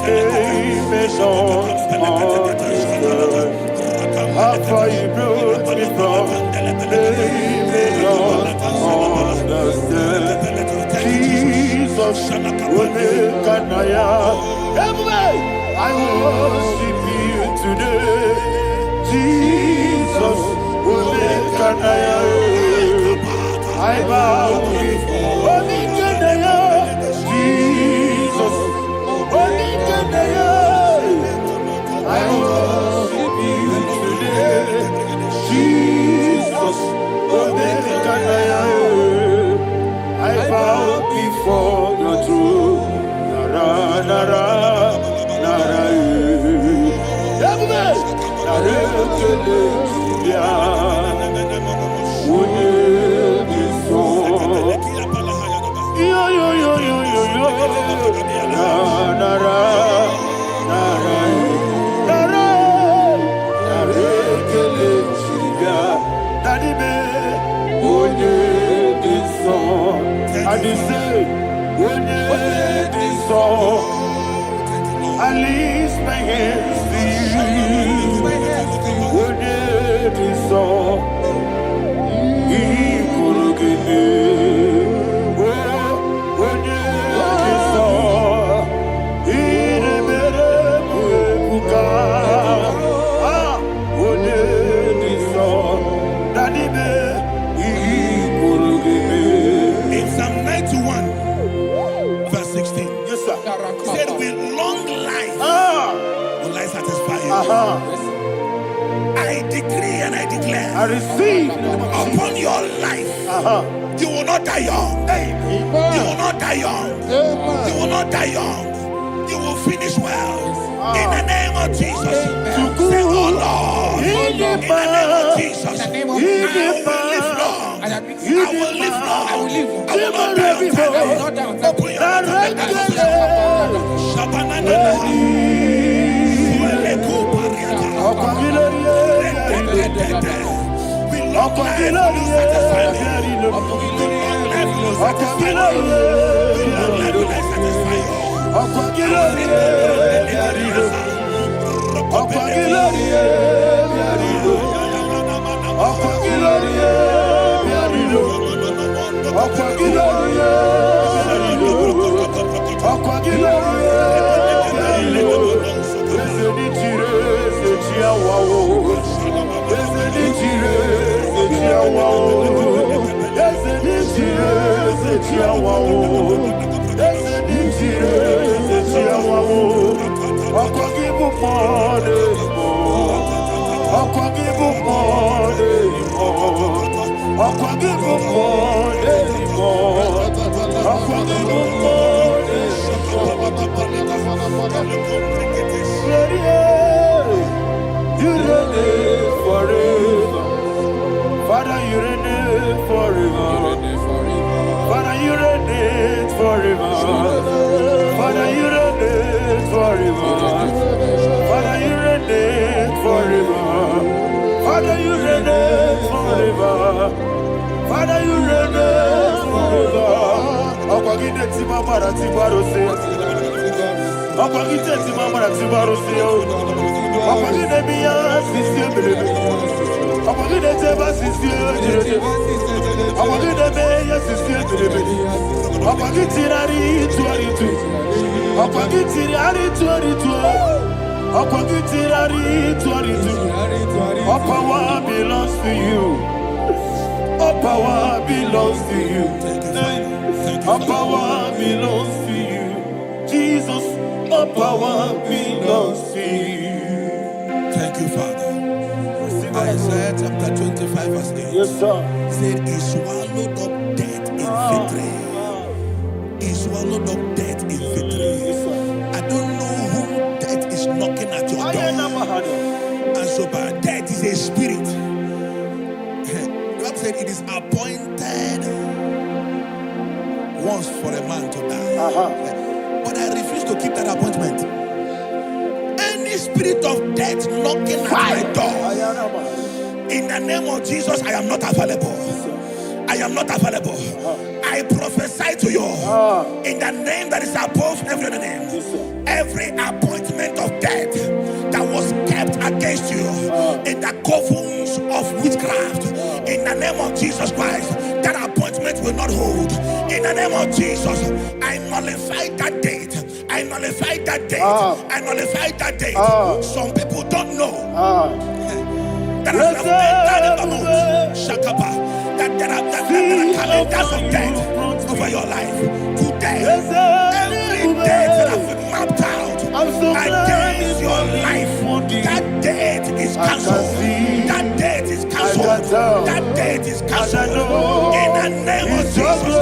They may not understand how far you brought me from. They may not understand. Jesus, Omekanaya. Everybody, I worship you today. Jesus, Omekanaya. I bow before Omekanaya. Jesus, Omekanaya. I worship you today. Jesus, Omekanaya. I bow before your throne. Nara, nara, nara, everybody, nara, kele, ya, uye, biso, yo, yo, yo, yo, yo, yo, nara, nara, nara, nara, nara, kele, ya, nani me, uye, biso. I say, when you this song, I lift my hands to you. In Psalm 91, verse 16, yes, sir. He said, with long life will I satisfy you. I decree and I declare, I receive upon your life, you will not die young. You will not die young. You will not die young. You will finish well. In the name of Jesus. Say, oh Lord, in the name of Jesus, I will live long. I will live long. I will not die on time. Open your Father, you reign forever. Father, you reign forever. Father, you reign forever. Father, you reign forever. Father, you reign forever. Father, you reign forever. Okwagide timamara tibarose. Okwagide timamara tibarose. Okwagide biya sisi belebe. Okwagide teba sisi belebe. Okwagide beya sisi belebe. Okwagide tirari tuaritu. Okwagide tirari tuaritu. Okwagide tirari tuaritu. All power belongs to you. All power belongs to you. All power belongs to you. Jesus, all power belongs to you. Thank you, Father. Isaiah chapter 25, verse 8. Yes, sir. Said, he swallowed up death in victory. He swallowed up death in victory. I don't know whom death is knocking at your door. And so, but death is a spirit. God said it is appointed once for a man to die. But I refuse to keep that appointment. Any spirit of death knocking at my door, in the name of Jesus, I am not available. I am not available. I prophesy to you in the name that is above every other name. Every appointment of death that was kept against you in the covens of witchcraft, in the name of Jesus Christ, that appointment will not hold. In the name of Jesus, I nullify that date. I nullify that date. I nullify that date. Some people don't know that as of Shakapa, that there are calendars of death over your life. Today, every date that has been mapped out against your life, that date is cancelled. That date is cancelled. That date is cancelled. In the name of Jesus.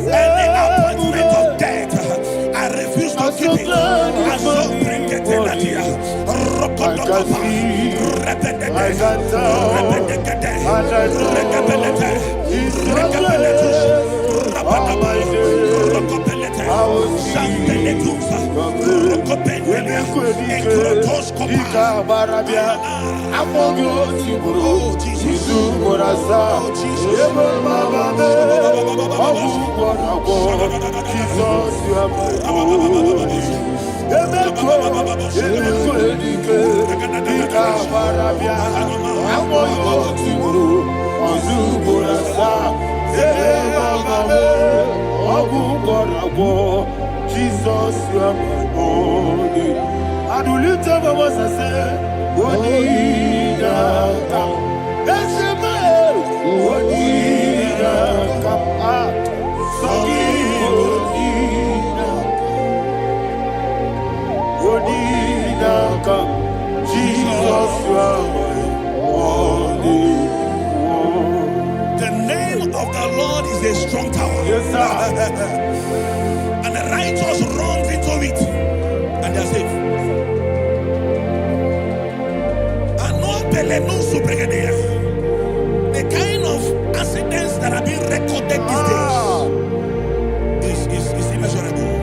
Any appointment of death, I refuse to keep it. I so bring it in that year. I Oh, Jesus. Jesus, you are my only. And will you tell me what I say? Odina kam, Esemael. Odina kam, Sogi Odina kam. Jesus, you are my only one. The name of the Lord is a strong tower. Yes, sir. And the righteous runs into it, and they are safe. The kind of accidents that are being recorded these days is immeasurable.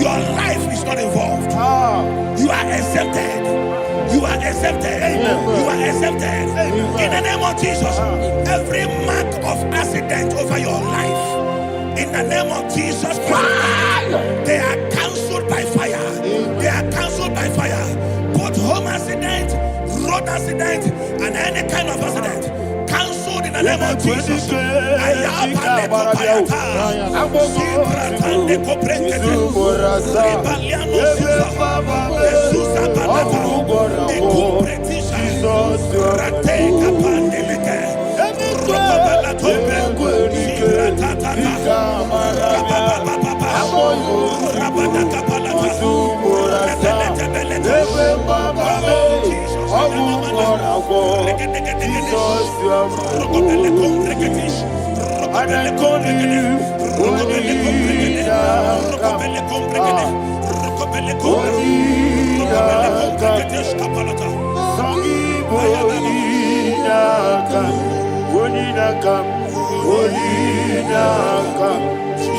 Your life is not involved. You are exempted. You are exempted. You are exempted. In the name of Jesus, every mark of accident over your life, in the name of Jesus Christ, they are cancelled by fire. They are cancelled by fire. Both home accident, road accident, and any kind of accident, cancelled in the name of Jesus.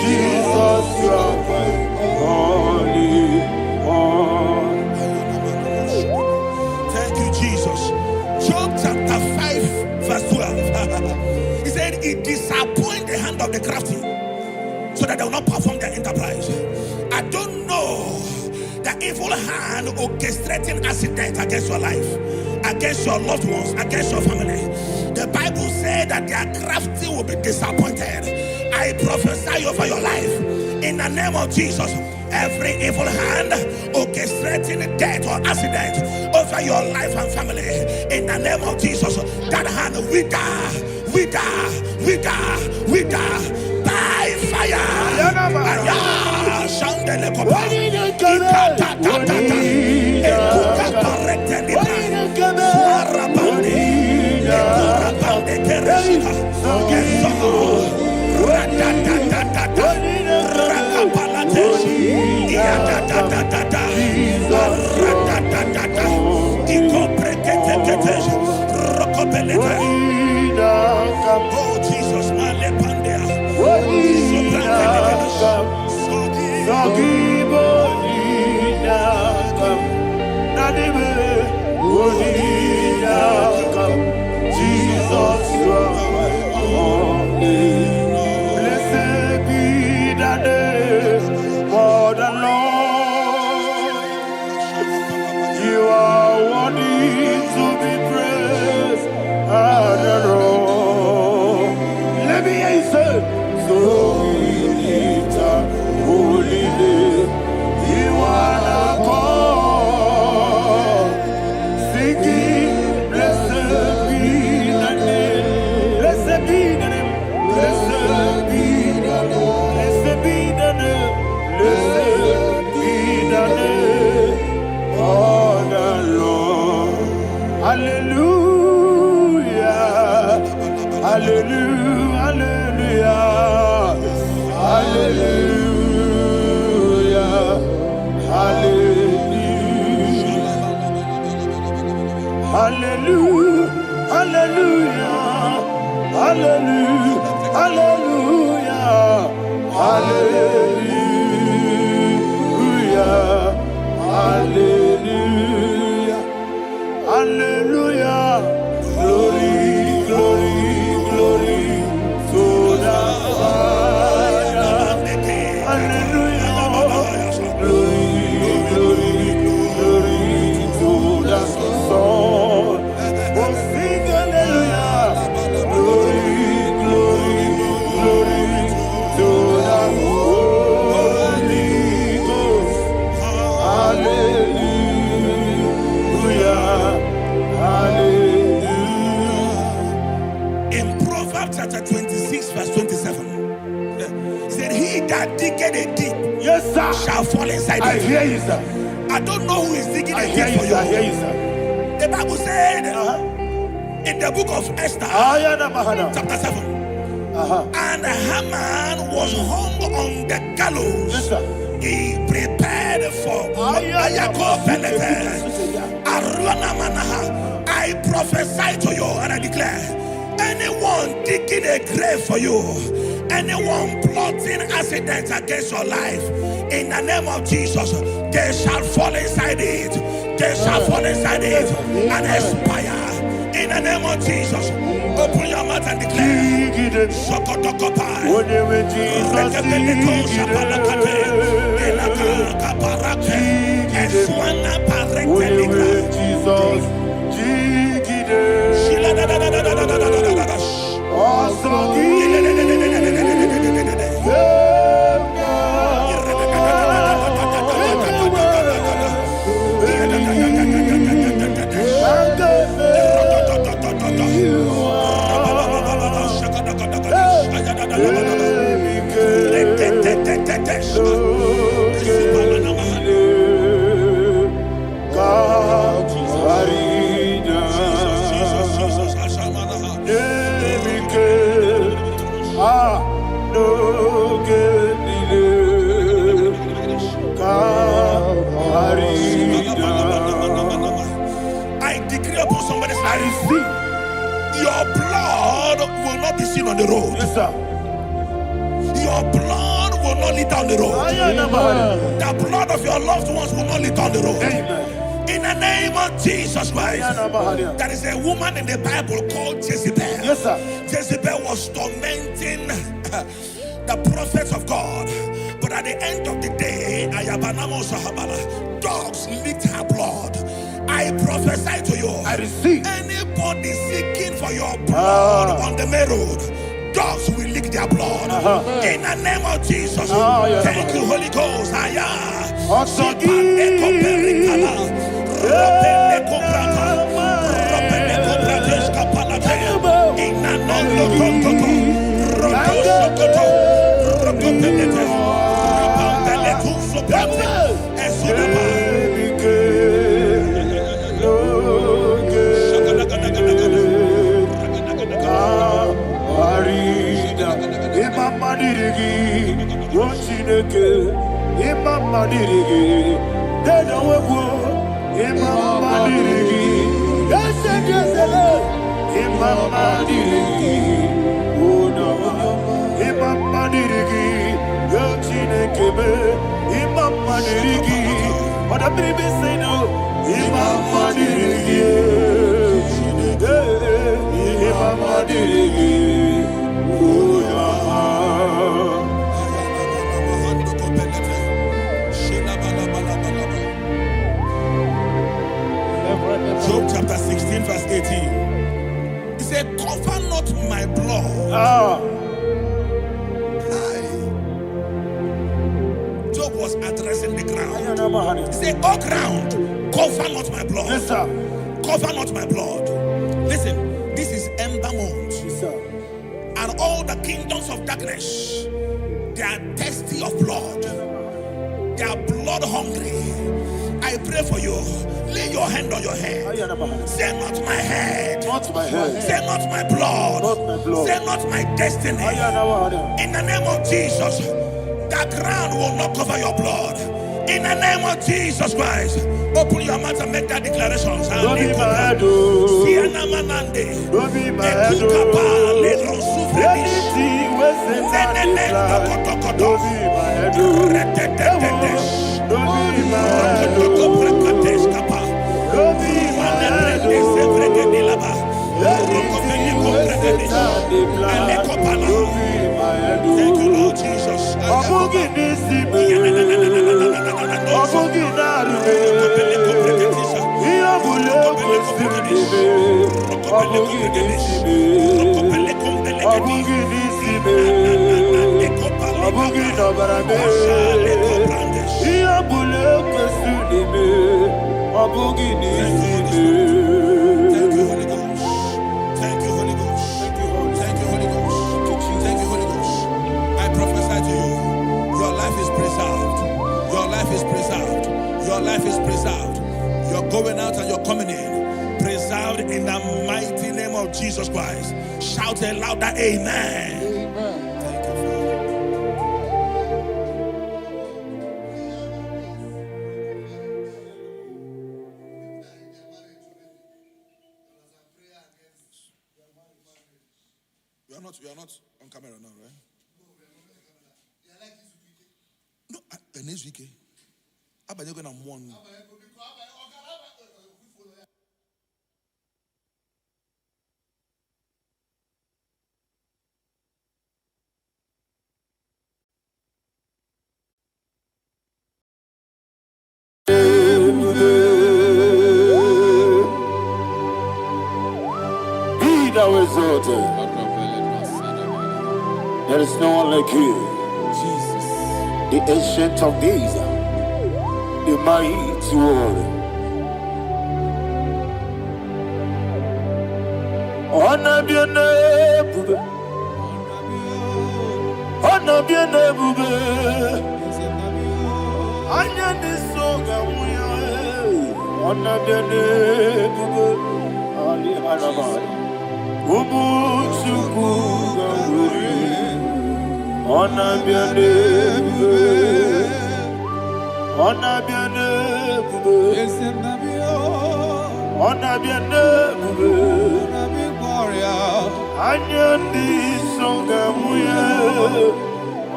Jesus, you are my only one. Thank you, Jesus. Job chapter 5, verse 12. He said, it disappoints the hand of the crafty, so that they will not perform their enterprise. I don't know the evil hand orchestrating accident against your life, against your loved ones, against your family. The Bible said that their crafty will be disappointed. I prophesy over your life in the name of Jesus. Every evil hand orchestrating death or accident over your life and family, in the name of Jesus, that hand wither by fire. Oh Jesus, Jesus, you are my only. Blessed be the name for the Lord. You are worthy to be praised and adored. Let me hear you say, so we lift up holy name. You are the God. Singing, blessed be the name. Blessed be the name. Blessed be the name. Blessed be the name. Blessed be the name of the Lord. Hallelujah. Hallelujah. Hallelujah. Hallelujah. Hallelujah. Hallelujah. Hallelujah. Hallelujah. Hallelujah. Hallelujah. Hallelujah. chapter 26, verse 27. He said, he that diggeth a deep, Yes, sir. shall fall inside I it. hear you, sir. I don't know who is digging I a hear deep you, for sir. I hear you. you, sir. The Bible said in the book of Esther, chapter 7, and Haman was hung on the gallows. Yes, sir. He prepared for I prophesy to you and I declare, anyone digging a grave for you, anyone plotting accidents against your life, in the name of Jesus, they shall fall inside it. They shall fall inside it and expire. In the name of Jesus, open your mouth and declare. Sokotokopai. I decree upon somebody's life, your blood will not be seen on the road. Yes, sir. Your blood will not lead down the road. The blood of your loved ones will not lead down the road. Amen. In the name of Jesus Christ. There is a woman in the Bible called Jezebel. Yes, sir. Jezebel was tormenting the prophets of God. But at the end of the day, dogs licked her blood. I prophesy to you, I receive. anybody seeking for your blood on the main road, dogs will lick their blood. In the name of Jesus. Thank you, Holy Ghost. Job chapter 16 verse 18. He said, cover not my blood. Job was addressing the ground. He said, oh ground, cover not my blood. Yes, sir. Cover not my blood. Listen, this is ember month. Yes, sir. And all the kingdoms of darkness, they are thirsty of blood. They are blood hungry. I pray for you. Lay your hand on your head. Say not my head. Not my head. Say not my blood. Not my blood. Say not my destiny. In the name of Jesus, the ground will not cover your blood. In the name of Jesus Christ, open your mouth and make that declaration. Don't be my head. Don't be my head. Anything was in my life. Don't be my head. Don't be my head. Don't be my head. Thank you, Lord Jesus. Thank you, Holy Ghost. Thank you, Holy Ghost. Thank you, Holy Ghost. life is preserved. You're going out and you're coming in. Preserved in the mighty name of Jesus Christ. Shout a louder amen. Amen. Thank you, Father. You are not on camera now, right? No, next week. You're going to one. Be thou exalted. There is no one like you, Jesus. the ancient of days, the mighty warrior. Honor be your name, bube. Honor be your name, bube. Anya ni soga muya. Honor be your name, bube. Ali alabari. Ubu chuku gamburi. Honor be your name, bube. Honor be your name, bube. Honor be your name, bube. Anya ni soga muya.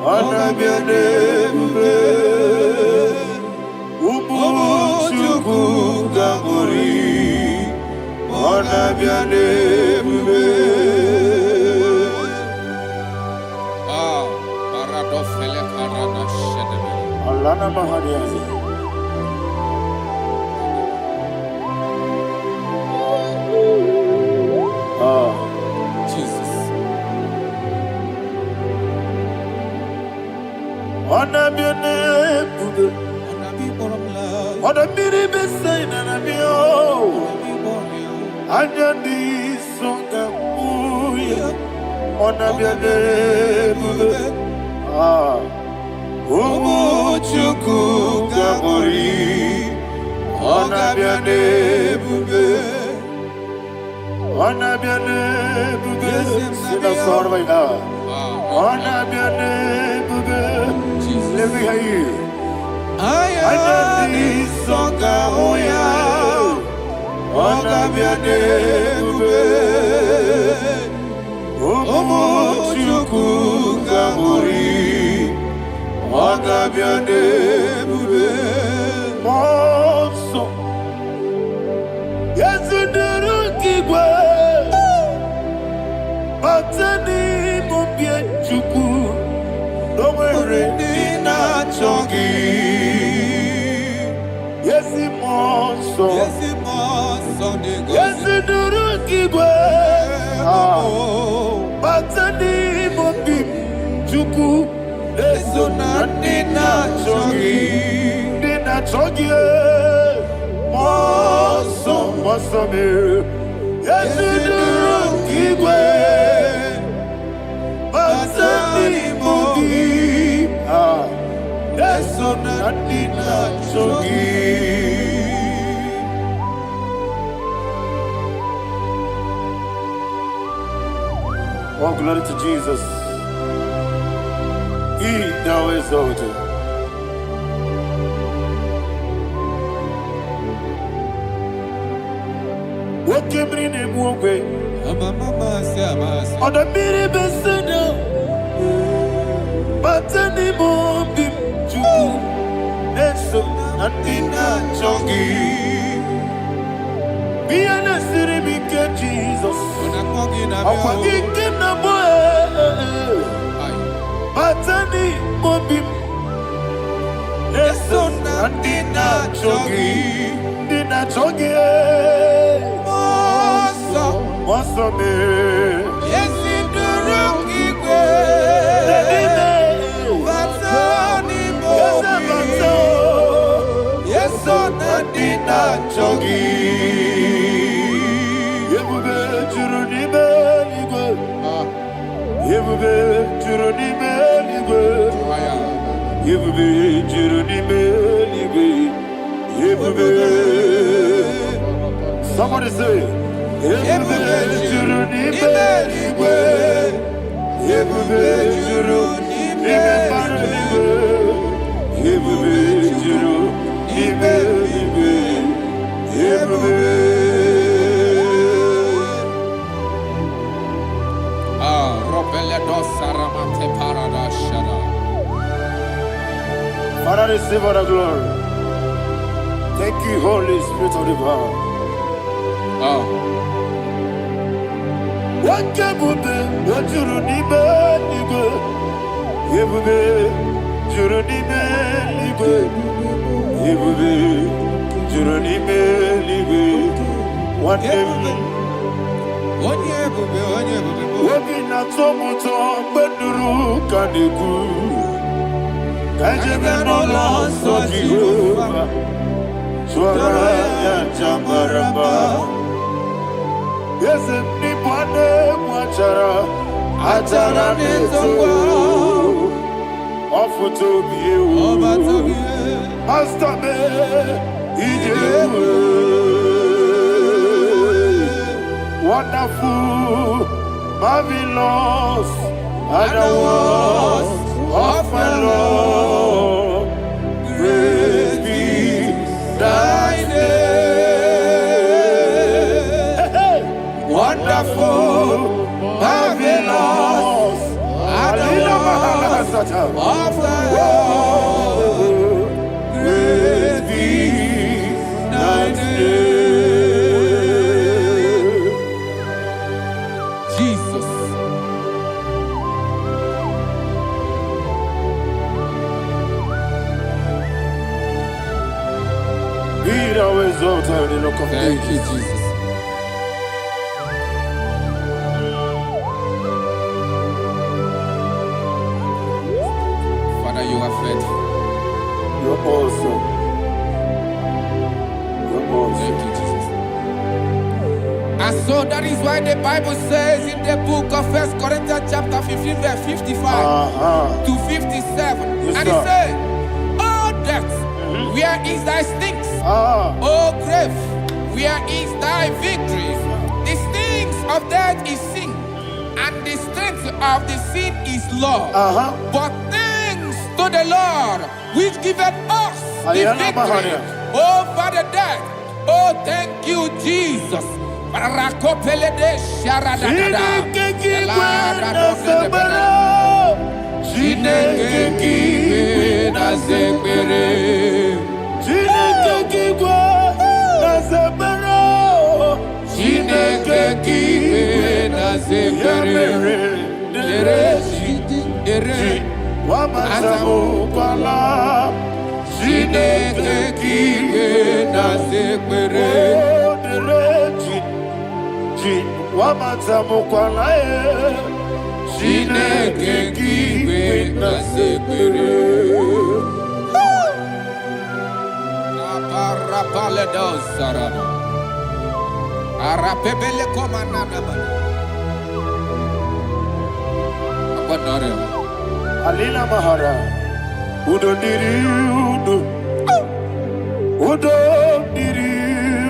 Honor be your name, bube. Ubu chuku gamburi. Honor be your name, bube. Alana Mahariazi. Jesus. Honor be your name, bube. Honor be the best sign and I be oh. Anya di songa muya. Honor be your name, bube. Umu chuku gabori. Honor be your name, bube. Honor be your name, bube. Sina sorva ina. Honor be your name, bube. Let me hear you. Anya di songa muya. Honor be your name, bube. Umu chuku gabori. Honor be your name, bube. Monso. Yes, you do kigwe. Batani mubye chuku. Domere nina chongi. Yes, monso. Yes, Yes, you do kigwe. Batani mubye chuku. Eso na nina chongi. Nina chongi. Moso me. Yes, you do kigwe. Batani mubye. Eso na nina chongi. Oh, glory to Jesus. Be thou exalted. What came in him one way? On the mini besida. But any more be to Neso Natina Chongi. Be an city because Jesus. I'm forgetting the boy. Batani mobim Neso Natina Chongi. Nina Chongi. Moso me. Yes, you do wrong, Batani mobim. Yes, so Natina Chongi. Yebube Churuni Beligwe. Yebube Churuni Beligwe. Yebube Churuni Beligwe. Somebody say, Father, receive all the glory. Thank you, Holy Spirit of the power. What can you do? What you need, yes, anybody watchara, atara neto, offer to be you, master me, wonderful, marvelous, and the was of my Lord, praise be thy name. Wonderful, marvelous, and the was of my Lord, praise be thy name. Jesus. Be thou exalted in the rock of Thank you, ages. Jesus. Father, you are faithful. You're awesome. You're awesome. Thank you, Jesus. And so that is why the Bible says in the book of 1 Corinthians chapter 15, verse 55 to 57. Yes, And it sir. says, "Oh death, where is thy stings? Oh grave, where is thy victory? The stings of death is sin, and the strength of the sin is law. But thanks to the Lord, which giveth us the victory over the death. Oh, thank you, Jesus." Rakopele de sharadada. Chineke kiwe na zekere. Chineke kiwe na zekere. Ere Wamazamu kwala. Chineke kiwe na zekere. Wamazamu kwala. Chineke kiwe na zekere. Aparapale dos sarada. Arapebele komanada bana. Abanare. Alina Mahara. Udo diri udo. Udo diri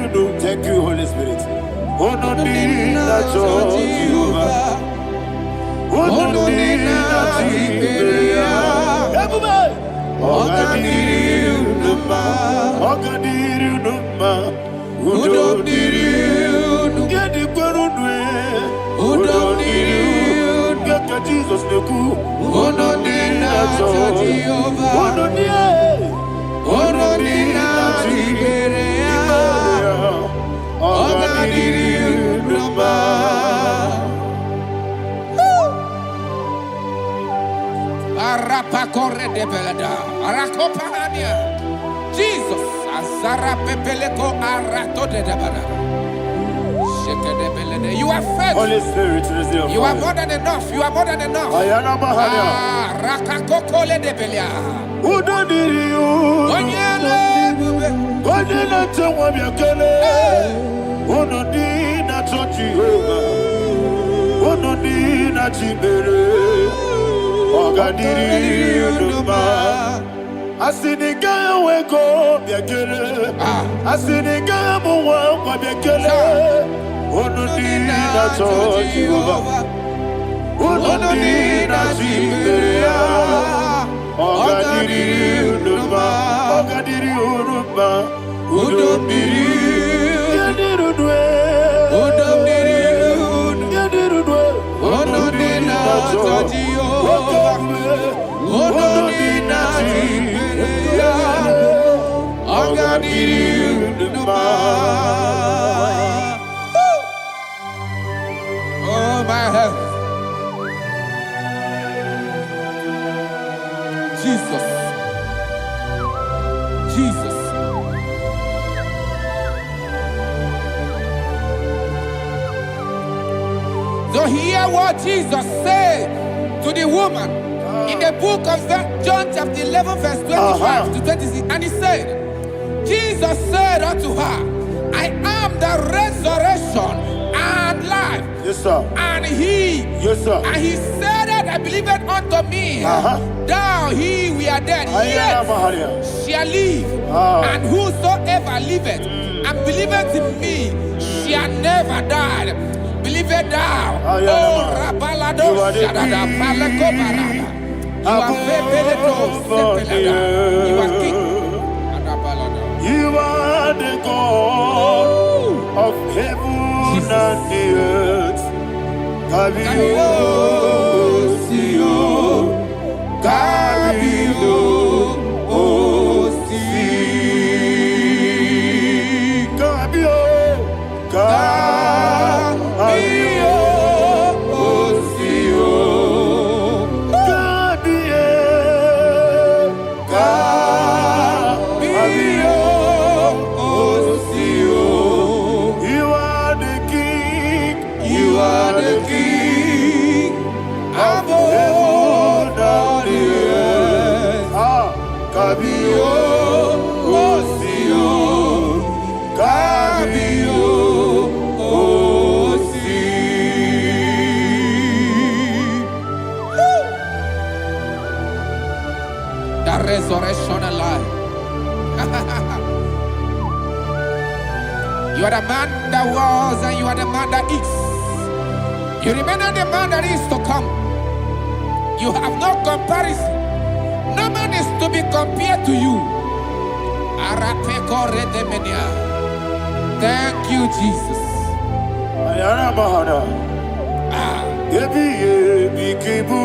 udo. Thank you, Holy Spirit. Udo diri na Jehovah. Udo diri na Tiberia. Ogadiri unuma. Ogadiri unuma. Udo diri udo. Gedi kwerudwe. Udo diri udo. Geka Jesus neku. Udo diri na Jehovah. Udo diri na Tiberia. Ogadiri unuma. Arapa corre de belada. Arakopania. Jesus. Azara pepeleko arato de debada. Sheke de belede. You are faithful. Holy Spirit, receive. You are more than enough. You are more than enough. Ayana Mahania. Rakakokole de belia. Udo diri udo. Onyele bube. Onye na-eche nwa bịa kelee. Unu dị na-achọ Jehova. Unu dị na-achị mere. Ọ ga-adịrị unu mma. Asiniga weko biakele. Asiniga muwa biakele. Onudina Jehovah. Onudina Jiberia. Ogadiri unuma. Ogadiri unuma. Udomiri. Yadirudwe. Udomiri. Yadirudwe. Onudina Jehovah. Onudina Jiberia. Ogadiri unuma. Oh, my health. Jesus. Jesus. So hear what Jesus said to the woman in the book of John chapter 11 verse 25 to 26. And he said, Jesus said unto her, I am the resurrection and life. Yes, sir. And he, yes, sir. And he said that I believed unto me, thou he we are dead, yet shall live, and whosoever liveth and believeth in me shall never die. Believe it thou, oh Rabalado Shadada Palako Barada. You are you are king. You are the God of heaven and the earth. Kabio, Sio, Kabio, Osi, Kabio, Kabio, Osio, Kabio, Kabio, Osio. You are the king. You are the king of heaven and the earth. Kabio, Osio, Kabio, Osi. The resurrection and life. You are the man that was and you are the man that is. You remain the man that is to come. You have no comparison. No man is to be compared to you. Thank you, Jesus. Ayana Mahana. Yebi Kibu.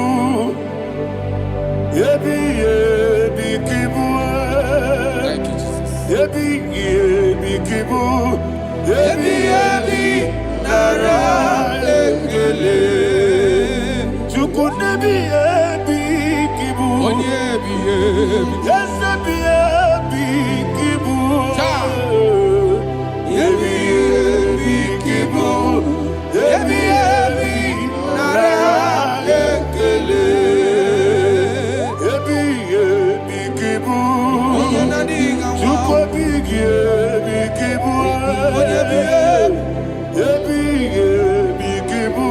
Yebi Kibu. Thank you, Jesus. Yebi Kibu. Yebi Nara Ekele. Chuku Nebi Kibu. Onyebi. Yes, Yebi Kibu. Yebi Kibu. Yebi Nara Ekele. Yebi Kibu. Chuku Yebi Kibu. Yebi Kibu.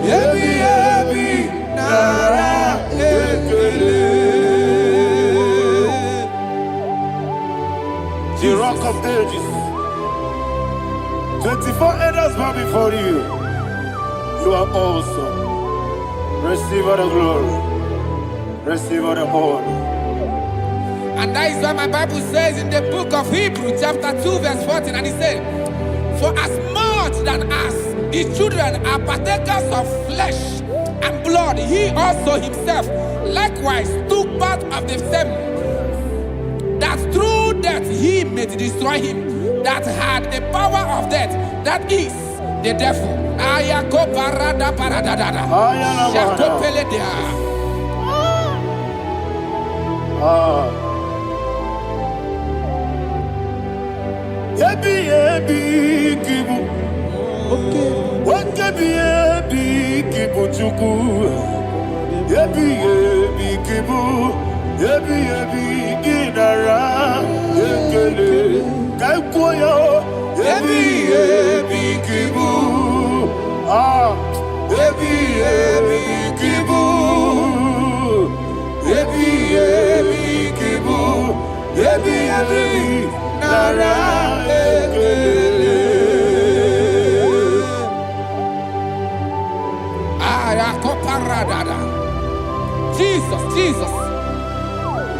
Yebi Nara Ekele. The Rock of Ages. 24 elders bow before you. You are awesome. Receive all the glory. Receive all the honor. And that is what my Bible says in the book of Hebrews chapter 2 verse 14. And it said, for as much than us, the children are partakers of flesh and blood, he also himself likewise took part of the same, that through death he may destroy him that had the power of death, that is the devil. Ayako parada paradadada. Shakopeledea. Yebi Kibu. Yebi Kibu Chuku. Yebi Kibu. Yebi Nara Ekele. Kaikoyo. Yebi Kibu. Yebi Kibu. Yebi Kibu. nara ekele. Ayakoparadada. Jesus, Jesus,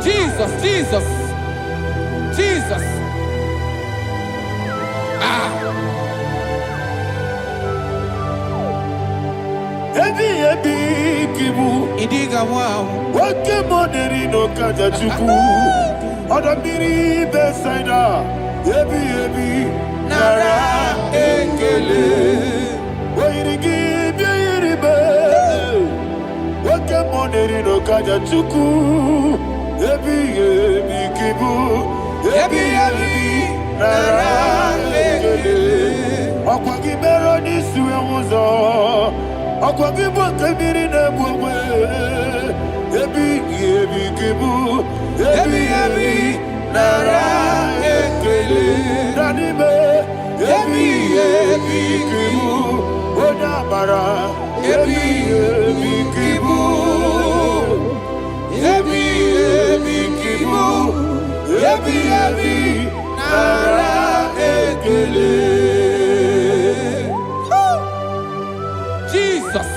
Jesus, Jesus, Jesus. Ebi kibu. Idiga wow. Wake moneri no kaja chuku. Odamiri besaida. Ebi nara ekele. Wairigi biiribe. Wake moneri no kaja chuku. Ebi kibu. Ebi nara ekele. Akwagi bero ni suwe muzo. Akwagi bokebiri ne bwe. Ebi kibu. Ebi nara ekele. Nanibe. Ebi kibu. Onamara. Ebi kibu. Ebi kibu. Ebi nara ekele. Jesus.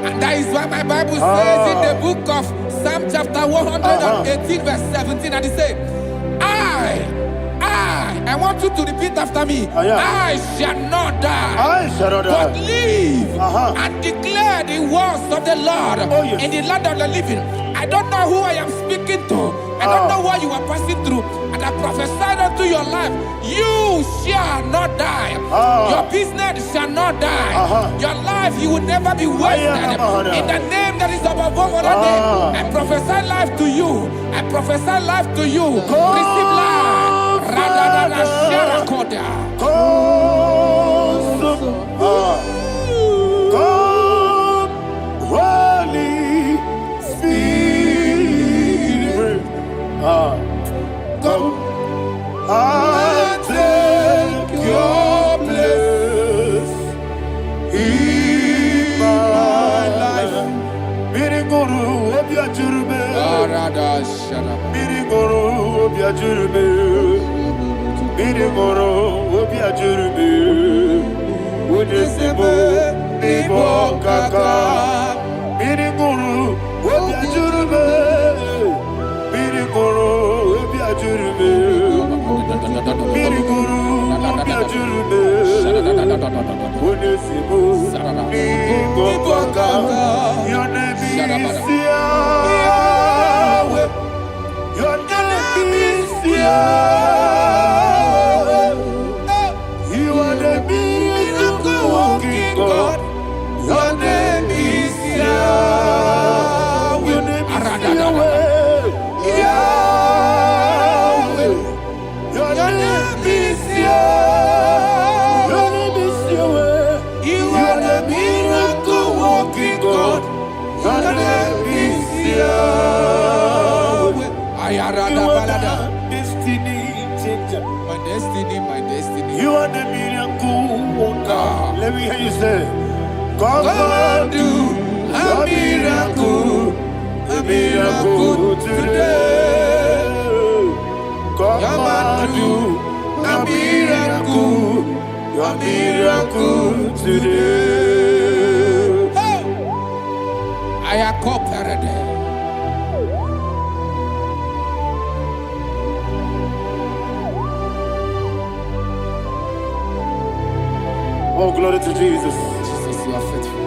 And that is why my Bible says in the book of Psalm chapter 118 verse 17, and it says, I want you to repeat after me. I shall not die, but live and declare the words of the Lord in the land of the living. I don't know who I am speaking to. I don't know what you are passing through. And I prophesy unto your life, you shall not die. Your business shall not die. Your life, you will never be wasted. In the name that is above all other name, I prophesy life to you. I prophesy life to you. Receive life. Radadada Sharakoda. Come, Holy Spirit. Come and take your place in my life. Miriguru obiajurube. Miriguru obiajurube. Miriguru obiajurube. Udesibo ibo kaka. Miriguru obiajurube. Miriguru obiajurube. Miriguru obiajurube. Udesibo ibo kaka. Your name is Yahweh. Your name is Yahweh. You are the miracle working God. Your name is Yahweh. Your name is Yahweh. Yahweh. Your name is Yahweh. Your name is Yahweh. You are the miracle working God. Your name is Yahweh. You are the destiny changer. My destiny, my destiny. You are the miracle worker. Let me hear you say, come and do a miracle today. Come and do a miracle today. I am cooperative. Oh, glory to Jesus. Jesus, you are faithful.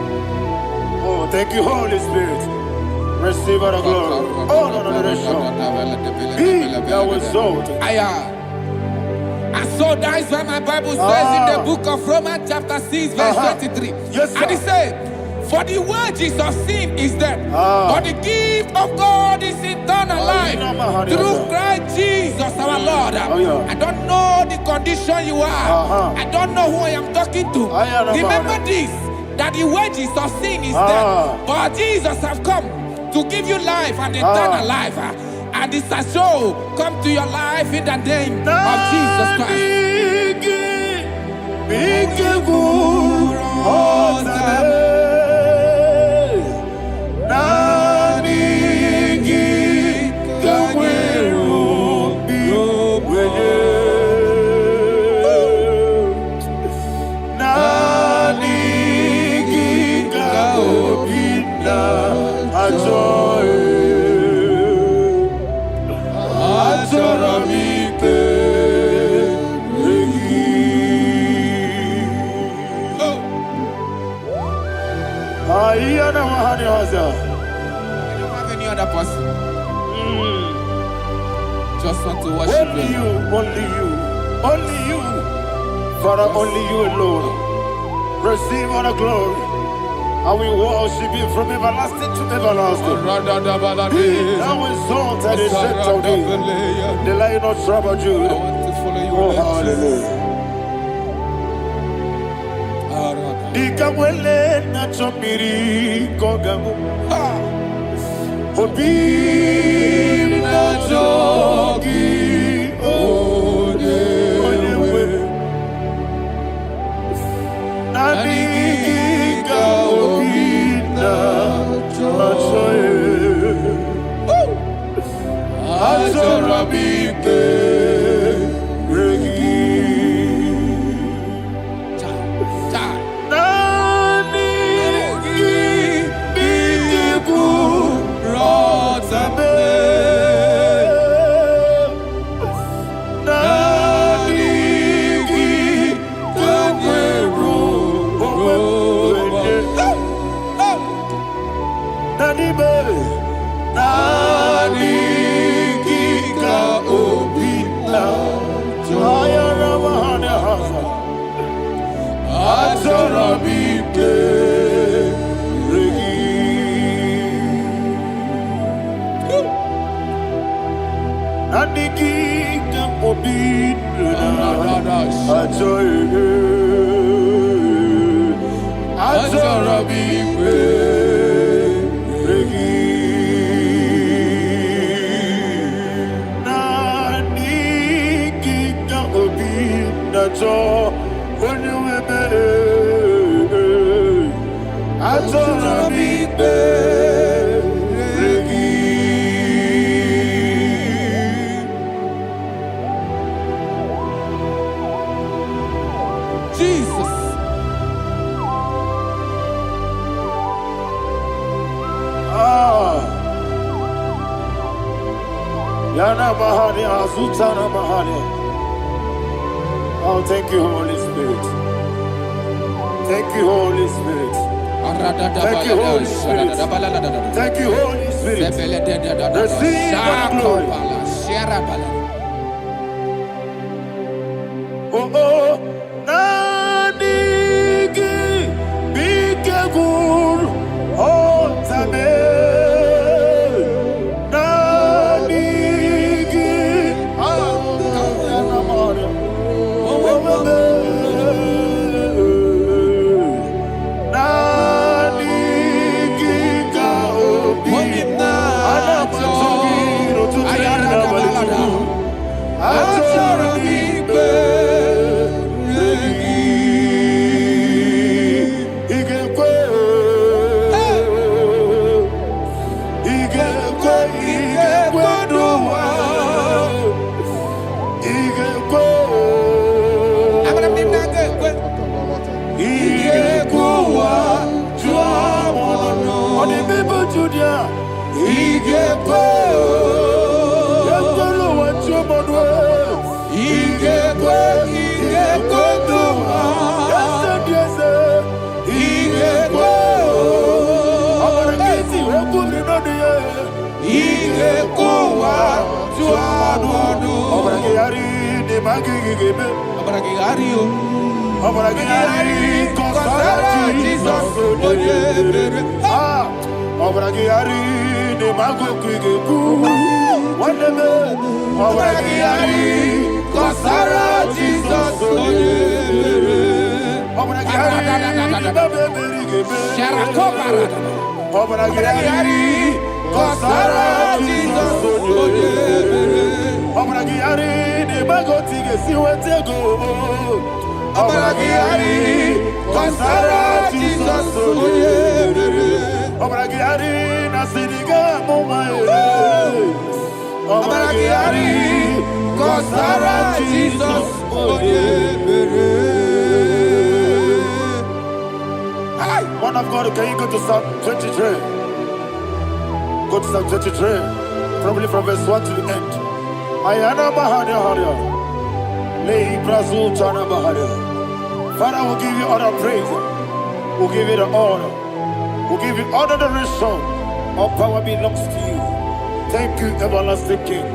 Oh, thank you, Holy Spirit. Receive our glory. Oh, no, Be thou exalted. And so that is why my Bible says in the book of Romans chapter 6 verse 23. Yes, sir. And it says, for the wages of sin is death, but the gift of God is eternal life through Christ Jesus our Lord. I don't know the condition you are. I don't know who I am talking to. Remember this, that the wages of sin is death, but Jesus have come to give you life and eternal life. And this shall come to your life in the name of Jesus Christ. I don't have any other person. Just want to worship only you, only you, only you. Father, only you alone. Receive all the glory. And we worship you from everlasting to everlasting. Now exalted is set of thee, the Lion of tribe of Judah. I want to follow you. Oh, hallelujah. Dikamwele na chomiri kogamu. Obi na jogi onewe. Nani ka obi na choe. Azorabike regi. Oh, thank you, Holy Spirit. Thank you, Holy Spirit. Thank you, Holy Spirit. Thank you, Holy Spirit. Receive the glory. Oh, oh, Nanigi, Bigagul, oh, Tame. Obragiari, Kosara, Jesus, Obragiari, Nasiriga, Momae. Obragiari, Kosara, Jesus, Man of God, can you go to Psalm 23? Go to Psalm 23, probably from verse 1 to the end. Ayana Mahania Haria. Lei Brazil Chana Mahania. Father, we'll give you all the praise. We'll give you the honor. We'll give you all the adoration. All power belongs to you. Thank you, everlasting King.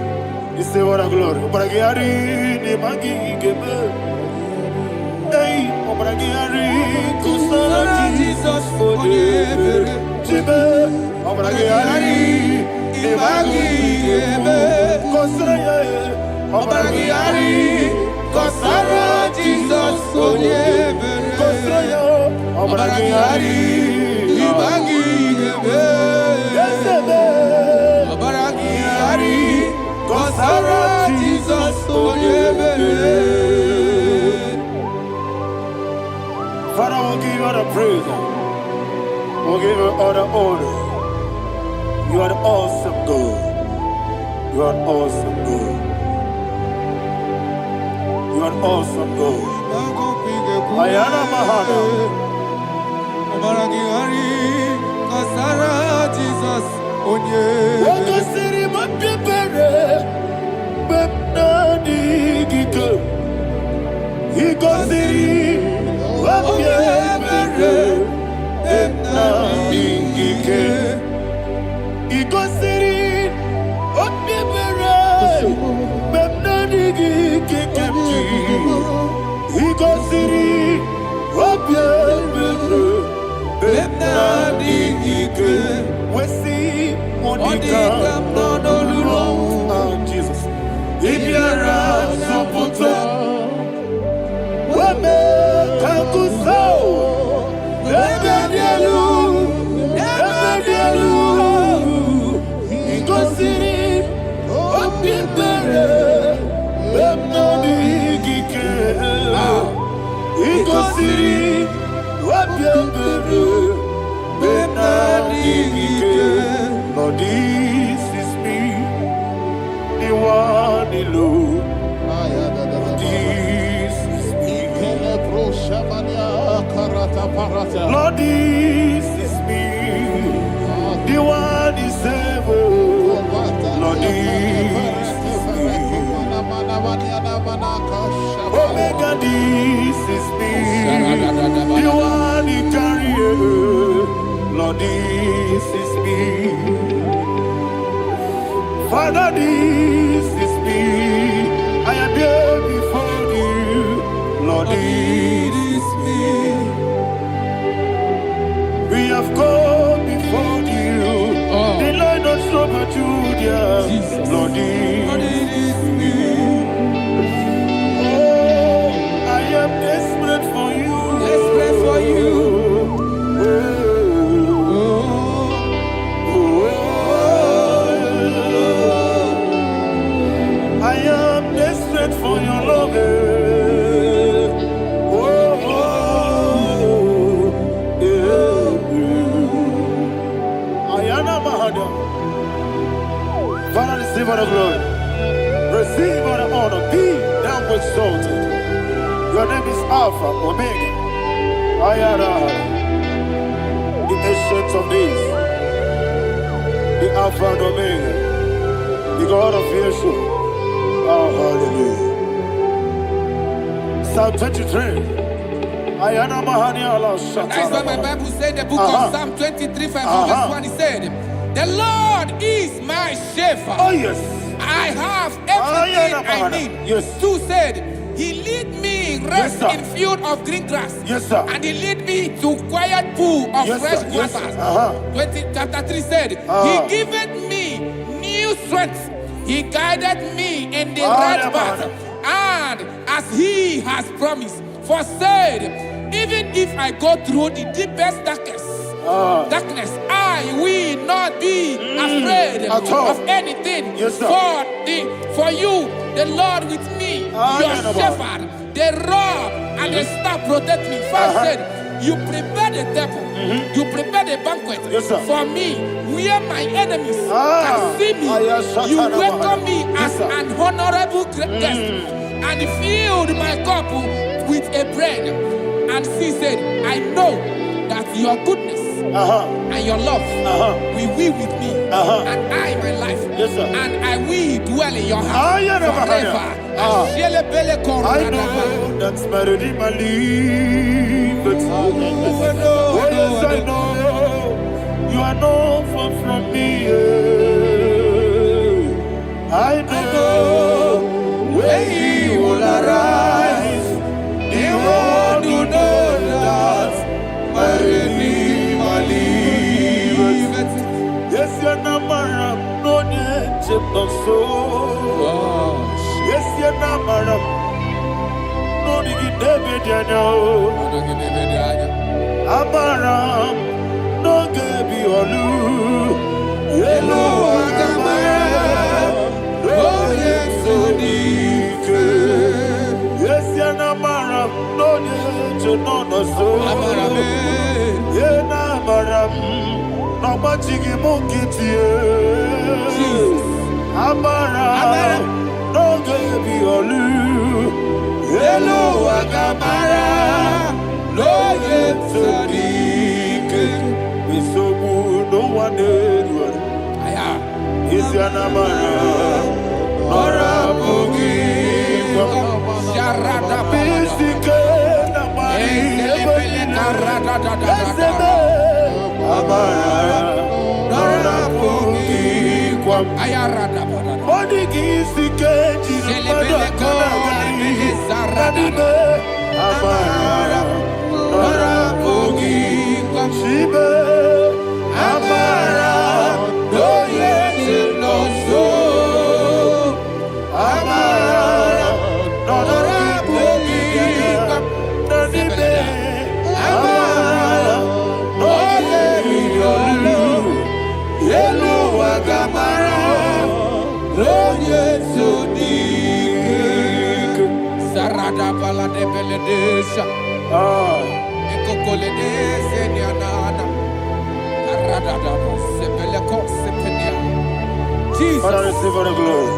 You say what a glory. Obragiari, Nemagi, Gebe. Hey, Obragiari, Kusara, Jesus, Jibe, Obragiari, Nemagi, Gebe. Kusara, Obragiari, Kusara, Jesus, Kusara, Obragiari, Nemagi, Gebe. Obragiari, Kusara, Jesus, Father, we'll give you all the praise. We'll give you all the honor. You are the awesome God. You are an awesome God. You are an awesome God. Ayana Mahana. Obragiari, Kosara, Jesus, Waka siri mapipere, bepnani gike. Iko siri mapipere, bepnani gike. Iko siri mapipere, bepnani gike kemji. Iko siri mapipere, bepnani gike. Wesi Monica, Jesus. Ibiara Saputo, Wame Kakuso, Ebedielu, Igosiri, Opipere, Bemnadi Gike, Igosiri, Opipere, Bemnadi Gike. Lord, this is me, the one alone. This is me. Lord, this is me, the one is able. Lord, this is me. Omega, this is me, the one he carries. Lord, this is me. Father, this is me. I am here before you. Lord, this is me. We have come before you. The Lord of Super Judah. Lord, this is me. Oh, I am desperate for you. Desperate for you. I am desperate for your love. Ayana Mahada. Father, receive all the glory. Receive all the honor. Be thou exalted. Your name is Alpha, Omega. Ayana. The ancient of days. The Alpha and Omega. The God of Yeshua. Oh, hallelujah. Psalm 23. Ayana Mahania Allah Shatters. That's why my Bible said, the book of Psalm 23, 5, verse 1, he said, the Lord is my shepherd. Oh, yes. I have everything I need. Yes. 2 said, he lead me rest Yes, in field of green grass. Yes, sir. And he lead me to quiet pool of Yes, fresh sir. Yes, waters. sir. Chapter 3 said, he giveth me new strength. He guided me in the right path. And as he has promised, for said, even if I go through the deepest darkness, I will not be afraid of anything. Yes, sir. For you, the Lord with me, your shepherd, the rod and the staff protect me. First said, you prepare the table, you prepare the banquet for me, where my enemies can see me. You welcome me as an honorable guest, and filled my cup with a bread. And she said, I know that your goodness and your love will be with me, and I, my life, and I will dwell in your house forever. I know that's better than my life. Oh yes, I know you are not far from me. I know when he will arise, the world will know that my Redeemer lives. Yes, you're not my no need to so. Yes, you're not my no need to be Amaram, no gebi olu. Yellow Agamara, oh yes, so deep. Yes, you're not Maram, no need to know no so. Yena Maram, no machigi mukiti. Amaram, no gebi olu. Yellow Agamara, no yes, so deep. We so good, no one did. Is your number? Ora Bogi, Sharada Bisike, Namari, Amara, Ora Bogi, Ayarada Odigi Sike, Amara, Ora Bogi, Shibe, Amara. Sarada bala de beledesha. Ekokole de senianana. Arada da sepele ko sepenia. Jesus. Father, receive all the glory.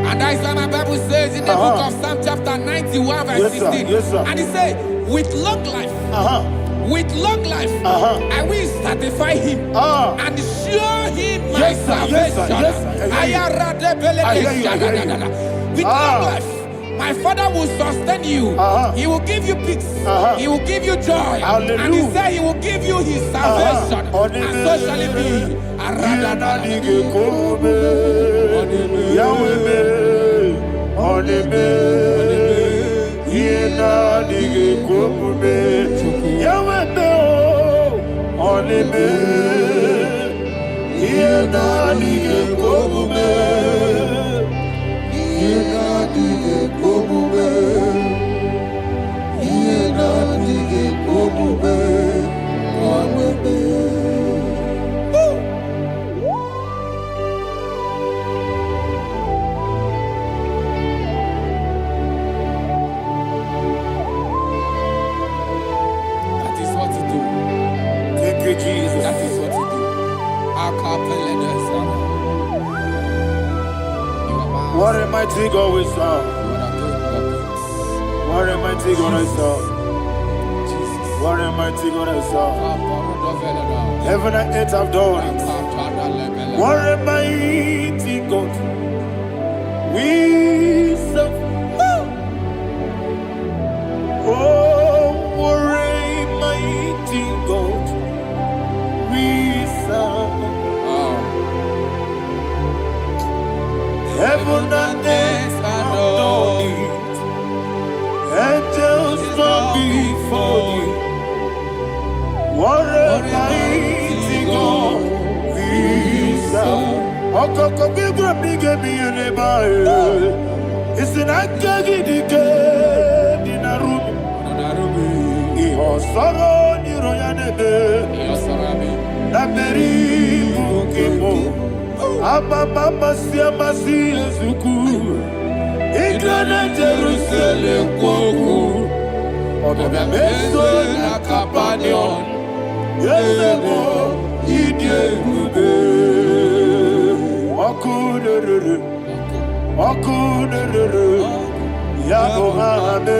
And that is why my Bible says in the book of Psalm chapter 91 verse 16. And it says, with long life, with long life, I will satisfy him and show him my salvation. With long life, my Father will sustain you. He will give you peace. He will give you joy. Hallelujah. And he said he will give you his salvation. And so shall it be. Jesus. That is what you do. What a mighty God we serve. What a mighty God I serve. What a mighty God I serve. Heaven and earth have done it. What a mighty God we serve. Oh, what a mighty God we serve. Heaven and earth have done it. Angels bow before you. What a mighty God we serve. Okoko bibra bige bi eleba. It's an akagi dike dinarubi. Iho soro ni royanebe. Na beri kimo. Mama siamasi ezuku. Igrana Jerusalem kwoku. Obebe meso na kapanion. Yesemo idie gube. Okunere. Yabo ame.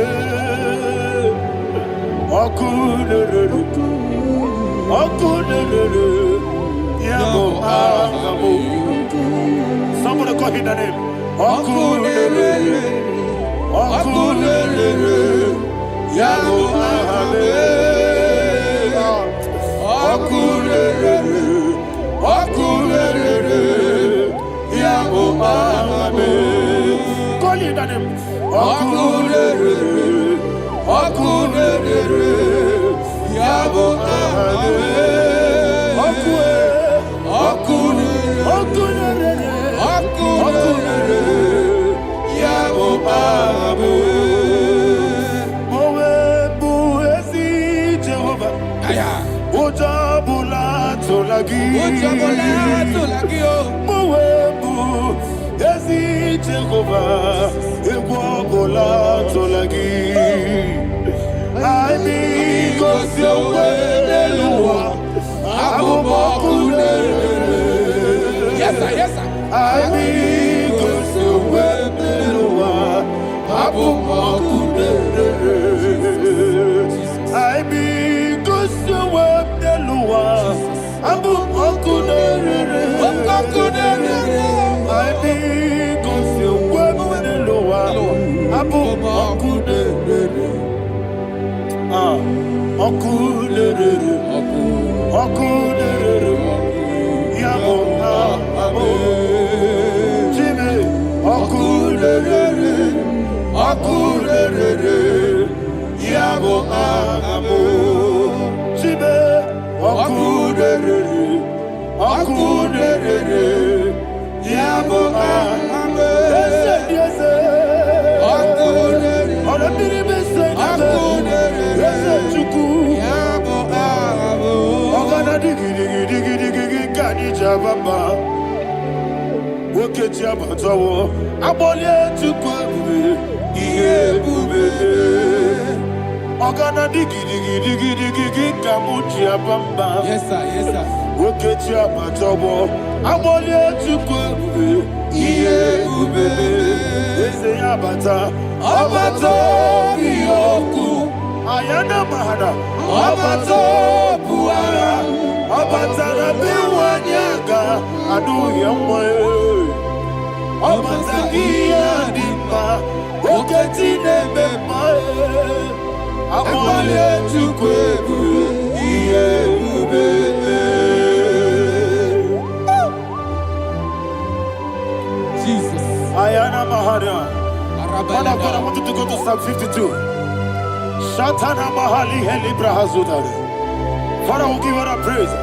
Okunere. Yabo ame. Somebody call him the name. Okunere. Yabo ame. Okunere. Yabo ame. Call him the name. Okunere. Yabo ame. Yabo ame. Mowe bu esi Jehovah. Ojabula tolagi. Mowe bu esi Jehovah. Egwabola tolagi. I mean, cause you're well, yes, sir. I mean, cause you're well, I mean, cause you're well, yes, sir. Woketia Batobo, Abolia Tukwe, Ube, Abata, Abato, Yoku, Ayana Mahada, Abato, Puara, Abatana Bewanyaga, Adu Yamwe, Abatagia Dimba, Woketine Bemae, Abolia Tukwe, Ube. Jesus. Ayana Mahara. Man of God, I want you to go to Psalm 52. Shatana Mahali Helibra Hazudare. Father, we'll give you all the praise.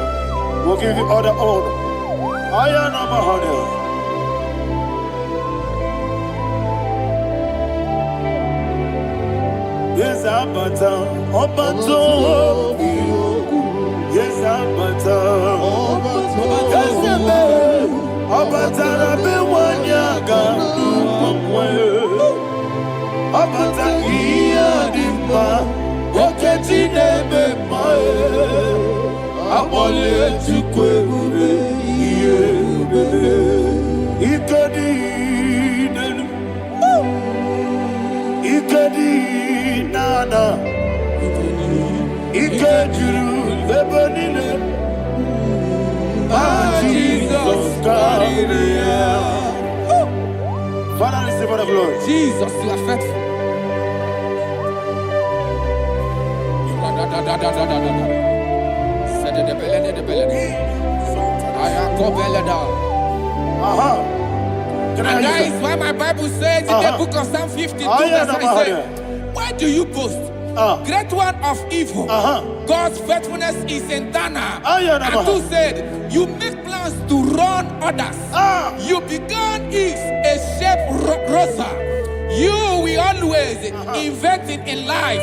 We'll give you all the honor. Ayana Mahara. Yes, Abata. Obato. Yes, Abata. Yes, Abata Bewanyaga. Abata iya dimba. Oketine bemae. Abole tukwe ube. Ikadi nenu. Ikadi nana. Ikadiru lebanine. Jesus God. Father, receive the glory. Jesus, you are faithful. And that is why my Bible says in the book of Psalm 52, verse 9, why do you boast? Great one of evil. God's faithfulness is eternal. And who said, you make plans to run others. You began is a shape rosa. You will always invent it in lies.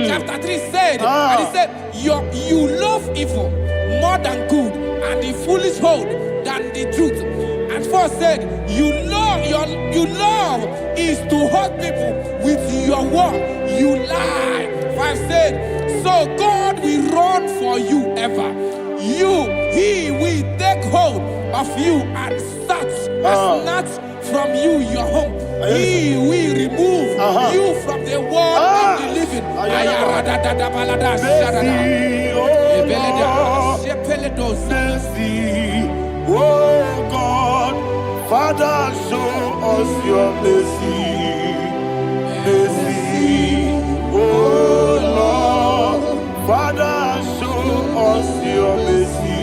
Chapter 3 said, and he said, you love evil more than good, and the foolish hold than the truth. And 4 said, you love is to hurt people with your word. You lie. 5 said, so God will run for you ever. He will take hold of you and snatch from you your home. He will remove you from the world of the living. Mercy, oh God, Father, show us your mercy. Mercy, oh Lord, Father, show us your mercy.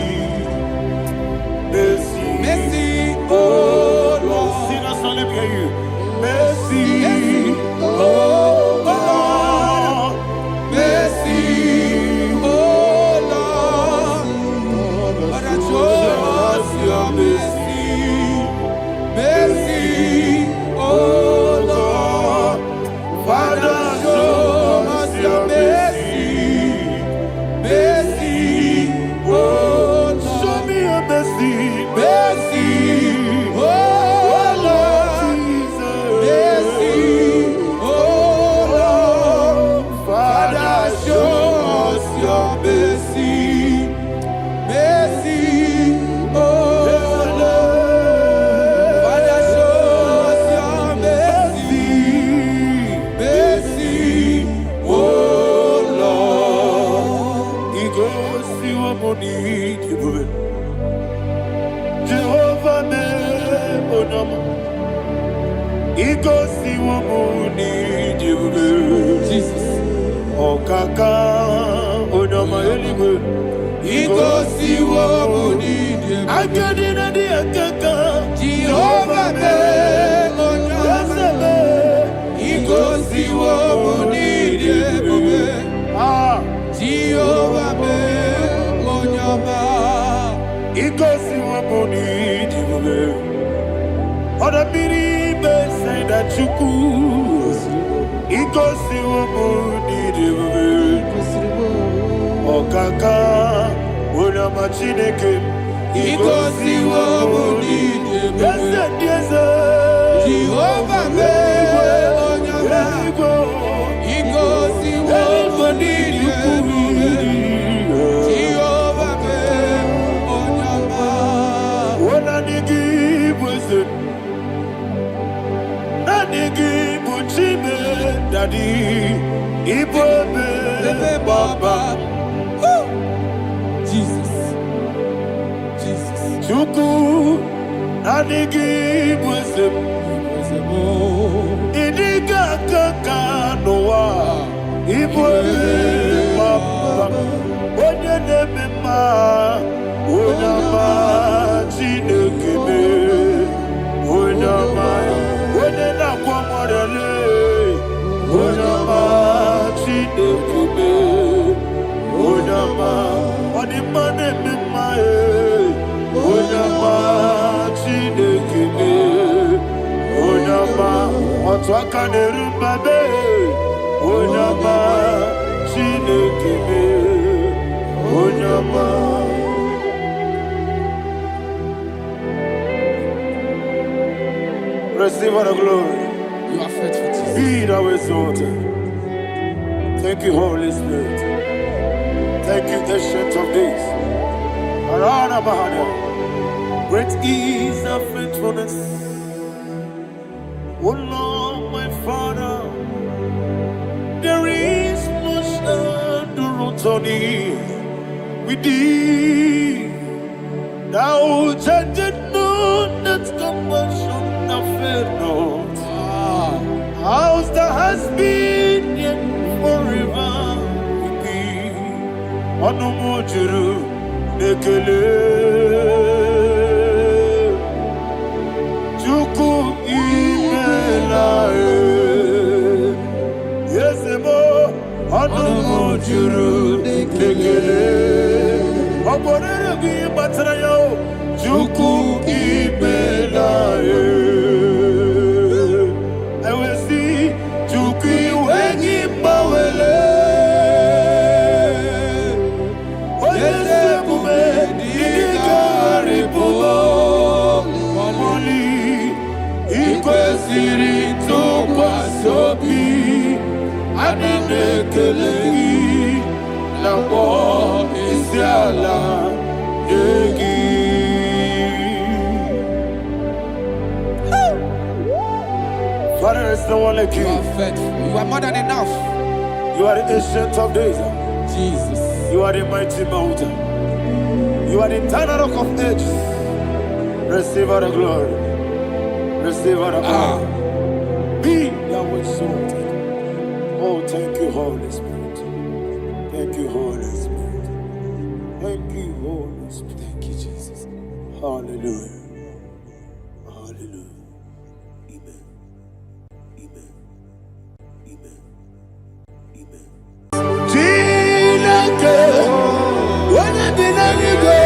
Mercy, Mercy, oh Lord, sing us all, let me hear you. Mercy, oh Lord, mercy, oh Lord, Father, show us your mercy. Mercy, oh Lord, Father, show us your mercy. Mercy, oh Lord, show me your mercy. mercy, oh Lord, mercy, oh Lord, Father, show us your mercy. Mercy, oh Lord, Father, show us your mercy. Mercy, oh Lord. He goes to a money, Jehovah me onama. He goes to a money, Jesus. Okaka onama eligwe. He goes to Wobuni, I got in the akaka. Jehovah me onama. He goes to Wobuni, Jehovah me onama. He goes to a money, Other people say that you could. He goes to a money, Okaka, Onama Chineke. He goes to Wobuni, Yes, Jehovah me onama. He goes to Wobuni, Jehovah me onama. Daddy, Ibobe, Baba, Jesus. Chuku, Nanigi, Wisdom, Idiga, Kaka, Noa, Ibobe, Baba, Onya Nebima, Onyama, Chinekebe, Onyama, Onena Kwamorele. Onama Chinekebe, Onama, Onimane Mimae, Onama Chinekebe, Onama, Otwakane Rumbabe, Onama Chinekebe, Onama. Receive all the glory. You are faithful, Jesus. Be thou exalted. Thank you, Holy Spirit. Thank you, Ancient of Days. Arana Bahana. Great is thy faithfulness. O Lord, my Father, there is much endurance on thee. With thee, thou judgest not that compassion of faith not. House that has been yet forever with thee. Onomojuru nekele. Chuku imelae. Yesemo onomojuru nekele. Oborere gi batrayo. Chuku imelae. Yes, There is no one like you. You are faithful. You are more than enough. You are the ancient of days. Jesus. You are the mighty mountain. You are the eternal rock of ages. Receive all the glory. Receive all the honor. Be thou exalted. Oh, thank you, Holy Spirit. Thank you, Holy Spirit. Thank you, Holy Spirit. Thank you, Jesus. Hallelujah. Hallelujah. Amen. Amen. Amen. Amen. Chineke, onye bi n'eluigwe,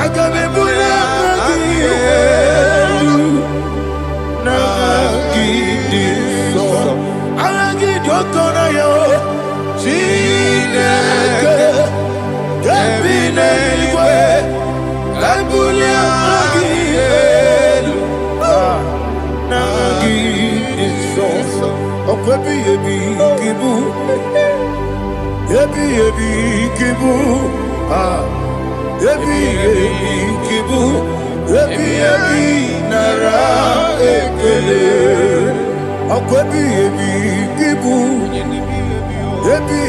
aga m ebuli aka gị elu, n'aha gị dị nsọ. Aha gị dị oke ọnụahịa, Chineke, nke bi n'eluigwe, ka m bulie aka gị elu, n'aha gị dị nsọ. Ọkwa ebighị ebi gị bụ Ebi kibu, ebi kibu, ebi nara ekele. Ọkọ ebi kibu, ebi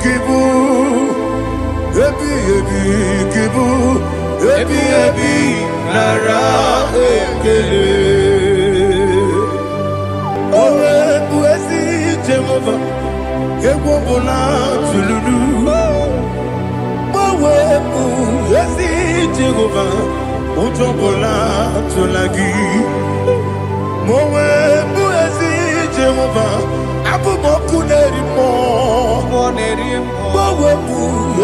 kibu, ebi kibu, ebi nara ekele. Owe buezi Jehova. Egwu ọbụla tụlụrụ gbanwepụ ezi Jehova, ụjọ ọbụla tụla gị. Ma owepụ ezi Jehova, abụ m ọkụ na-eri mmụọ. Gbanwepụ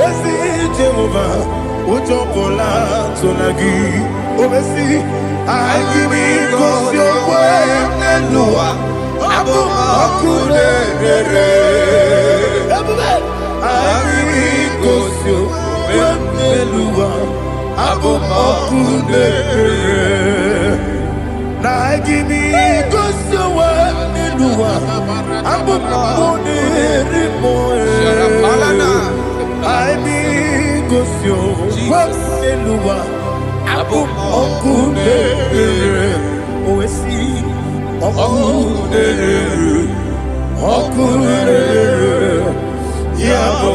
ezi Jehova, ụjọ ọbụla tụla gị. Omesi anyị gosi okwe n'elu ụwa, abụ m ọkụ na-ere. Anyị gosi okwe n'elu ụwa, abụ m ọkụ na-ere. Na anyị gosi okwe n'elu ụwa, abụ m ọkụ na-eri mmụọ. Anyị gosi okwe n'elu ụwa, abụ m ọkụ na-ere. Owesi ọkụ na-ere, ọkụ na-ere. Ya bụ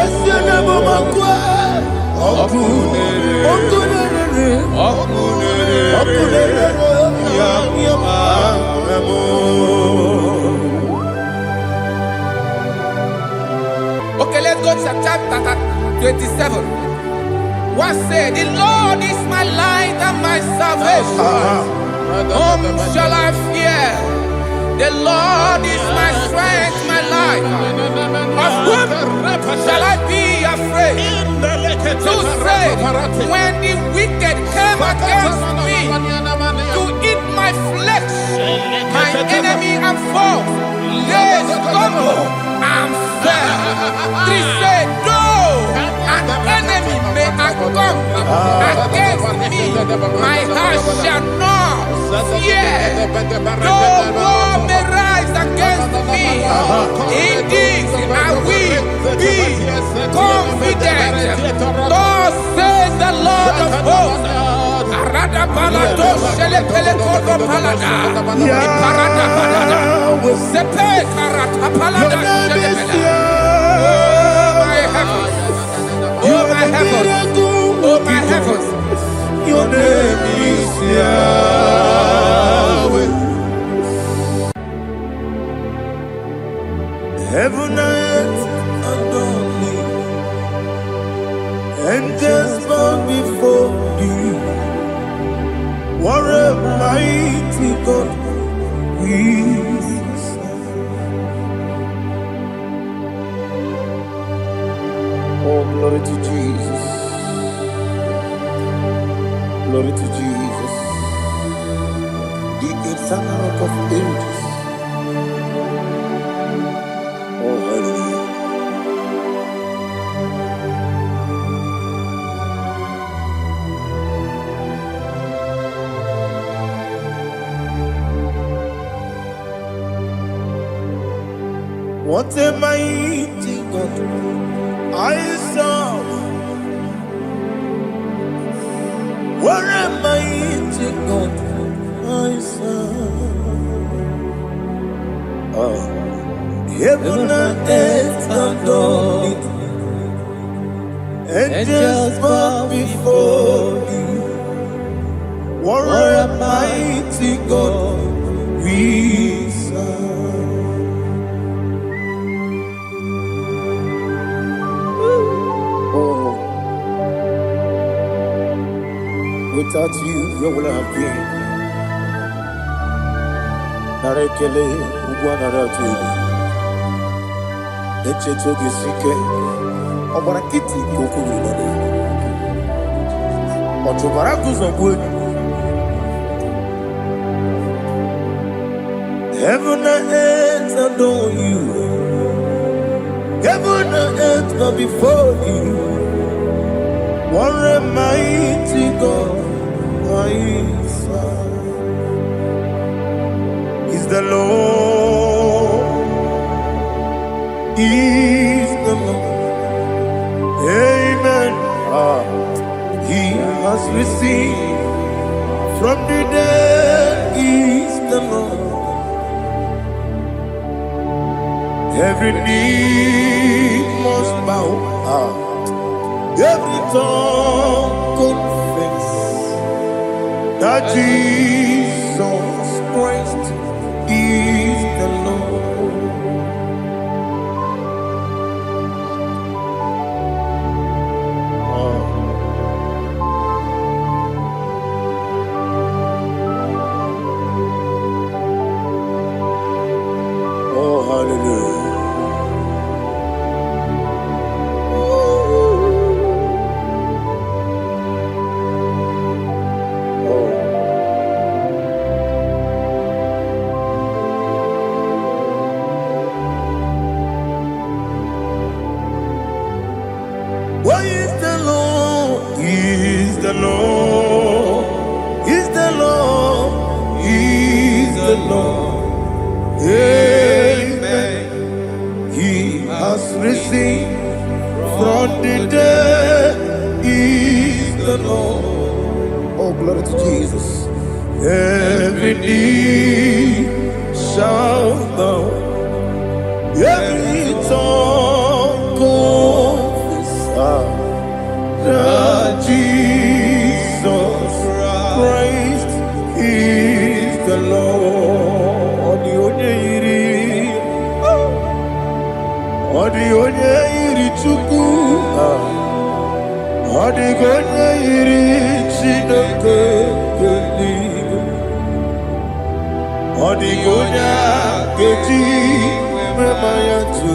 esi na bụ ọkụ, ọkụ na-ere, ọkụ na-ere, ọkụ na-ere, ọkụ na-ere. Ya bụ Okay, let's go to chapter 27. What said, the Lord is my light and my salvation. Whom shall I fear? The Lord is my strength, my life. Of whom shall I be afraid? To say, when the wicked came against me to eat my flesh, my enemy and foe, they stumble and fell. 3 say, though an enemy may come against me, my heart shall not fear. Though war may rise against me, in this I will be confident. Thus says the Lord of hosts. Arada balado shele pele kodo palada. Iparada balada. Sepe karata palada shele pele. Oh my heavens. Oh my heavens. Oh my heavens. your name is Yahweh. Heaven and earth adore me, angels bow before thee. What a mighty God we serve. Oh, glory to Jesus. Glory to Jesus. The eternal rock of ages. Oh, hallelujah. What a mighty God I serve. What a mighty God I Heaven and earth adore it. Angels bow before you. What a mighty God we serve. Oh, without you, where would I have been? Narekele, Ugwanaratu. Echetoge Sike. Obarakiti Kokuru. Otobaraku Zongwe. Heaven and earth adore you. Heaven and earth bow before you. What a mighty God I serve. Is the Lord. Is the Lord. Amen. He has received from the dead. Is the Lord. Every knee must bow. Every tongue confess that Jesus Christ is the Lord. Oh, hallelujah. What is the Lord? Is the Lord? Is the Lord? Is the Lord? Amen. He has risen from the dead. Is the Lord? Oh, glory to Jesus. Every knee shall bow. Every tongue confess that Jesus Christ is the Lord. Odi iri Chukwu, odi iri Chineke eluigwe, odi keji mema ya tu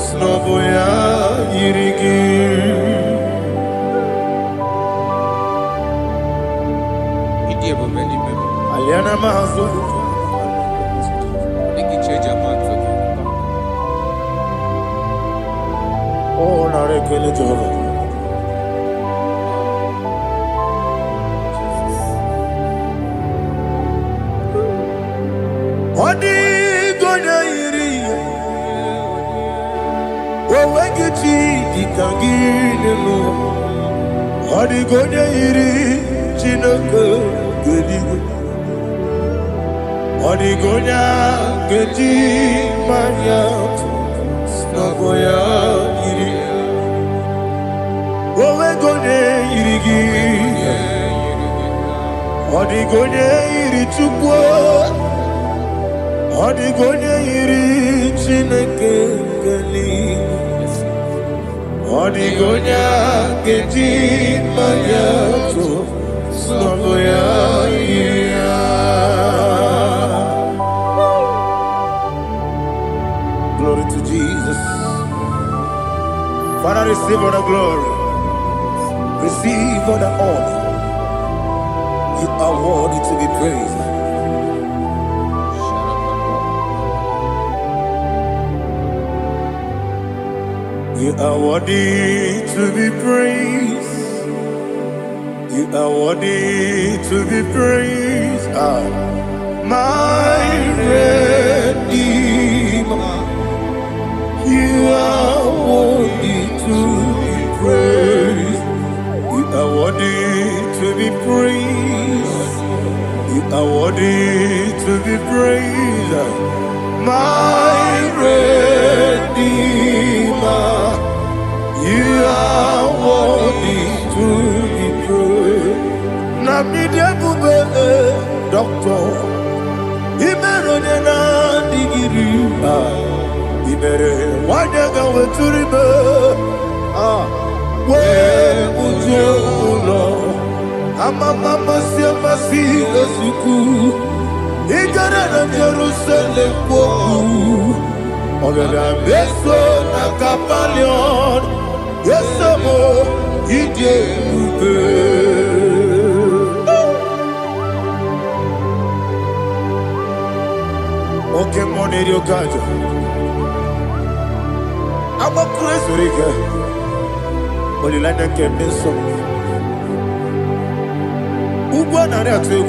snobo ya iri gị. Aliana mazo oh, narekele Jehovah. Odi gonya iri owegichi ikangilelo. Odi gonya iri Chineke eluigwe. Odi gonya keji manya Nagoya iri Owe gone iri gi Odi gone iri Chukwu Odi gone iri Chineke eluigwe. Odi gonya keji manya Nagoya iri. Glory to Jesus. Father, receive all the glory. Receive all the honor. You are worthy to be praised. You are worthy to be praised. You are worthy to be praised. My Redeemer. You are worthy to be praised. You are worthy to be praised. You are worthy Nabidebube, doctor. Imeronena digiri. Imere wanyaga weturibe. We ujulo. Mama siamasi esuku. Igara na Jerusalem woku. Ogada beso na kapalion. Yesamo idebube. Okay, money you got. I'm a crazy rigger. Only like that can be so. Who won on that too?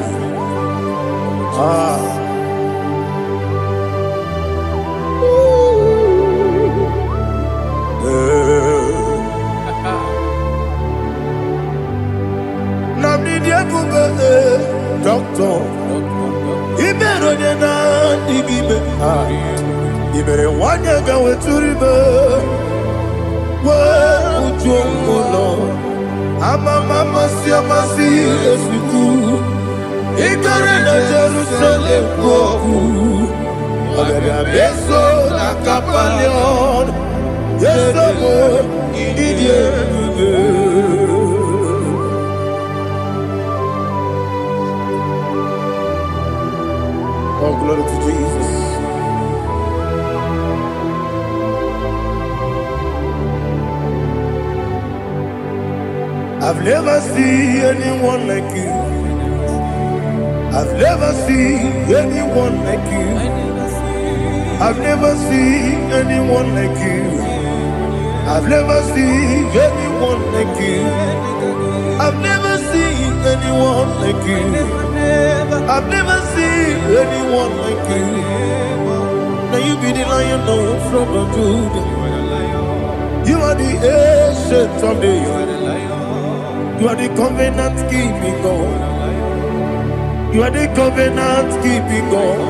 Doctor, Iberonena digibe. Ibere wanyaga weturibe. We ujulo. Mama siamasi esuku. Igara na Jerusalem woku. Ogada beso na kapalion. Yesamo idebube. Oh, glory to Jesus. I've never seen anyone like you. I've never seen anyone like you. I've never seen anyone like you. I've never seen anyone like you. I've never seen anyone like you. I've never seen anyone like you. Now you be the Lion from the Judah. You are the ancient of days. You are the covenant keeping God. You are the covenant keeping God.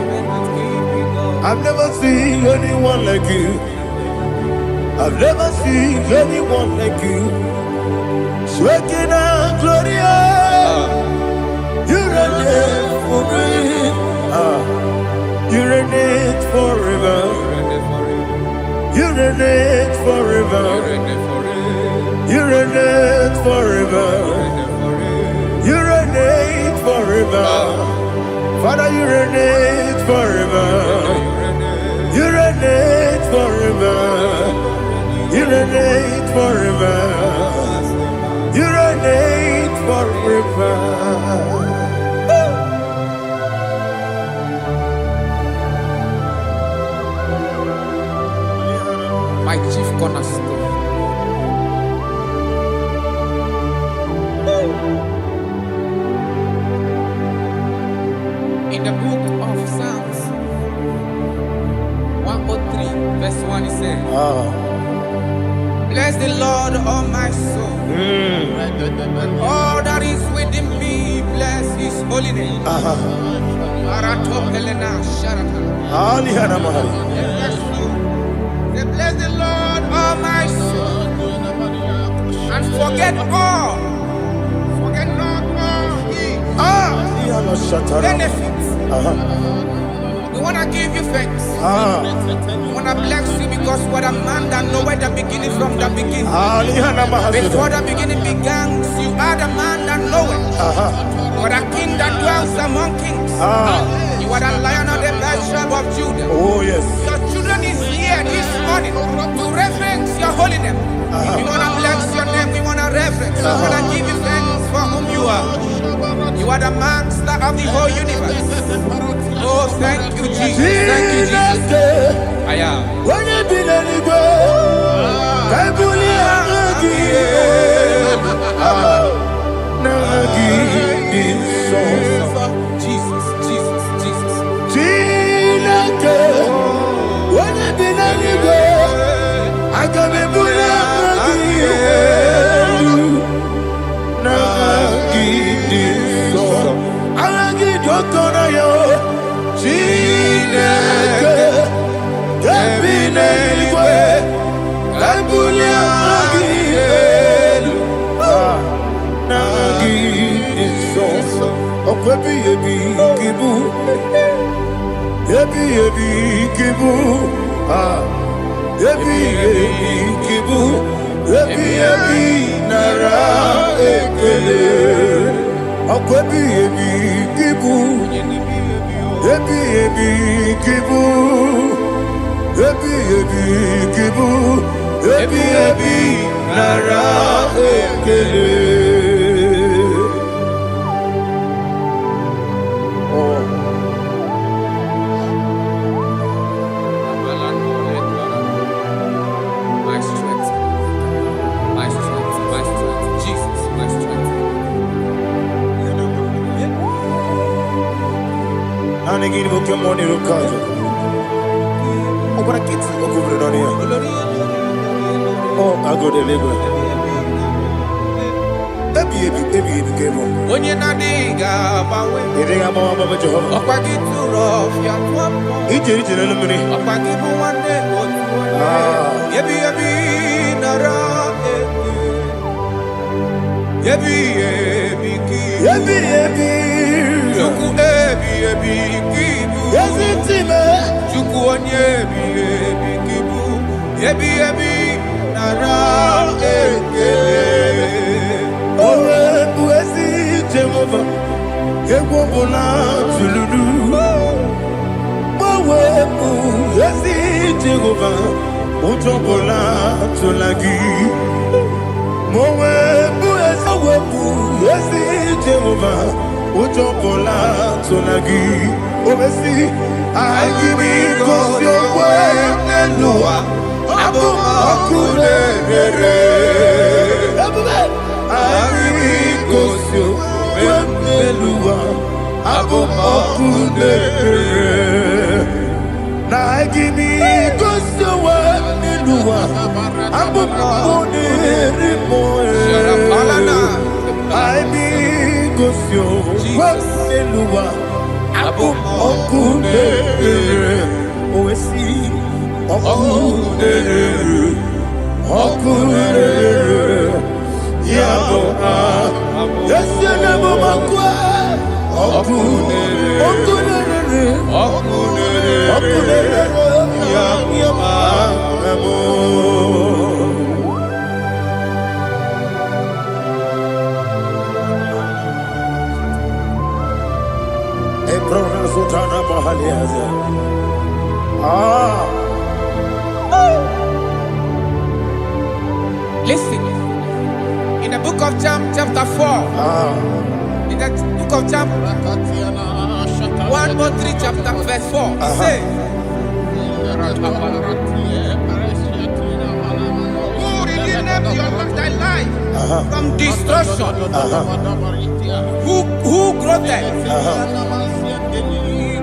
I've never seen anyone like you. I've never seen anyone like you. Shekinah Gloria. You reign forever. You reign forever. You reign forever. You reign forever. You reign forever. Father, you reign forever. You reign forever. You reign forever. You reign forever. My chief cornerstone. In the book of Psalms 103, verse 1, it says, bless the Lord, all my soul, and all that is within me, bless his holy name. Bless the Lord, all my soul, and forget not all his benefits. We want to give you thanks. We want to bless you because what a man that know where the beginning from the beginning. Before the beginning began, you are the man that know it. You are the king that dwells among kings. You are the Lion of the tribe of Judah. Oh yes. Your children is here this morning to reverence your holy name. We want to bless your name. We want to reverence. We want to give you thanks for whom you are. You are the master of the whole universe. Oh, thank you, Jesus. Thank you, Jesus. I am. Jesus, Jesus, Jesus. I can be Chineke, ebi kibu. Ebi kibu. Ebi nara ekele. Akwebi ebi kibu. Ebi kibu. Ebi kibu. Ebi nara ekele. My strength, my strength, my strength, Jesus, my strength. Nani gini boke moni rukaja. Okora kiti okubre nani ya. Oh, ago deliverance. Ebi kemo. Onye na diga bawe. Idiga bawa baba Jehovah. Okwagi turo fia tuampo. Ije na lumini. Okwagi buwande otuone. Ebi nara eke. Ebi ki. Ebi. Chuku ebi kibu. Yesi time. Chuku onye ebi kibu. Ebi nara eke. Owe buesi Jehovah. Egwobola tululu. Owe buesi Jehovah. Ujobola tulagi. Owe buesi Jehovah. Ujobola tulagi. Obesi agimi kosyo wenelua. Abu makulere. Agimi kosyo wenelua. Abu makulere. Na agimi kosyo wenelua. Abu makulere moe. Agimi kosyo wenelua. Abu makulere. Oesi Okulere Yabo Yesene Momakwa Okulere Yabo Ebrona Sultana Bahaliaza. Listen, in the book of John, chapter 4, in the book of John, 1:3, chapter verse 4, it says, who redeemed thy life from destruction? Who growth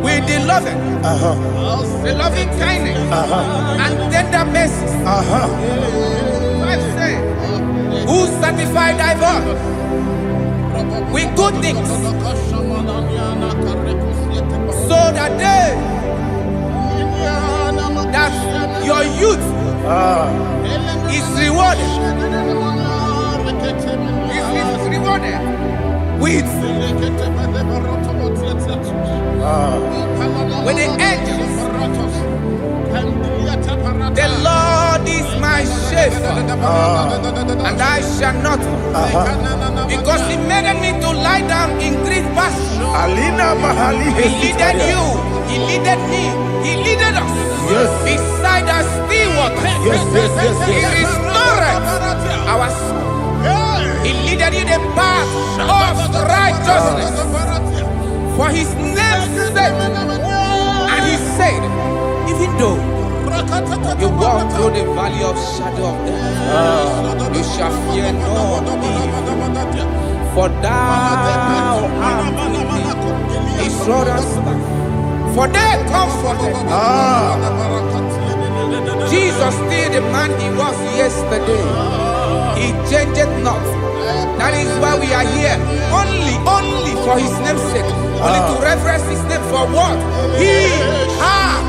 with the loving kindness and tender mercies. Who sanctify thy body with good things, so that your youth is rewarded. Is rewarded with the angels. The Lord is my shepherd, and I shall not want, because He made me to lie down in green pastures. He leaded you, He leaded me, He leaded us beside the still waters. He restored our soul. He leaded you the path of righteousness for His name's sake. And He said, even though you walk through the valley of shadow of death, you shall fear no evil, for thou art with me. His rod and staff, for they comforted me. Jesus still the man He was yesterday. He changed not. That is why we are here. Only for His name's sake. Only to reverence His name for what He has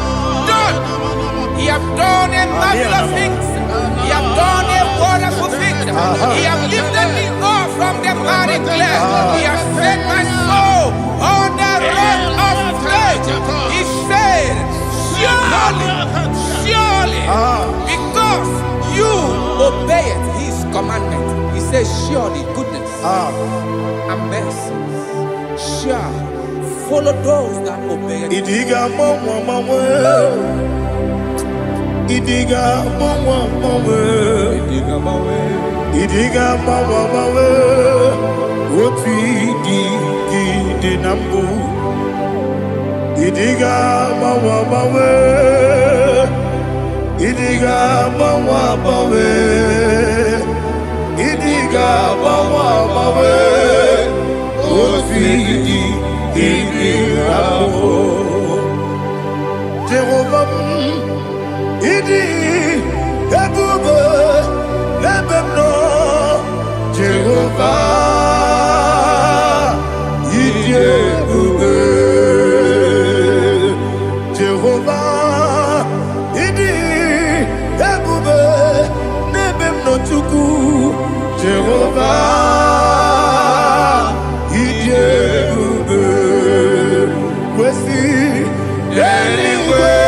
done. He has done a marvelous things. He has done a wonderful thing. He has lifted me up from the miry clay. He has set my soul on the rock of faith. He said, surely, because you obey his commandment. He says, surely goodness and mercy shall follow those that obey it. Idiga mama, Idiga mama, Idiga mama, what we did nambu. Idiga mama, Idiga mama, Idiga mama, what we did Jehovah, Idi, Ebube, Lebemno, Jehovah, Idi, Ebube, Jehovah, Idi, Ebube, Lebemno Chuku, Jehovah, Idi, Ebube, Wesi, anyway.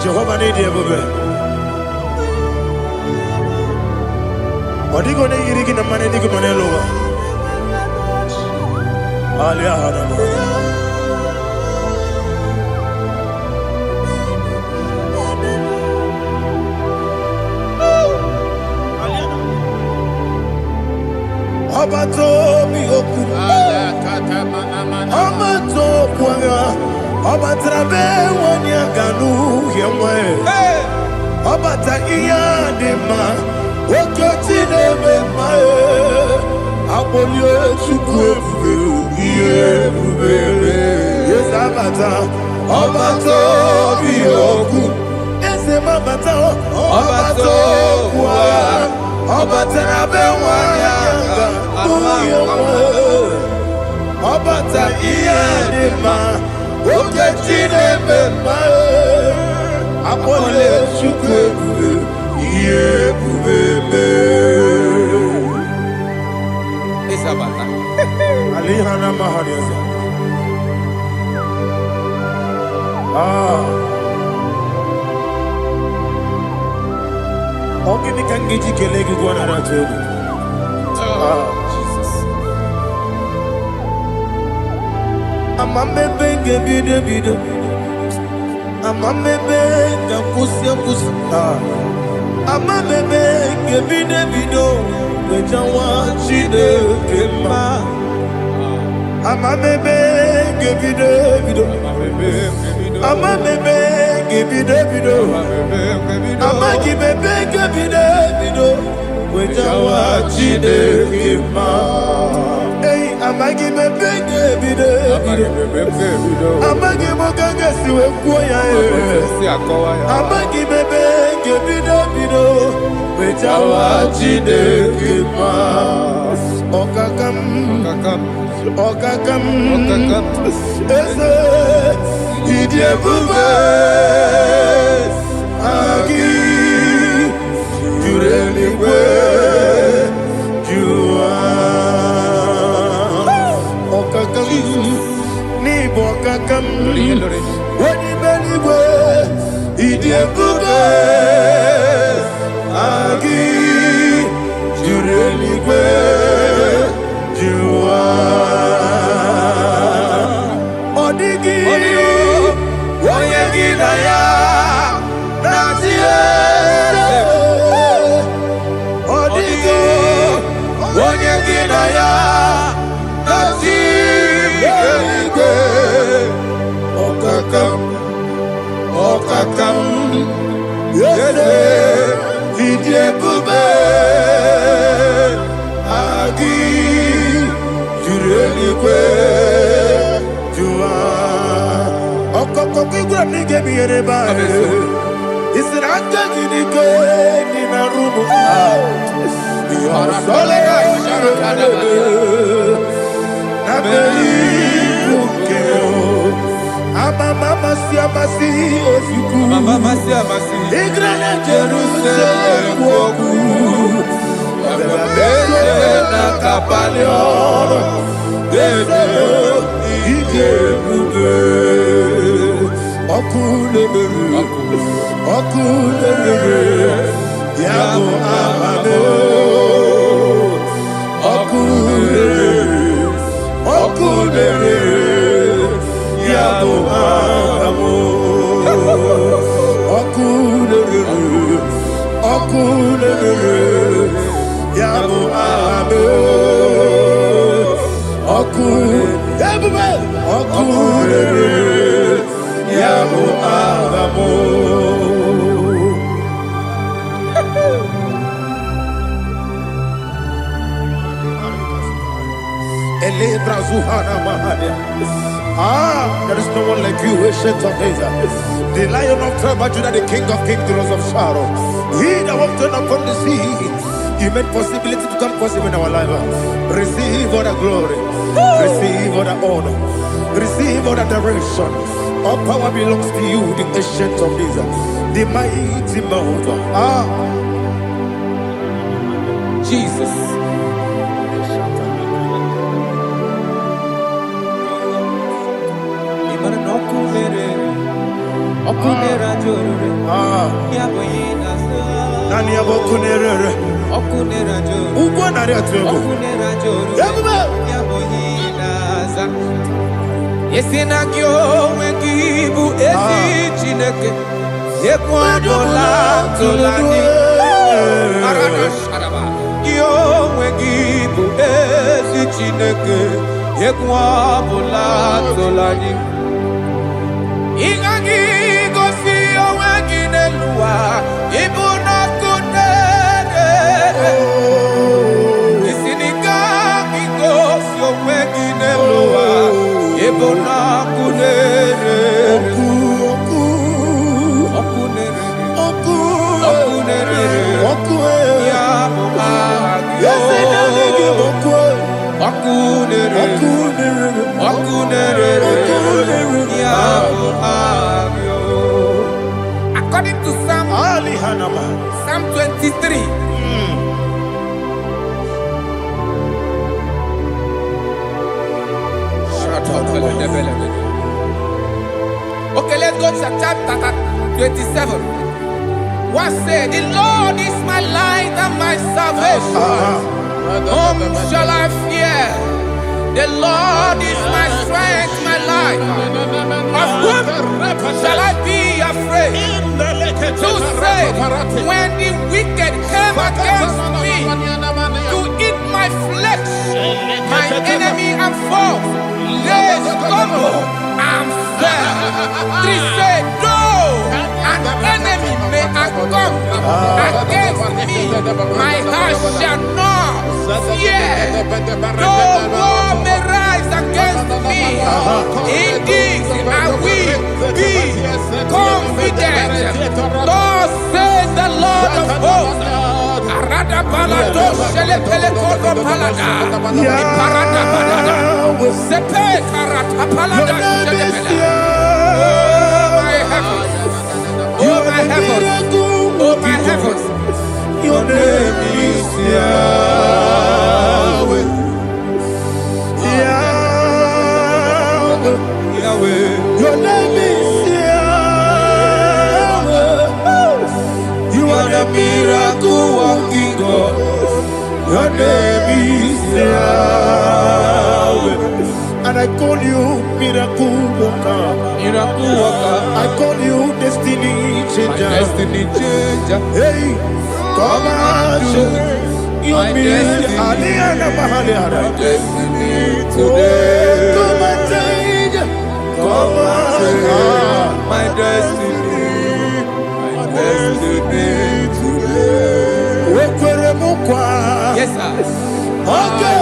Jehovah need you, baby. What are you going to eat in the money? You can lower. Alia Hadama. Abato mi oku. Abato kwanga. Abatrabe wanya ganu yemwe. Abata iya dema. Okoti nebe mae. Abolio chukwe iye bubebe. Yes abata. Abato mi oku. Ese mabata. Abato kwa. Abatrabe wanya ganu yemwe. Abata iya dema. Okoti nebe mae. Abolio chukwe iye bubebe. Isabata. Alihana mahariasa. Ogini kangiji kelegi gwana ratogu. Jesus. Amamebe ngebide. Amamebe ngakusia. Amamebe ngebide. Wejawa chide kema. Amamebe ngebide. Amamebe ngebide. Amagibebe ngebide. Wejawa chide kema. Hey, amagibebe ngebide. Amagimoga siwe kuya. Amagibebe ngebide. Wejawa chide kema. Okakam. Ese idie bube. Agi jureligwe jua. Okakam ni bokakam. Wadi beligwe idie bube. Agi jureligwe jua. Odigi oyegi na ya natie. Odigi oyegi na ya natie. Okakam yese idie bube. Agi you are. Okokokigwa nige miereba. Isiranga ginike nina rumu. You are Mama siamasi osuku. Mama siamasi. Igrana Jerusalem woku. Bebe na kapalion. Bebe ije bube. Okulebere. Okulebere. Yabo amado. Okulebere. Okulebere. Yabo amo, okulere, yabo amo, okulere, yabo amo. Elebra zuhana mahania. There is no one like you, ancient of days. The Lion of tribe of Judah, the King of kings, the Rose of Sharon. He that walked upon the sea. You made possibility to come possible in our life. Receive all the glory. Receive all the honor. Receive all the direction. All power belongs to you, the ancient of days. The mighty mountain. Jesus. Okunera jorore. Yaboyina sa. Nani abokunere. Okunera jorore. Ugbo nari atuego. Okunera jorore. Yaboyina sa. Yesina kyo wengibu esi chineke. Yekwadola tolani. Arana sharaba. Kyo wengibu esi chineke. Yekwadola tolani. Ingagi gosi owegine luwa ibuna kunere. Isinika gosi owegine luwa ibuna kunere. Okunere. Yabo agyo. Okunere. According to Psalm 23. Okay, let's go to chapter 27. What said? The Lord is my light and my salvation. Whom shall I fear? The Lord is my strength, my life. Of whom shall I be afraid? To say, when the wicked came against me to eat my flesh, my enemy and foe, they stumble and fell. 3 say, though an enemy may come against me, my heart shall not fear. Though war may rise against me, in this I will be confident. Thus says the Lord of hosts. Arada balado shele pele kodo palada. Iparada balada. Sepe karata palada shele pele. Oh my heavens. Oh my heavens. Your name is Yahweh. Yahweh. Your name is Yahweh. You are the miracle working God. Your name is Yahweh. And I call you miracle worker. Miracle worker. I call you destiny changer. My destiny changer. Hey, come on, your destiny. My destiny today. Come and change. Come on, my destiny. My destiny today. Yes, sir. Okay,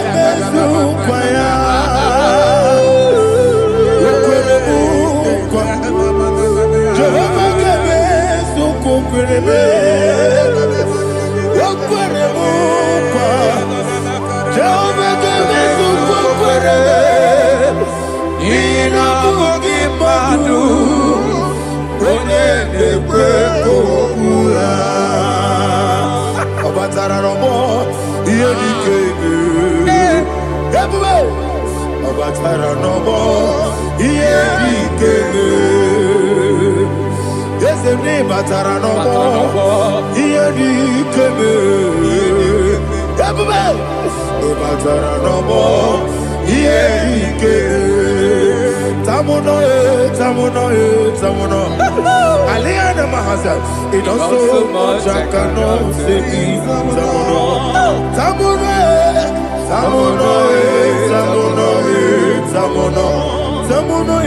Yes, the name Batara no more. Here he came. Batara no more. Here he came. Tamuno, tamuno, tamuno. Aliana Mahasa. It does so much I cannot say. Tamuno, tamuno, tamuno, tamuno, tamuno, tamuno.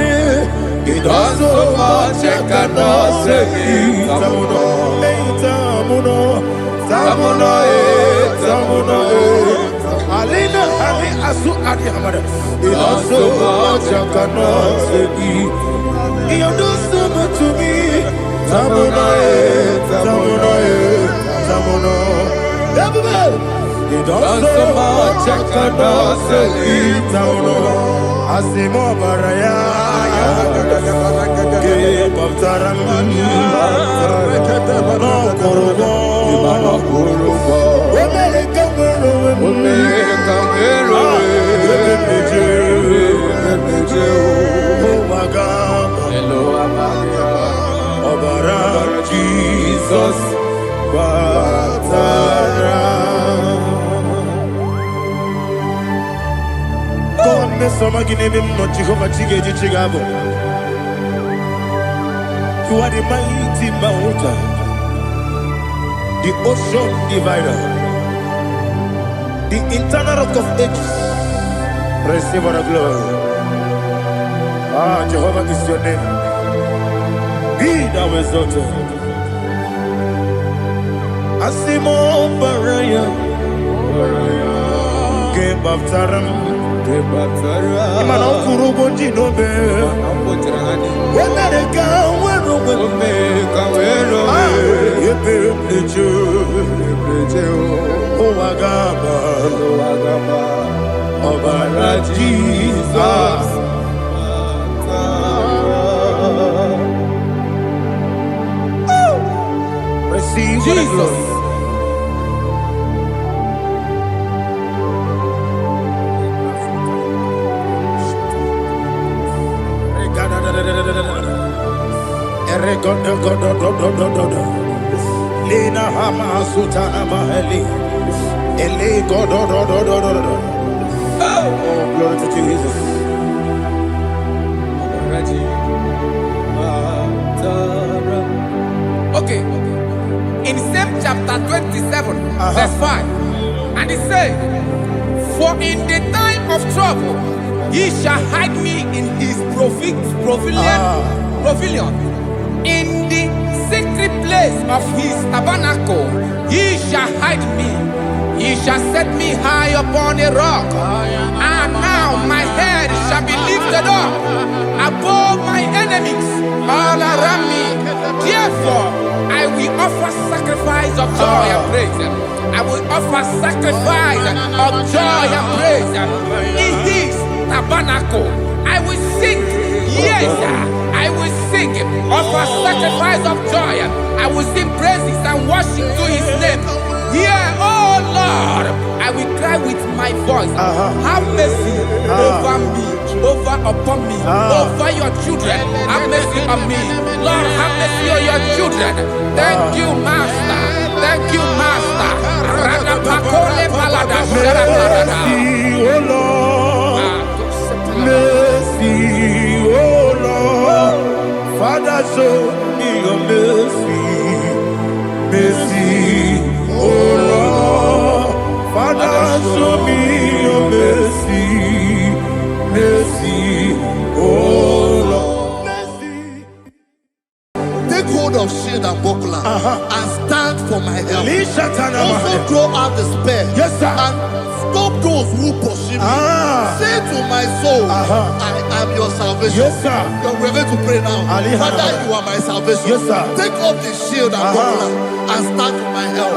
It does so much I cannot say. Tamuno, tamuno, tamuno, tamuno. Alina, Ali Asu Adi Hamada. It does so much I cannot say. You do so much to me. Tamuno, tamuno, tamuno. It does so much I cannot say. Tamuno. Asimo Baraya. Give up Taramani. No Korobo. Jesus, God, Miss Somaginebim, not Jehovah Chigagi Chigabo. You are the mighty mountain, the ocean divider, the internal rock of ages. Receive our glory. Ah, Jehovah is your name. Be thou exalted. Asimo Baraya, Game of Taram, Imano Kuruboji Nobe. When I go, when Jesus. Receive Jesus. Lena Hama Sutana Maheli. Ele God. Oh, glory to Jesus. Okay. In same chapter 27, verse 5, and it says, for in the time of trouble, he shall hide me in his pavilion. In the secret place of his tabernacle, he shall hide me. He shall set me high upon a rock. And now my head shall be lifted up above my enemies all around me. Therefore, I will offer sacrifice of joy and praise. I will offer sacrifice of joy and praise. In his tabernacle, I will sing. Yes, I will sing. Offer sacrifice of joy. I will sing praises and worship to his name. Here, oh Lord, I will cry with my voice. Have mercy over me, upon me, over your children. Have mercy on me. Lord, have mercy on your children. Thank you, Master. Thank you, Master. Mercy, oh Lord. Mercy, oh Lord. Father, show me your mercy. Mercy, oh Lord. Father, show me your mercy. Mercy, oh Lord. Mercy. Take hold of shield and buckler and stand for my help. Also throw out despair. Yes, sir. And stop those who pursue me. Say to my soul, I am your salvation. Yes, sir. We're going to pray now. Father, you are my salvation. Yes, sir. Take off the shield and buckler and stand for my help.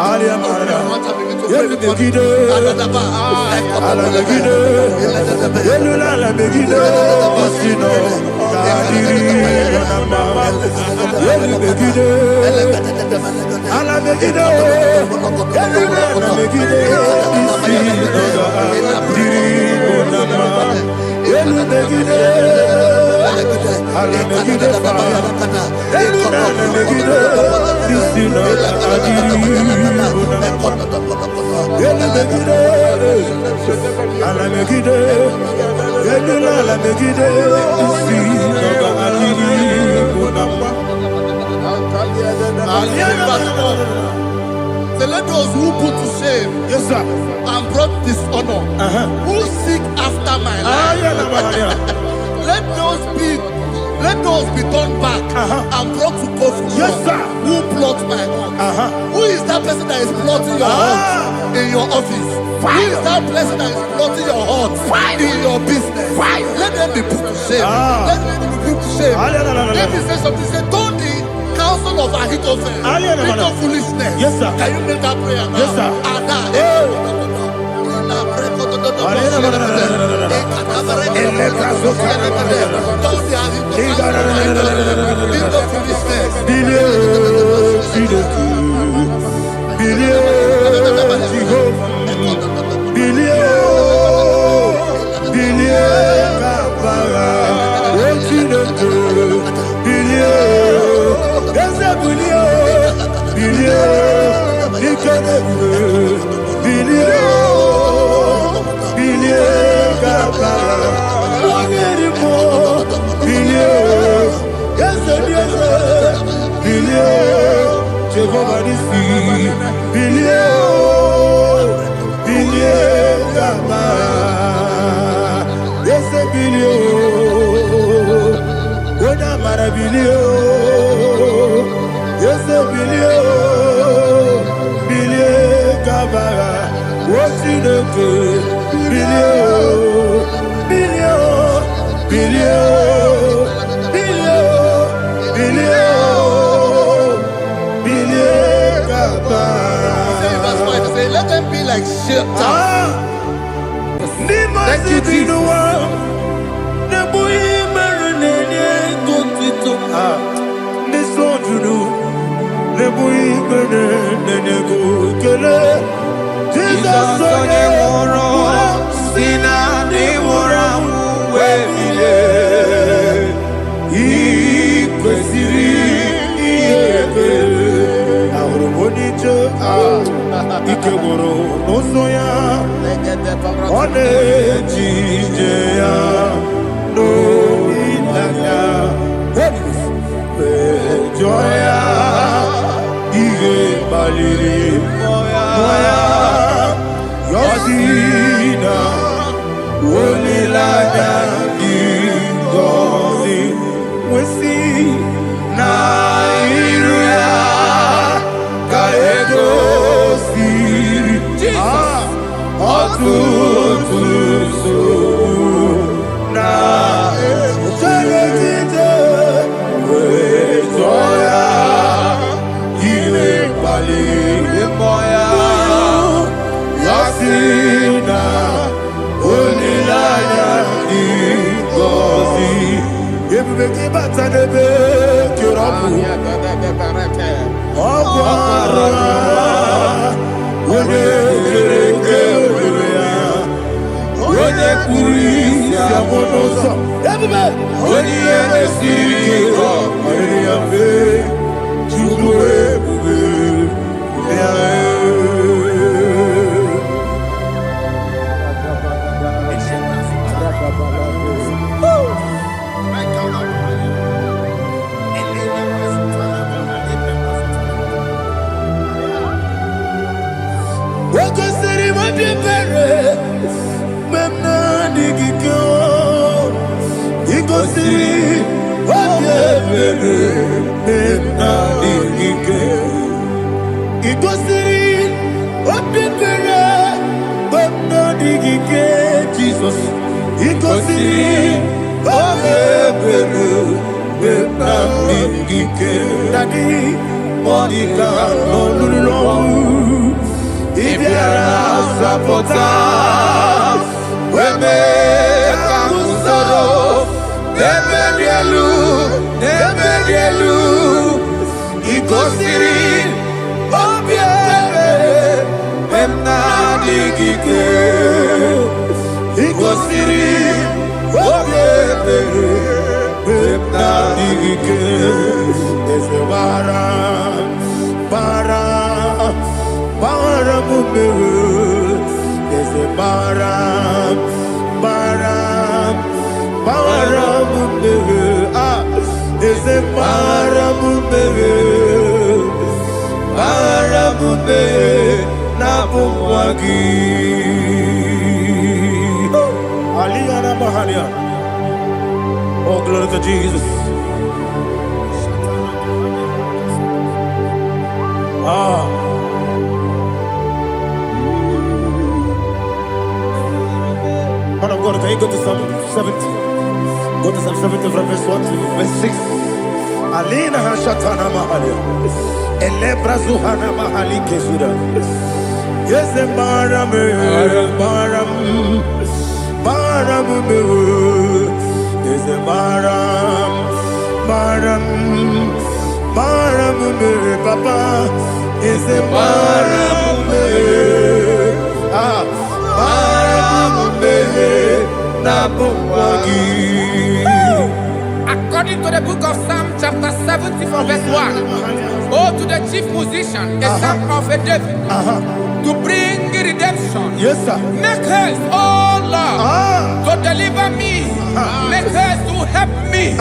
Let those who put to shame, yes, sir, and brought dishonor, who seek after my life, let those be turned back and brought to confusion. yes, sir, Who plot my hurt? Who is that person that is plotting your hurt in your office? Who is that person that is plotting your hurt in your business? Let them be put to shame. Let them be put to shame. Let me say something. Say, don't the counsel of Ahithophel into foolishness. Yes, sir. Can you make that prayer now? Yes, sir. Let them be like shelter. Thank you, Jesus. Oh, glory to Jesus. Man of God, can you go to Psalm 70? Go to Psalm 70 from verse 1 to verse 6. Alina Hashatana Mahalia. Elebra Zuhana Mahali Kesuda. Yes, the Baram, yes, the Baram, Papa, yes, the Baram, According to the book of Psalm chapter 70 from verse 1, oh, to the chief musician, a psalm of a David, to bring redemption. yes, sir. Make haste, oh Lord, to deliver me. Make haste to help me.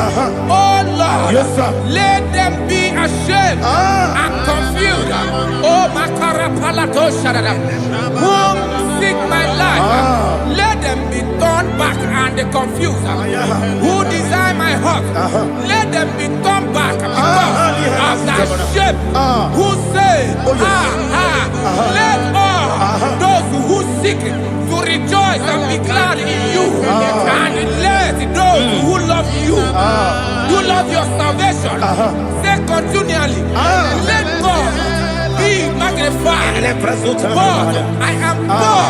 Oh Lord, Yes, sir. let them be ashamed and confused. Oh Makarapalato Shadada, whom seek my life, let them be turned back and confused. Who desire my heart, let them be turned back because of that shape. Who say, let all those who seek to rejoice and be glad in you, and let those who love you, who love your salvation, say continually, let God be magnified. God, I am poor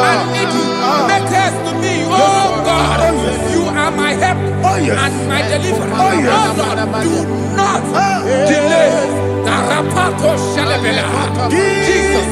and needy. Make haste to me, oh God. You are my help and my deliverer. Oh Lord, do not delay. Jesus.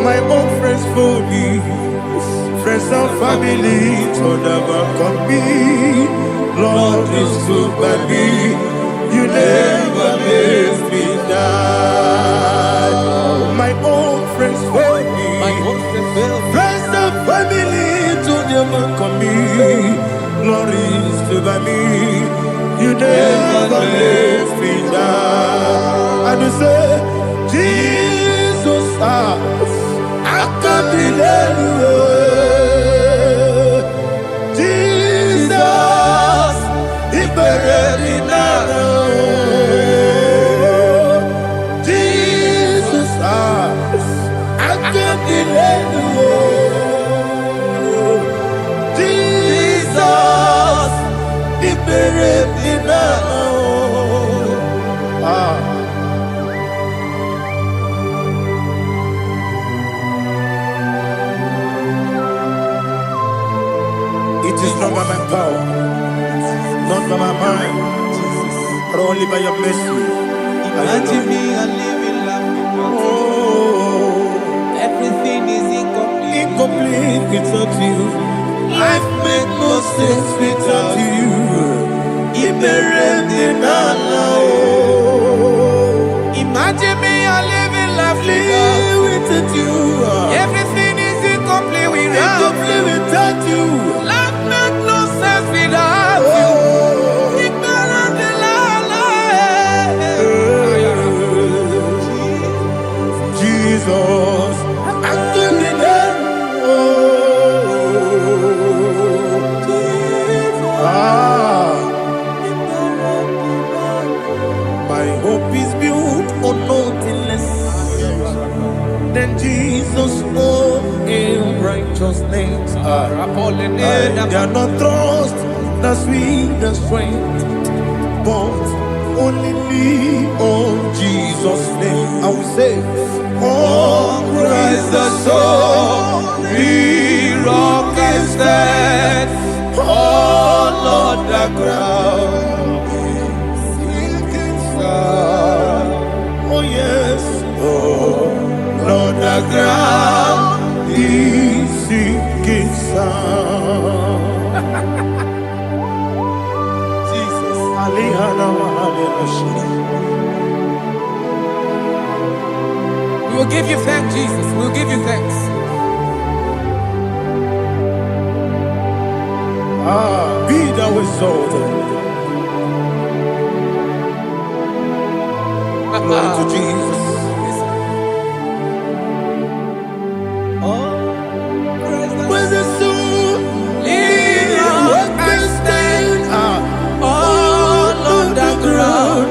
My own friends for me, friends and family, told them come me. Lord is good by me, you never let me die. My own friends fail me. Friends and family to them come me. Glory is by me. You never let me down. And you say, Jesus, I can't believe you. Jesus, He buried me now. Jesus, I can't believe you. Jesus, He buried me now. It is not by my power, not by my mind, but only by your mercy. Imagine me a living life without you. Everything is incomplete. Incomplete without you. Life makes no sense without you. Imagine me a living life without you. Everything is incomplete without you. Life makes no sense without you. Jesus, I couldn't my hope is built on nothing less than Jesus' own righteousness. I cannot trust the sweetest strength, but only lean on Jesus' name. I will say, oh, Christ the solid rock and stand. Oh, Lord, the ground is sinking sand. Oh, yes, oh, Lord, the ground is sinking sand. Jesus, We will give you thanks, Jesus. We will give you thanks. Be thou exalted. Glory to Jesus. When the soul can stand all on the ground,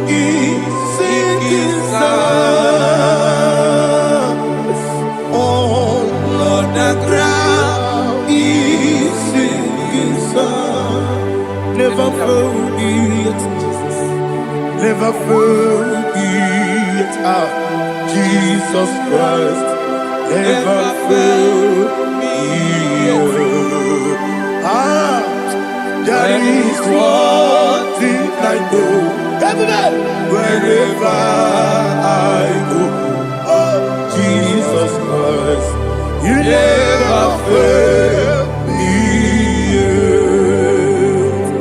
is sinking sand. All on the ground is sinking sand. Never forget, never forget, Jesus Christ. Never fail me. There is one thing I know. Wherever I go, oh, Jesus Christ, you never fail me.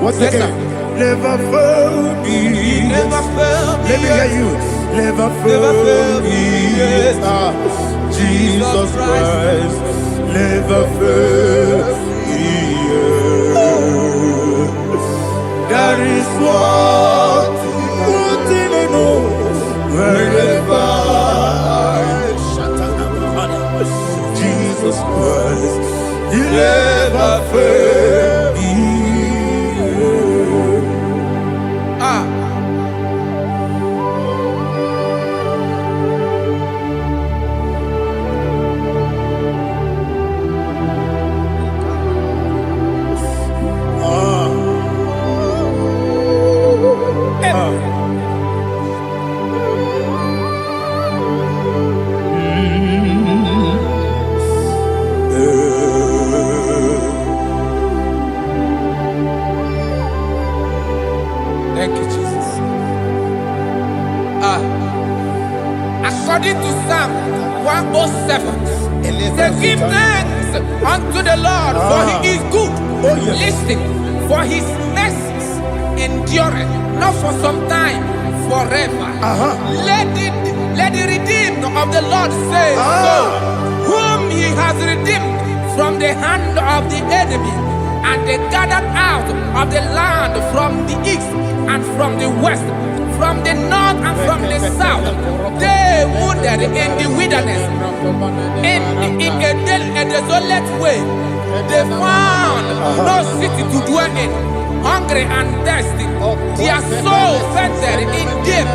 What's the name? Never fail me. Never fail me. Let me hear you. Never fail me. Jesus Christ, never fail me. There is one thing I know. Wherever Jesus Christ, you never fail me. Thank you, Jesus. According to Psalm 107, say, give thanks unto the Lord, for He is good. Oh, yes. Listen, for His mercies endureth, not for some time, forever. Let it Let the redeemed of the Lord say so, whom he has redeemed from the hand of the enemy, and they gathered out of the land from the east and from the west, from the north and from the south. They wandered in the wilderness, in a desolate way. They found no city to dwell in, hungry and thirsty. Their soul fainted in deep.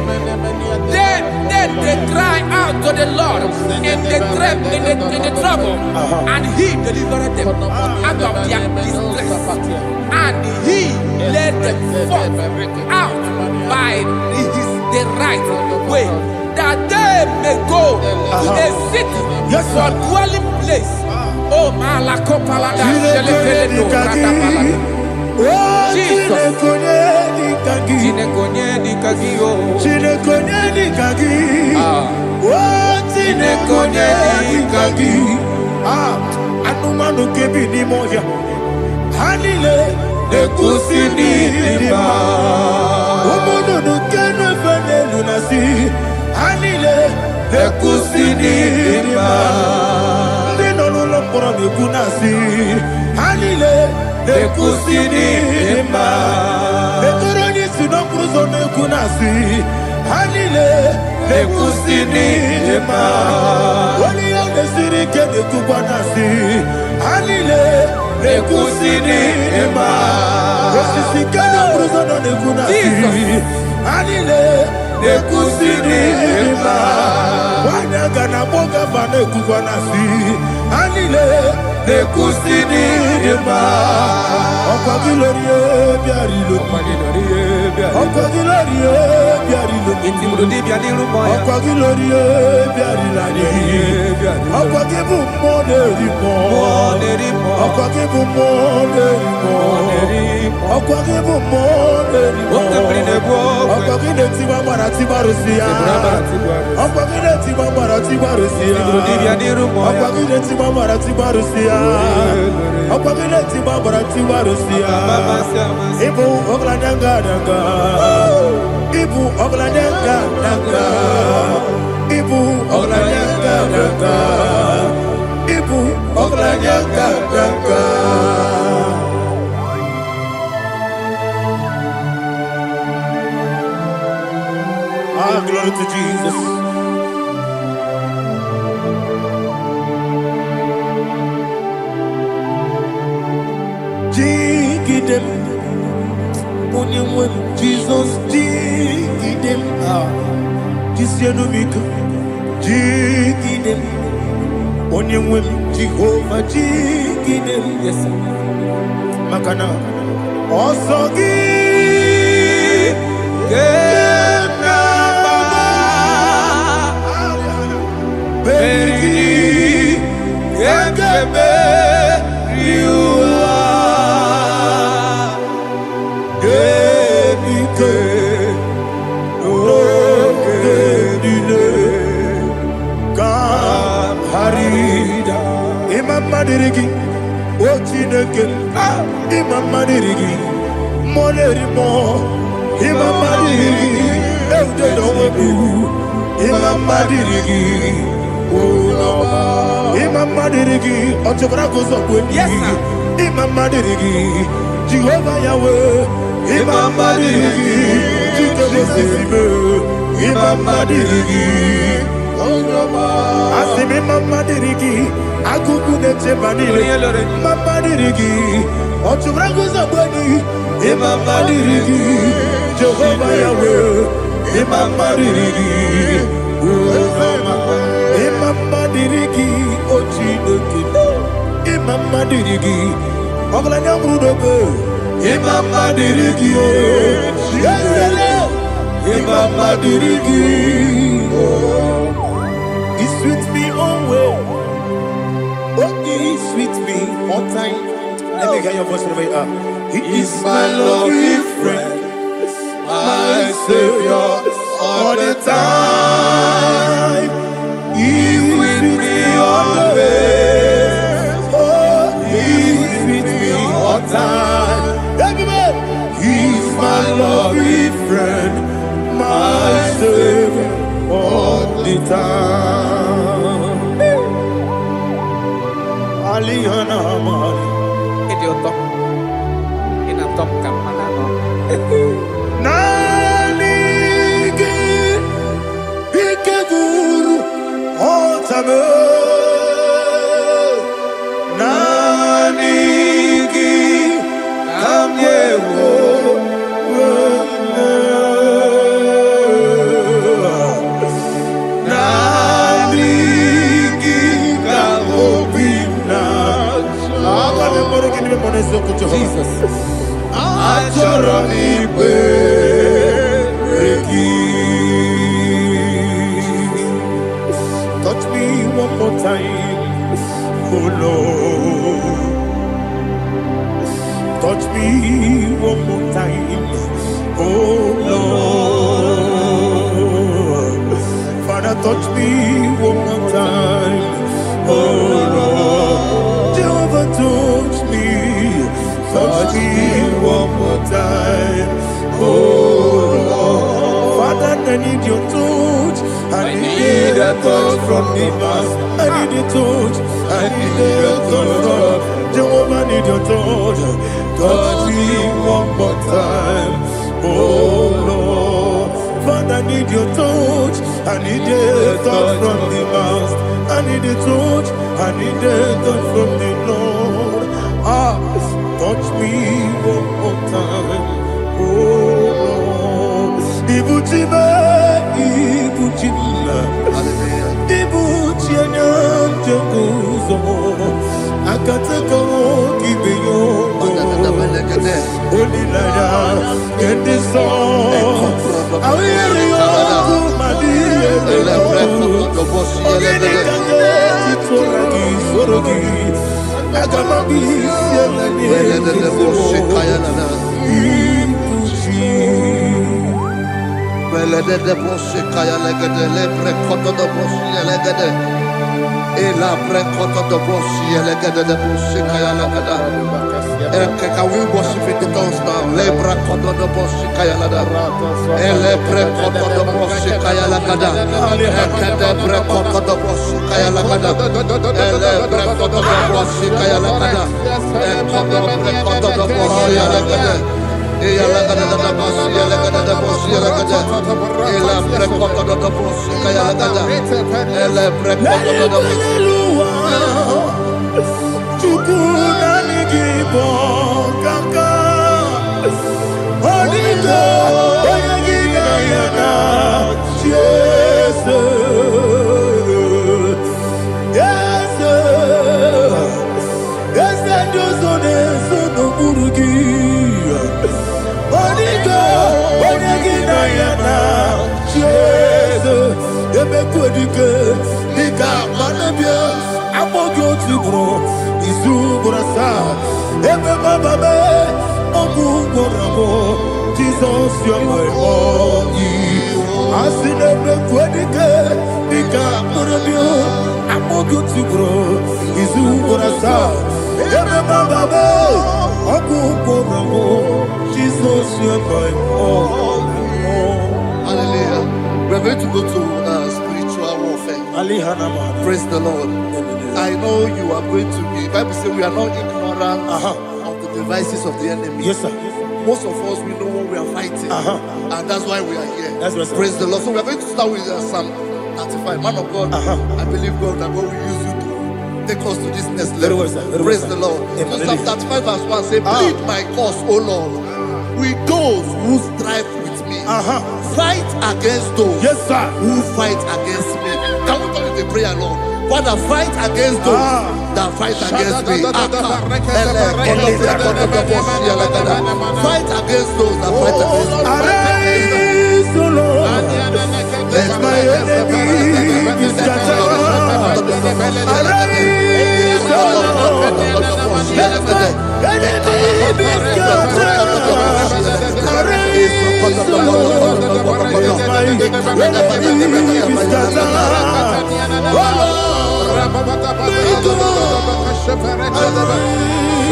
Then they cry out to the Lord in the trouble, and he delivered them out of their distress, and he led them forth out by the right way, that they may go to a city for dwelling place. Oh, Malakopalada, Anumanu kebi ni moja Hanile Nekusini lima Umudu nukene fene lunasi Hanile Nekusini lima Nino lulambura mikunasi Hanile Nekusini lima Nekuroni sinokruzo nekunasi Hanile Nekusini lima Wali yone sirike nekubwanasi Hanile Nekusini lima Wesisikana bruzo nekunasi Hanile Nekusini lima Wanyaga na boga vane kubwanasi Hanile Nekusini lima Okwa gilorie biarilo Okwa gilorie biarilo Okwa gilorie biarilani Okwa gibu moderimo Okwa gibu moderimo Okwa gibu moderimo Okwa gileti wa marati barusia Okwa gileti wa marati barusia Okwa gileti wa marati barusia Okwa gileti wa marati barusia Ibu ogladanga danga Ibu ogladanga danga Ibu ogladanga danga Ibu ogladanga danga Ah, glory to Jesus. Jigidem, Onyemwe, Jesus, Jigidem, Jisianomika, Jigidem, Onyemwe, Jehovah, Jigidem, yes, Makana, Osogi, Berigi, Gekebe, Riua, Gebike, Nokedile, Kamharida, Imam Madirigi, Ochineke, Imam Madirigi, Molerimo, Imam Madirigi, Eudedowebu, Imam Madirigi, Imam Madirigi, Otobrako Zobweni, Imam Madirigi, Jehovah Yahweh, Imam Madirigi, Jikebosime, Imam Madirigi, Asim Imam Madirigi, Akuku Nechebanile, Imam Madirigi, Otobrako Zobweni, Imam Madirigi, Jehovah Yahweh, Imam Madirigi, Imam Madirigi, Ochineke, Imam Madirigi, Oglanya Brudobe, Imam Madirigi, Imam Madirigi, He's with me always. Oh, He's with me all time. Let me hear your voice wherever you are. He is my loving friend, my Savior, all the time. He's with me always. Oh, He's with me all time. Everybody, He's my loving friend, my Savior, all the Idioto. In a top campanano. Nanigi Ikeguru Otame Nanigi Kamyewo Nanigi Kamobina Jesus Achoronibe touch me one more time, oh Lord. Touch me one more time, oh Lord. Father, touch me one more time, oh Lord. Jehovah, touch me one more time, oh Lord. Father, I need your touch. I need a touch from the Master. I need a touch. I need a touch from Jehovah. I need your touch. Touch me one more time, oh Lord. Father, I need your touch. I need a touch from the Master. I need a touch. I need a touch from the Lord. Touch me one more time, oh Lord. Ibuchima, Ibuchima, Ibuchina, Jaguzo. Akateko, Kibeyo, Holy Lada, get this song. I hear you, Madia, Can we worship in the tongues now? Lebra kodo do boshi kaya lada. Ele bre kodo do boshi kaya lada. Ekede bre kodo do boshi kaya lada. Ele bre kodo do boshi kaya lada. Ekodo bre kodo do boshi lada. Eya lada da boshi lada da boshi lada. Ele bre kodo do boshi kaya lada. Ele bre kodo do boshi. Kaka Onito Oyagina Yana Jesus Yes Yes and Josone Sono Murugi Onito Oyagina Yana Jesus Ebekwedike Nika Manabia Amogyo Tibro Isu Burasa Ebe Bababe Ogu Gorabo Jesus you're my only Asine Bekwedike Nika Manabia Amogyo Tibro Isu Burasa Ebe Bababe Ogu Gorabo Jesus you're my only. Hallelujah. We're going to go to spiritual warfare. Praise the Lord. I know you are going to be. The Bible says we are not ignorant of the devices of the enemy. Yes, sir. Most of us, we know what we are fighting. And that's why we are here. That's right, sir. Praise the Lord. So we are going to start with Psalm 95. Man of God, I believe God that God will use you to take us to this next level. Very well, sir. Very Praise well, the Lord. Amen. So Psalm 35 verse 1 say, plead my cause, O Lord, with those who strive with me. Fight against those Yes, sir. who fight against me. Can we turn it to prayer, Lord? Father, fight against those that fight against me. Fight against those that fight against me. Arise, O Lord. Let my enemy be scattered. Arise, O Lord. Let my enemy be scattered. Arise, O Lord. Let my enemy be scattered. Oh Lord, may God arise.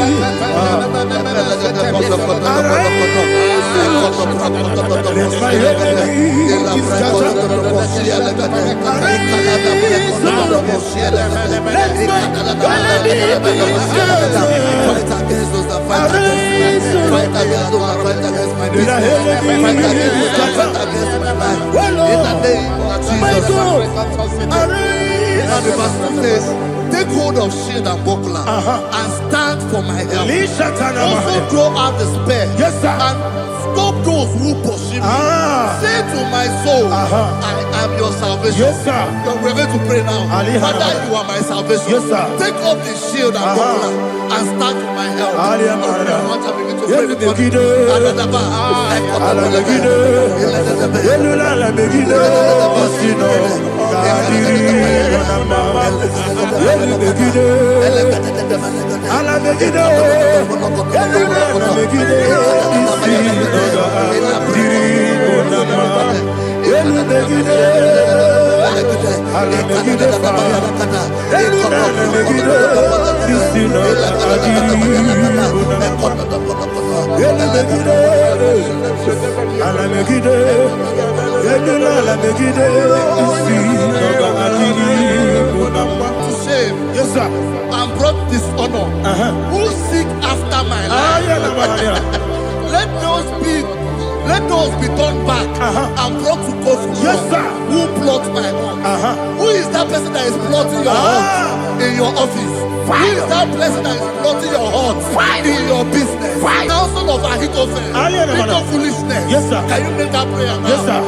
Take hold of shield and buckler and stand for my help. Also throw out despair and stop those who pursue me. Say to my soul, I am your salvation. We're going to pray now. Father, you are my salvation. Take up the shield and buckler and stand for my help. Yes, sir. And brought dishonor. Who seek after my life? Let those be turned back and brought to confusion. Yes, sir. Who plot my home? Who is that person that is plotting your home in your office? Who is that person that is plotting your heart in your business? Counsel of Ahithophel. Think of foolishness. Yes, sir. Can you make that prayer now? Yes, sir.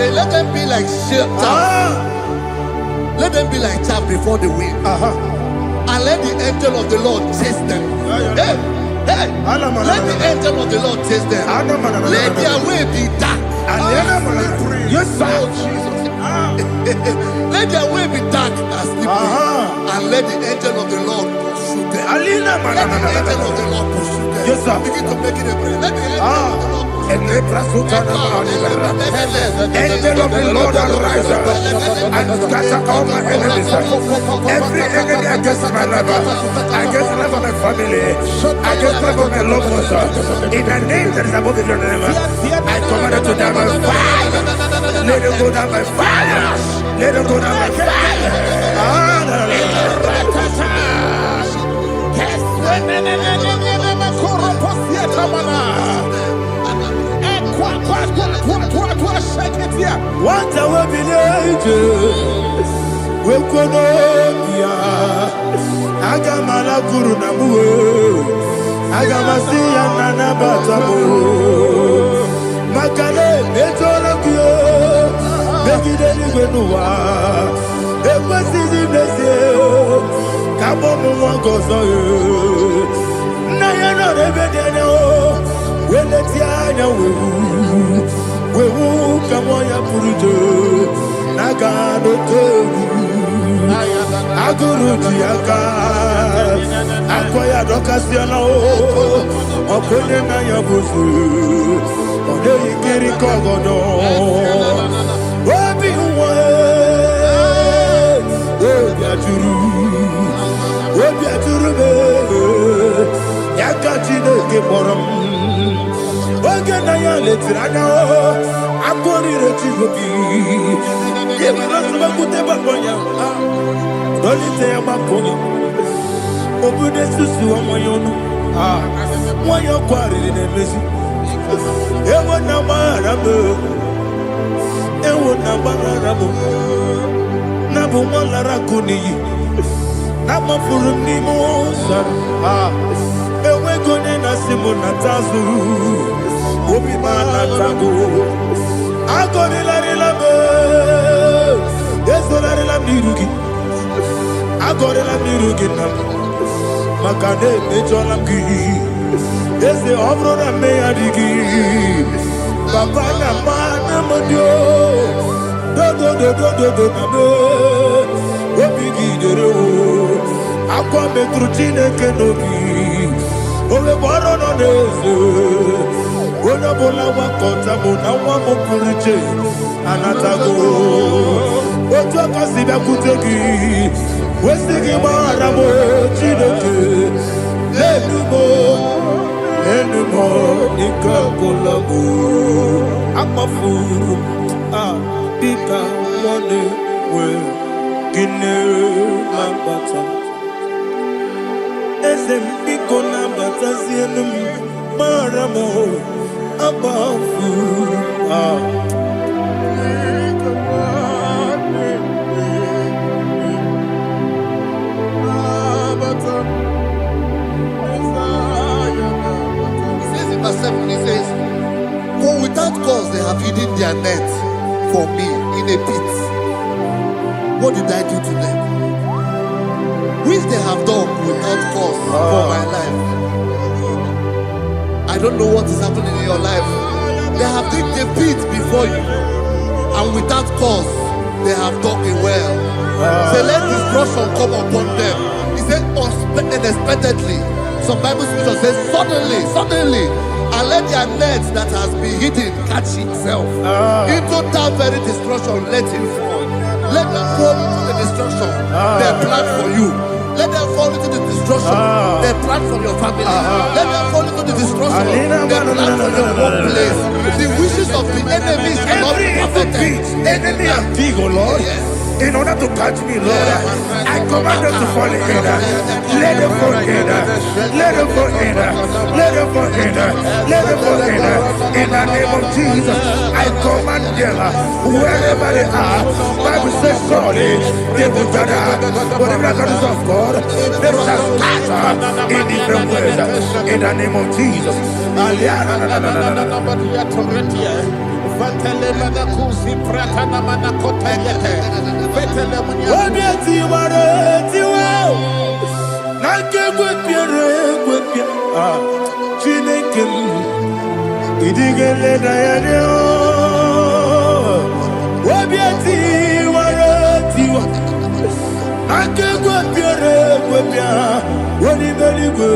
Let them be like chaff. Let them be like chaff before the wind. And let the angel of the Lord chase them. Hey, let the angel of the Lord chase them. Let their way be dark. Yes, sir. Let their way be dark as slippery. And let the angel of the Lord pursue them. Let the angel of the Lord pursue them. Yes, sir. Begin to make it a prayer. Let the angel of the Lord Angel of the Lord arise and scatter all my enemies. Every enemy against my life, against the life of my family, against the life of my loved ones. In the name that is above the name, I command it to die by fire. Let it go down by fire. Let it go down by fire. What I will be we Agamala Guru Namu Agamasiya Nana Batamu Makale Betolakio Begideni Benua Ekwesizi Blessio Kabomu Wangozo Nayano Rebedeno Weletianya Wewu Kamoya Purujo Nagano Togu Aguru Diaka Akoya Dokasiano Okone na Yabusu Ode Ikiri Kogodo Obi Uwe Obi Aturu Be Yaka Chineke kpọrọ oge na ya letiri anya akụrire Chigobi ịmara sọgbakute gbakọ ya dọlite ya gbakọ ya obodo susu ọmọ ya ọnụ nwa ya kwariri na-emezi ewo na gbara m na bụ nwa lara akụ n'iyi na mafuru m n'ime ụzọ enweghị onye na-asị m na tazụ obi m anatago agọrịlarịla m ezonarịla m n'iru gị agọrịla m n'iru gị na m maka na emejọla m gị eze ọ bụrụ na mmehie adịghị papa na mma na mmadio dodododododo na m obi gị dere akwa metụrụ Chineke n'obi onye bụ ọrụ nọ n'eze onye ọbụla gbakọta mụ na nwa m pụrụ iche anatago otu aka si bịakwute gị wesị gị gbaghara m Chineke enumo ike agụla m akpafuru dịka nwanne nwee gịnị na-abata eze m biko na-abatazienu m mara m akpafuru He says, for without cause they have hidden their net for me in a pit. What did I do to them? Which they have done without cause for my life. I don't know what is happening in your life. They have digged a pit before you, and without cause they have dug a well. Say, let destruction come upon them. He said, unexpectedly. Some Bible scripture says, suddenly, and let their net that has been hidden catch itself. Into that very destruction, let it fall. Let them fall into the destruction they plan for you. Let them fall into the destruction they plan for your family. Let them fall into the destruction they plan for your workplace. The wishes of the enemies are not perfected. Enemy and big, oh Lord. Yes. In order to catch me, Lord, I command them to fall in. Let them fall in. Let them fall in. Let them fall in. Let them fall in. In the name of Jesus, I command them wherever they are. Bible says, surely they will gather. Whatever the is of God, they shall scatter in different ways. In the name of Jesus. Chineke idigele dayane obieti waretiwa akegwe piere gwepia woni beligwe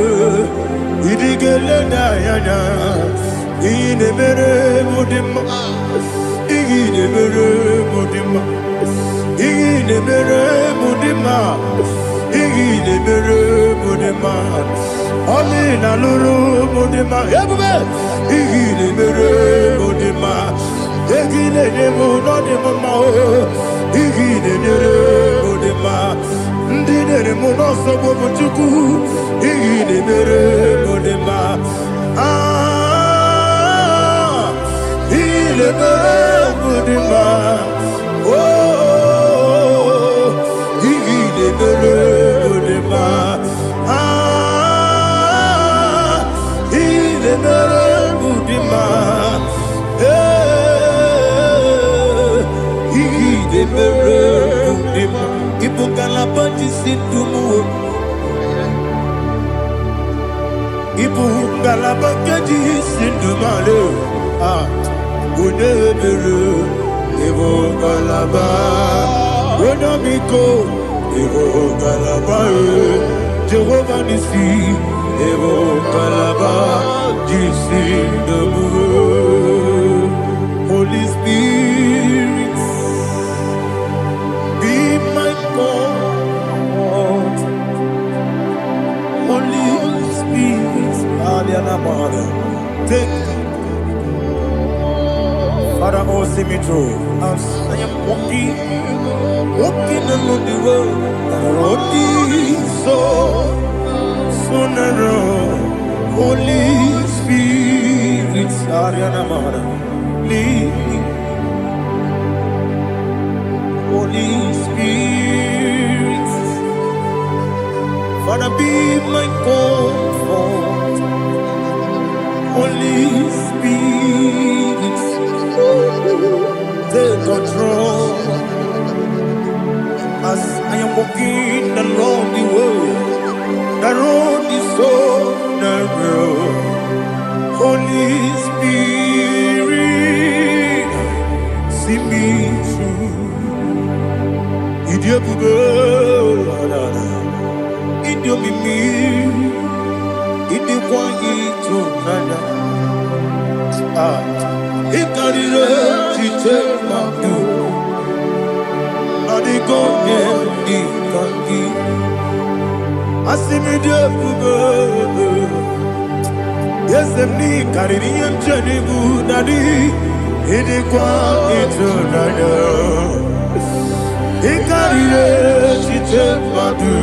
idigele dayana ine mere mudima ine mere mudima ine mere mudima ine mere mudima Amina lulu mudima ebube ine mere mudima egine demo no demo ma ine mere mudima ndine mo no so bo chuku ine mere mudima ine mere mudima oh ine mere mudima Mudima, Ibu kalapati sindumu, Ibu kalapati sindumale, Udebere, Ibu kalaba, Udamiko, Ibu kalaba, Jehovah Nisi, Ibu kalaba. Holy Spirit, be my God. Holy Spirit, Father, oh, see me through. As I am walking along the road, the road is so narrow. Holy Spirit, Ariana Mara, lead me. Holy Spirit, Father, be my comfort. Holy Spirit, take control as I am walking along the way. The road is so narrow. Holy Spirit, see me through. Idiopube, Idiomimi, Idiokwa Itonada. Ikarire Chichemadu, Adigonye Ikangi, Asimidiopube. Yes, me Caribbean Janibu Nadi, Idiokwa Itonada. Ikarire Chichemadu,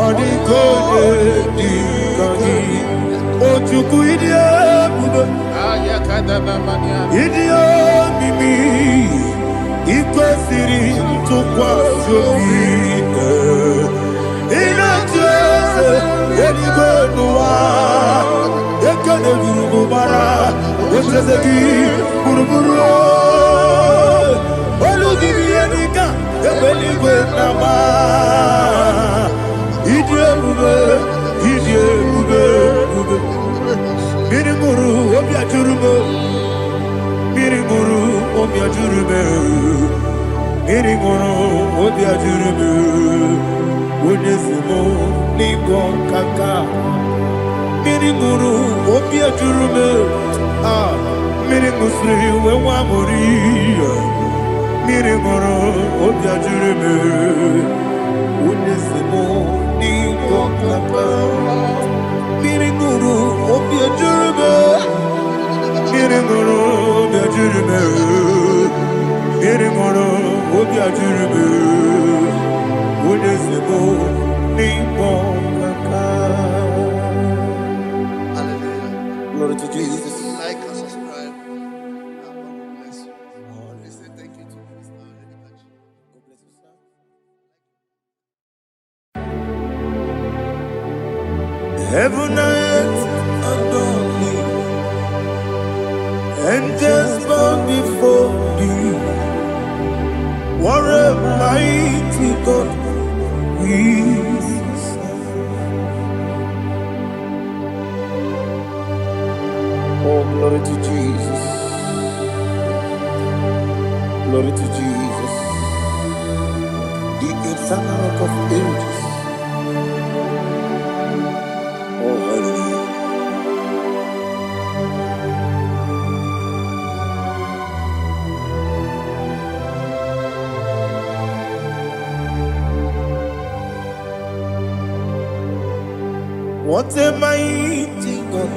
Adigonye Ikangi. Ojuku Idiopube, Idiomimi, Ikwesiri Tukwa Jovine, Inatese, Edigonua, Ekane Gurubara, Echezeki, Guruburu, Olugibi Edika, Ebeligwe Nama, Idiopube, Mirimuru, Obia Jurume, Mirimuru, Obia Jurume, Mirimuru, Obia Jurume, Unesimo, Nigon Kaka, Mirimuru, Obia Jurume, Mirimusri, Wamuri, Mirimuru, Obia Jurume, Unesimo, Nigon Kaka. Miringuru, Obia Jurube, Miringuru, Obia Jurube, Miringuru, Obia Jurube, Unesimo, Nippon Kaka. Hallelujah. Glory to Jesus. Like and subscribe. God bless you. Please say thank you to Mr. Edikachi. God bless you, sir. Heaven and earth adore me, angels bow before thee. What a mighty God we serve. Oh, glory to Jesus. Glory to Jesus. The eternal rock of ages. Oh, hallelujah. What a mighty God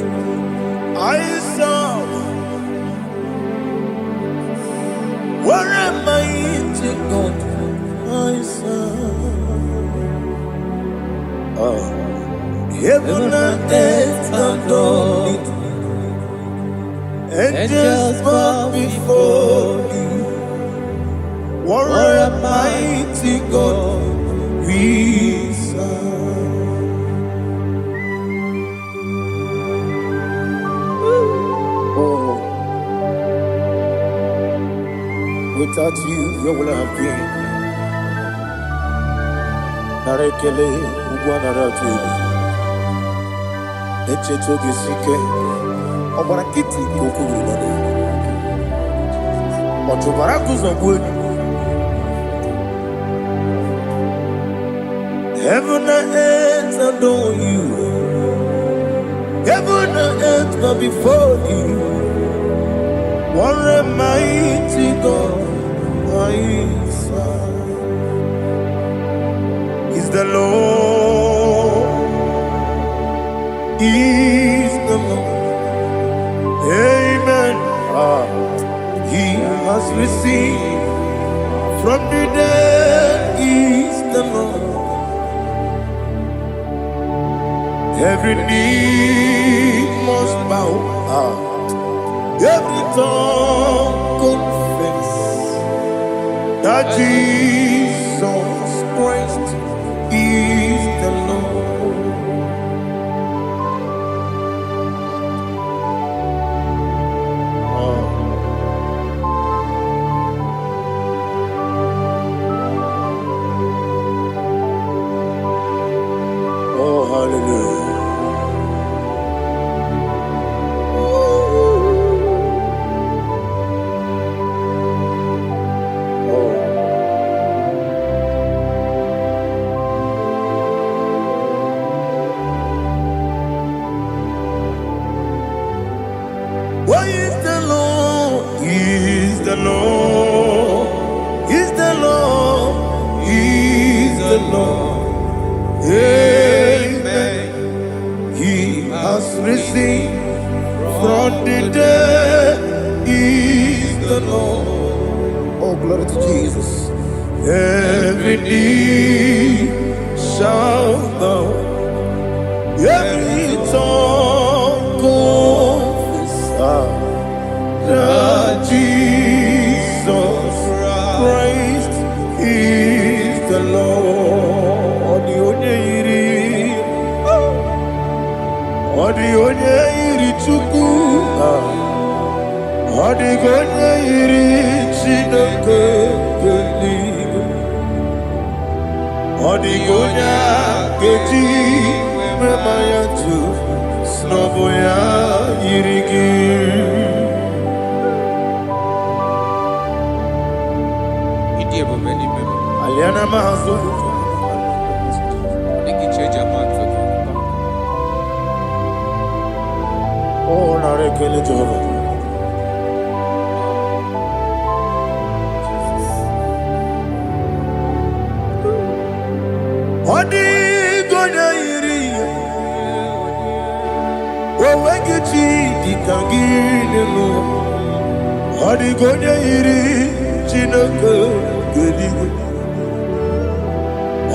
I serve. What a mighty God I serve. Oh. Heaven and earth adore it, angels bow before thee. What a mighty God we serve. Oh, without you, where would I have been? Narekele, Ugwanaratu. Echetoge sike, ọgbara kiti kokuru nade. Ọchụbara kuzogbu. Heaven and earth adore you. Heaven and earth bow before you. What a mighty God I serve. Is the Lord. has risen from the dead is the Lord. Every knee must bow, every tongue confess that Jesus Christ is the Lord. Oh, hallelujah. Why is the Lord? He is the Lord. He's the Lord. He's the Lord. Amen. He has risen from the dead. He's the Lord. Oh, glory to Jesus. Every knee shall bow. Every tongue confess that Jesus Christ is the Lord. Odi onye iri Chukwu, odi onye iri Chineke eluigwe, odi onye keji mema ya tu, snobo ya iri gị. Aliana mahazo. Oh, narekele Jehovah. Odi gonya iri, owegichi dikangile mo. Odi gonya iri, Chineke geligwe.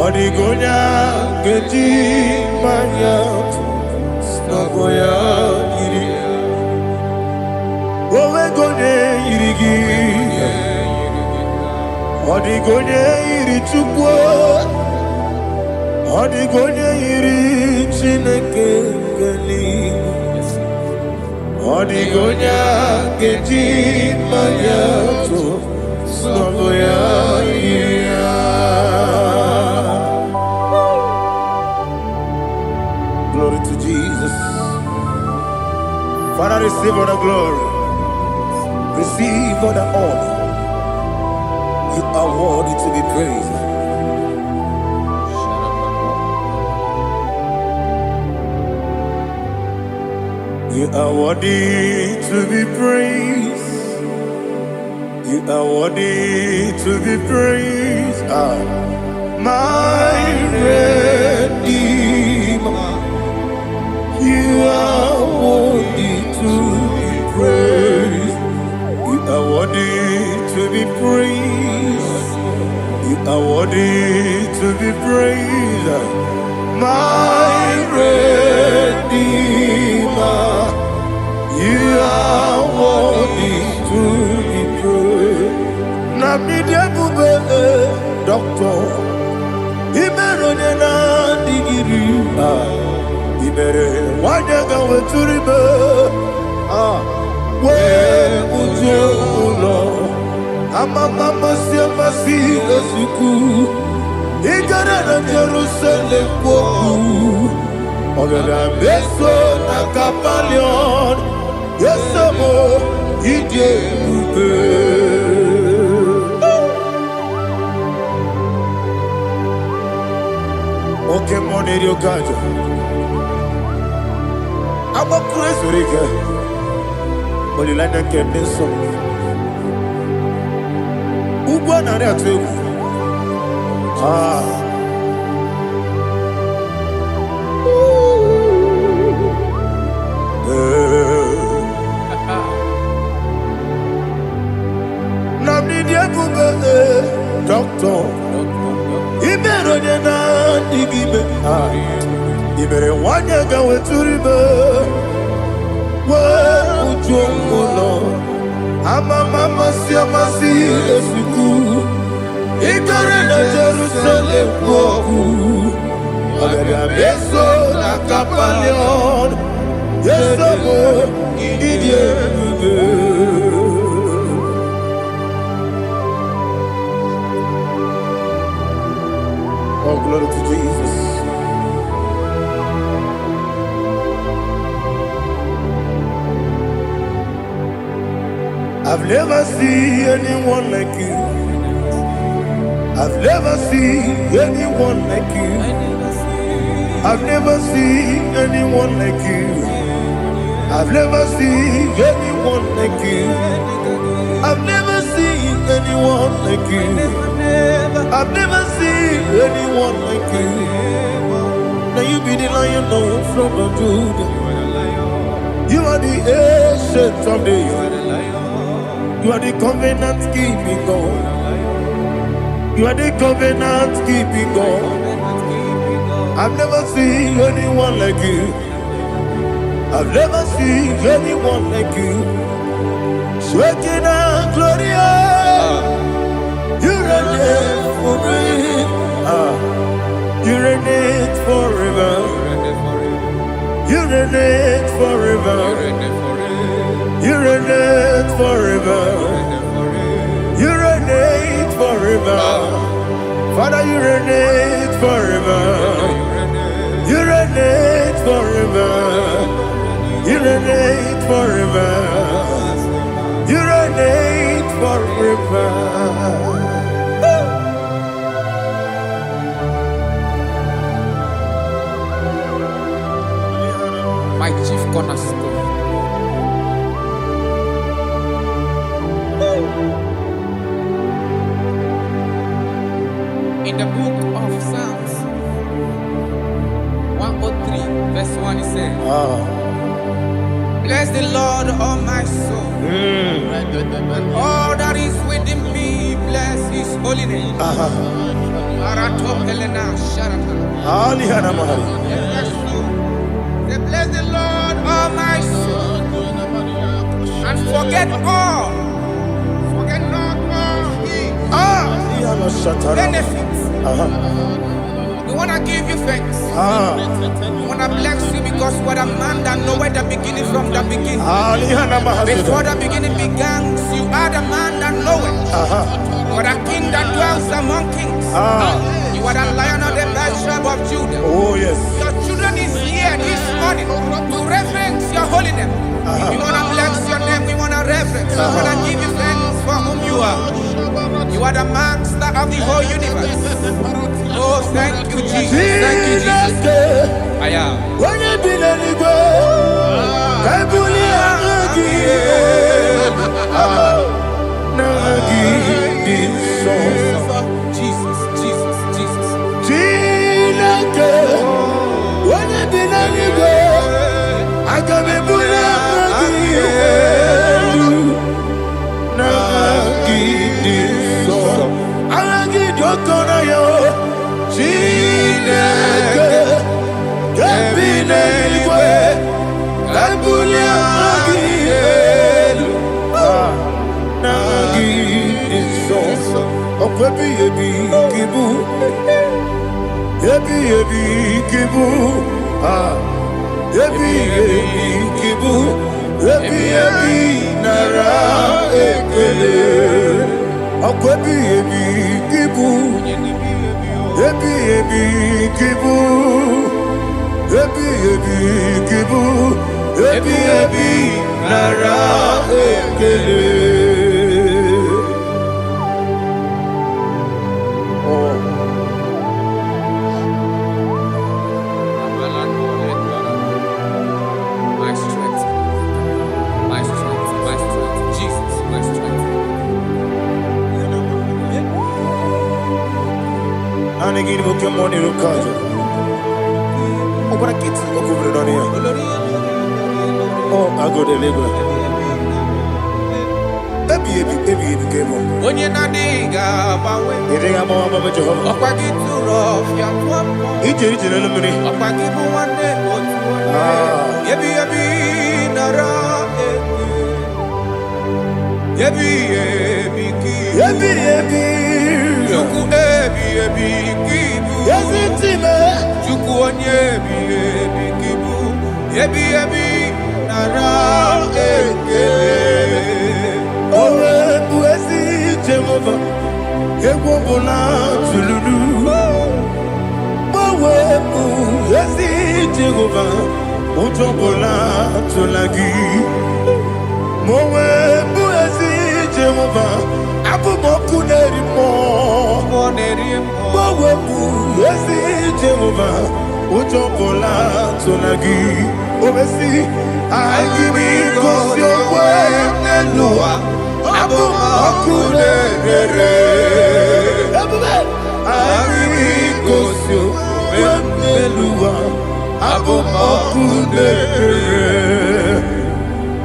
Odi gonya geji manya, snagoya iri. Owe gonya iri gi, odi gonya iri Chukwu. Odi gonya iri Chineke geligwe. Odi gonya geji manya to snagoya iri. Glory to Jesus. Father, receive all the glory. Receive all the honor. You are worthy to be praised. You are worthy to be praised. You are worthy to be praised. My Redeemer. You are worthy to be praised. You are worthy to be praised. You are worthy to be praised. My Redeemer. You are worthy to be praised. Namidebube, Doctor. Imeronena digiri. Ibere wanyaga weturibe we uje ulo amama masi esuku igara na Jerusalem kwoku ogara beso na kapalion yesemo idie ube oke moneri okajo Aba Christ Rika Olilanya Kemeso Ugwa nari atu Ibere wanya ga weturibe. Ujomulo. Mama si esuku. Ikare na Jerusalem woku. Abega beso na kapalion. Yeso mo idie. Oh, glory to Jesus. I've never seen anyone like you. I've never seen anyone like you. I've never seen anyone like you. I've never seen anyone like you. I've never seen anyone like you. I've never seen anyone like you. Now you be the Lion from the Judah. You are the ancient of days. You are the covenant keeping God. You are the covenant keeping God. I've never seen anyone like you. I've never seen anyone like you. Shaking and glorious. You reign for me. You reign forever. You reign forever. You reign forever. You reign forever. Father, you reign forever. You reign forever. You reign forever. You reign forever. My chief cornerstone. In the book of Psalms 103, verse 1, it says, bless the Lord, all my soul, and all that is within me, bless his holy name. Bless the Lord, all my soul, and forget not all his benefits. We want to give you thanks. We want to bless you because what a man that knoweth the beginning from the beginning. Before the beginning began, you are the man that knoweth. You are the king that dwells among kings. You are the Lion of the tribe of Judah. Oh yes. Your children is here this morning to reverence your holiness. We want to bless your name. We want to reverence. We want to give you thanks for whom you are. You are the master of the whole universe. Oh, thank you, Jesus. Thank you, Jesus. I am. When you be letting go, I Jesus, Jesus, Jesus. When you be letting go, I can be Onye na-adịghị agbanwe. Ọkwa gị tụrụ ọfịa tụọ mpọ. Ọkwa gị bụ nwanne otu onye. Ebi ebi nara eke. Ebi ebi ki. Ebi ebi. Chukwu ebi ebi ki bụ. Chukwu onye ebi ebi ki bụ. Ebi ebi nara eke. Owe bụ ezi Jehova, egwu bụ na tụlụlụ. Owe bụ ezi Jehova, ụjọ bụ na tụla gị. Owe bụ ezi Jehova, abụmọkụ na-eri mmụọ. Owe bụ ezi Jehova, ụjọ bụ na tụla gị. Obesi, anyị gosi okwe n'ụwa. Abụmọkụ na-ere. Anyị gosi okwe n'ụwa. Abụmọkụ na-ere.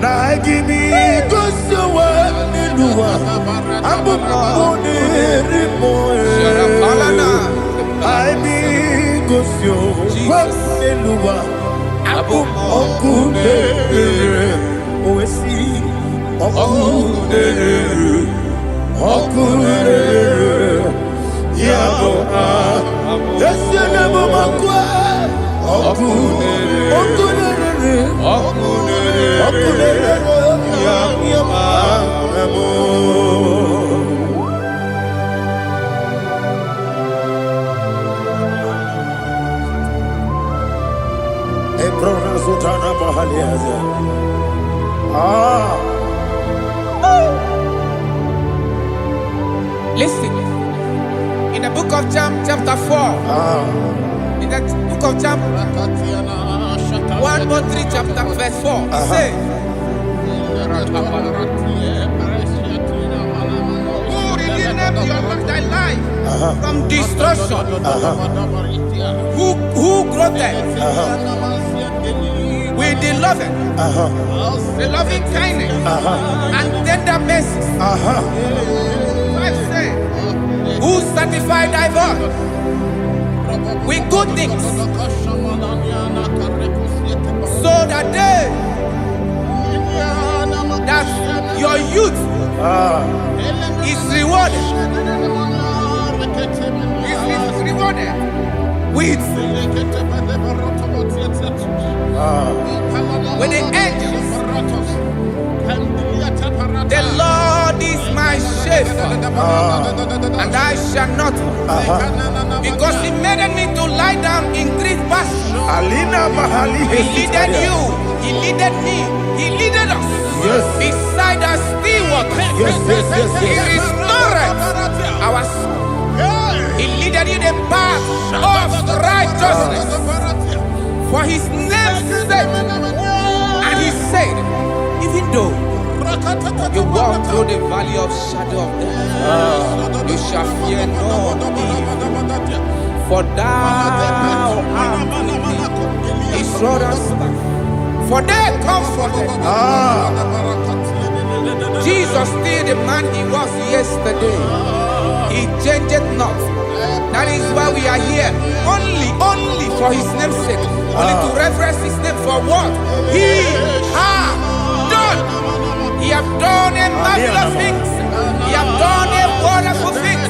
Na anyị gosi okwe n'ụwa. Abụmọkụ na-ere mmụọ. Anyị gosi okwe n'ụwa. Abụmọkụ na-ere. Owesi. Ọkụ na-ere, ọkụ na-ere, ya bụ esi na-ebu ọkụ ọkụ na-ere, ọkụ na-ere, ya bụ Ebrona Sultana Mahaliaza. Listen, in the book of John, chapter 4, in the book of John 1:3, chapter verse 4, it says, who redeemed thy life from destruction, who groweth with the loving kindness and tender mercies. Who satisfied thy voice with good things, so that your youth is rewarded. Is rewarded with the angels. The Lord is my shepherd, and I shall not want, because He made me to lie down in green pastures. He leaded you, He leaded me, He leaded us beside the still waters. He restored our soul. He leaded you the path of righteousness for His name's sake. And He said, even though you walk through the valley of shadow of death, you shall fear no evil, for thou art with me. His rod and staff, for they comforted. Jesus still the man He was yesterday. He changed not. That is why we are here. Only for His name's sake. Only to reverence His name for what He has done. He has done a marvelous things. He has done a wonderful thing.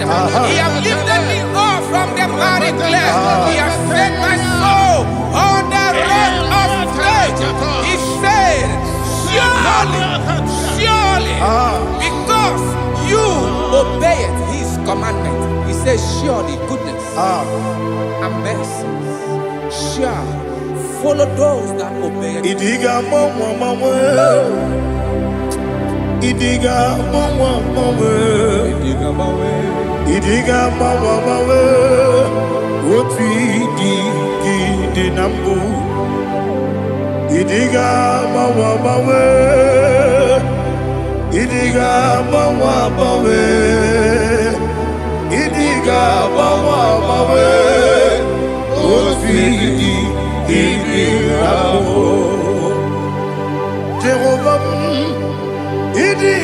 He has lifted me up from the miry clay. He has set my soul on the rock of faith. He said, surely, because you obeyed His commandment. He says, surely goodness and mercy shall follow those that obey. Idiga mama, Idiga mama, Idiga mama, what we did nambu. Idiga mama, Idiga mama, Idiga mama, what we did nambu. Jehovah, Idi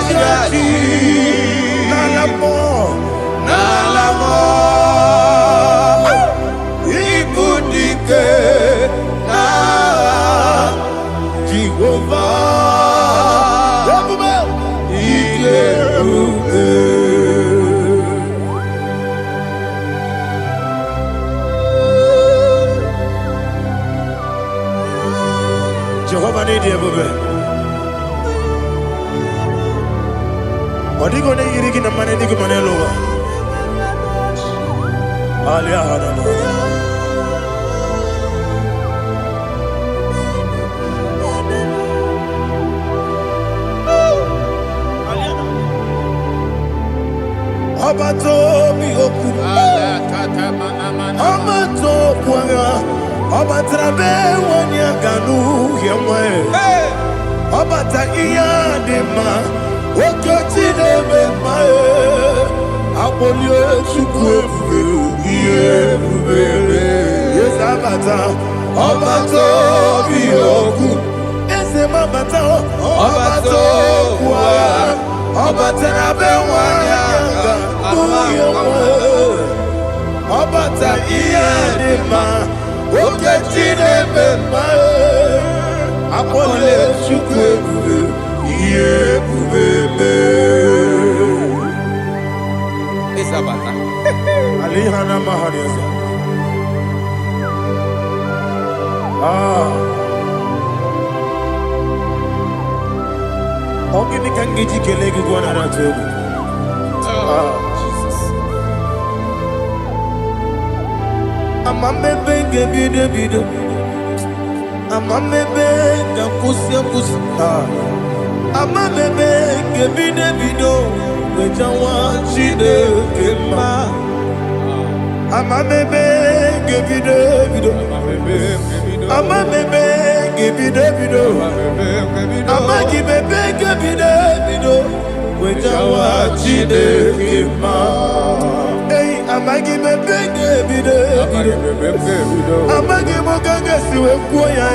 Chachi Nalamo Ibudike na Jehovah Jehovah need you. What are you going to get in the money? You can lower. Abato mi oku. Amato kwanga. Abatrabe wanya ganu yemwe. Abata iya dema. Okoti nebe mae. Abolio chukwe iye bubele. Yes abata. Abato mi oku. Ese mabata. Abato kwa. Abatrabe wanya ganu yemwe. Abata iya dema. Okoti nebe mae. Abolio chukwe iye bubele. Isabata. Alihana mahariasa. Ogini kangiji kelegi gwana ratogu. Jesus. Amamebe ngebide. Amamebe ngakusi. Amamebe ngebide. Wejawa chide kema. Amamebe ngebide. Amamebe ngebide. Amagibebe ngebide. Wejawa chide kema. Hey, amagibebe ngebide. Amagimogange siwe kuya.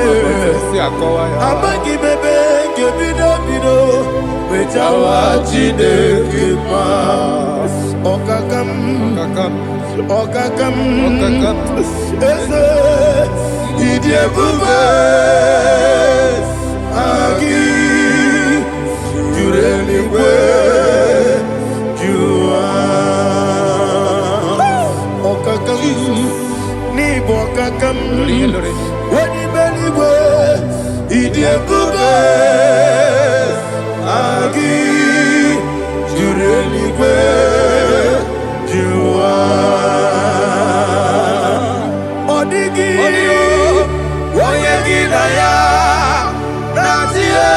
Amagibebe ngebide. Wejawa chide kema. Okakam. Eze idiebube agi jureligwe jua okakam ni bokakam wani beligwe idiebube agi jureligwe jua odigi oyegi na ya natie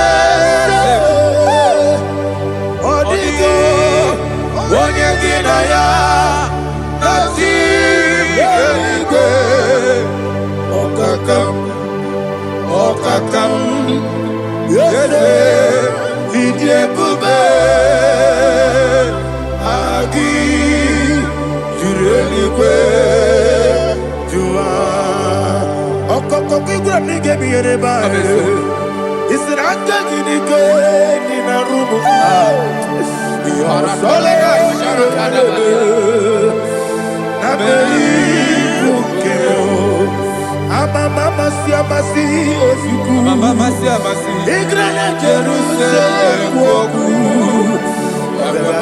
odigi oyegi na ya natie okakam yede idiebube agi jureligwe jua okoko kigura nige biyereba isiranga ginike nina rumu yosole na beri bukeo mama siamasi ofiku Mama siamasi igrana Jerusalem woku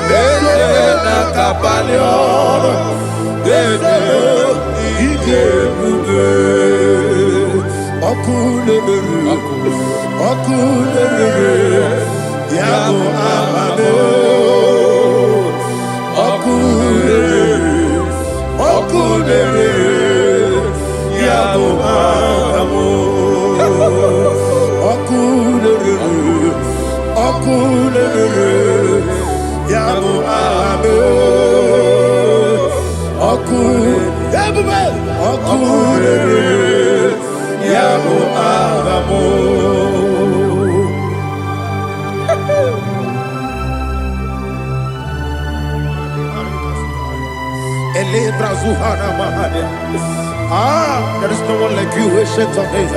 bebe na kapalion eze idiebube okulere yabo amame okulere yabo amamo okulere yabo amame okulere yabo amamo. Elebra zuhana mahane There is no one like you, ancient of days.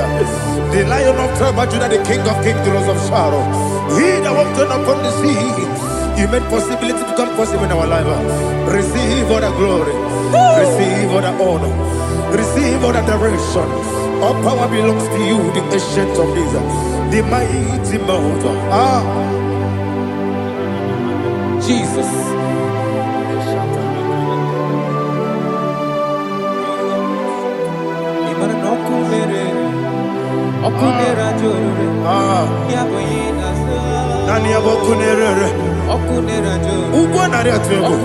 The Lion of tribe of Judah, the King of kings, the Rose of Sharon. He that walked upon the sea. You made possibility to become possible in our life. Receive all the glory. Receive all the honor. Receive all the direction. All power belongs to you, the ancient of days, the mighty mountain. Jesus. Nani abokunere. Ugbo nari atuego.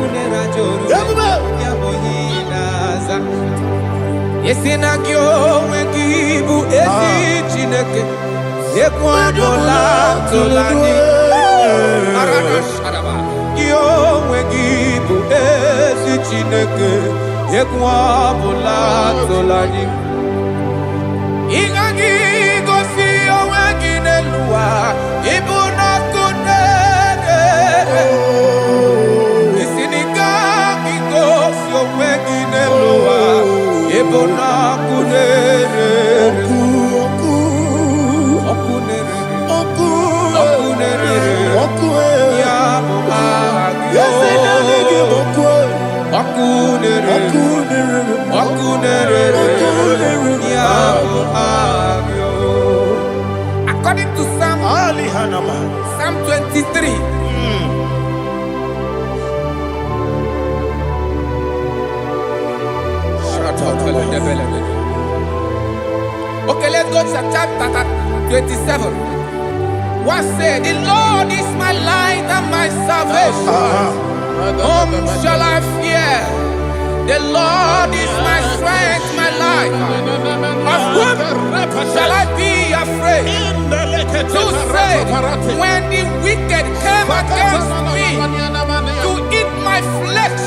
Yesina kyo wengibu ezi chineke. Yekwa bola tolani. Arana sharaba. Kyo wengibu ezi chineke. Yekwa bola tolani. Ingagi gosi owegine luwa. Ibuna kunere. Isinika gosi owegine luwa. Ibuna kunere. According to Psalm 23. Okay, let's go to chapter 27. What said? The Lord is my light and my salvation. Whom shall I fear? The Lord is my strength, my life. Of whom shall I be afraid? Who said, when the wicked came against me to eat my flesh,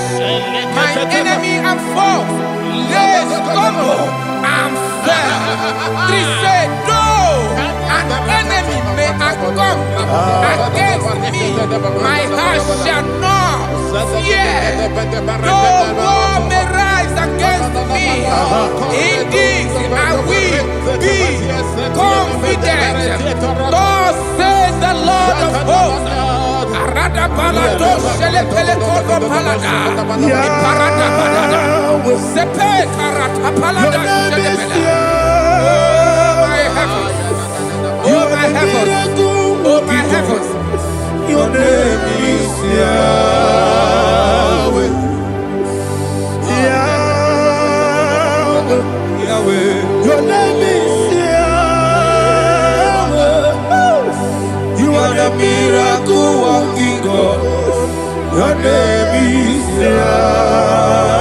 my enemy and foe, they stumble and fell. Three said, though an enemy may have come against me, my heart shall not fear. Though war may rise against me, in this I will be confident. Thus says the Lord of hosts. Arada palado shele pele kodo palada. Iparada palada. Sepe karata palada shele pele. Oh my heavens. Oh my heavens. Oh my heavens. Your name is Yahweh. Yahweh. Yahweh. Your name is Yahweh. You are the miracle working God. Your name is Yahweh.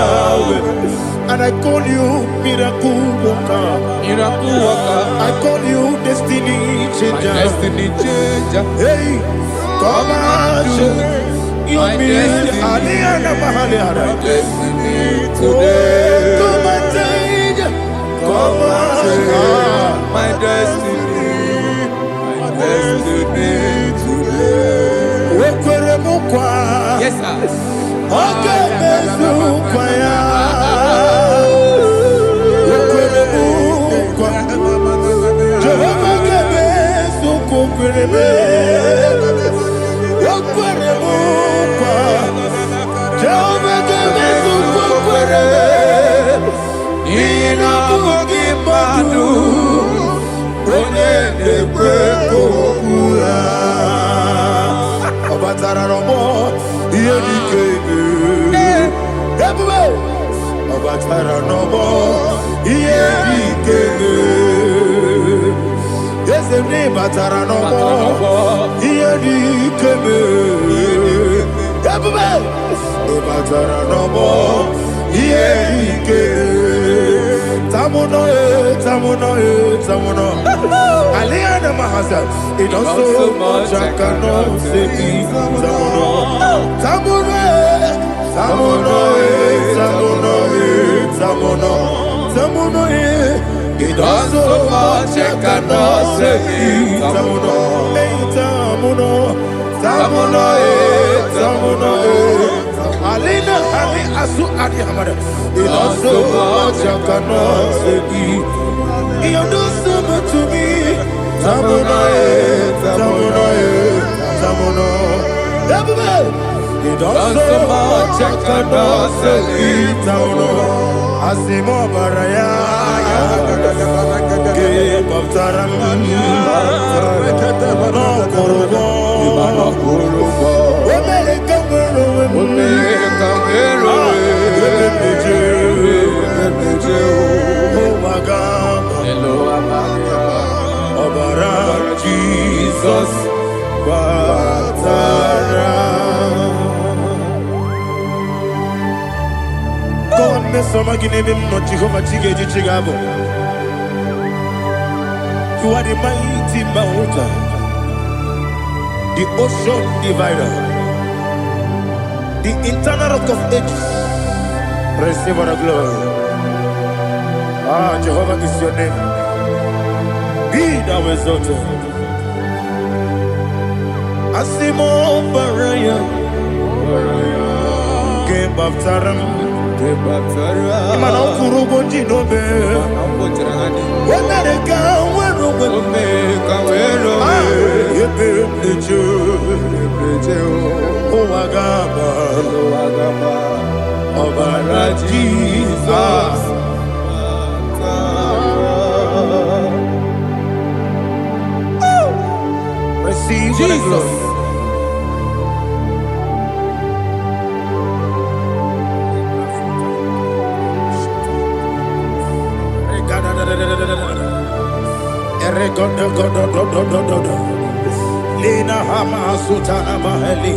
And I call you miracle worker. Miracle worker. I call you destiny changer. Destiny changer. Hey, come on, My destiny. Destiny today. Come and change. Come on, my destiny. My destiny today. Yes, sir. Okay, it does so much I cannot say. It does so much I cannot say. so much I cannot say. You do so much to me. Tamona, you do so much I cannot say. Tamona, Asimo Baraya, Give of Taramani, no Korobo, Jesus, God, Miss Somaginum, not Jehovah Chigabo. You are the mighty mountain, the ocean divider, the internal rock of ages. Receive our glory. Jehovah is your name. Be thou exalted. Asimo Baraya, Game of Taram, Imano Kurubo Jinobe, Wamerika, Wagaba, Obara Jesus. Receive Jesus. Lina Hama Sutana Mahali.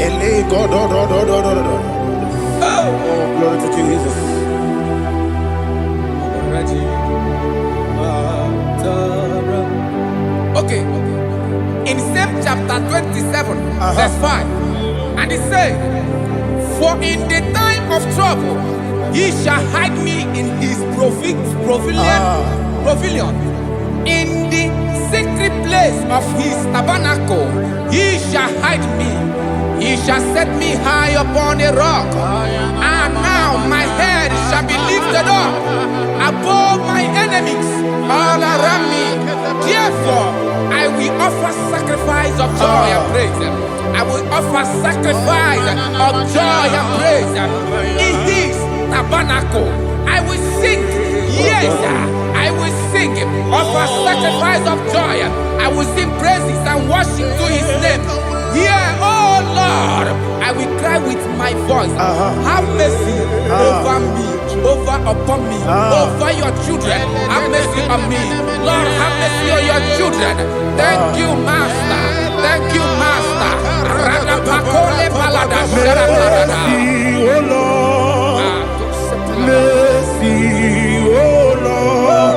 Ele God. Oh, glory to Jesus. Okay. In same chapter 27, verse 5, and it says, for in the time of trouble, he shall hide me in his pavilion. In the secret place of his tabernacle, he shall hide me. He shall set me high upon a rock. And now my head shall be lifted up above my enemies all around me. Therefore, I will offer sacrifice of joy and praise. I will offer sacrifice of joy and praise. In his tabernacle, I will sing. Yes, I will sing. Offer sacrifice of joy. I will sing praises and worship to his name. Yeah, oh Lord, I will cry with my voice. Have mercy over me, upon me, over your children. Have mercy on me. Lord, have mercy on your children. Thank you, Master. Thank you, Master. Mercy, oh Lord. Mercy, oh Lord.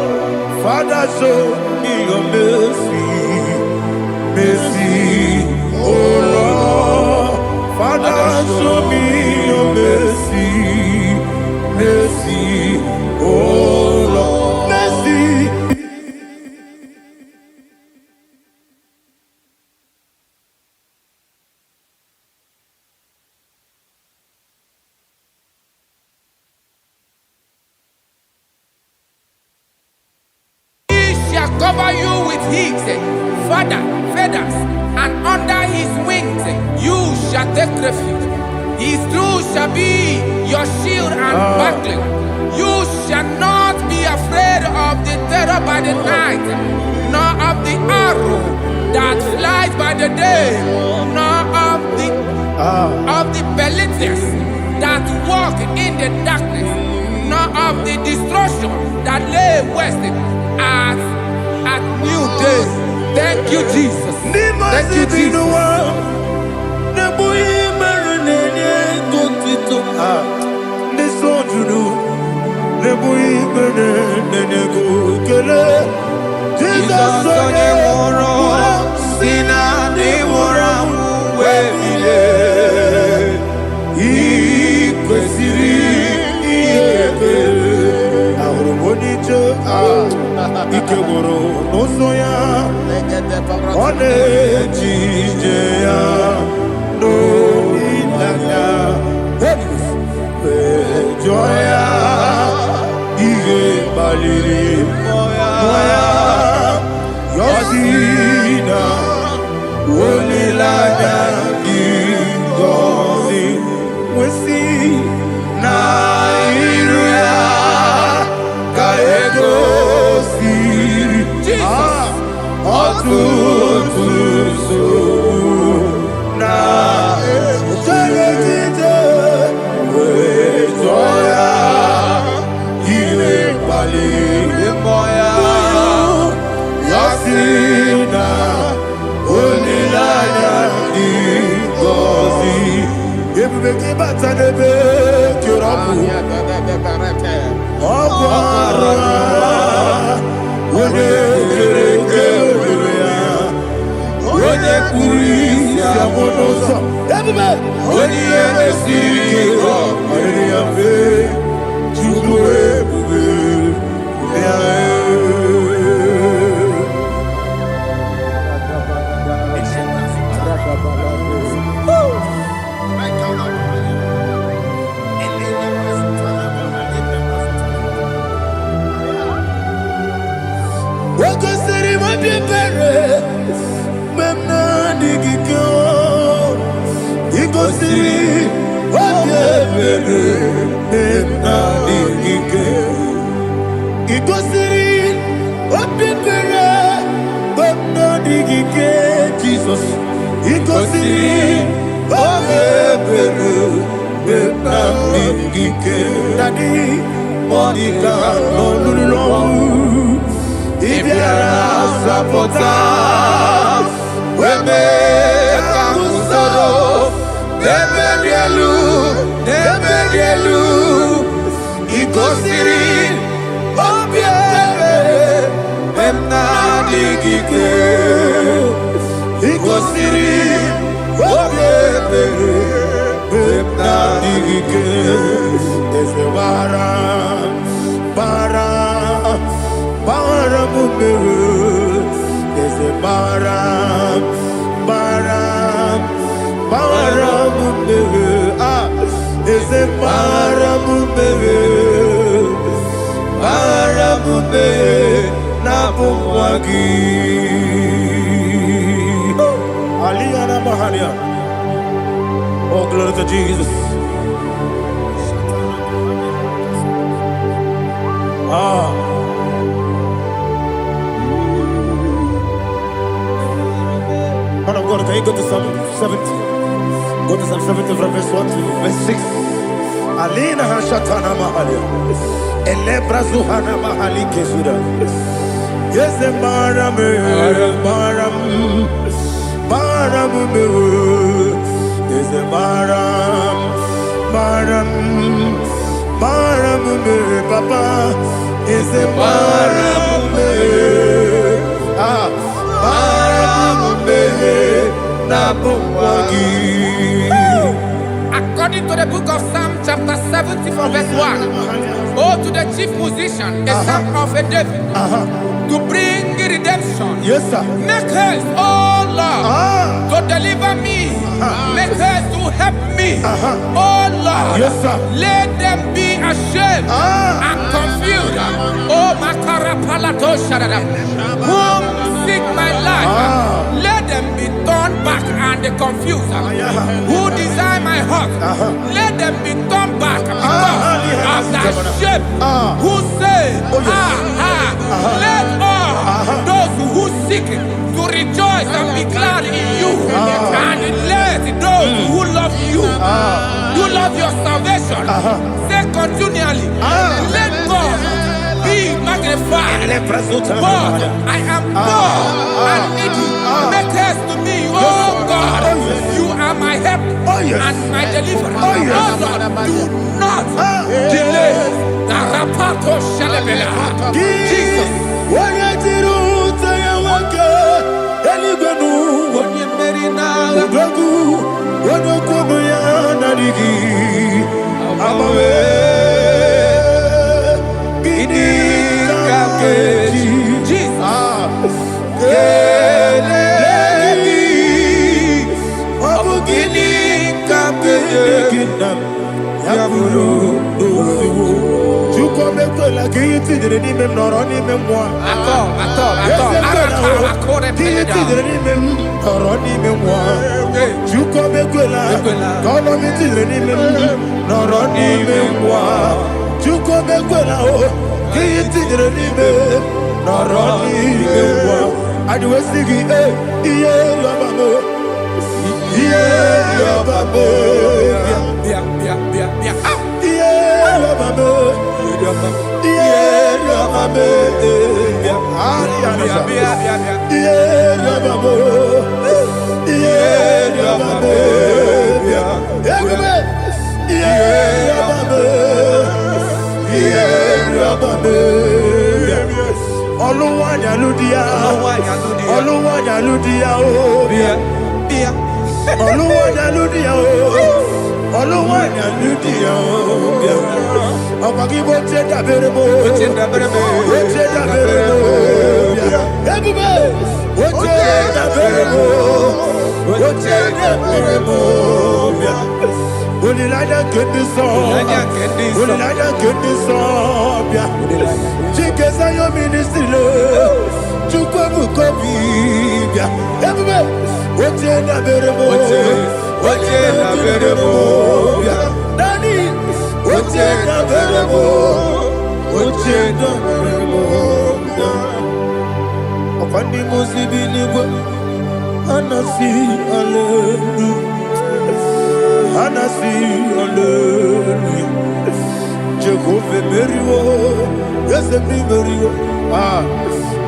Father, show me your mercy. Mercy, oh Lord. Father, show me your mercy. Mercy, oh Lord. Mercy. Cover you with his feathers, and under his wings you shall take refuge. His truth shall be your shield and buckler. You shall not be afraid of the terror by the night, nor of the arrow that flies by the day, nor of the pestilence that walk in the darkness, nor of the destruction that lay waste at new day. Thank you, Jesus. Thank you, Jesus. Ikegoro no soya, one jije ya. ebube bata n'ebe kirabu. Ọkwara onye kere ebube ya. Onye kpụrụ isi abụ n'ụzọ. Ebube onye ihe na-esiri ike ọrịrị ya mfe. Chukwu ebube ya. Jesus, oh, glory to Jesus. Man of God, can you go to Psalm 70? Go to Psalm 70 from verse 1 to verse 6. Alina hashatana mahalia. Elebra zuhana mahali kesuda. Yes, the baram, yes, the baram, papa, yes, the baram, According to the book of Psalm chapter 70 from verse 1, oh, to the chief musician, the son of a David, to bring redemption. yes, sir. Make haste, oh Lord, to deliver me. Make haste to help me. Oh Lord, Yes, sir. let them be ashamed and confused. Oh Makarapalato Shadada, whom seek my life, let them be turned back and confused. Who desire my heart, let them be turned back because of that shape. Who say, let all those who seek to rejoice and be glad in you, and let those who love you, you love your salvation, say continually, let God be magnified. But I am poor and needy. Make haste to me, oh God. You are my help and my deliverer. Oh Lord, do not delay. Jesus. Yeah. Oluwajaludia, Oluwajaludia, Oluwajaludia, Oluwajaludia, Ọ̀pọ̀kí bó ṣe dàbẹ̀rẹ̀ bó, bó ṣe dàbẹ̀rẹ̀ bó, bó ṣe dàbẹ̀rẹ̀ bó, ẹ̀bùbẹ̀, bó ṣe dàbẹ̀rẹ̀ bó, bó ṣe dàbẹ̀rẹ̀ bó. Olilada kendi so, Olilada kendi so, Chike sayo ministry lo, Chukwe mukobi, Everybody, oche na berebo, oche na berebo, Daddy, oche na berebo, oche na berebo. Opandi musibi nigo, anasi hallelujah. Anasi, hallelujah. Jehovah Meriwo, yes, Meriwo.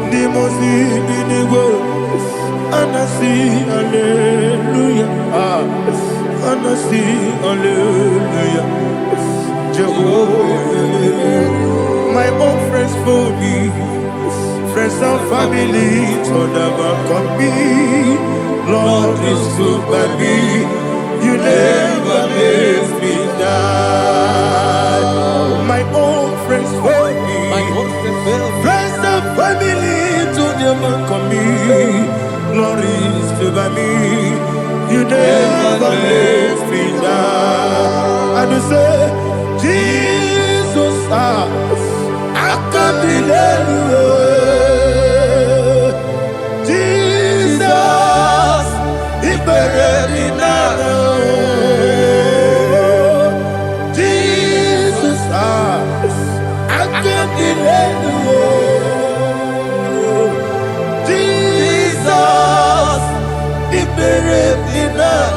Nimosi, Binigo. Anasi, hallelujah. Anasi, hallelujah. Jehovah Meriwo. My own friends for me, friends and family, told them come me. Lord is good by me. You never let me die. My own friends for me, friends and family to them come me. Glory is by me. You never let me die. And you say, Jesus, I can't believe you. Jesus, He buried me now. Jesus, He buried me now.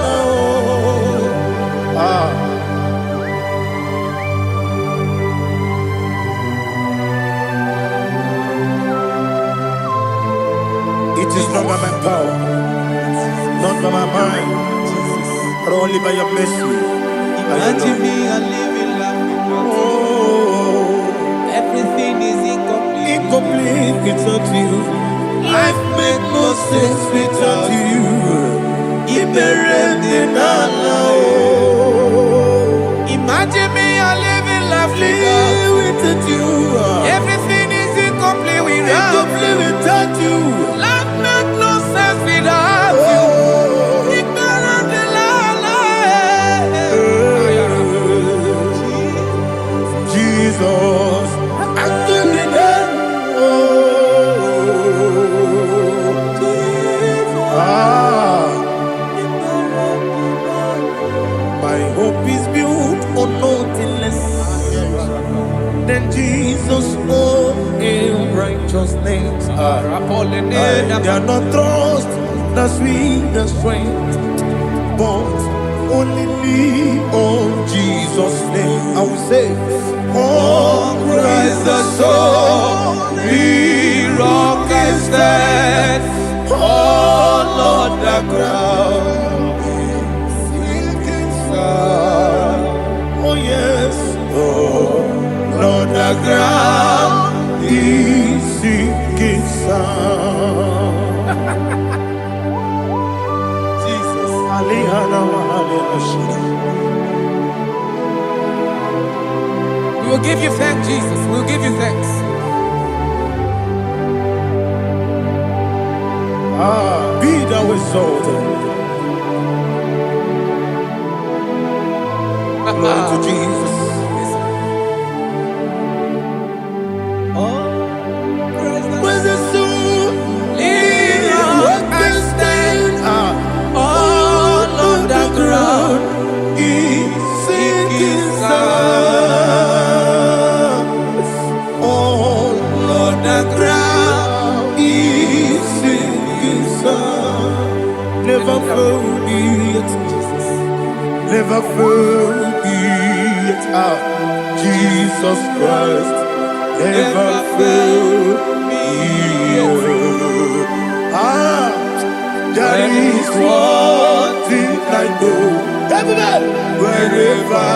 It is not by my power, not by my mind, but only by your mercy. Imagine me a living life without you. Everything is incomplete. Incomplete without you. Life makes no sense without you. Imagine me a living life without you. Everything is incomplete without you. Life makes no sense without you. Jesus, my hope is built on nothing less than Jesus' own righteousness. I cannot trust the sweetest strength, but only on Jesus' name. I will say, on Christ the soul, the rock is dead, all on the ground. Oh yes, oh on the ground, is sinking sound. Jesus, we will give you thanks, Jesus. We will give you thanks. Be thou exalted. Glory to Jesus. When the soul what can stand all on the ground is sinking sound. All on the ground is sinking sound. Never found it, Jesus. Never found it out. Jesus Christ never failed me. There is one thing I know. Wherever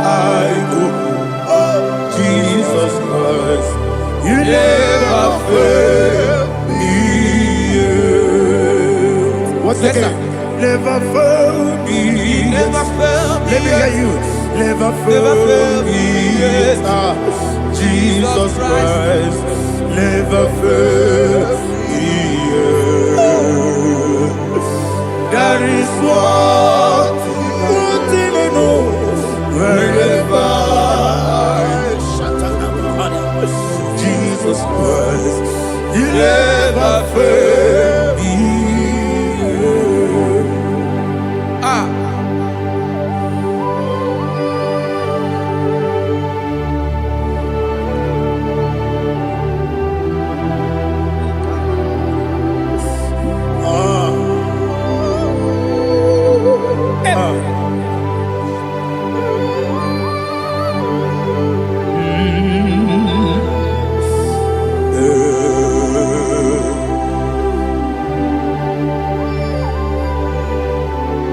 I go, oh Jesus Christ, you never fail. again. Never fail me. Never fail me. Let me hear you. Never fail me. Jesus Christ. Never fail me. That is what thing I know. Wherever Jesus Christ, you never fail me.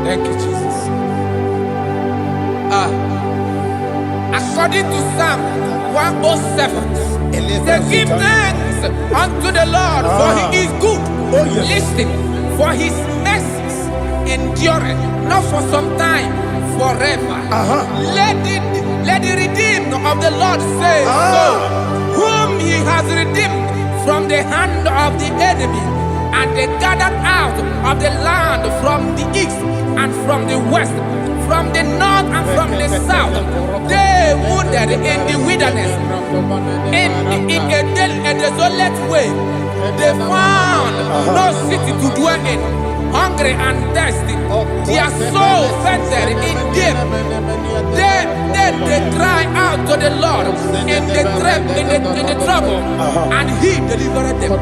Thank you, Jesus. According to Psalm 107, they give thanks unto the Lord, for he is good. Oh, yes. Listen, for his mercies endureth, not for some time, forever. Let the redeemed of the Lord say so, whom he has redeemed from the hand of the enemy, and they gathered out of the land from the east and from the west, from the north and from the south. They wandered in the wilderness, in a desolate way. They found no city to dwell in, hungry and thirsty. Their soul fainted in them. They cry out to the Lord in the trouble, and he delivered them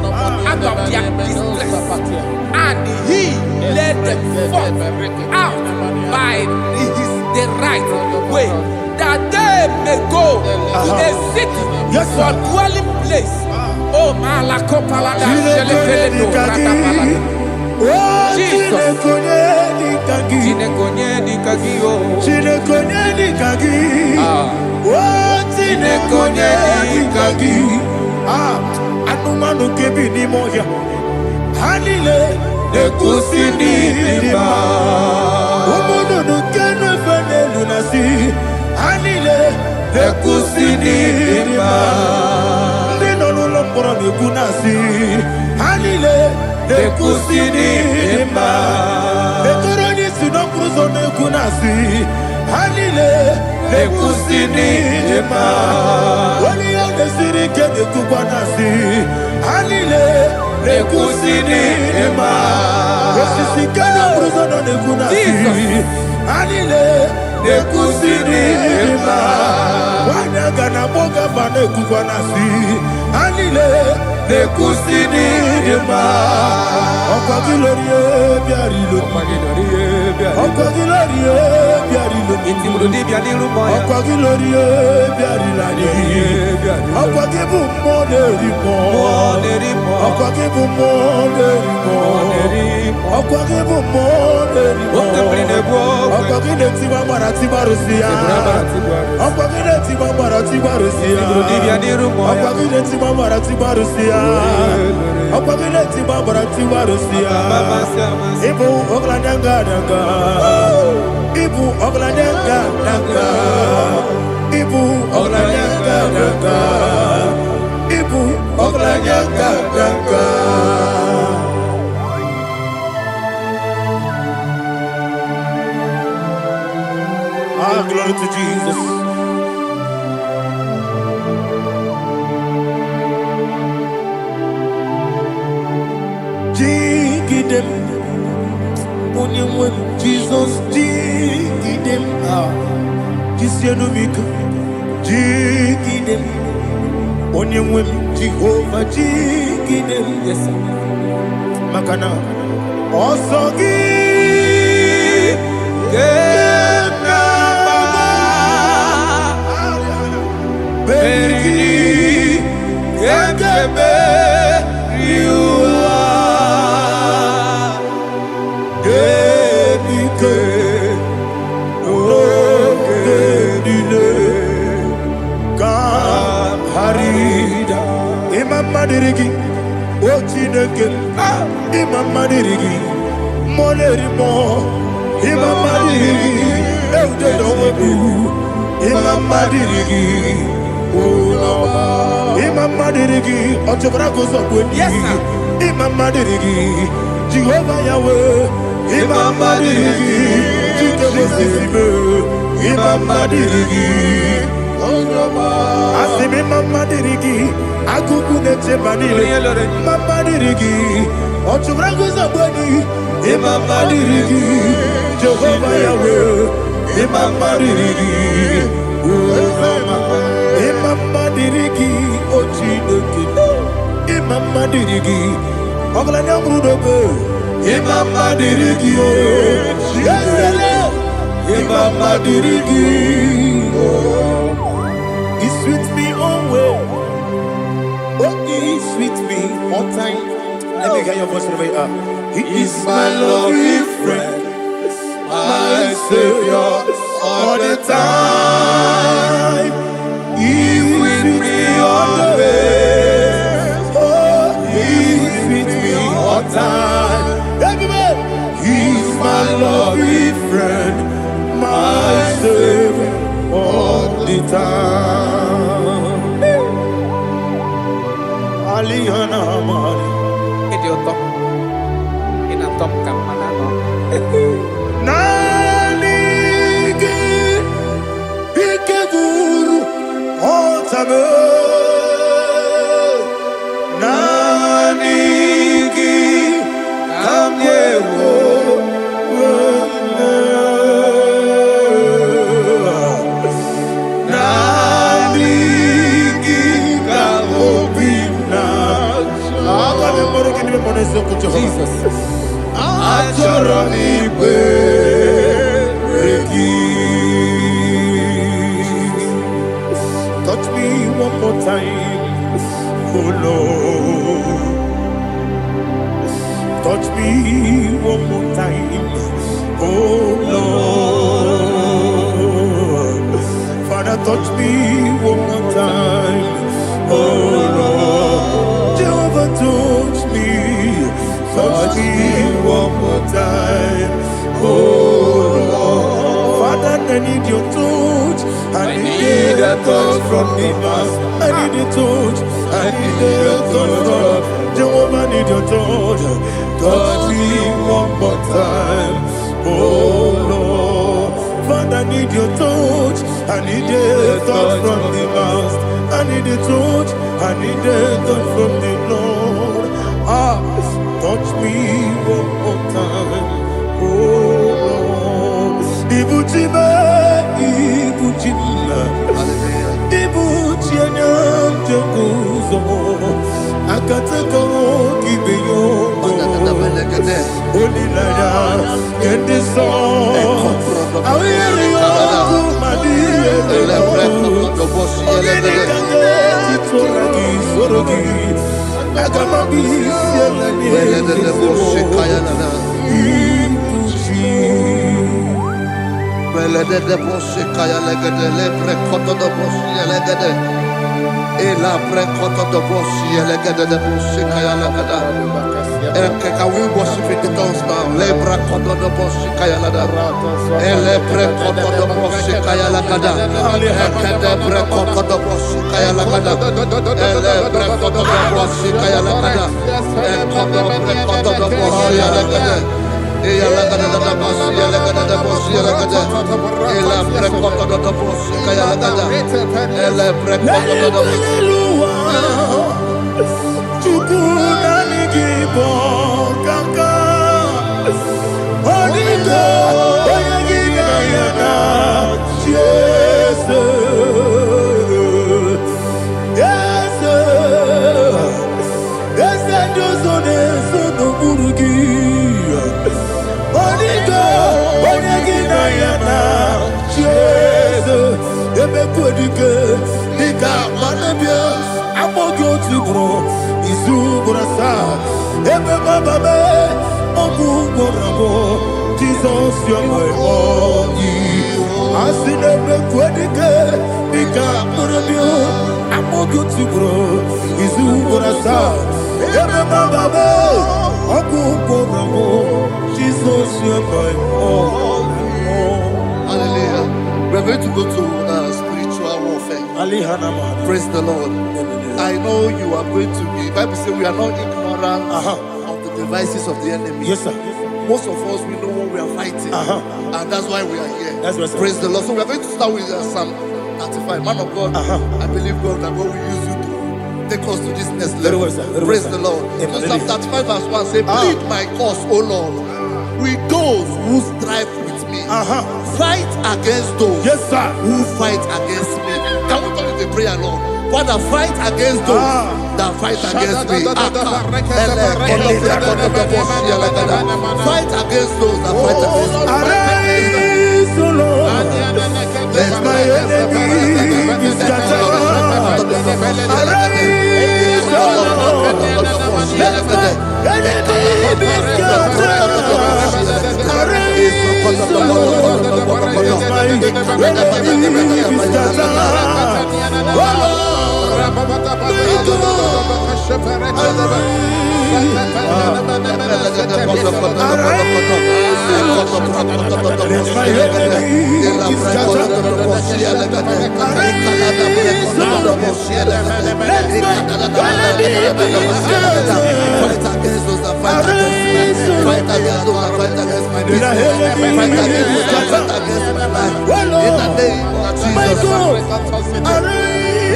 out of their distress, and he led them forth out by the right way, that they may go to a city for dwelling place. Oh, Malakopalada, Jesus. Anumanu kebi ni moja Hanile Ekusini lima Umudu nukene fene lunasi Hanile Ekusini lima Ndino lulambura mikunasi Hanile Ekusini lima Ekoroni sinokruzo mekunasi Hanile Ekusini lima Wali ya nesiri kede kubanasi Hanile Ekusini lima Osisi kede bruzo no nekunasi Hanile Ekusini lima Wanyaga na boga vane kubanasi Hanile Ekusini lima Okwa gilorie biarilo Okwa gilorie biarilo Okwa gilorie biarilani Okwa gibu monerimo Okwa gibu monerimo Okwa gibu monerimo Okwa gileti wa marati barusia Okwa gileti wa marati barusia Okwa gileti wa marati barusia Okwa gileti wa marati barusia Ibu ogladanga danga Ibu ogladanga danga Ibu ogladanga danga Ibu ogladanga danga Glory to Jesus. Jigidem, Onyemwem, Jesus, Jigidem, Jisianomika, Jigidem, Onyemwem, Jehovah, Jigidem, yes, Makana, Osogi, Beri, Gekebe, Riua, Gebike, Ogedile, Harida, Imam Madirigi, Ochineke, Imam Madirigi, Molerimo, Imamadiri, Eudedowebu, Imamadiri, Imamadiri, Otobragos of Wendy, Imamadiri, Jehovah Yahweh, Imamadiri, Imamadiri, Asimi Mamadiri, Akukunete Banile, Mamadiri, Otobragos of Wendy, Imamadiri, Jehovah Yahweh, Imamadiri, Imamadiri, Ochineki, Imamadiri, Oglanyamudobe, Imamadiri, Imamadiri, He's with me always. Oh, He's with me all time. Let me hear your voice wherever you are. He is my loving friend, my Savior all the time. He's with me always. Oh, He's with me all time. Everybody, He's my loving friend, my Savior all the time. Alihana Mali. Nanigi ikeguru otame Nanigi kamyewo Nanigi kamobina Akame moro kini mone soko Jesus Touch me one more time, oh Lord. Touch me one more time, oh Lord. Father, touch me one more time, oh Lord. Jehovah, touch me. Touch me one more time, oh Lord. Father, I need your touch. I need a touch from the Master. I need a touch. I need a touch from Jehovah. I need your touch. Touch me one more time, oh Lord. Father, I need your touch. I need a touch from the Master. I need a touch. I need a touch from the Lord. Touch me one more time, oh Lord. Ibuchima, Ibuchima, Ibuchina, Jaguzo. Akatako, Gibeyo, Olilaya, get this song. I will hear you, my dear. Can we worship in the tongues now? Lebra koto do boshi kaya lada. Elebre koto do boshi kaya lada. Ekede bre koto do boshi kaya lada. Elebre koto do boshi kaya lada. Ekodo bre koto do boshi lada. Eya lada da boshi lada da boshi lada. Elebre koto do boshi kaya lada. Elebre koto do boshi. Jesus, you're my all. I see them quite I'm good to grow. Is who gonna start? Hallelujah. We're going to go to spiritual warfare. Praise the Lord. I know you are going to be. Bible says we are not ignorant of the devices of the enemy. Yes, sir. Most of us, we know what we are fighting, and that's why we are here. That's right, sir. Praise the Lord. So we are going to start with Psalm 35. Man of God, I believe God that God will use you to take us to this next level. Very well, sir. Very Praise well, the Lord. Amen. So Psalm 35 verse 1 say, plead my cause, O Lord, with those who strive with me. Fight against those who fight against me. Can we turn it to prayer, Lord? Father, fight against those that fight against me. Fight against those that fight against me. Arise, O Lord. Let my enemy be scattered. Arise, O Lord. Let my enemy be scattered. Arise, O Lord. Let my enemy be scattered. Oh Lord.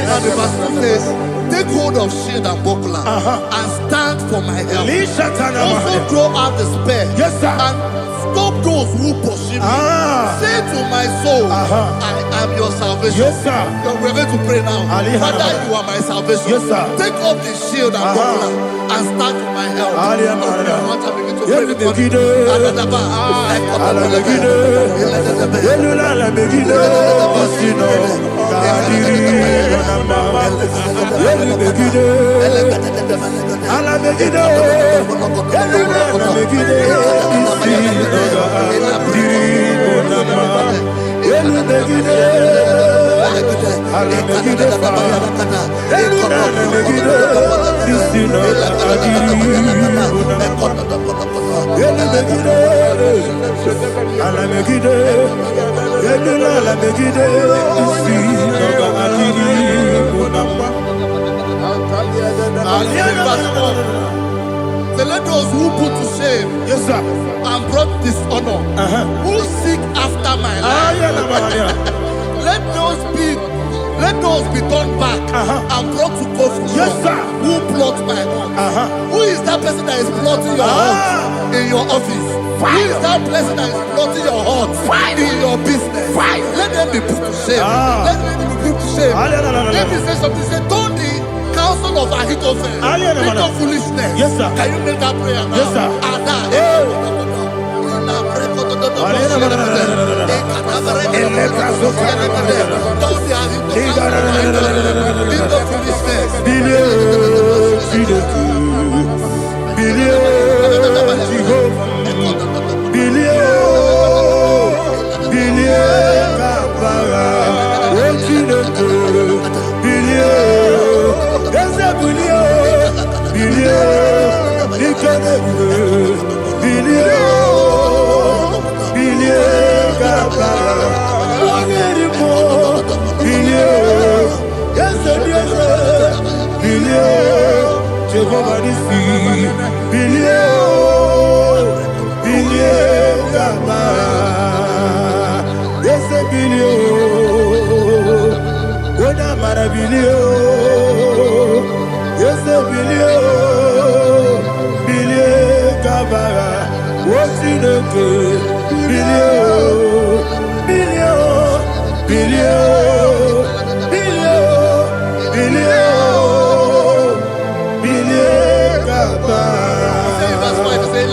Now the verse says, take hold of shield and buckler and stand for my help. Also draw out the spear and stop those who pursue me. Say to my soul, I am your salvation. We're going to pray now. Father, you are my salvation. Take up the shield and buckler and stand for my help. So let those who put to shame and brought dishonor, who seek after my life, let those be turned back and brought to confusion. Who plot my hurt? Who is that person that is plotting your hurt in your office? Who is that person that is plotting your hurt in your business? Let them be put to shame. Let them be put to shame. Let me say something. Say, don't the counsel of Ahithophel make no foolishness. Can you make that prayer now?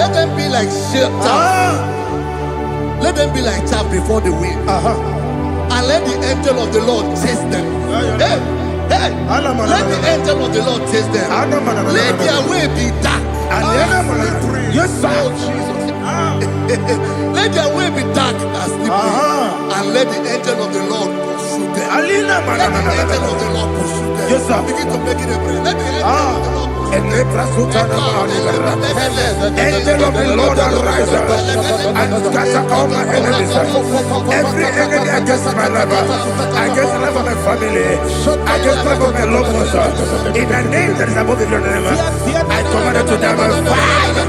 Let them be like chaff. Let them be like chaff before the wind. And let the angel of the Lord chase them. Let the angel of the Lord chase them. Let their way be dark. Yes, sir. Let their way be dark as the wind, and let the angel of the Lord pursue them. Let the angel of the Lord pursue them. Yes, sir. Begin to make it a prayer. Let the angel of the Lord Angel of the Lord arise and scatter all my enemies. Every enemy against my life, against the life of my family, against the life of my loved ones. In the name that is above your name, I command it to die by fire.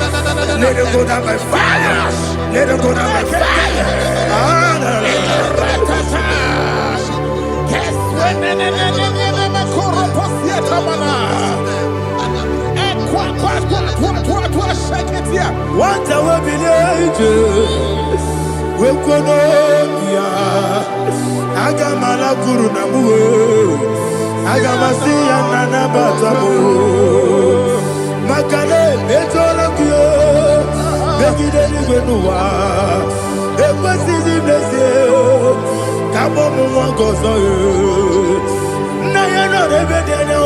Let it go down by fire. Let it go down by fire. What I will be ages, we could Agamala Guru Namu, Agamasia Nana Batamu, Makale, Betolakio, Begideli Benua, Equasi Blessio, Kabomu Gozo, Nayana Rebedeno,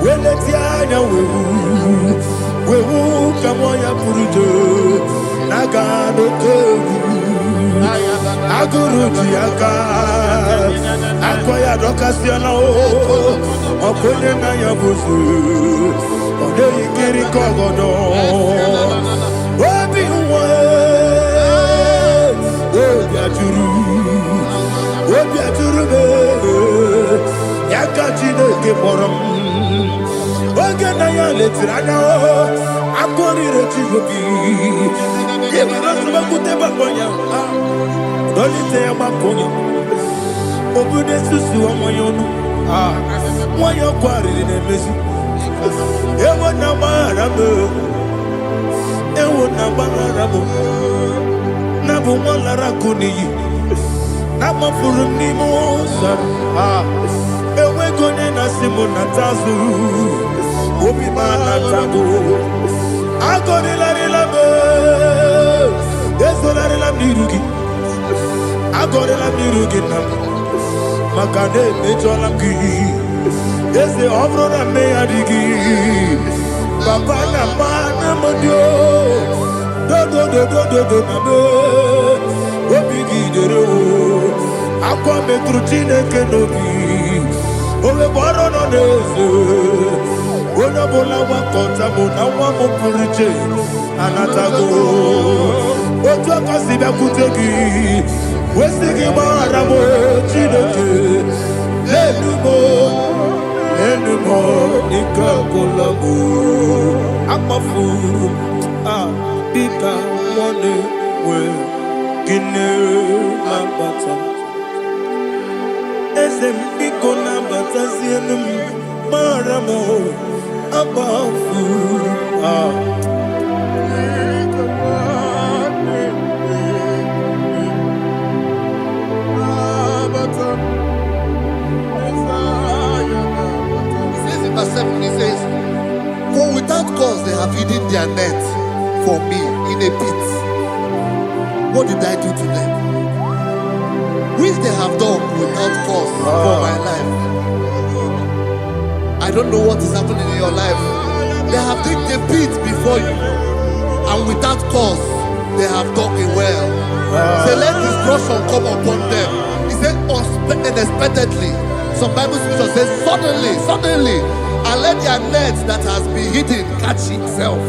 Wenetiana we will come on your Purujo, Nagano Kogu, Aguru Tiaka, Akoya Docasiano, Okoye Nayabusu, Odei Kiri Kogodo, Obi Obiaturu, Yakachino Keporum. Oganaya letrana akori rechigobi yebara subakute bakonya dolite bakonya obude susu amoyonu moyo kwari nemezi ewo na marabo na bu molara kuniyi na mafuru ni moza ewe gone na simona tazu Obi mana tago, agoni la me, deso la mirugi, agoni la mirugi nam, makane mejo la gi, dese obro na me adigi, papa na mana modio, do na me, obi gidero, akwa metrutine kenobi, obe baro no deso. Bona bola wakota bona wamo puriche anatago ojo kasibe kutegi wesigi maramo chineke lenumo nikakolamu amafuru bika mone we kine mabata esem biko nabata sienum maramo above verse 7, he says, for without cause they have hidden their net for me in a pit. What did I do to them? Which they have done without cause for my life. I don't know what is happening in your life. They have digged a pit before you, and without cause, they have dug a well. Say, let destruction come upon them. He said, unexpectedly. Some Bible scripture says, suddenly, and let their net that has been hidden catch itself.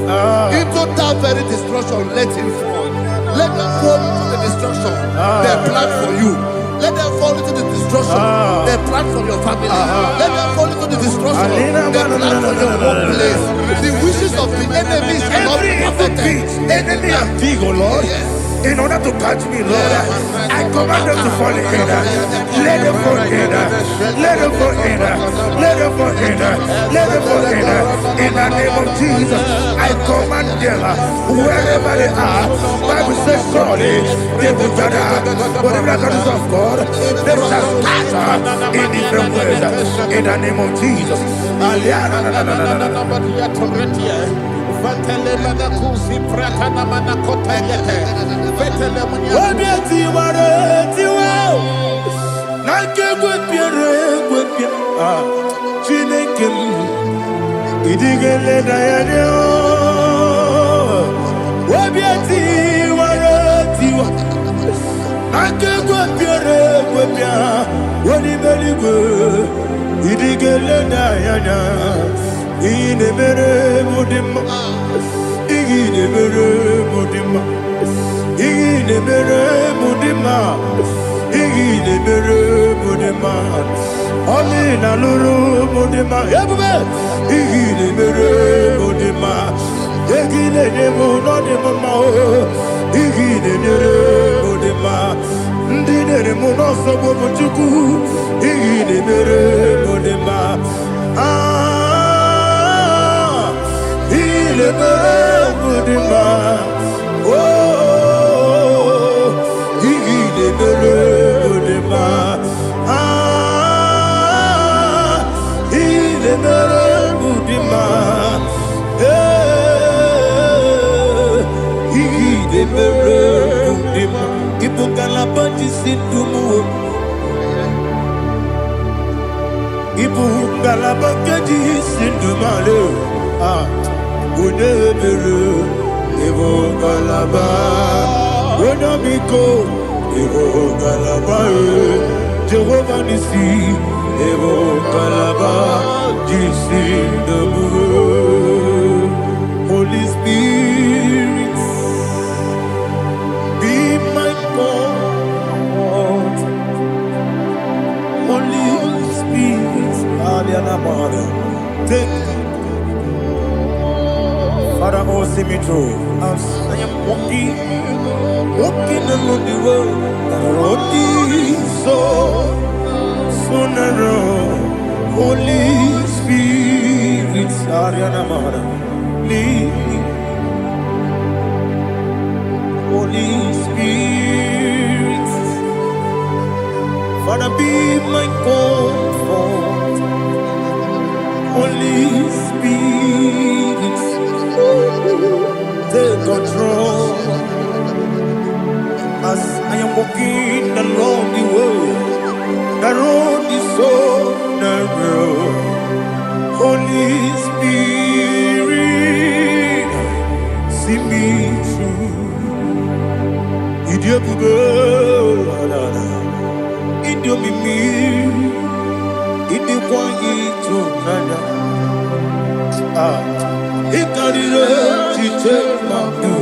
Into that very destruction, let it fall. Let them fall into the destruction they plan for you. Let them fall into the destruction they plan for your family. Let them fall into the destruction they plan for your workplace. The wishes of the enemy shall not be perfected. Enemy and big, oh Lord. Yes. In order to catch me, Lord, I command them to fall in. Let them fall in. Let them fall in. Let them fall in. Let them fall in. In the name of Jesus, I command them wherever they are. Bible says, surely they will gather. Whatever that is of God, they shall scatter in different ways. In the name of Jesus. piere kwepia woni beligwe idigele na yana ine mere mudima ine mere mudima ine mere mudima ine mere mudima amina lulu mudima ebube ine mere mudima egile nemo no de mama igide nere modema ndinere muno sobo buchuku igide nere modema ile nere modema oh igide nere modema ile nere modema Ibu kalabaji sindumu Ibu kalabaji sindumale Unebere Ibu kalaba Unamiko Ibu kalaba Jehovah Nisi Ibu kalaba Jisindumu Holy Spirit be my God, Holy Spirit, take Father, oh, see me through. As I am walking along the road, the road is so narrow. Holy Spirit, lead me. Holy Spirit, Father, be my comfort. Holy Spirit, take control as I am walking along the way. The road is so narrow. Holy Spirit, see me through. Idiopube, Idiomimi, Idiokwa Itonada. Ikarire Chiche Mabu,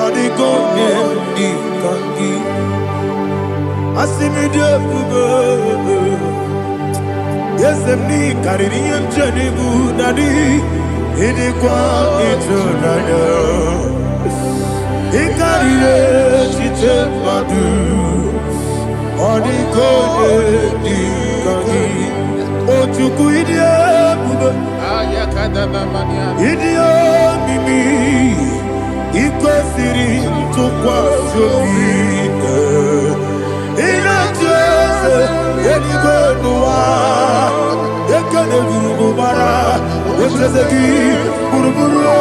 Adigone Ikangi. Asimidiopube, yes, me Karirian Janibu Nadi, Idiokwa Itonada. Ikarire Chiche Mabu, Adigone Ikangi. Ochuku Idiopube, Idiomimi, Ikosiri Tukwa Sopine, Inatese, Eligwenua, Ekane Gurubara, Otezeki, Buruburu,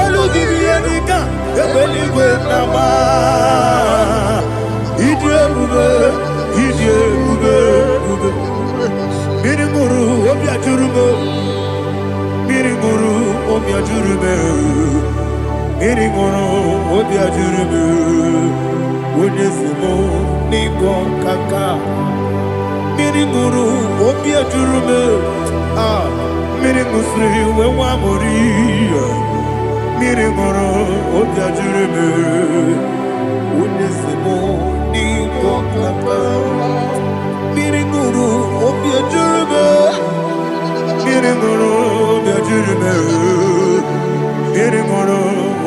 Olugibi Enika, Ebeligwenama, Idiopube, Mirimuru, Obiajurume, Mirimuru, Obiajurume, Mirimuru, Obiajurume, Unesimo, Nikon Kaka, Mirimuru, Obiajurume, Mirimusri, Wewamori, Mirimuru, Obiajurume, Unesimo, Nikon Kaka. Miringuru, Obiajurume, Miringuru, Obiajurume, Miringuru,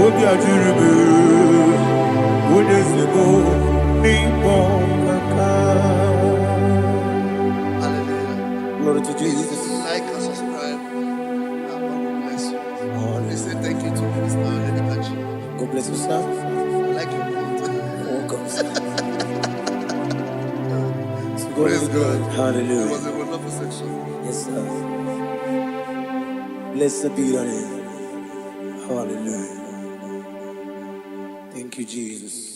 Obiajurume, Unesimo, Nikon Kaka. Hallelujah. Glory to Jesus. Like and subscribe. God bless you. Please say thank you to Minister Lady Kachi. God bless you, sir. Like your Welcome. Praise God. Hallelujah. It was a wonderful section. Yes, sir. Blessed be your name. Hallelujah. Thank you, Jesus.